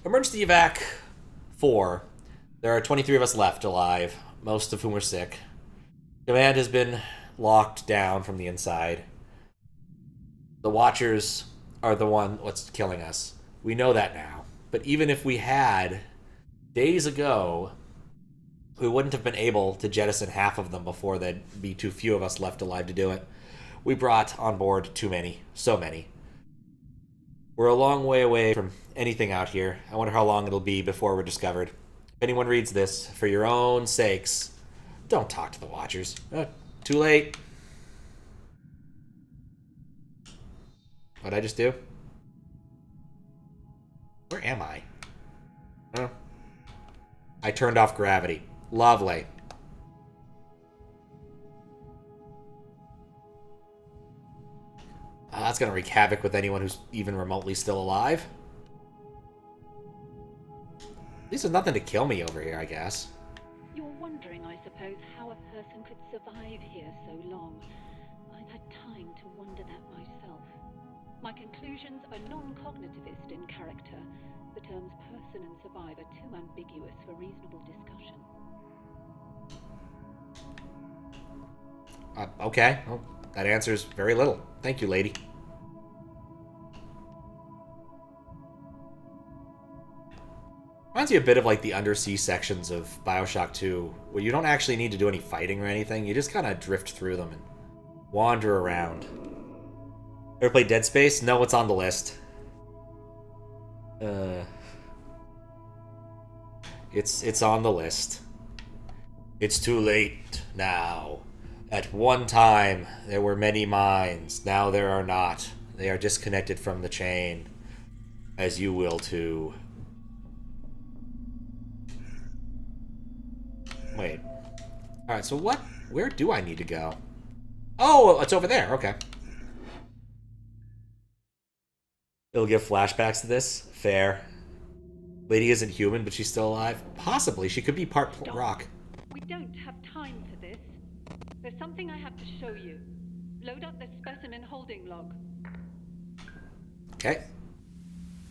Emergency evac 4. There are 23 of us left alive, most of whom are sick. Command has been locked down from the inside. The Watchers are the one what's killing us. We know that now. But even if we had, days ago, we wouldn't have been able to jettison half of them before there'd be too few of us left alive to do it. We brought on board too many. So many. We're a long way away from anything out here. I wonder how long it'll be before we're discovered. If anyone reads this, for your own sakes, don't talk to the Watchers. Too late. What'd I just do? Where am I? Oh. I turned off gravity. Lovely. gonna wreak havoc with anyone who's even remotely still alive. At least there's nothing to kill me over here, I guess. You're wondering, I suppose, how a person could survive here so long. I've had time to wonder that myself. My conclusions are non-cognitivist in character. The terms person and survive are too ambiguous for reasonable discussion. Okay. Well, that answers very little. Thank you, lady. Reminds me a bit of like the undersea sections of Bioshock 2, where you don't actually need to do any fighting or anything. You just kind of drift through them and wander around. Ever played Dead Space? No, it's on the list. It's on the list. It's too late now. At one time, there were many minds. Now there are not. They are disconnected from the chain. As you will too. Wait. Alright, so what? Where do I need to go? Oh, it's over there. Okay. It'll give flashbacks to this. Fair. Lady isn't human, but she's still alive. Possibly. She could be part rock. We don't have time for this. There's something I have to show you. Load up the specimen holding log. Okay.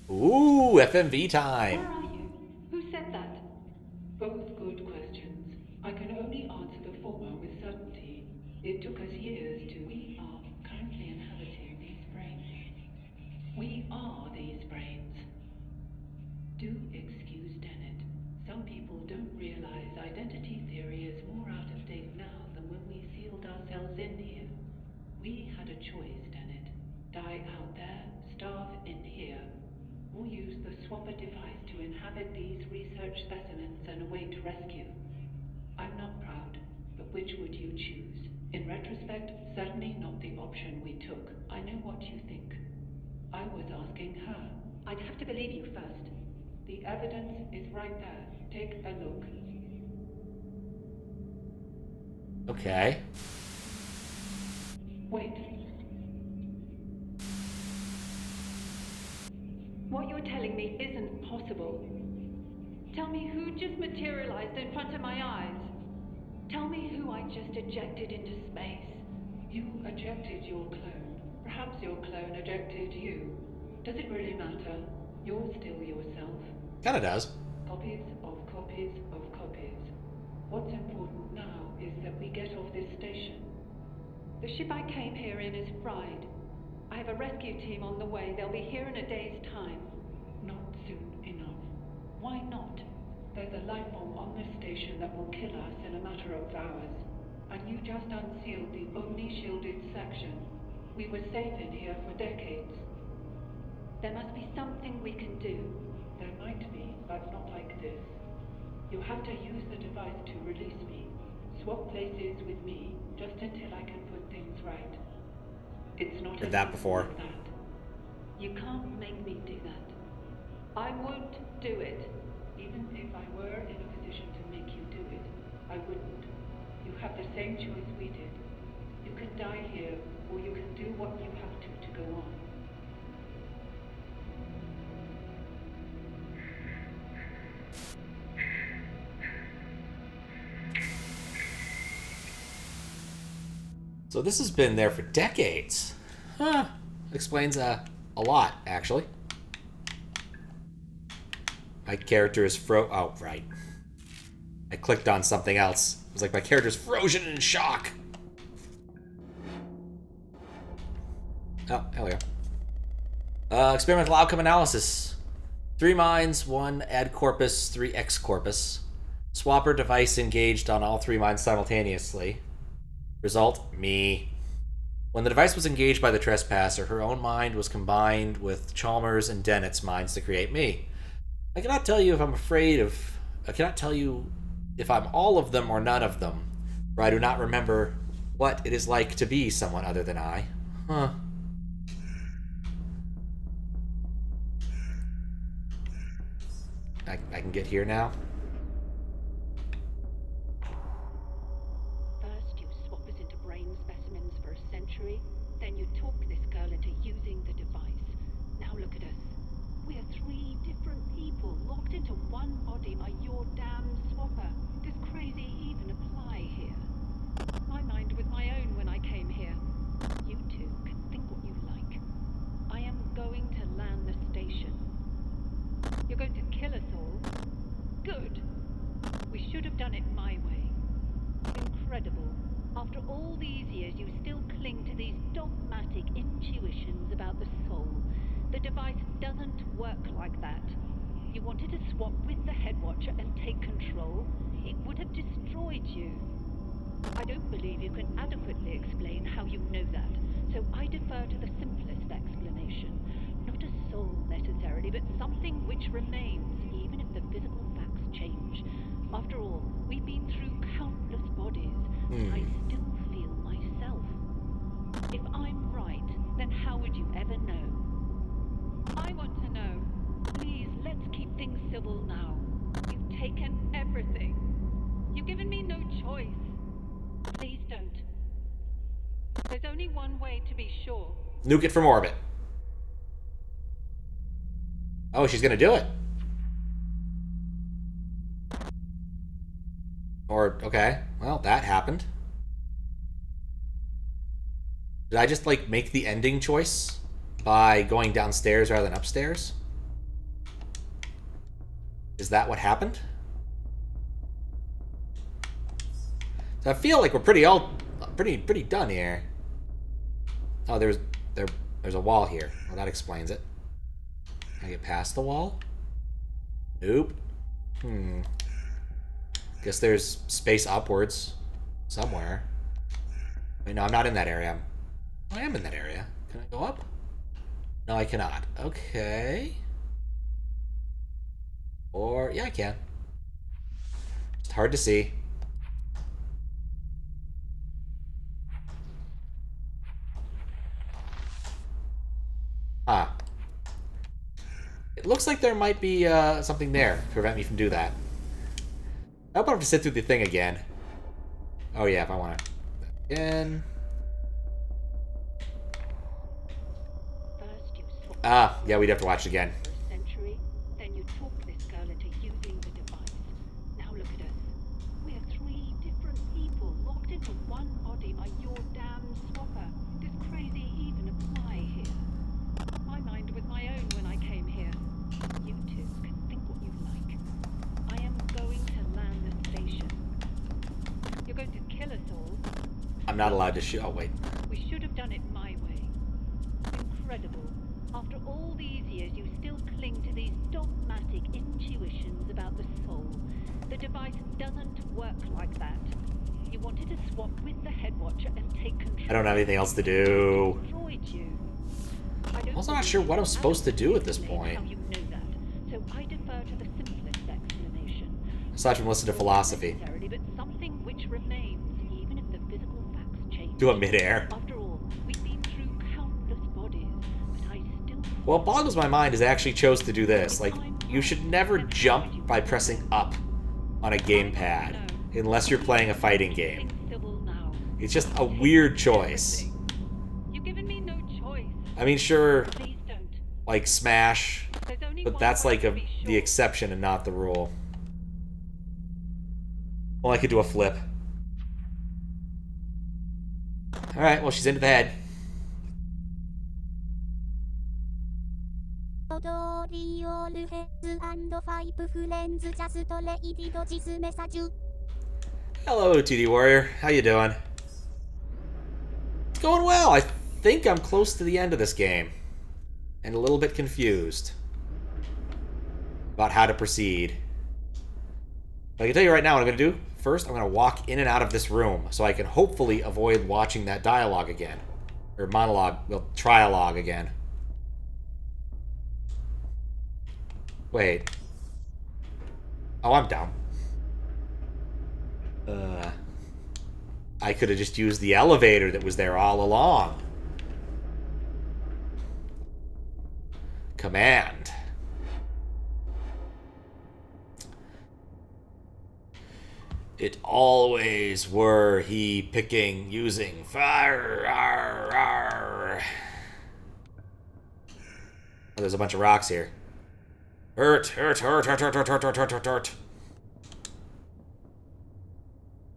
Ooh, FMV time. Where are you? Who said that? Both good questions. I can only answer the former with certainty. It took us years to... We are currently inhabiting these brains. We are these brains. Do excuse Dennett. Some people don't realize identity theory is more out of date now than when we sealed ourselves in here. We had a choice, Dennett. Die out there, starve in here, or use the swapper device to inhabit these research specimens and await rescue. I'm not proud, but which would you choose? In retrospect, certainly not the option we took. I know what you think. I was asking her. I'd have to believe you first. The evidence is right there. Take a look. Okay. Wait. What you're telling me isn't possible. Tell me who just materialized in front of my eyes. Tell me who I just ejected into space. You ejected your clone. Perhaps your clone ejected you. Does it really matter? You're still yourself. Kinda does. Copies of copies of copies. What's important now is that we get off this station. The ship I came here in is fried. I have a rescue team on the way. They'll be here in a day's time. Not soon enough. Why not? There's a life form on this station that will kill us in a matter of hours. And you just unsealed the only shielded section. We were safe in here for decades. There must be something we can do. There might be, but not like this. You have to use the device to release me. Swap places with me, just until I can put things right. It's not Heard that before. like that. You can't make me do that. I won't do it. Even if I were in a position to make you do it, I wouldn't. You have the same choice we did. You can die here, or you can do what you have to go on. So this has been there for decades. Huh. Explains a lot, actually. My character is oh, right. I clicked on something else. It was like my character's frozen in shock. Oh, hell yeah. Experimental outcome analysis. 3 mines, 1 ad corpus, 3 ex corpus. Swapper device engaged on all 3 mines simultaneously. Result, me. When the device was engaged by the trespasser, her own mind was combined with Chalmers and Dennett's minds to create me. I cannot tell you if I'm afraid of... I cannot tell you if I'm all of them or none of them, for I do not remember what it is like to be someone other than I. Huh. I can get here now? First, you swap us into brain specimens for a century. Then you talk this girl into using should have done it my way. Incredible. After all these years, you still cling to these dogmatic intuitions about the soul. The device doesn't work like that. You wanted to swap with the Headwatcher and take control. It would have destroyed you. I don't believe you can adequately explain how you know that, so I defer to the simplest explanation. Not a soul necessarily, but something which remains, even if the physical facts change. After all, we've been through countless bodies, and I still feel myself. If I'm right, then how would you ever know? I want to know. Please, let's keep things civil now. You've taken everything. You've given me no choice. Please don't. There's only one way to be sure. Nuke it from orbit. Oh, she's gonna do it. Or, okay. Well, that happened. Did I just, like, make the ending choice by going downstairs rather than upstairs? Is that what happened? So I feel like we're pretty done here. Oh, there's a wall here. Well, that explains it. Can I get past the wall? Nope. Guess there's space upwards somewhere. Wait, no, I'm not in that area. I am in that area. Can I go up? No, I cannot. Okay. Or, yeah, I can. It's hard to see. Ah. It looks like there might be something there to prevent me from doing that. I hope I don't have to sit through the thing again. Oh yeah, if I want to. Again. Ah, yeah, we'd have to watch it again. For a century, then you talked this girl into using the device. Now look at us. We're three different people locked into one body by your damn swapper. Does crazy even apply here? My mind was my own when I came here. You two can think what you like. I am going to land the station. You're going to kill us all. I'm not allowed to shoot. Oh, wait. We should have done it my way. Incredible. After all these years, you still cling to these dogmatic intuitions about the soul. The device doesn't work like that. You wanted to swap with the Headwatcher and take control. I don't have anything else to do. Destroyed you. I'm also not sure what I'm supposed to do at this point. How you know that, so I defer to the simplest explanation. Aside from listen to philosophy. But something which remains, even if the physical facts change. Do a midair. After all, we've been through countless bodies, but I still. What boggles my mind is I actually chose to do this. Like, you should never jump by pressing up on a gamepad unless you're playing a fighting game. It's just a weird choice. You've given me no choice. I mean, sure, Please don't. like Smash, There's only but one that's way like to be the sure. exception and not the rule. Well, I could do a flip. Alright, well, she's into the head. Hello, 2D Warrior. How you doing? It's going well. I think I'm close to the end of this game. And a little bit confused about how to proceed. But I can tell you right now what I'm going to do. First, I'm going to walk in and out of this room so I can hopefully avoid watching that dialogue again. Or monologue, well, trialogue again. Wait. Oh, I'm dumb. I could have just used the elevator that was there all along. Command. It always were he picking, using fire. Oh, there's a bunch of rocks here. Hurt.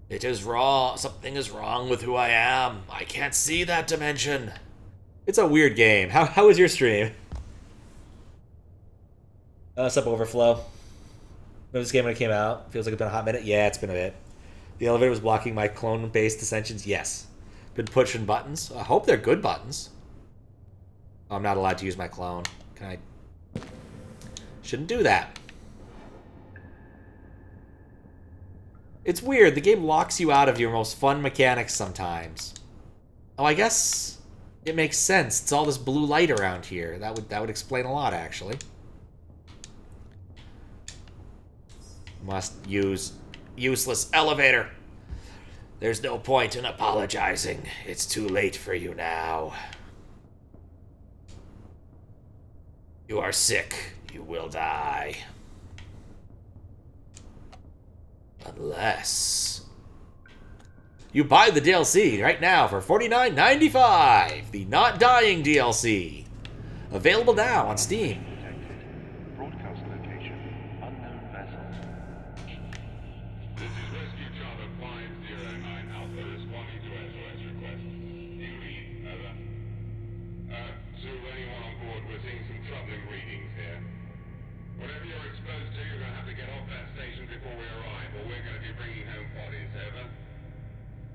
It is wrong. Something is wrong with who I am. I can't see that dimension. It's a weird game. How was your stream? Sup, Overflow? Remember this game when it came out? Feels like it's been a hot minute. Yeah, it's been a bit. The elevator was blocking my clone-based dissensions. Yes. Been pushing buttons. I hope they're good buttons. Oh, I'm not allowed to use my clone. Can I? Shouldn't do that. It's weird. The game locks you out of your most fun mechanics sometimes. Oh, I guess it makes sense. It's all this blue light around here. That would explain a lot, actually. Must use useless elevator. There's no point in apologizing. It's too late for you now. You are sick. You will die. Unless you buy the DLC right now for $49.95. The Not Dying DLC. Available now on Steam. Broadcast location, unknown vessel. This is Rescue Charter 509 Alpha responding to SOS request. Do you read? Over. To anyone on board, we're seeing some troubling readings here. Whatever you're exposed to, you're going to have to get off that station before we arrive, or we're going to be bringing home bodies. Over.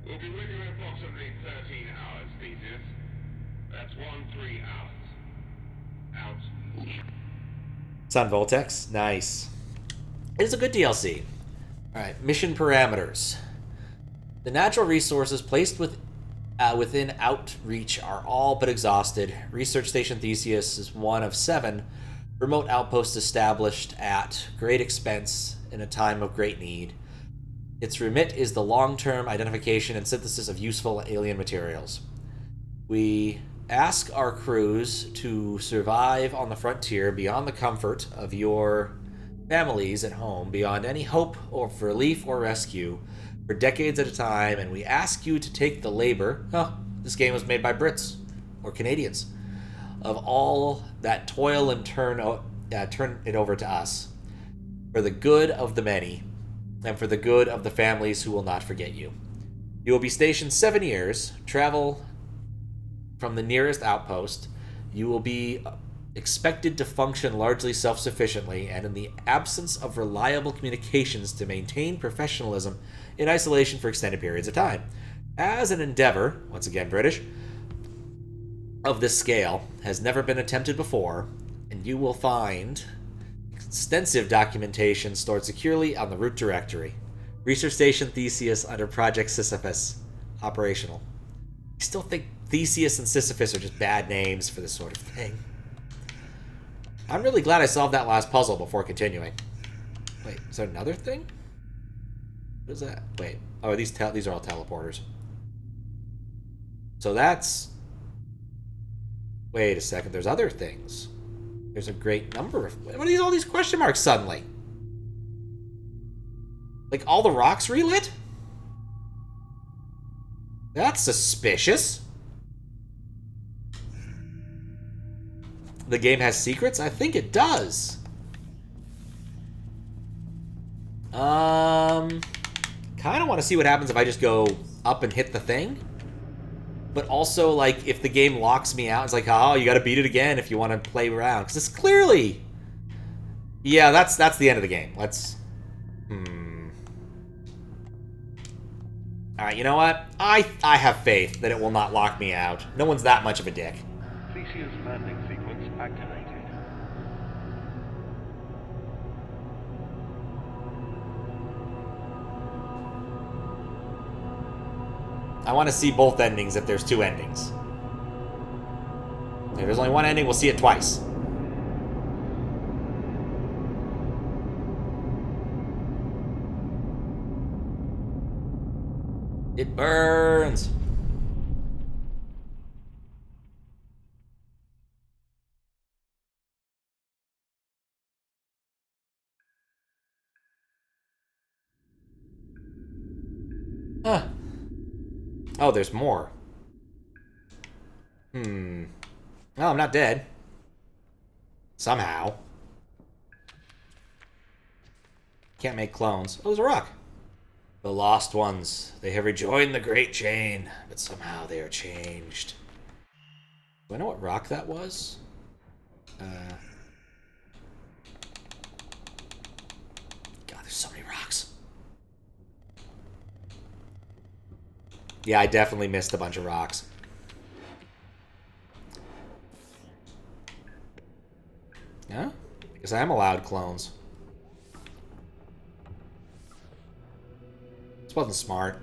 We'll be with you in approximately 13 hours, Theseus. That's 13 hours. Out. It's on Voltex. Nice. It is a good DLC. Alright, mission parameters. The natural resources placed within Outreach are all but exhausted. Research Station Theseus is one of 7 remote outposts established at great expense in a time of great need. Its remit is the long-term identification and synthesis of useful alien materials. We ask our crews to survive on the frontier beyond the comfort of your families at home, beyond any hope of relief or rescue, for decades at a time, and we ask you to take the labor, this game was made by Brits, or Canadians, of all that toil and turn it over to us, for the good of the many, and for the good of the families who will not forget you. You will be stationed 7 years, travel from the nearest outpost. You will be expected to function largely self-sufficiently, and in the absence of reliable communications, to maintain professionalism in isolation for extended periods of time. As an endeavor, once again British, of this scale has never been attempted before, and you will find extensive documentation stored securely on the root directory. Research Station Theseus under Project Sisyphus. Operational. I still think Theseus and Sisyphus are just bad names for this sort of thing. I'm really glad I solved that last puzzle before continuing. Wait, is there another thing? What is that? Wait. Oh, these are all teleporters. So that's... Wait a second, there's other things. There's a great number of... What are all these question marks suddenly? Like, all the rocks relit? That's suspicious. The game has secrets? I think it does. Kind of want to see what happens if I just go up and hit the thing. But also, like, if the game locks me out, it's like, oh, you gotta beat it again if you want to play around. Because it's clearly... Yeah, that's the end of the game. Let's... Alright, you know what? I have faith that it will not lock me out. No one's that much of a dick. Theseus landing sequence activated. I want to see both endings if there's 2 endings. If there's only one ending, we'll see it twice. It burns. Huh. Oh, there's more. Oh, I'm not dead. Somehow. Can't make clones. Oh, there's a rock. The lost ones. They have rejoined the great chain, but somehow they are changed. Do I know what rock that was? God So many rocks. Yeah, I definitely missed a bunch of rocks. Yeah? Because I am allowed clones. This wasn't smart.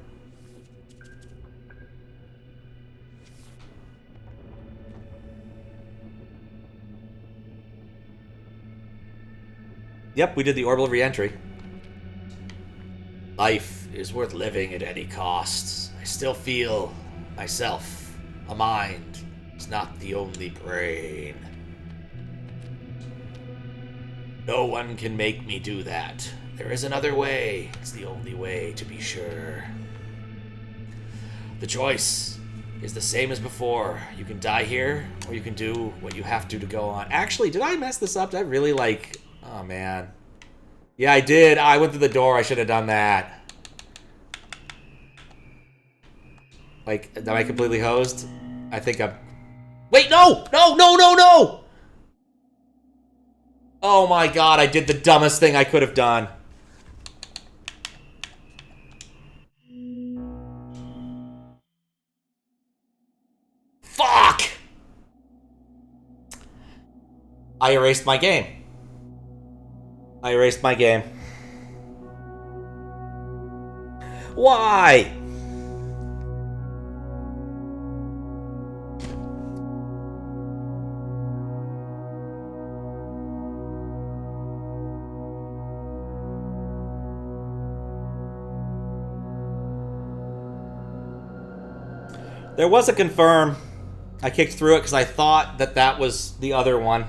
Yep, we did the orbital re-entry. Life is worth living at any cost. I still feel myself. A mind is not the only brain. No one can make me do that. There is another way. It's the only way, to be sure. The choice is the same as before. You can die here, or you can do what you have to go on. Actually, did I mess this up? Did I really, like... Oh, man. Yeah, I did. I went through the door. I should have done that. Like, am I completely hosed? I think I'm... Wait, no! No, no, no, no! Oh my god, I did the dumbest thing I could have done. Fuck! I erased my game. I erased my game. Why? There was a confirm. I kicked through it because I thought that that was the other one.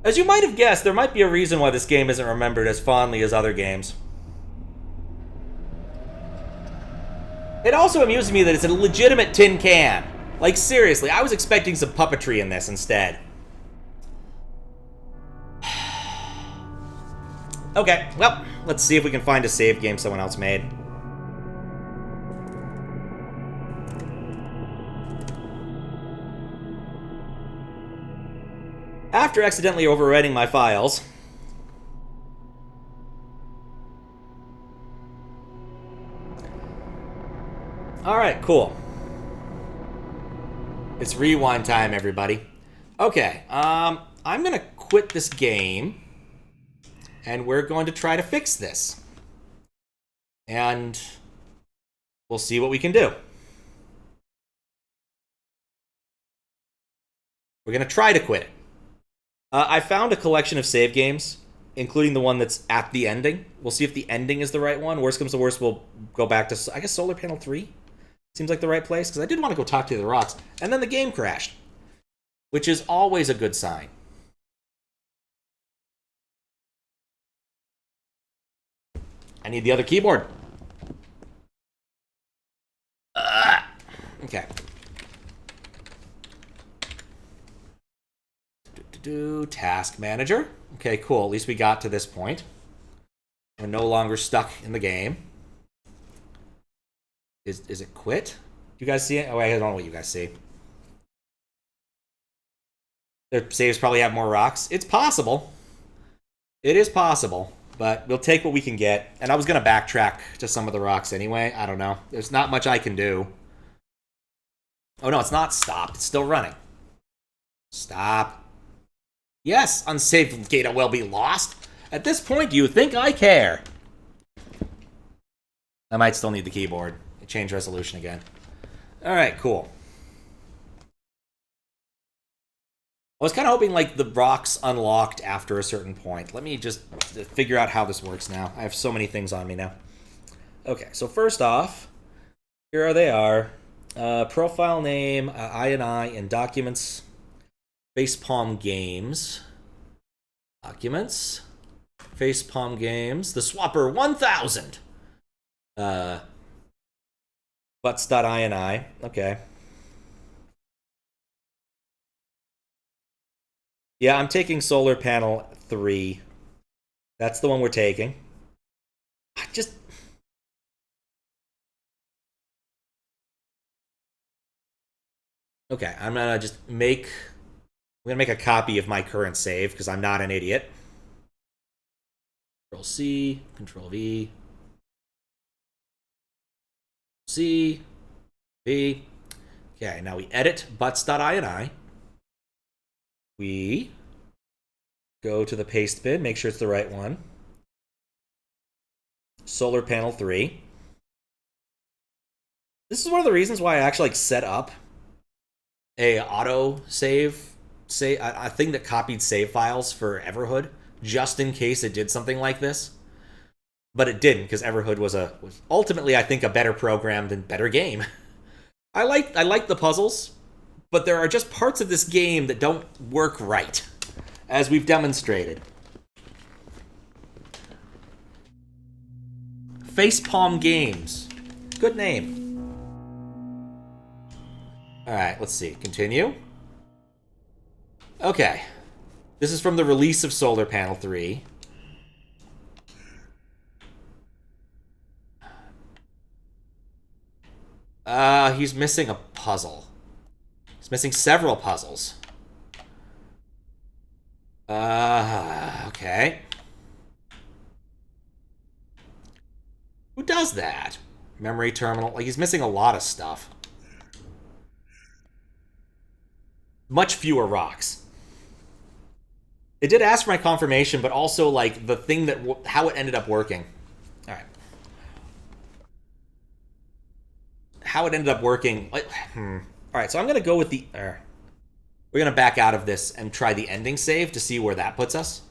As you might have guessed, there might be a reason why this game isn't remembered as fondly as other games. It also amuses me that it's a legitimate tin can. Like, seriously, I was expecting some puppetry in this instead. Okay, well, let's see if we can find a save game someone else made. After accidentally overwriting my files... Alright, cool. It's rewind time, everybody. Okay, I'm gonna quit this game, and we're going to try to fix this. And we'll see what we can do. We're gonna try to quit it. I found a collection of save games, including the one that's at the ending. We'll see if the ending is the right one. Worst comes to worst, we'll go back to, I guess, Solar Panel 3? Seems like the right place, because I did want to go talk to the rocks. And then the game crashed, which is always a good sign. I need the other keyboard. Okay. Task manager. Okay, cool. At least we got to this point. We're no longer stuck in the game. Is it quit? You guys see it? Oh, I don't know what you guys see. Their saves probably have more rocks. It's possible. It is possible, but we'll take what we can get. And I was going to backtrack to some of the rocks anyway. I don't know. There's not much I can do. Oh, no, it's not stopped. It's still running. Stop. Yes, unsaved data will be lost. At this point, do you think I care? I might still need the keyboard. Change resolution again. Alright, cool. I was kind of hoping, like, the rocks unlocked after a certain point. Let me just figure out how this works now. I have so many things on me now. Okay, so first off, here they are. Profile name, INI, and documents. Facepalm Games. Documents. Facepalm Games. The Swapper 1000. Butts.ini. Okay. Yeah, I'm taking Solar Panel 3. That's the one we're taking. I just... Okay, I'm gonna just make... I'm gonna make a copy of my current save, because I'm not an idiot. Control C, Control V, C, V. Okay, now we edit butts.ini. We go to the paste bin, make sure it's the right one. Solar panel 3. This is one of the reasons why I actually set up a auto save, a thing that copied save files for Everhood, just in case it did something like this. But it didn't, because Everhood was ultimately, I think, a better programmed and better game. I like the puzzles, but there are just parts of this game that don't work right, as we've demonstrated. Facepalm Games. Good name. Alright, let's see. Continue. Okay. This is from the release of Solar Panel 3. He's missing a puzzle. He's missing several puzzles. Okay. Who does that? Memory terminal. Like, he's missing a lot of stuff. Much fewer rocks. It did ask for my confirmation, but also, like, the thing that... how it ended up working. Alright. How it ended up working... Alright, so I'm going to go with the... we're going to back out of this and try the ending save to see where that puts us.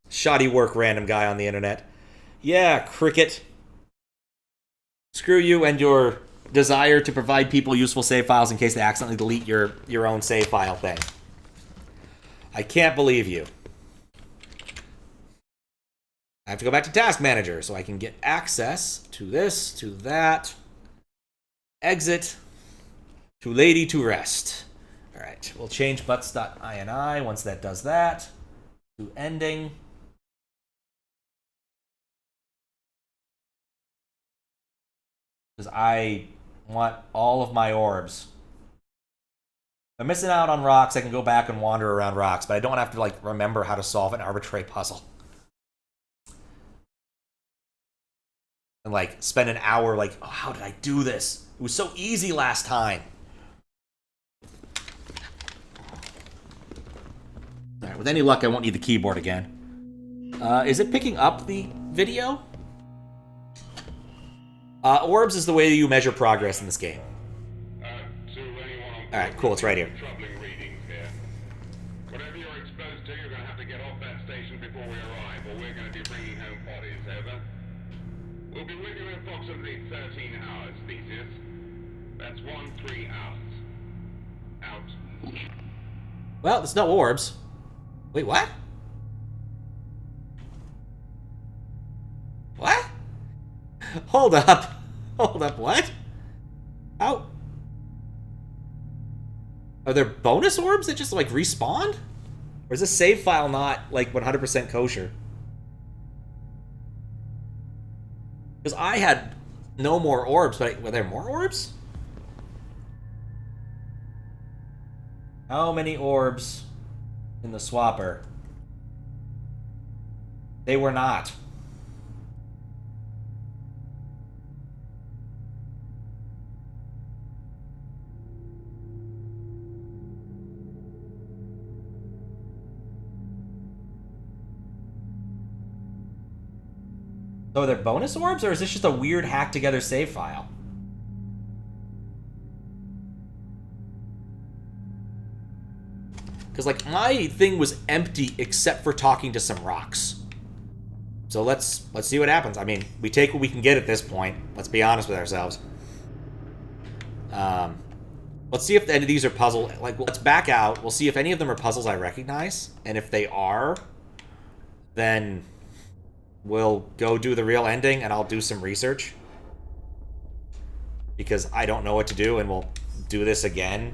Shoddy work, random guy on the internet. Yeah, cricket. Screw you and your desire to provide people useful save files in case they accidentally delete your own save file thing. I can't believe you. I have to go back to Task Manager so I can get access to this, to that. Exit. To lady to rest. Alright, we'll change butts.ini once that does that. To ending. Because I want all of my orbs. If I'm missing out on rocks, I can go back and wander around rocks, but I don't have to, like, remember how to solve an arbitrary puzzle. And, like, spend an hour, like, oh, how did I do this? It was so easy last time. Alright, with any luck, I won't need the keyboard again. Is it picking up the video? Orbs is the way you measure progress in this game. Alright, cool, it's right here. Whatever you're exposed to, you're going to have to get off that station before we arrive, or we're going to be bringing home bodies, over. We'll be with you in approximately 13 hours, Theseus. That's 3 hours. Out. Well, there's no orbs. Wait, what? What? Hold up. Hold up, what? How? Are there bonus orbs that just, like, respawn? Or is this save file not, like, 100% kosher? Because I had no more orbs, but were there more orbs? How many orbs in the swapper? They were not. So are there bonus orbs, or is this just a weird hacked-together save file? Because, like, my thing was empty except for talking to some rocks. So let's see what happens. I mean, we take what we can get at this point. Let's be honest with ourselves. Let's see if any of these are puzzle... Like, let's back out. We'll see if any of them are puzzles I recognize. And if they are, then... we'll go do the real ending, and I'll do some research. Because I don't know what to do, and we'll do this again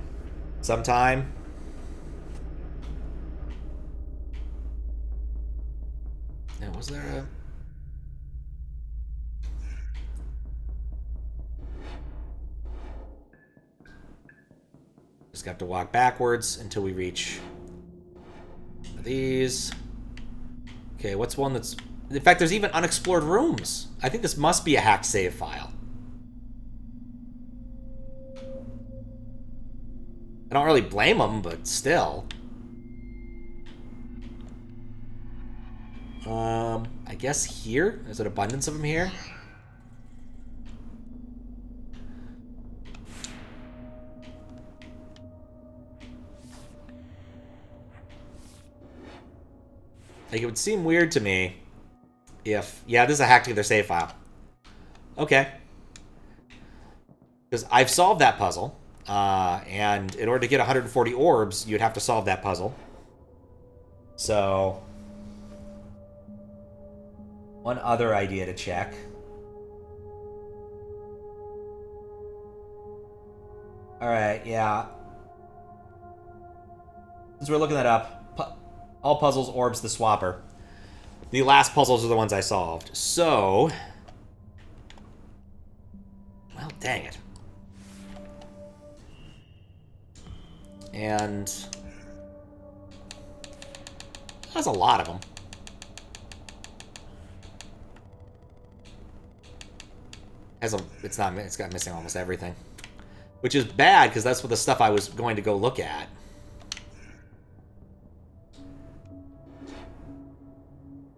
sometime. Now, was there a... Just have to walk backwards until we reach these. Okay, what's one that's... In fact, there's even unexplored rooms. I think this must be a hacked save file. I don't really blame them, but still. I guess here? There's an abundance of them here. Like, it would seem weird to me if... Yeah, this is a hack to their save file. Okay. Because I've solved that puzzle. And in order to get 140 orbs, you'd have to solve that puzzle. So... One other idea to check. Alright, yeah. Since we're looking that up, all puzzles, orbs, the swapper. The last puzzles are the ones I solved. So... Well, dang it. And... That's a lot of them. It's got missing almost everything. Which is bad, because that's what the stuff I was going to go look at.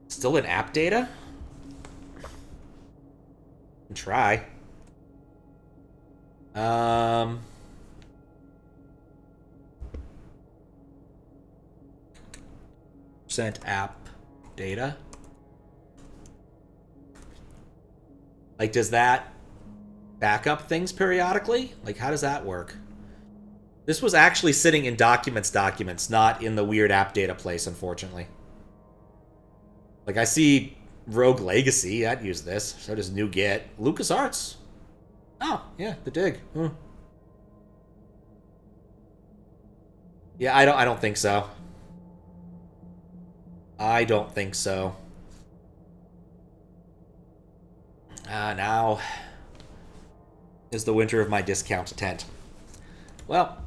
Still in app data? Try. Percent app data. Like, does that back up things periodically? Like, how does that work? This was actually sitting in documents, not in the weird app data place, unfortunately. Like, I see Rogue Legacy. I'd use this. So does NuGet. LucasArts. Oh, yeah, the dig. Yeah, I don't think so. I don't think so. Now is the winter of my discount tent. Well.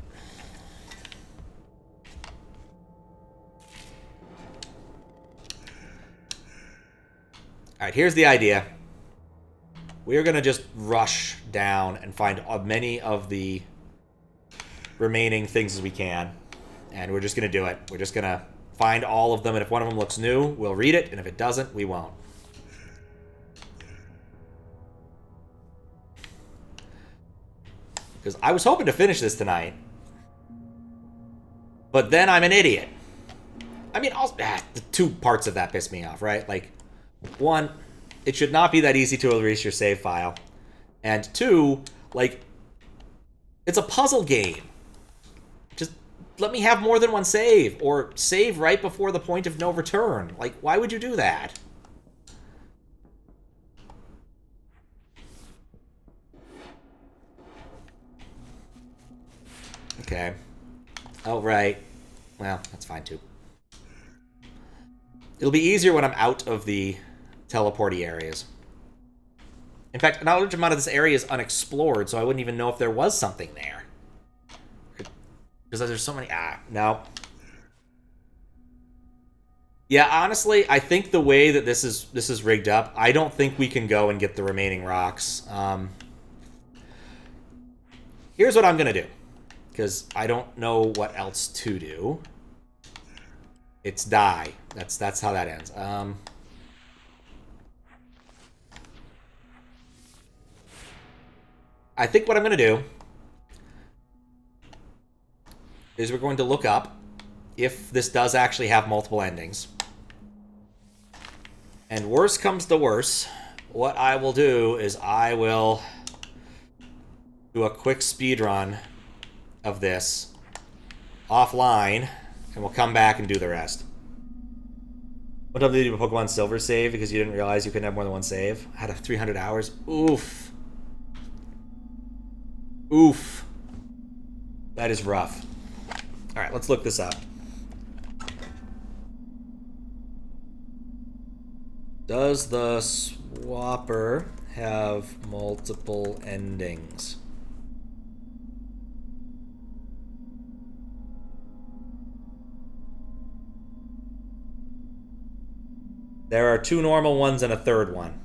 Alright, here's the idea. We're going to just rush down and find as many of the remaining things as we can. And we're just going to do it. We're just going to find all of them, and if one of them looks new, we'll read it, and if it doesn't, we won't. Because I was hoping to finish this tonight. But then I'm an idiot. I mean, the two parts of that piss me off, right? Like, one, it should not be that easy to erase your save file. And two, like, it's a puzzle game. Just let me have more than one save. Or save right before the point of no return. Like, why would you do that? Okay. Oh, right. Well, that's fine, too. It'll be easier when I'm out of the teleporty areas. In fact, a large amount of this area is unexplored, so I wouldn't even know if there was something there. Because there's so many... no. Yeah, honestly, I think the way that this is rigged up, I don't think we can go and get the remaining rocks. Here's what I'm going to do. Because I don't know what else to do. It's die. That's how that ends. I think what I'm going to do is we're going to look up if this does actually have multiple endings. And worse comes to worse, what I will do is I will do a quick speed run of this offline, and we'll come back and do the rest. What time did you do a Pokemon Silver save because you didn't realize you couldn't have more than one save? I had 300 hours. Oof. Oof. That is rough. Alright, let's look this up. Does the swapper have multiple endings? There are 2 normal ones and a third one.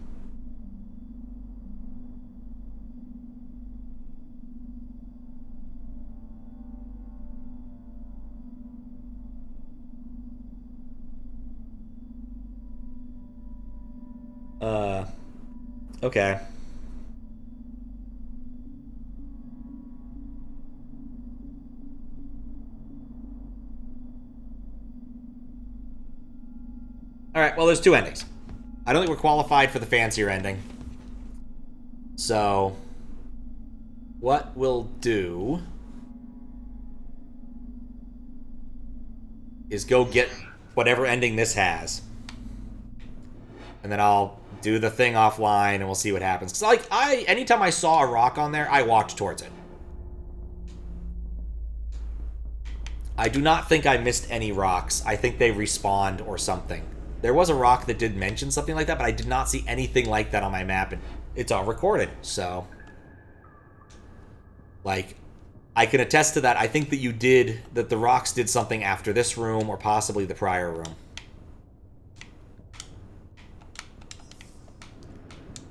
Okay. Alright, well, there's 2 endings. I don't think we're qualified for the fancier ending. So, what we'll do is go get whatever ending this has. And then I'll do the thing offline and we'll see what happens. Cause like anytime I saw a rock on there, I walked towards it. I do not think I missed any rocks. I think they respawned or something. There was a rock that did mention something like that, but I did not see anything like that on my map, and it's all recorded, so... Like, I can attest to that. I think that the rocks did something after this room, or possibly the prior room.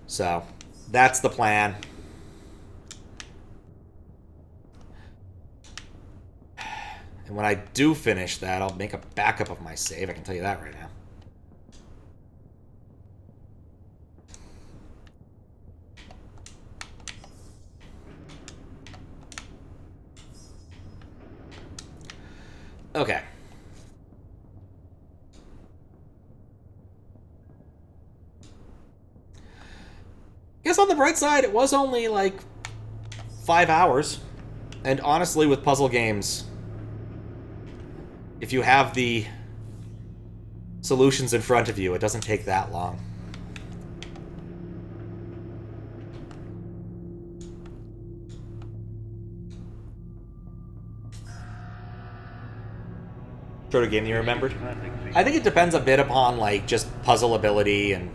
So, that's the plan. And when I do finish that, I'll make a backup of my save. I can tell you that right now. Okay. Guess on the bright side, it was only like 5 hours. And honestly, with puzzle games, if you have the solutions in front of you, it doesn't take that long. Sort of game you remembered? I think it depends a bit upon, like, just puzzle ability and...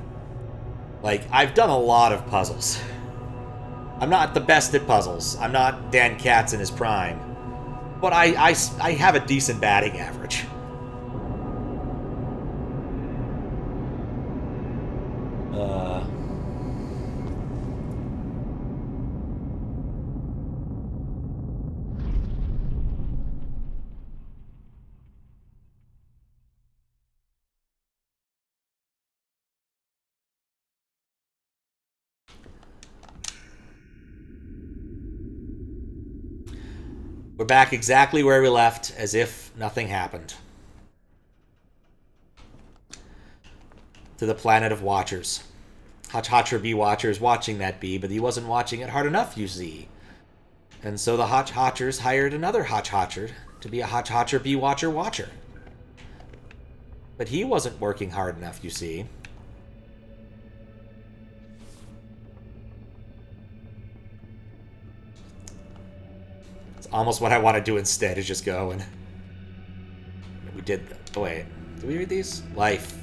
Like, I've done a lot of puzzles. I'm not the best at puzzles. I'm not Dan Katz in his prime. But I have a decent batting average. We're back exactly where we left, as if nothing happened. To the planet of Watchers. Hawtch-Hawtcher bee watcher is watching that bee, but he wasn't watching it hard enough, you see. And so the Hawtch-Hawtchers hired another Hawtch-Hawtcher to be a Hawtch-Hawtcher bee watcher. But he wasn't working hard enough, you see. Almost what I want to do instead is just go and... We did... Oh, wait. Did we read these? Life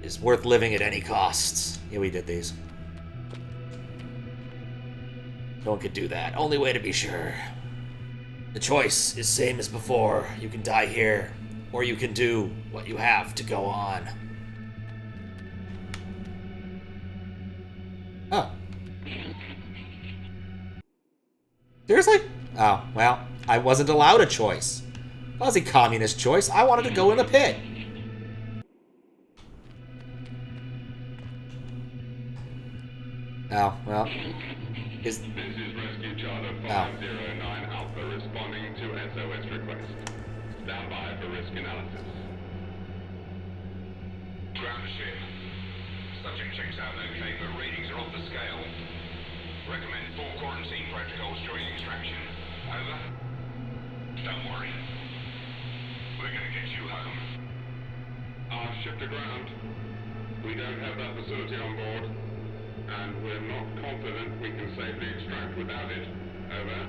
is worth living at any costs. Yeah, we did these. No one could do that. Only way to be sure. The choice is same as before. You can die here, or you can do what you have to go on. Oh. Seriously? Oh, well, I wasn't allowed a choice. That was a communist choice. I wanted to go in the pit. Oh, well. This is Rescue Charter 509 Alpha responding to SOS request. Stand by for risk analysis. Ground ship. Subject checks out okay, but readings are off the scale. Recommend full quarantine protocols during extraction. Over. Don't worry. We're gonna get you home. Our ship to ground. We don't have that facility on board. And we're not confident we can safely extract without it. Over.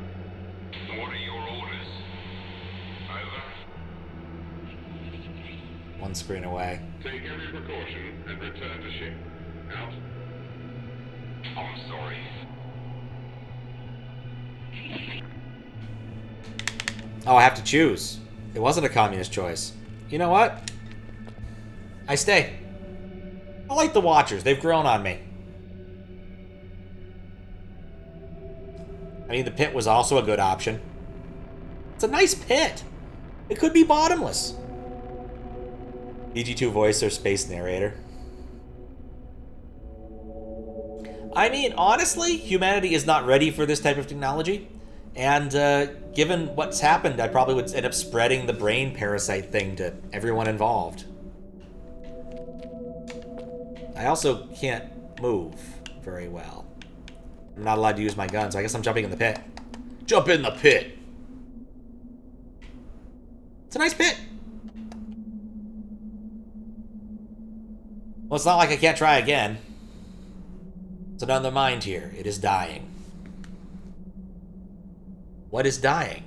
What are your orders? Over. One screen away. Take every precaution and return to ship. Out. I'm sorry. Oh, I have to choose. It wasn't a communist choice. You know what? I stay. I like the Watchers. They've grown on me. I mean, the pit was also a good option. It's a nice pit. It could be bottomless. DG2 voice or space narrator. I mean, honestly, humanity is not ready for this type of technology. And given what's happened, I probably would end up spreading the brain parasite thing to everyone involved. I also can't move very well. I'm not allowed to use my gun, so I guess I'm jumping in the pit. Jump in the pit! It's a nice pit! Well, it's not like I can't try again. It's another mind here. It is dying. What is dying?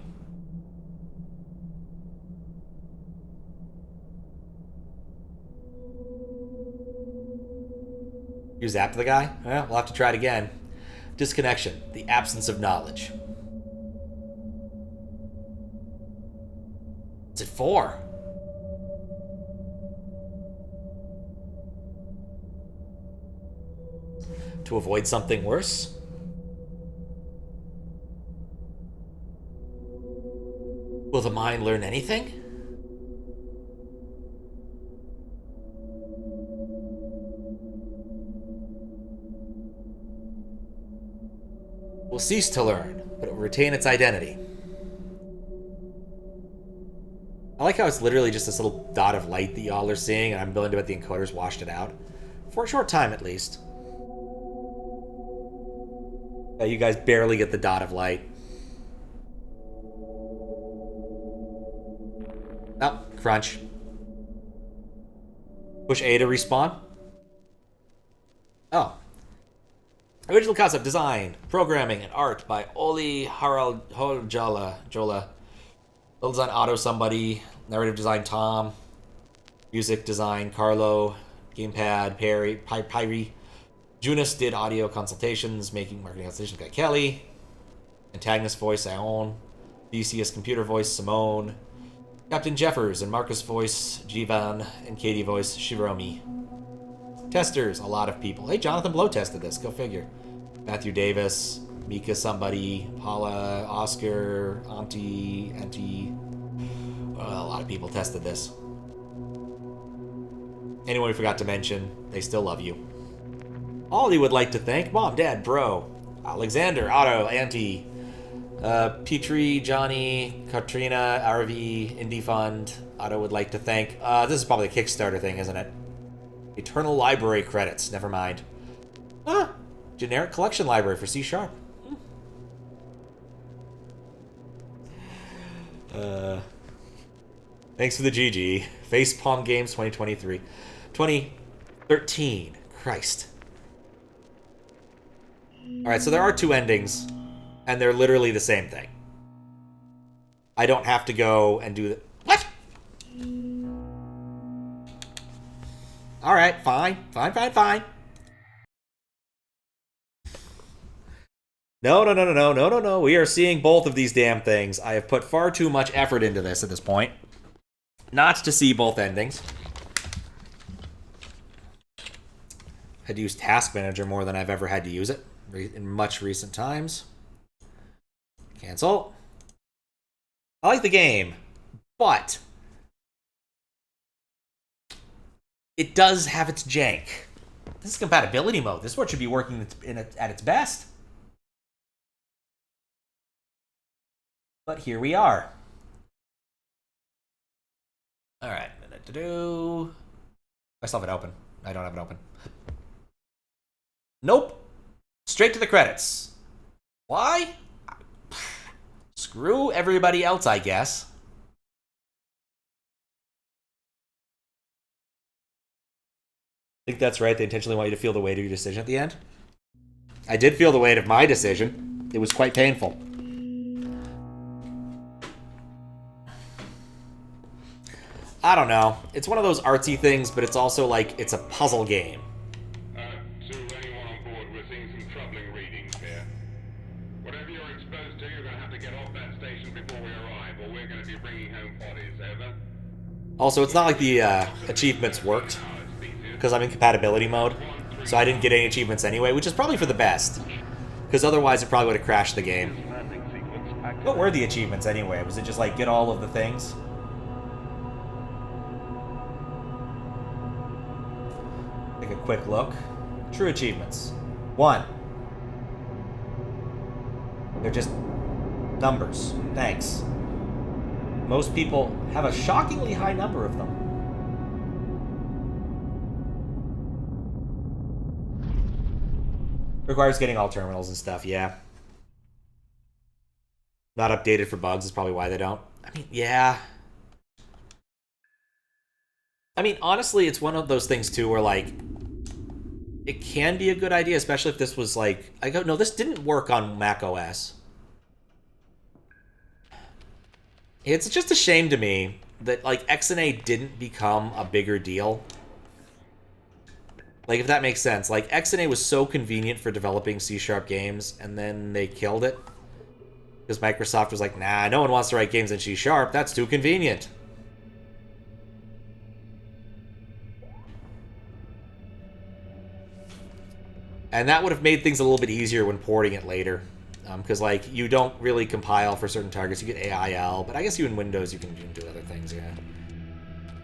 You zapped the guy? Well, we'll have to try it again. Disconnection. The absence of knowledge. What's it for? To avoid something worse? Will the mind learn anything? Will cease to learn, but it will retain its identity. I like how it's literally just this little dot of light that y'all are seeing, and I'm willing to bet the encoders washed it out. For a short time, at least. Yeah, you guys barely get the dot of light. Oh, crunch. Push A to respawn. Oh. Original concept, design, programming, and art by Oli Hawtch-Hawtcher. Little design, Otto somebody. Narrative design, Tom. Music design, Carlo. Gamepad, Pyri. Junis did audio consultations, making marketing consultations by Kelly. Antagonist voice, Aon. DCS computer voice, Simone. Captain Jeffers and Marcus voice, Jivan. And Katie voice, Shiromi. Testers, a lot of people. Hey, Jonathan Blow tested this, go figure. Matthew Davis, Mika somebody, Paula, Oscar, Auntie. A lot of people tested this. Anyone we forgot to mention, they still love you. Ollie would like to thank Mom, Dad, Bro, Alexander, Otto, Auntie, Petrie, Johnny, Katrina, RV, Indie Fund. Otto would like to thank... this is probably a Kickstarter thing, isn't it? Eternal Library credits, never mind. Generic collection library for C#. Thanks for the GG. Facepalm Games 2023. 2013. Christ. Alright, so there are two endings, and they're literally the same thing. I don't have to go and do the... What? Alright, fine. Fine. No. We are seeing both of these damn things. I have put far too much effort into this at this point. Not to see both endings. Had used Task Manager more than I've ever had to use it in much recent times. Cancel. I like the game, but it does have its jank. This is compatibility mode. This is what should be working at its best. But here we are. Alright. I still have it open. I don't have it open. Nope. Straight to the credits. Why? Screw everybody else, I guess. I think that's right. They intentionally want you to feel the weight of your decision at the end. I did feel the weight of my decision. It was quite painful. I don't know. It's one of those artsy things, but it's also like it's a puzzle game. To anyone on board, we're seeing some troubling readings here. Whatever you're exposed to, you're going to have to get off that station before we arrive, or we're going to be bringing home bodies, over. Also, it's not like the achievements worked. because I'm in compatibility mode. So I didn't get any achievements anyway, which is probably for the best. Because otherwise it probably would have crashed the game. What were the achievements anyway? Was it just like get all of the things? Take a quick look. True achievements. 1. They're just numbers. Thanks. Most people have a shockingly high number of them. Requires getting all terminals and stuff, yeah. Not updated for bugs is probably why they don't. I mean, yeah. I mean, honestly, it's one of those things, too, where, like, it can be a good idea, especially if this was, like... I go, no, this didn't work on Mac OS. It's just a shame to me that, like, XNA didn't become a bigger deal. Like, if that makes sense. Like, XNA was so convenient for developing C# games, and then they killed it. Because Microsoft was like, nah, no one wants to write games in C#. That's too convenient. And that would have made things a little bit easier when porting it later. Because, like, you don't really compile for certain targets. You get AIL, but I guess you in Windows you can do other things, yeah.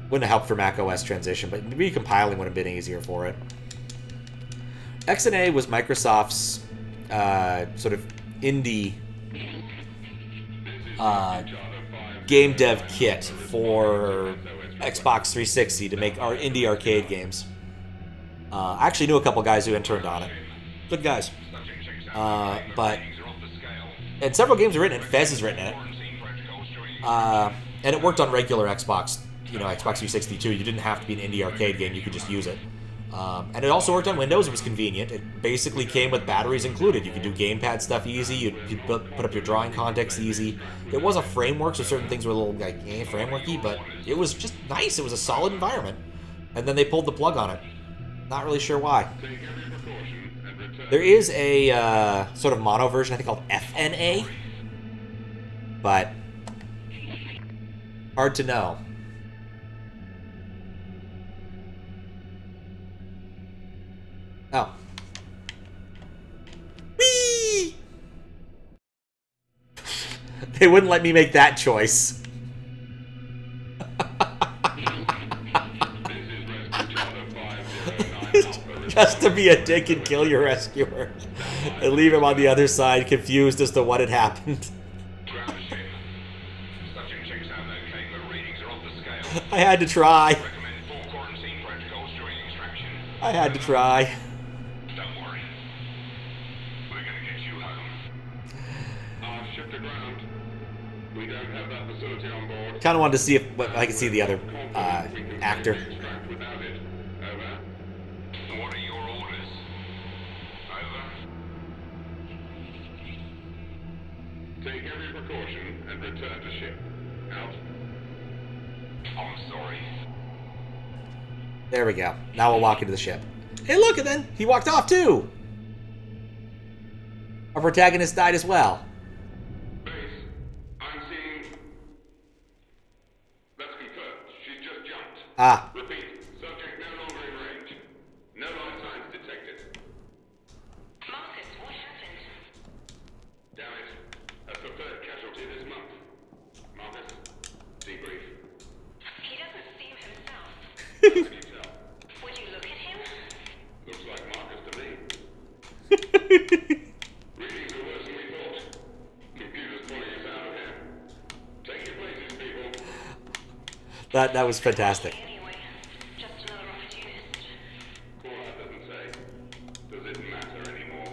Wouldn't have helped for Mac OS transition, but recompiling would have been easier for it. XNA was Microsoft's sort of indie game dev kit for Xbox 360 to make our indie arcade games. I actually knew a couple guys who interned on it. Good guys. And several games are written in it. Fez is written in it. And it worked on regular Xbox, Xbox 360 too. You didn't have to be an indie arcade game. You could just use it. And it also worked on Windows. It was convenient. It basically came with batteries included. You could do gamepad stuff easy. You put up your drawing context easy. It was a framework, so certain things were a little like frameworky, but it was just nice. It was a solid environment. And then they pulled the plug on it. Not really sure why. There is a sort of mono version, I think, called FNA. But hard to know. Oh. Whee! They wouldn't let me make that choice. Just to be a dick and kill your rescuer. And leave him on the other side, confused as to what had happened. I had to try. I had to try. Don't worry. We're gonna get you home. Ship to ground. We don't have that facility on board. Kind of wanted to see if I could see the other actor. Without it. Over. What are your orders? Over. Take every precaution and return to ship. Out. I'm sorry. There we go. Now we'll walk into the ship. Hey, look, and then he walked off too. Our protagonist died as well. Base, I'm seeing... That's confirmed. She's just jumped. Ah. Repeat, subject no longer in range. No life signs detected. Marcus, what happened? Damn it. A preferred casualty this month. Marcus, debrief. He doesn't seem himself. How can you tell? Would you look at him? Looks like Marcus to me. Readings are worse than we thought. Computer's pulling us out of here. Take your places, people. That was fantastic. Anyway, just another opportunist. Call-out doesn't say. Does it matter anymore?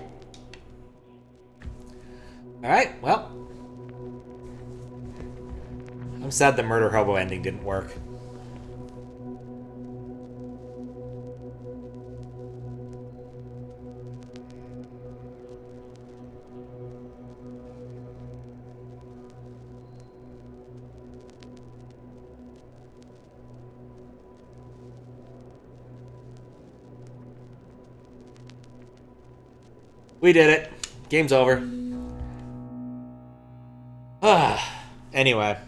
Alright, well. I'm sad the murder hobo ending didn't work. We did it. Game's over. Anyway.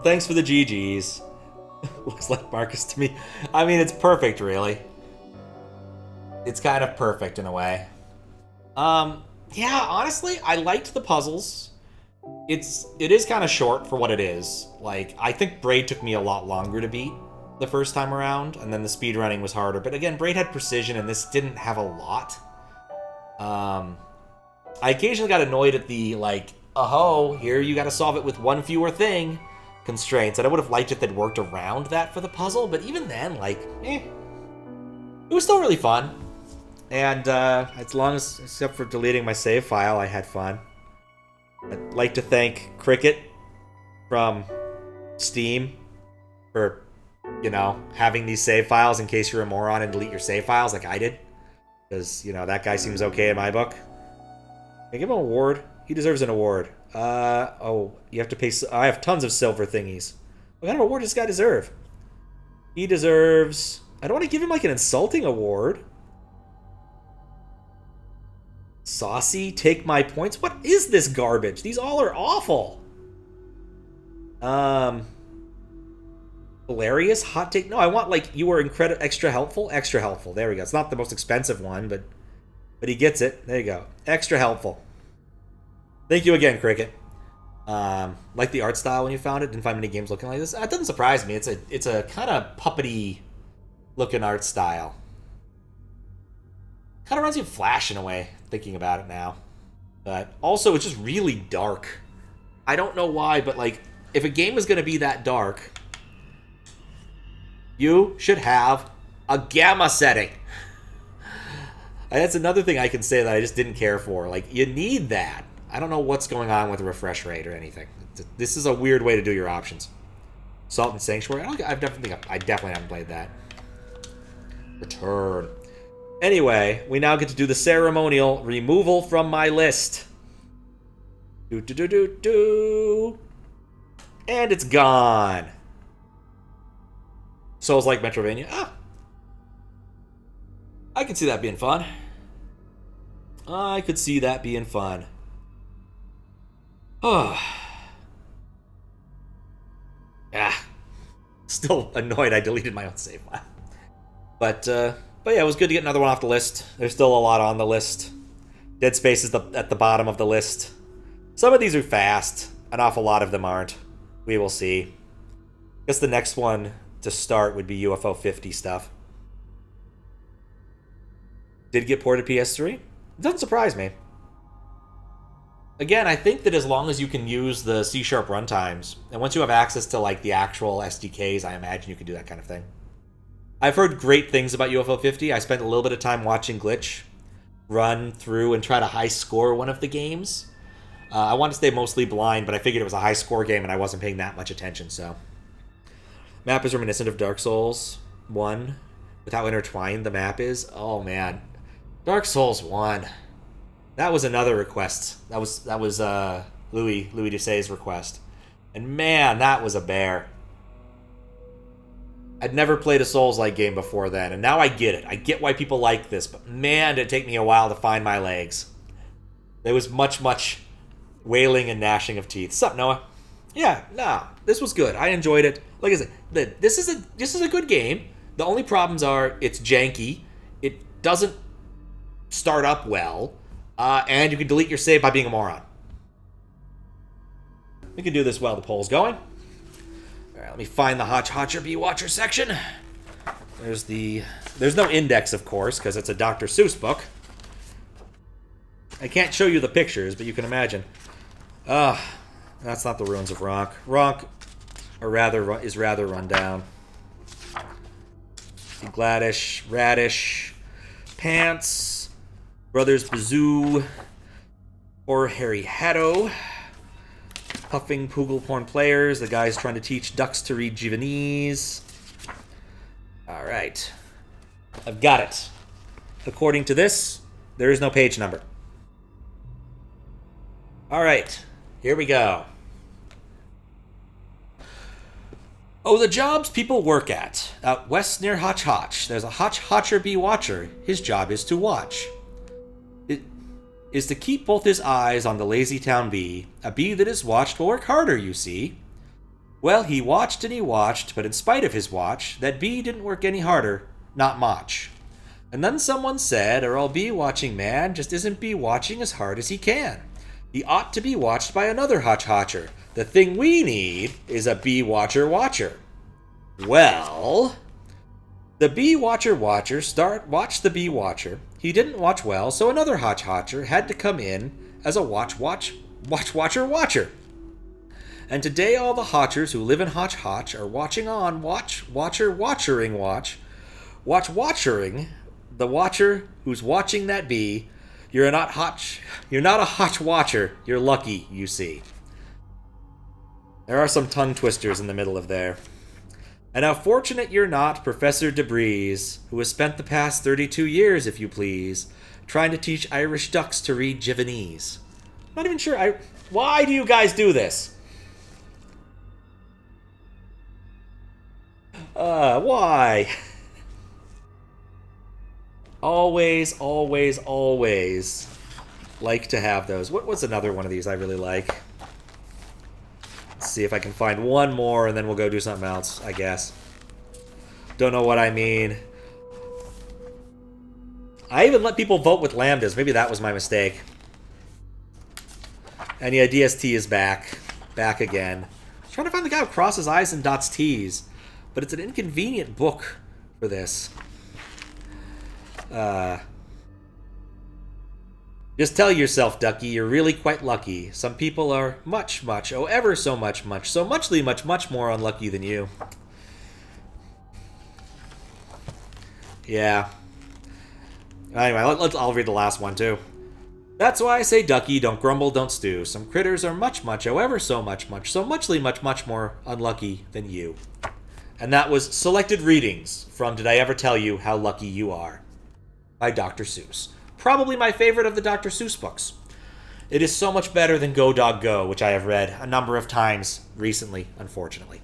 Thanks for the GGs. Looks like Marcus to me. I mean, it's perfect, really. It's kind of perfect in a way. Yeah, honestly, I liked the puzzles. It is kind of short for what it is. Like, I think Braid took me a lot longer to beat the first time around, and then the speedrunning was harder. But again, Braid had precision, and this didn't have a lot. I occasionally got annoyed at the, like, oh, here you gotta solve it with one fewer thing constraints, and I would have liked if they'd worked around that for the puzzle, but even then, like, it was still really fun. And as long as, except for deleting my save file, I had fun. I'd like to thank Cricket from Steam for, you know, having these save files in case you're a moron and delete your save files like I did. Because, you know, that guy seems okay in my book. Can I give him an award? He deserves an award. Oh, you have to pay... I have tons of silver thingies. What kind of award does this guy deserve? He deserves... I don't want to give him, like, an insulting award. Saucy, take my points. What is this garbage? These all are awful. Hilarious, hot take. No, I want, like, you were extra helpful. Extra helpful. There we go. It's not the most expensive one, but he gets it. There you go. Extra helpful. Thank you again, Cricket. Like the art style when you found it. Didn't find many games looking like this. That doesn't surprise me. It's a kind of puppety looking art style. Kind of reminds me of Flash in a way, thinking about it now. But also, it's just really dark. I don't know why, but like, if a game is going to be that dark, you should have a gamma setting. That's another thing I can say that I just didn't care for. Like, you need that. I don't know what's going on with the refresh rate or anything. This is a weird way to do your options. Salt and Sanctuary. I definitely haven't played that. Return. Anyway, we now get to do the ceremonial removal from my list. And it's gone. Souls like Metrovania. I could see that being fun. I could see that being fun. Oh. Still annoyed I deleted my own save file. But yeah, it was good to get another one off the list. There's still a lot on the list. Dead Space is at the bottom of the list. Some of these are fast. An awful lot of them aren't. We will see. I guess the next one to start would be UFO 50 stuff. Did get ported to PS3? It doesn't surprise me. Again, I think that as long as you can use the C# runtimes, and once you have access to like the actual SDKs, I imagine you can do that kind of thing. I've heard great things about UFO 50. I spent a little bit of time watching Glitch run through and try to high score one of the games. I wanted to stay mostly blind, but I figured it was a high score game and I wasn't paying that much attention, so. Map is reminiscent of Dark Souls 1. With how intertwined the map is. Oh man. Dark Souls 1. That was another request. That was Louis Doucet's request. And man, that was a bear. I'd never played a Souls-like game before then, and now I get it. I get why people like this, but man, did it take me a while to find my legs. There was much wailing and gnashing of teeth. Sup, Noah? Yeah, no, this was good. I enjoyed it. Like I said, this is a good game. The only problems are it's janky, it doesn't start up well, and you can delete your save by being a moron. We can do this while the poll's going. All right, let me find the Hawtch-Hawtcher Bee-Watcher section. There's no index, of course, because it's a Dr. Seuss book. I can't show you the pictures, but you can imagine. That's not the ruins of Ronk. Ronk, is rather run down. Gladish, Radish, Pants, Brothers Bazoo, or Harry Hatto, Puffing Poogle-porn players, the guys trying to teach ducks to read Javanese. Alright. I've got it. According to this, there is no page number. Alright, here we go. Oh, the jobs people work at. Out west near Hawtch-Hawtch, there's a Hawtch-Hawtcher Bee-Watcher. His job is to watch. It is to keep both his eyes on the lazy town bee. A bee that is watched will work harder, you see. Well, he watched and he watched, but in spite of his watch, that bee didn't work any harder, not much. And then someone said, "Or all bee watching man just isn't bee watching as hard as he can. He ought to be watched by another Hawtch-Hawtcher. The thing we need is a bee watcher. Well, the bee watcher watched the bee watcher. He didn't watch well, so another Hawtch-Hawtcher had to come in as a watcher. And today all the Hawtchers who live in Hawtch-Hawtch are watching on watchering the watcher who's watching that bee. You're not a Hawtch-Watcher. You're lucky, you see." There are some tongue twisters in the middle of there. "And how fortunate you're not, Professor DeBreeze, who has spent the past 32 years, if you please, trying to teach Irish ducks to read Javanese." I'm not even sure. Why do you guys do this? Why? Always like to have those. What's another one of these I really like? Let's see if I can find one more, and then we'll go do something else, I guess. Don't know what I mean. I even let people vote with lambdas. Maybe that was my mistake. And yeah, DST is back. Back again. I'm trying to find the guy who crosses I's and dots T's. But it's an inconvenient book for this. Just tell yourself, Ducky, you're really quite lucky. Some people are much, oh ever so much, so much more unlucky than you. Yeah. Anyway, I'll read the last one too. "That's why I say, Ducky, don't grumble, don't stew. Some critters are much, oh ever so much more unlucky than you." And that was Selected Readings from Did I Ever Tell You How Lucky You Are? By Dr. Seuss. Probably my favorite of the Dr. Seuss books. It is so much better than Go Dog Go, which I have read a number of times recently, unfortunately.